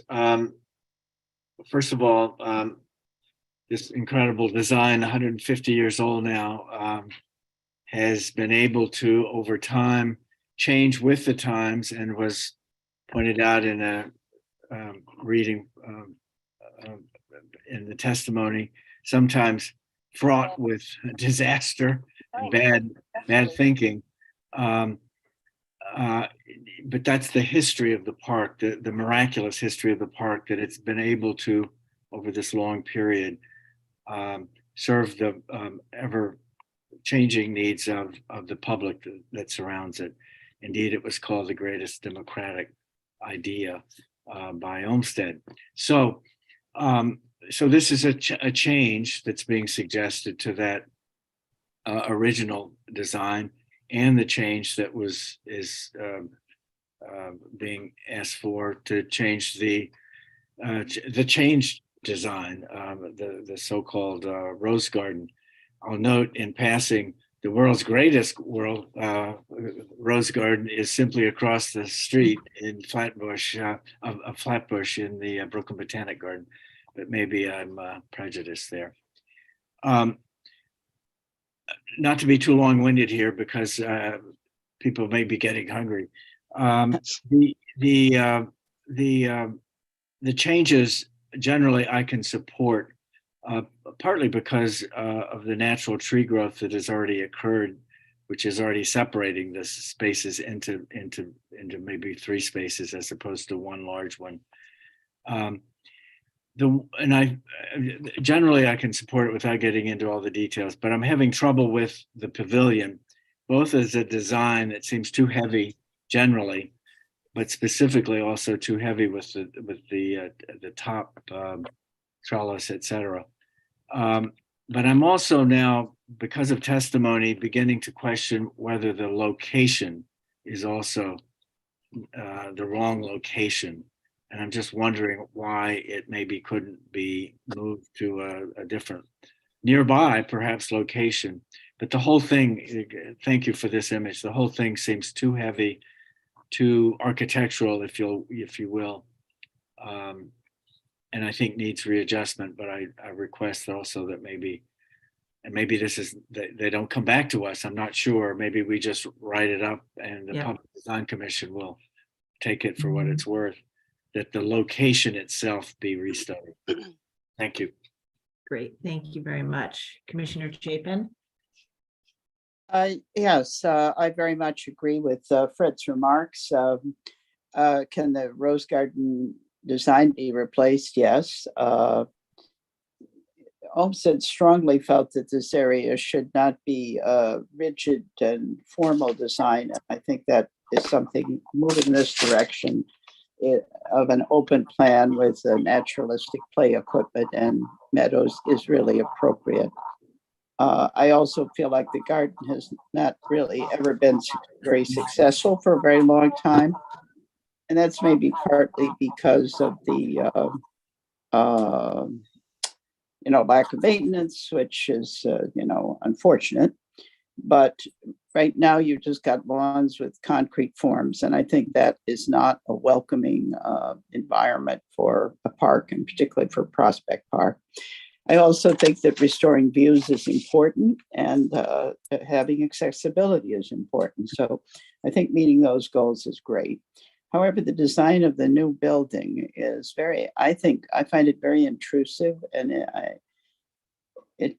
First of all, this incredible design, 150 years old now, has been able to, over time, change with the times, and was pointed out in a reading in the testimony, sometimes fraught with disaster and bad thinking. But that's the history of the park, the miraculous history of the park, that it's been able to, over this long period, serve the ever changing needs of the public that surrounds it. Indeed, it was called the greatest democratic idea by Olmsted. So this is a change that's being suggested to that original design, and the change that is being asked for to change the change design, the so-called rose garden. I'll note in passing, the world's greatest rose garden is simply across the street in Flatbush, Flatbush in the Brooklyn Botanic Garden, but maybe I'm prejudiced there. Not to be too long-winded here, because people may be getting hungry. The changes generally I can support. Partly because of the natural tree growth that has already occurred, which is already separating the spaces into maybe 3 spaces as opposed to one large one. I generally can support it without getting into all the details, but I'm having trouble with the pavilion, both as a design that seems too heavy generally, but specifically also too heavy with the top trellis, etc. But I'm also now, because of testimony, beginning to question whether the location is also the wrong location. And I'm just wondering why it maybe couldn't be moved to a different nearby, perhaps, location. But the whole thing, thank you for this image, the whole thing seems too heavy, too architectural, if you will. And I think needs readjustment, but I request also that maybe this is, they don't come back to us. I'm not sure. Maybe we just write it up and the Public Design Commission will take it for what it's worth, that the location itself be restudied. Thank you. Great, thank you very much. Commissioner Chapin? Yes, I very much agree with Fred's remarks. Can the Rose Garden design be replaced? Yes. Olmsted strongly felt that this area should not be rigid and formal design. I think that is something moving in this direction of an open plan with naturalistic play equipment and meadows is really appropriate. I also feel like the garden has not really ever been very successful for a very long time. And that's maybe partly because of the lack of maintenance, which is unfortunate. But right now you've just got lawns with concrete forms, and I think that is not a welcoming environment for a park, and particularly for Prospect Park. I also think that restoring views is important, and having accessibility is important. So I think meeting those goals is great. However, the design of the new building is I find it very intrusive, and it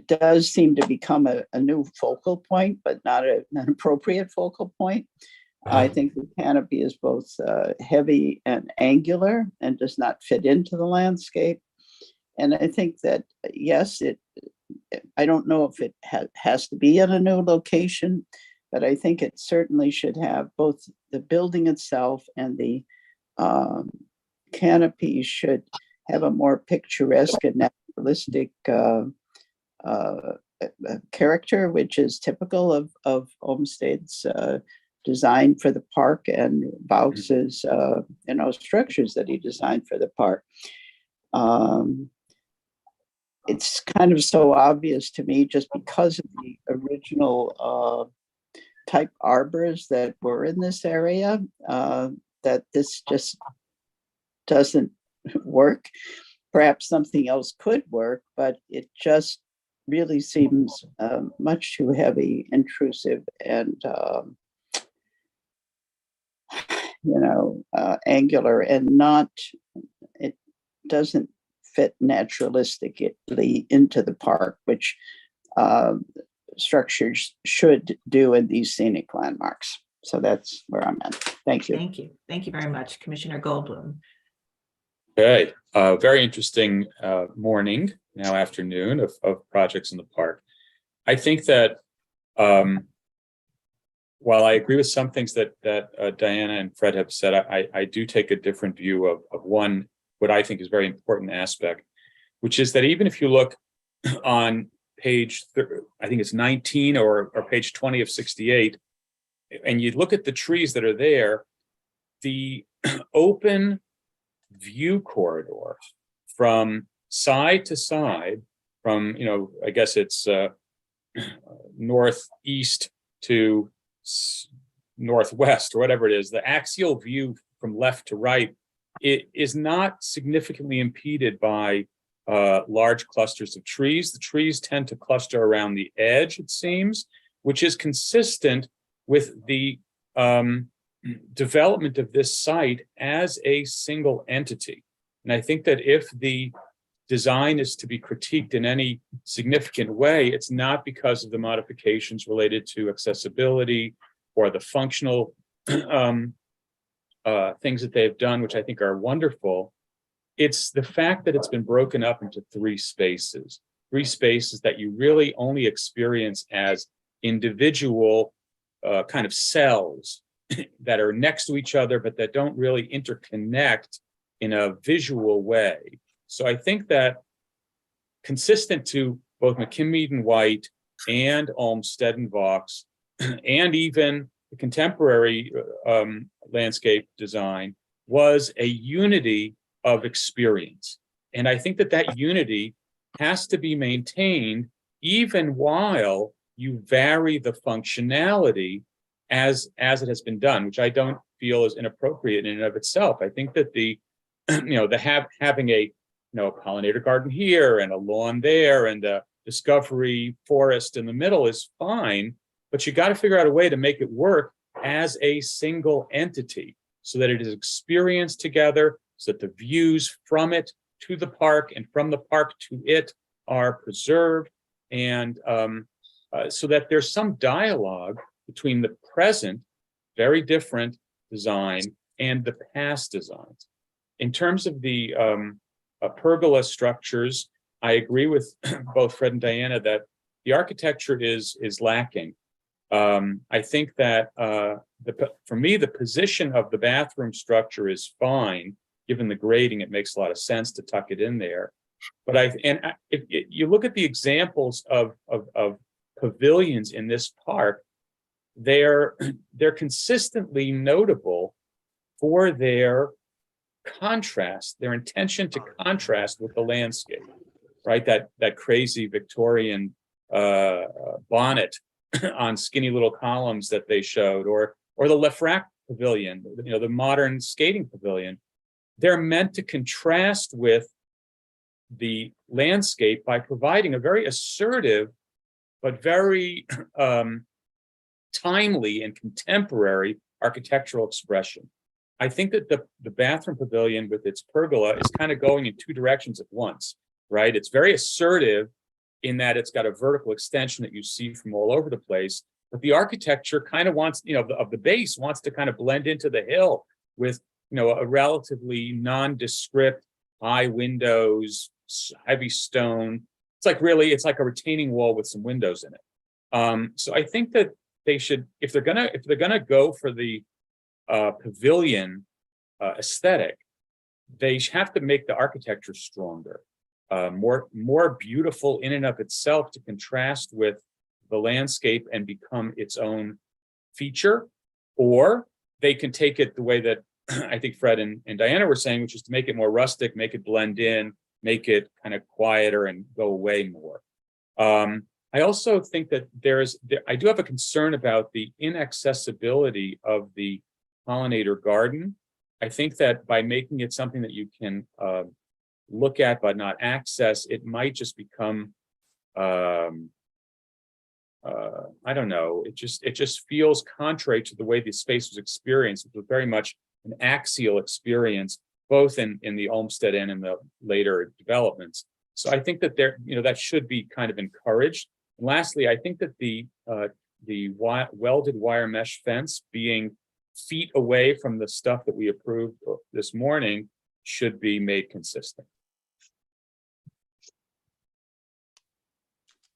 does seem to become a new focal point, but not an appropriate focal point. I think the canopy is both heavy and angular and does not fit into the landscape. And I think that, yes, I don't know if it has to be at a new location, but I think it certainly should have both the building itself and the canopy should have a more picturesque and naturalistic character, which is typical of Olmsted's design for the park and Baux's structures that he designed for the park. It's kind of so obvious to me just because of the original type arbors that were in this area that this just doesn't work. Perhaps something else could work, but it just really seems much too heavy, intrusive, and angular, and it doesn't fit naturalistically into the park, which structures should do in these scenic landmarks. So that's where I'm at. Thank you. Thank you. Thank you very much, Commissioner Goldblum. Okay, very interesting morning, now afternoon, of projects in the park. I think that while I agree with some things that Diana and Fred have said, I do take a different view of one, what I think is very important aspect, which is that even if you look on page, I think it's 19 or page 20 of 68, and you look at the trees that are there, the open view corridor from side to side, from, I guess it's northeast to northwest, or whatever it is, the axial view from left to right, it is not significantly impeded by large clusters of trees. The trees tend to cluster around the edge, it seems, which is consistent with the development of this site as a single entity. And I think that if the design is to be critiqued in any significant way, it's not because of the modifications related to accessibility or the functional things that they've done, which I think are wonderful. It's the fact that it's been broken up into three spaces that you really only experience as individual kind of cells that are next to each other, but that don't really interconnect in a visual way. So I think that consistent to both McKim-Mead and White and Olmsted and Vaux, and even the contemporary landscape design, was a unity of experience. And I think that that unity has to be maintained even while you vary the functionality as it has been done, which I don't feel is inappropriate in and of itself. I think that the having a pollinator garden here and a lawn there and a discovery forest in the middle is fine, but you got to figure out a way to make it work as a single entity so that it is experienced together, so that the views from it to the park and from the park to it are preserved, and so that there's some dialogue between the present, very different design, and the past designs. In terms of the pergola structures, I agree with both Fred and Diana that the architecture is lacking. I think that for me, the position of the bathroom structure is fine. Given the grading, it makes a lot of sense to tuck it in there. But if you look at the examples of pavilions in this park, they're consistently notable for their contrast, their intention to contrast with the landscape, right? That crazy Victorian bonnet on skinny little columns that they showed, or the Lefrak pavilion, the modern skating pavilion. They're meant to contrast with the landscape by providing a very assertive but very timely and contemporary architectural expression. I think that the bathroom pavilion with its pergola is kind of going in two directions at once, right? It's very assertive in that it's got a vertical extension that you see from all over the place, but the architecture kind of wants, of the base wants to kind of blend into the hill with, a relatively nondescript, high windows, heavy stone. It's like a retaining wall with some windows in it. So I think that they should, if they're gonna go for the pavilion aesthetic, they have to make the architecture stronger, more beautiful in and of itself to contrast with the landscape and become its own feature. Or they can take it the way that I think Fred and Diana were saying, which is to make it more rustic, make it blend in, make it kind of quieter and go away more. I also think that I do have a concern about the inaccessibility of the pollinator garden. I think that by making it something that you can look at but not access, it might just become, I don't know, it just feels contrary to the way the space was experienced. It was very much an axial experience, both in the Olmsted and in the later developments. So I think that that should be kind of encouraged. And lastly, I think that the welded wire mesh fence being feet away from the stuff that we approved this morning should be made consistent.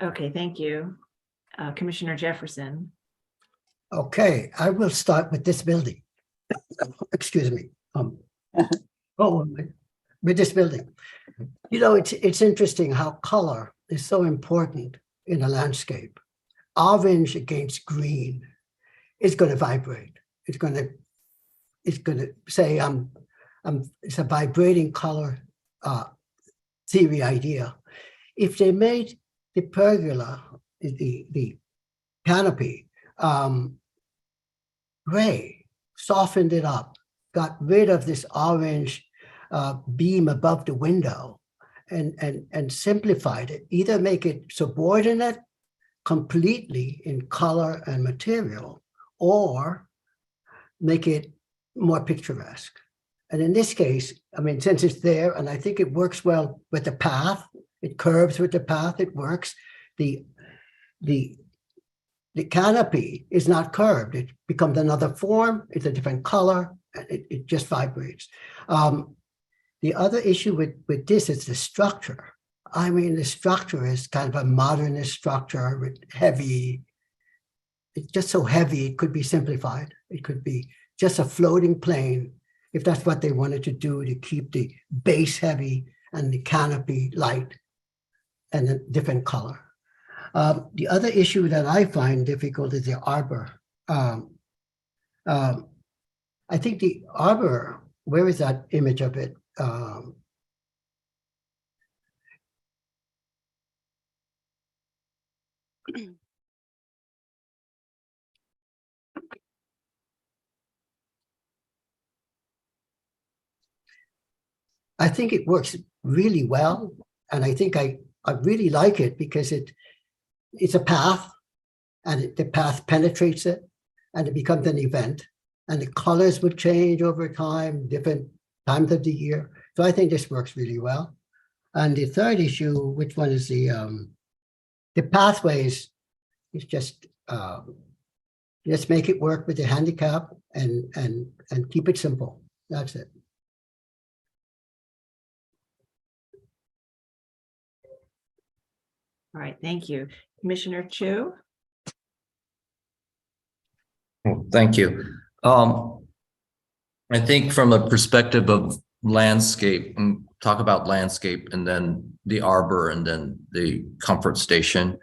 Okay, thank you. Commissioner Jefferson. Okay, I will start with this building. Excuse me. With this building. It's interesting how color is so important in a landscape. Orange against green is going to vibrate. It's going to say it's a vibrating color theory idea. If they made the pergola, the canopy, gray, softened it up, got rid of this orange beam above the window, and simplified it, either make it subordinate completely in color and material, or make it more picturesque. And in this case, since it's there, and I think it works well with the path, it curves with the path, it works. The canopy is not curved. It becomes another form. It's a different color. It just vibrates. The other issue with this is the structure. The structure is kind of a modernist structure with heavy it's just so heavy, it could be simplified. It could be just a floating plane, if that's what they wanted to do, to keep the base heavy and the canopy light and a different color. The other issue that I find difficult is the arbor. I think the arbor, where is that image of it? I think it works really well. And I think I really like it because it's a path, and the path penetrates it, and it becomes an event. And the colors would change over time, different times of the year. So I think this works really well. And the third issue, which one is the pathways, is just make it work with the handicap and keep it simple. That's it. All right, thank you. Commissioner Chu? Thank you. I think from a perspective of landscape, and talk about landscape and then the arbor and then the comfort station.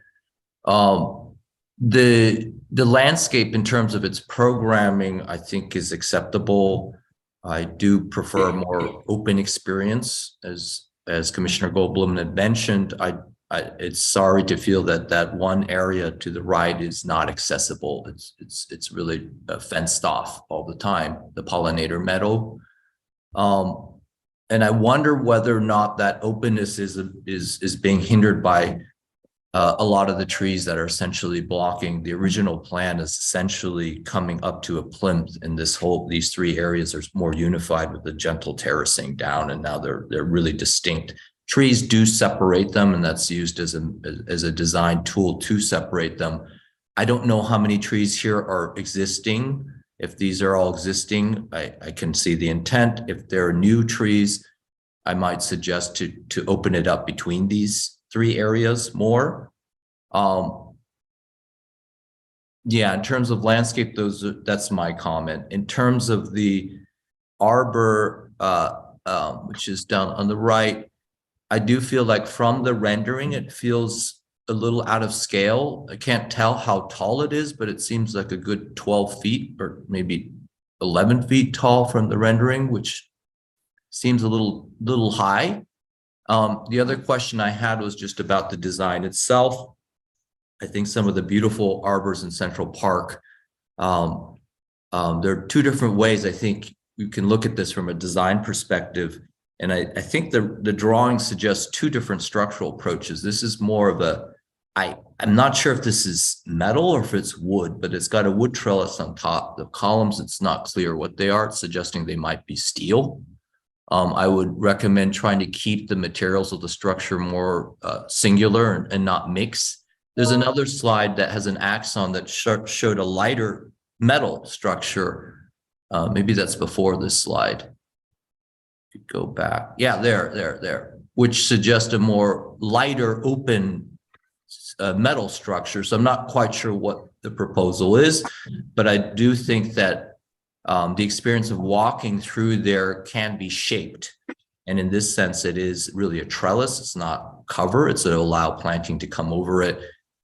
The landscape in terms of its programming, I think, is acceptable. I do prefer a more open experience, as Commissioner Goldblum had mentioned. It's sorry to feel that one area to the right is not accessible. It's really fenced off all the time, the pollinator meadow. And I wonder whether or not that openness is being hindered by a lot of the trees that are essentially blocking. The original plan is essentially coming up to a plinth, and these three areas are more unified with the gentle terracing down, and now they're really distinct. Trees do separate them, and that's used as a design tool to separate them. I don't know how many trees here are existing. If these are all existing, I can see the intent. If there are new trees, I might suggest to open it up between these three areas more. Yeah, in terms of landscape, that's my comment. In terms of the arbor, which is down on the right, I do feel like from the rendering, it feels a little out of scale. I can't tell how tall it is, but it seems like a good 12 feet or maybe 11 feet tall from the rendering, which seems a little high. The other question I had was just about the design itself. I think some of the beautiful arbors in Central Park, there are two different ways I think you can look at this from a design perspective. And I think the drawing suggests two different structural approaches. This is more of I'm not sure if this is metal or if it's wood, but it's got a wood trellis on top. The columns, it's not clear what they are. It's suggesting they might be steel. I would recommend trying to keep the materials of the structure more singular and not mix. There's another slide that has an axon that showed a lighter metal structure. Maybe that's before this slide. Go back. Yeah, there, which suggests a more lighter, open metal structure. So I'm not quite sure what the proposal is, but I do think that the experience of walking through there can be shaped. And in this sense, it is really a trellis. It's not cover. It's to allow planting to come over it.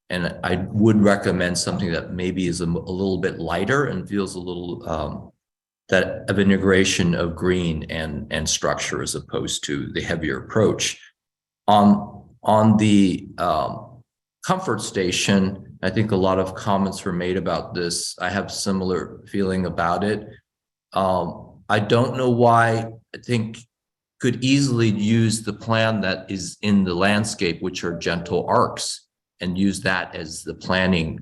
And I would recommend something that maybe is a little bit lighter and feels a little that of integration of green and structure as opposed to the heavier approach. On the comfort station, I think a lot of comments were made about this. I have similar feeling about it. I don't know why. I think could easily use the plan that is in the landscape, which are gentle arcs, and use that as the planning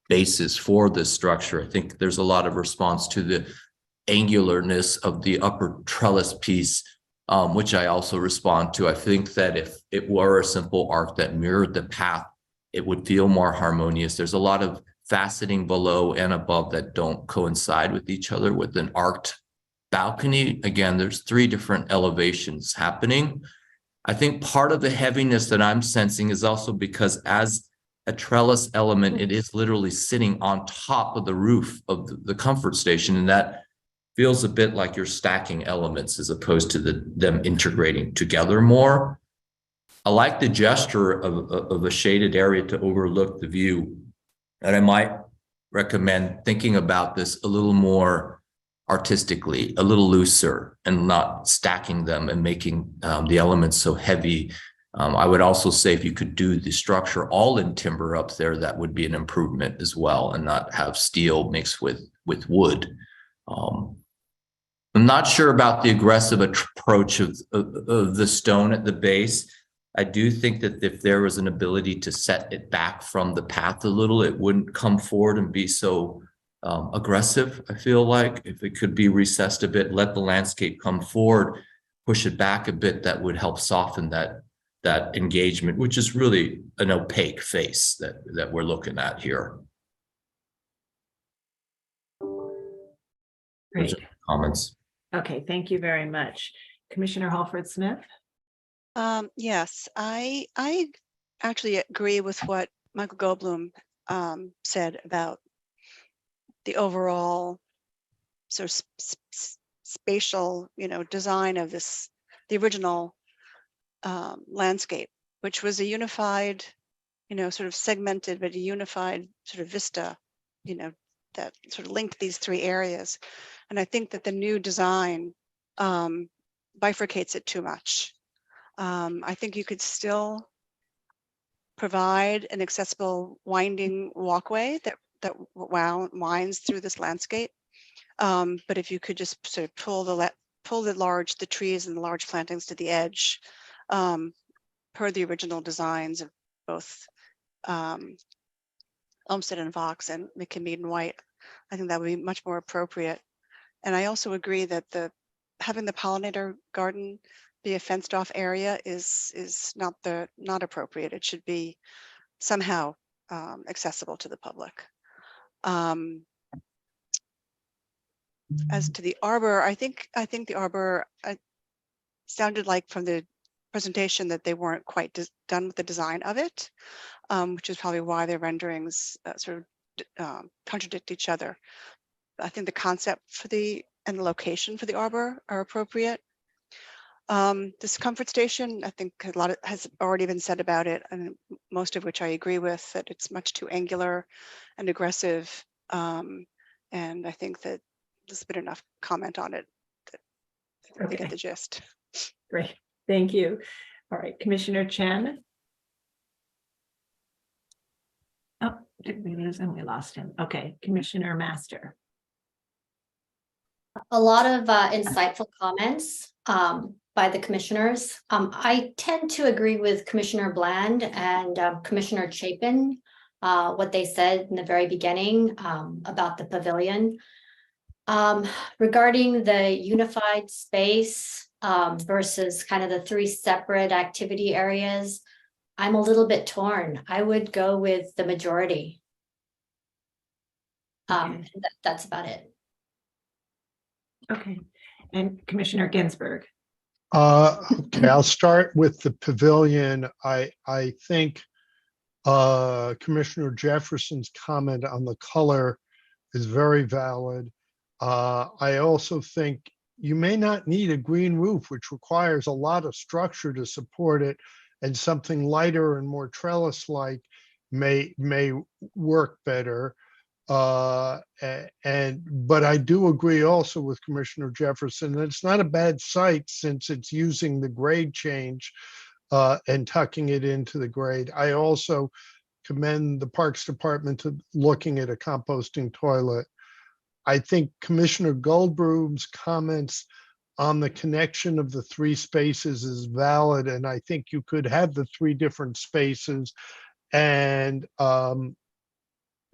basis for this structure. I think there's a lot of response to the angularness of the upper trellis piece, which I also respond to. I think that if it were a simple arc that mirrored the path, it would feel more harmonious. There's a lot of faceting below and above that don't coincide with each other. With an arced balcony, again, there's three different elevations happening. I think part of the heaviness that I'm sensing is also because as a trellis element. It is literally sitting on top of the roof of the comfort station, and that feels a bit like you're stacking elements as opposed to them integrating together more. I like the gesture of a shaded area to overlook the view, and I might recommend thinking about this a little more artistically, a little looser, and not stacking them and making the elements so heavy. I would also say if you could do the structure all in timber up there, that would be an improvement as well, and not have steel mixed with wood. I'm not sure about the aggressive approach of the stone at the base. I do think that if there was an ability to set it back from the path a little, it wouldn't come forward and be so aggressive. I feel like if it could be recessed a bit, let the landscape come forward, push it back a bit, that would help soften that engagement, which is really an opaque face that we're looking at here. Great. Comments. Okay, thank you very much. Commissioner Halford Smith? Yes, I actually agree with what Michael Goldblum said about the overall sort of spatial, design of the original landscape, which was a unified, sort of segmented, but a unified sort of vista, that sort of linked these three areas. And I think that the new design bifurcates it too much. I think you could still provide an accessible winding walkway that winds through this landscape. But if you could just sort of pull the trees and the large plantings to the edge, per the original designs of both Olmsted and Fox and McKinley and White, I think that would be much more appropriate. And I also agree that having the pollinator garden be a fenced off area is not appropriate. It should be somehow accessible to the public. As to the arbor, I think the arbor sounded like from the presentation that they weren't quite done with the design of it, which is probably why their renderings sort of contradict each other. I think the concept and the location for the arbor are appropriate. This comfort station, I think a lot has already been said about it, and most of which I agree with, that it's much too angular and aggressive. And I think that there's been enough comment on it. I think I get the gist. Great, thank you. All right, Commissioner Chen. Oh, did we lose him? We lost him. Okay, Commissioner Master. A lot of insightful comments by the commissioners. I tend to agree with Commissioner Bland and Commissioner Chapin, what they said in the very beginning about the pavilion. Regarding the unified space versus kind of the three separate activity areas, I'm a little bit torn. I would go with the majority. That's about it. Okay, and Commissioner Ginsburg. Okay, I'll start with the pavilion. I think Commissioner Jefferson's comment on the color is very valid. I also think you may not need a green roof, which requires a lot of structure to support it, and something lighter and more trellis-like may work better. But I do agree also with Commissioner Jefferson that it's not a bad site since it's using the grade change and tucking it into the grade. I also commend the Parks Department to looking at a composting toilet. I think Commissioner Goldblum's comments on the connection of the three spaces is valid, and I think you could have the three different spaces and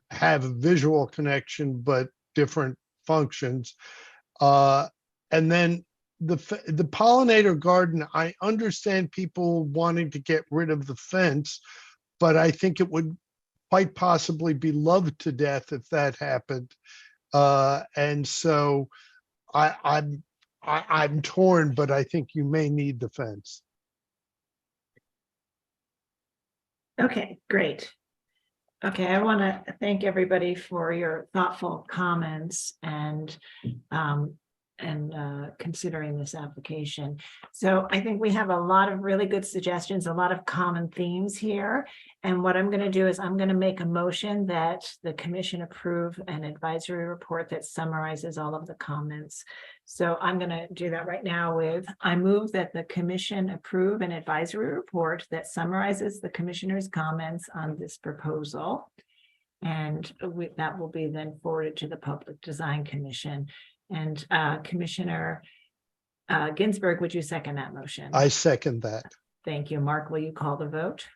have a visual connection but different functions. And then the pollinator garden, I understand people wanting to get rid of the fence, but I think it would quite possibly be loved to death if that happened. And so I'm torn, but I think you may need the fence. Okay, great. Okay, I want to thank everybody for your thoughtful comments and considering this application. So I think we have a lot of really good suggestions, a lot of common themes here. And what I'm going to do is I'm going to make a motion that the commission approve an advisory report that summarizes all of the comments. So I'm going to do that right now with, I move that the commission approve an advisory report that summarizes the commissioner's comments on this proposal. And that will be then forwarded to the Public Design Commission. And Commissioner Ginsburg, would you second that motion? I second that. Thank you. Mark, will you call the vote?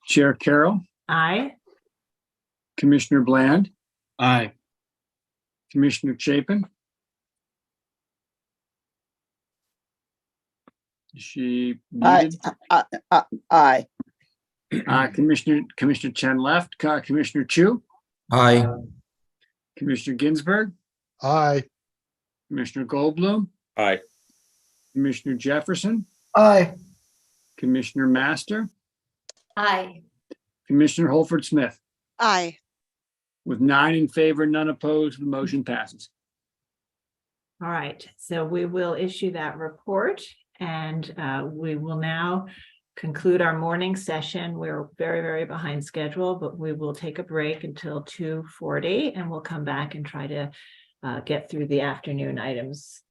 Chair Carroll, Aye. Commissioner Bland, Aye. Commissioner Chapin. Is she muted? Aye. Commissioner Chen left, Commissioner Chu, Aye. Commissioner Ginsburg, Aye. Commissioner Goldblum, Aye. Commissioner Jefferson, Aye. Commissioner Master, Aye. Commissioner Holford Smith. Aye. With 9 in favor, none opposed, the motion passes. All right, so we will issue that report and we will now conclude our morning session. We're very, very behind schedule, but we will take a break until 2:40 and we'll come back and try to get through the afternoon items.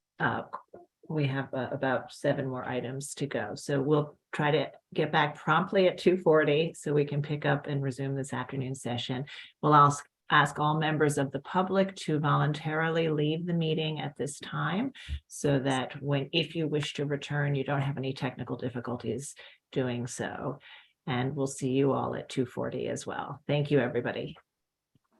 We have about 7 more items to go. So we'll try to get back promptly at 2:40 so we can pick up and resume this afternoon session. We'll ask all members of the public to voluntarily leave the meeting at this time so that if you wish to return, you don't have any technical difficulties doing so. And we'll see you all at 2:40 as well. Thank you, everybody.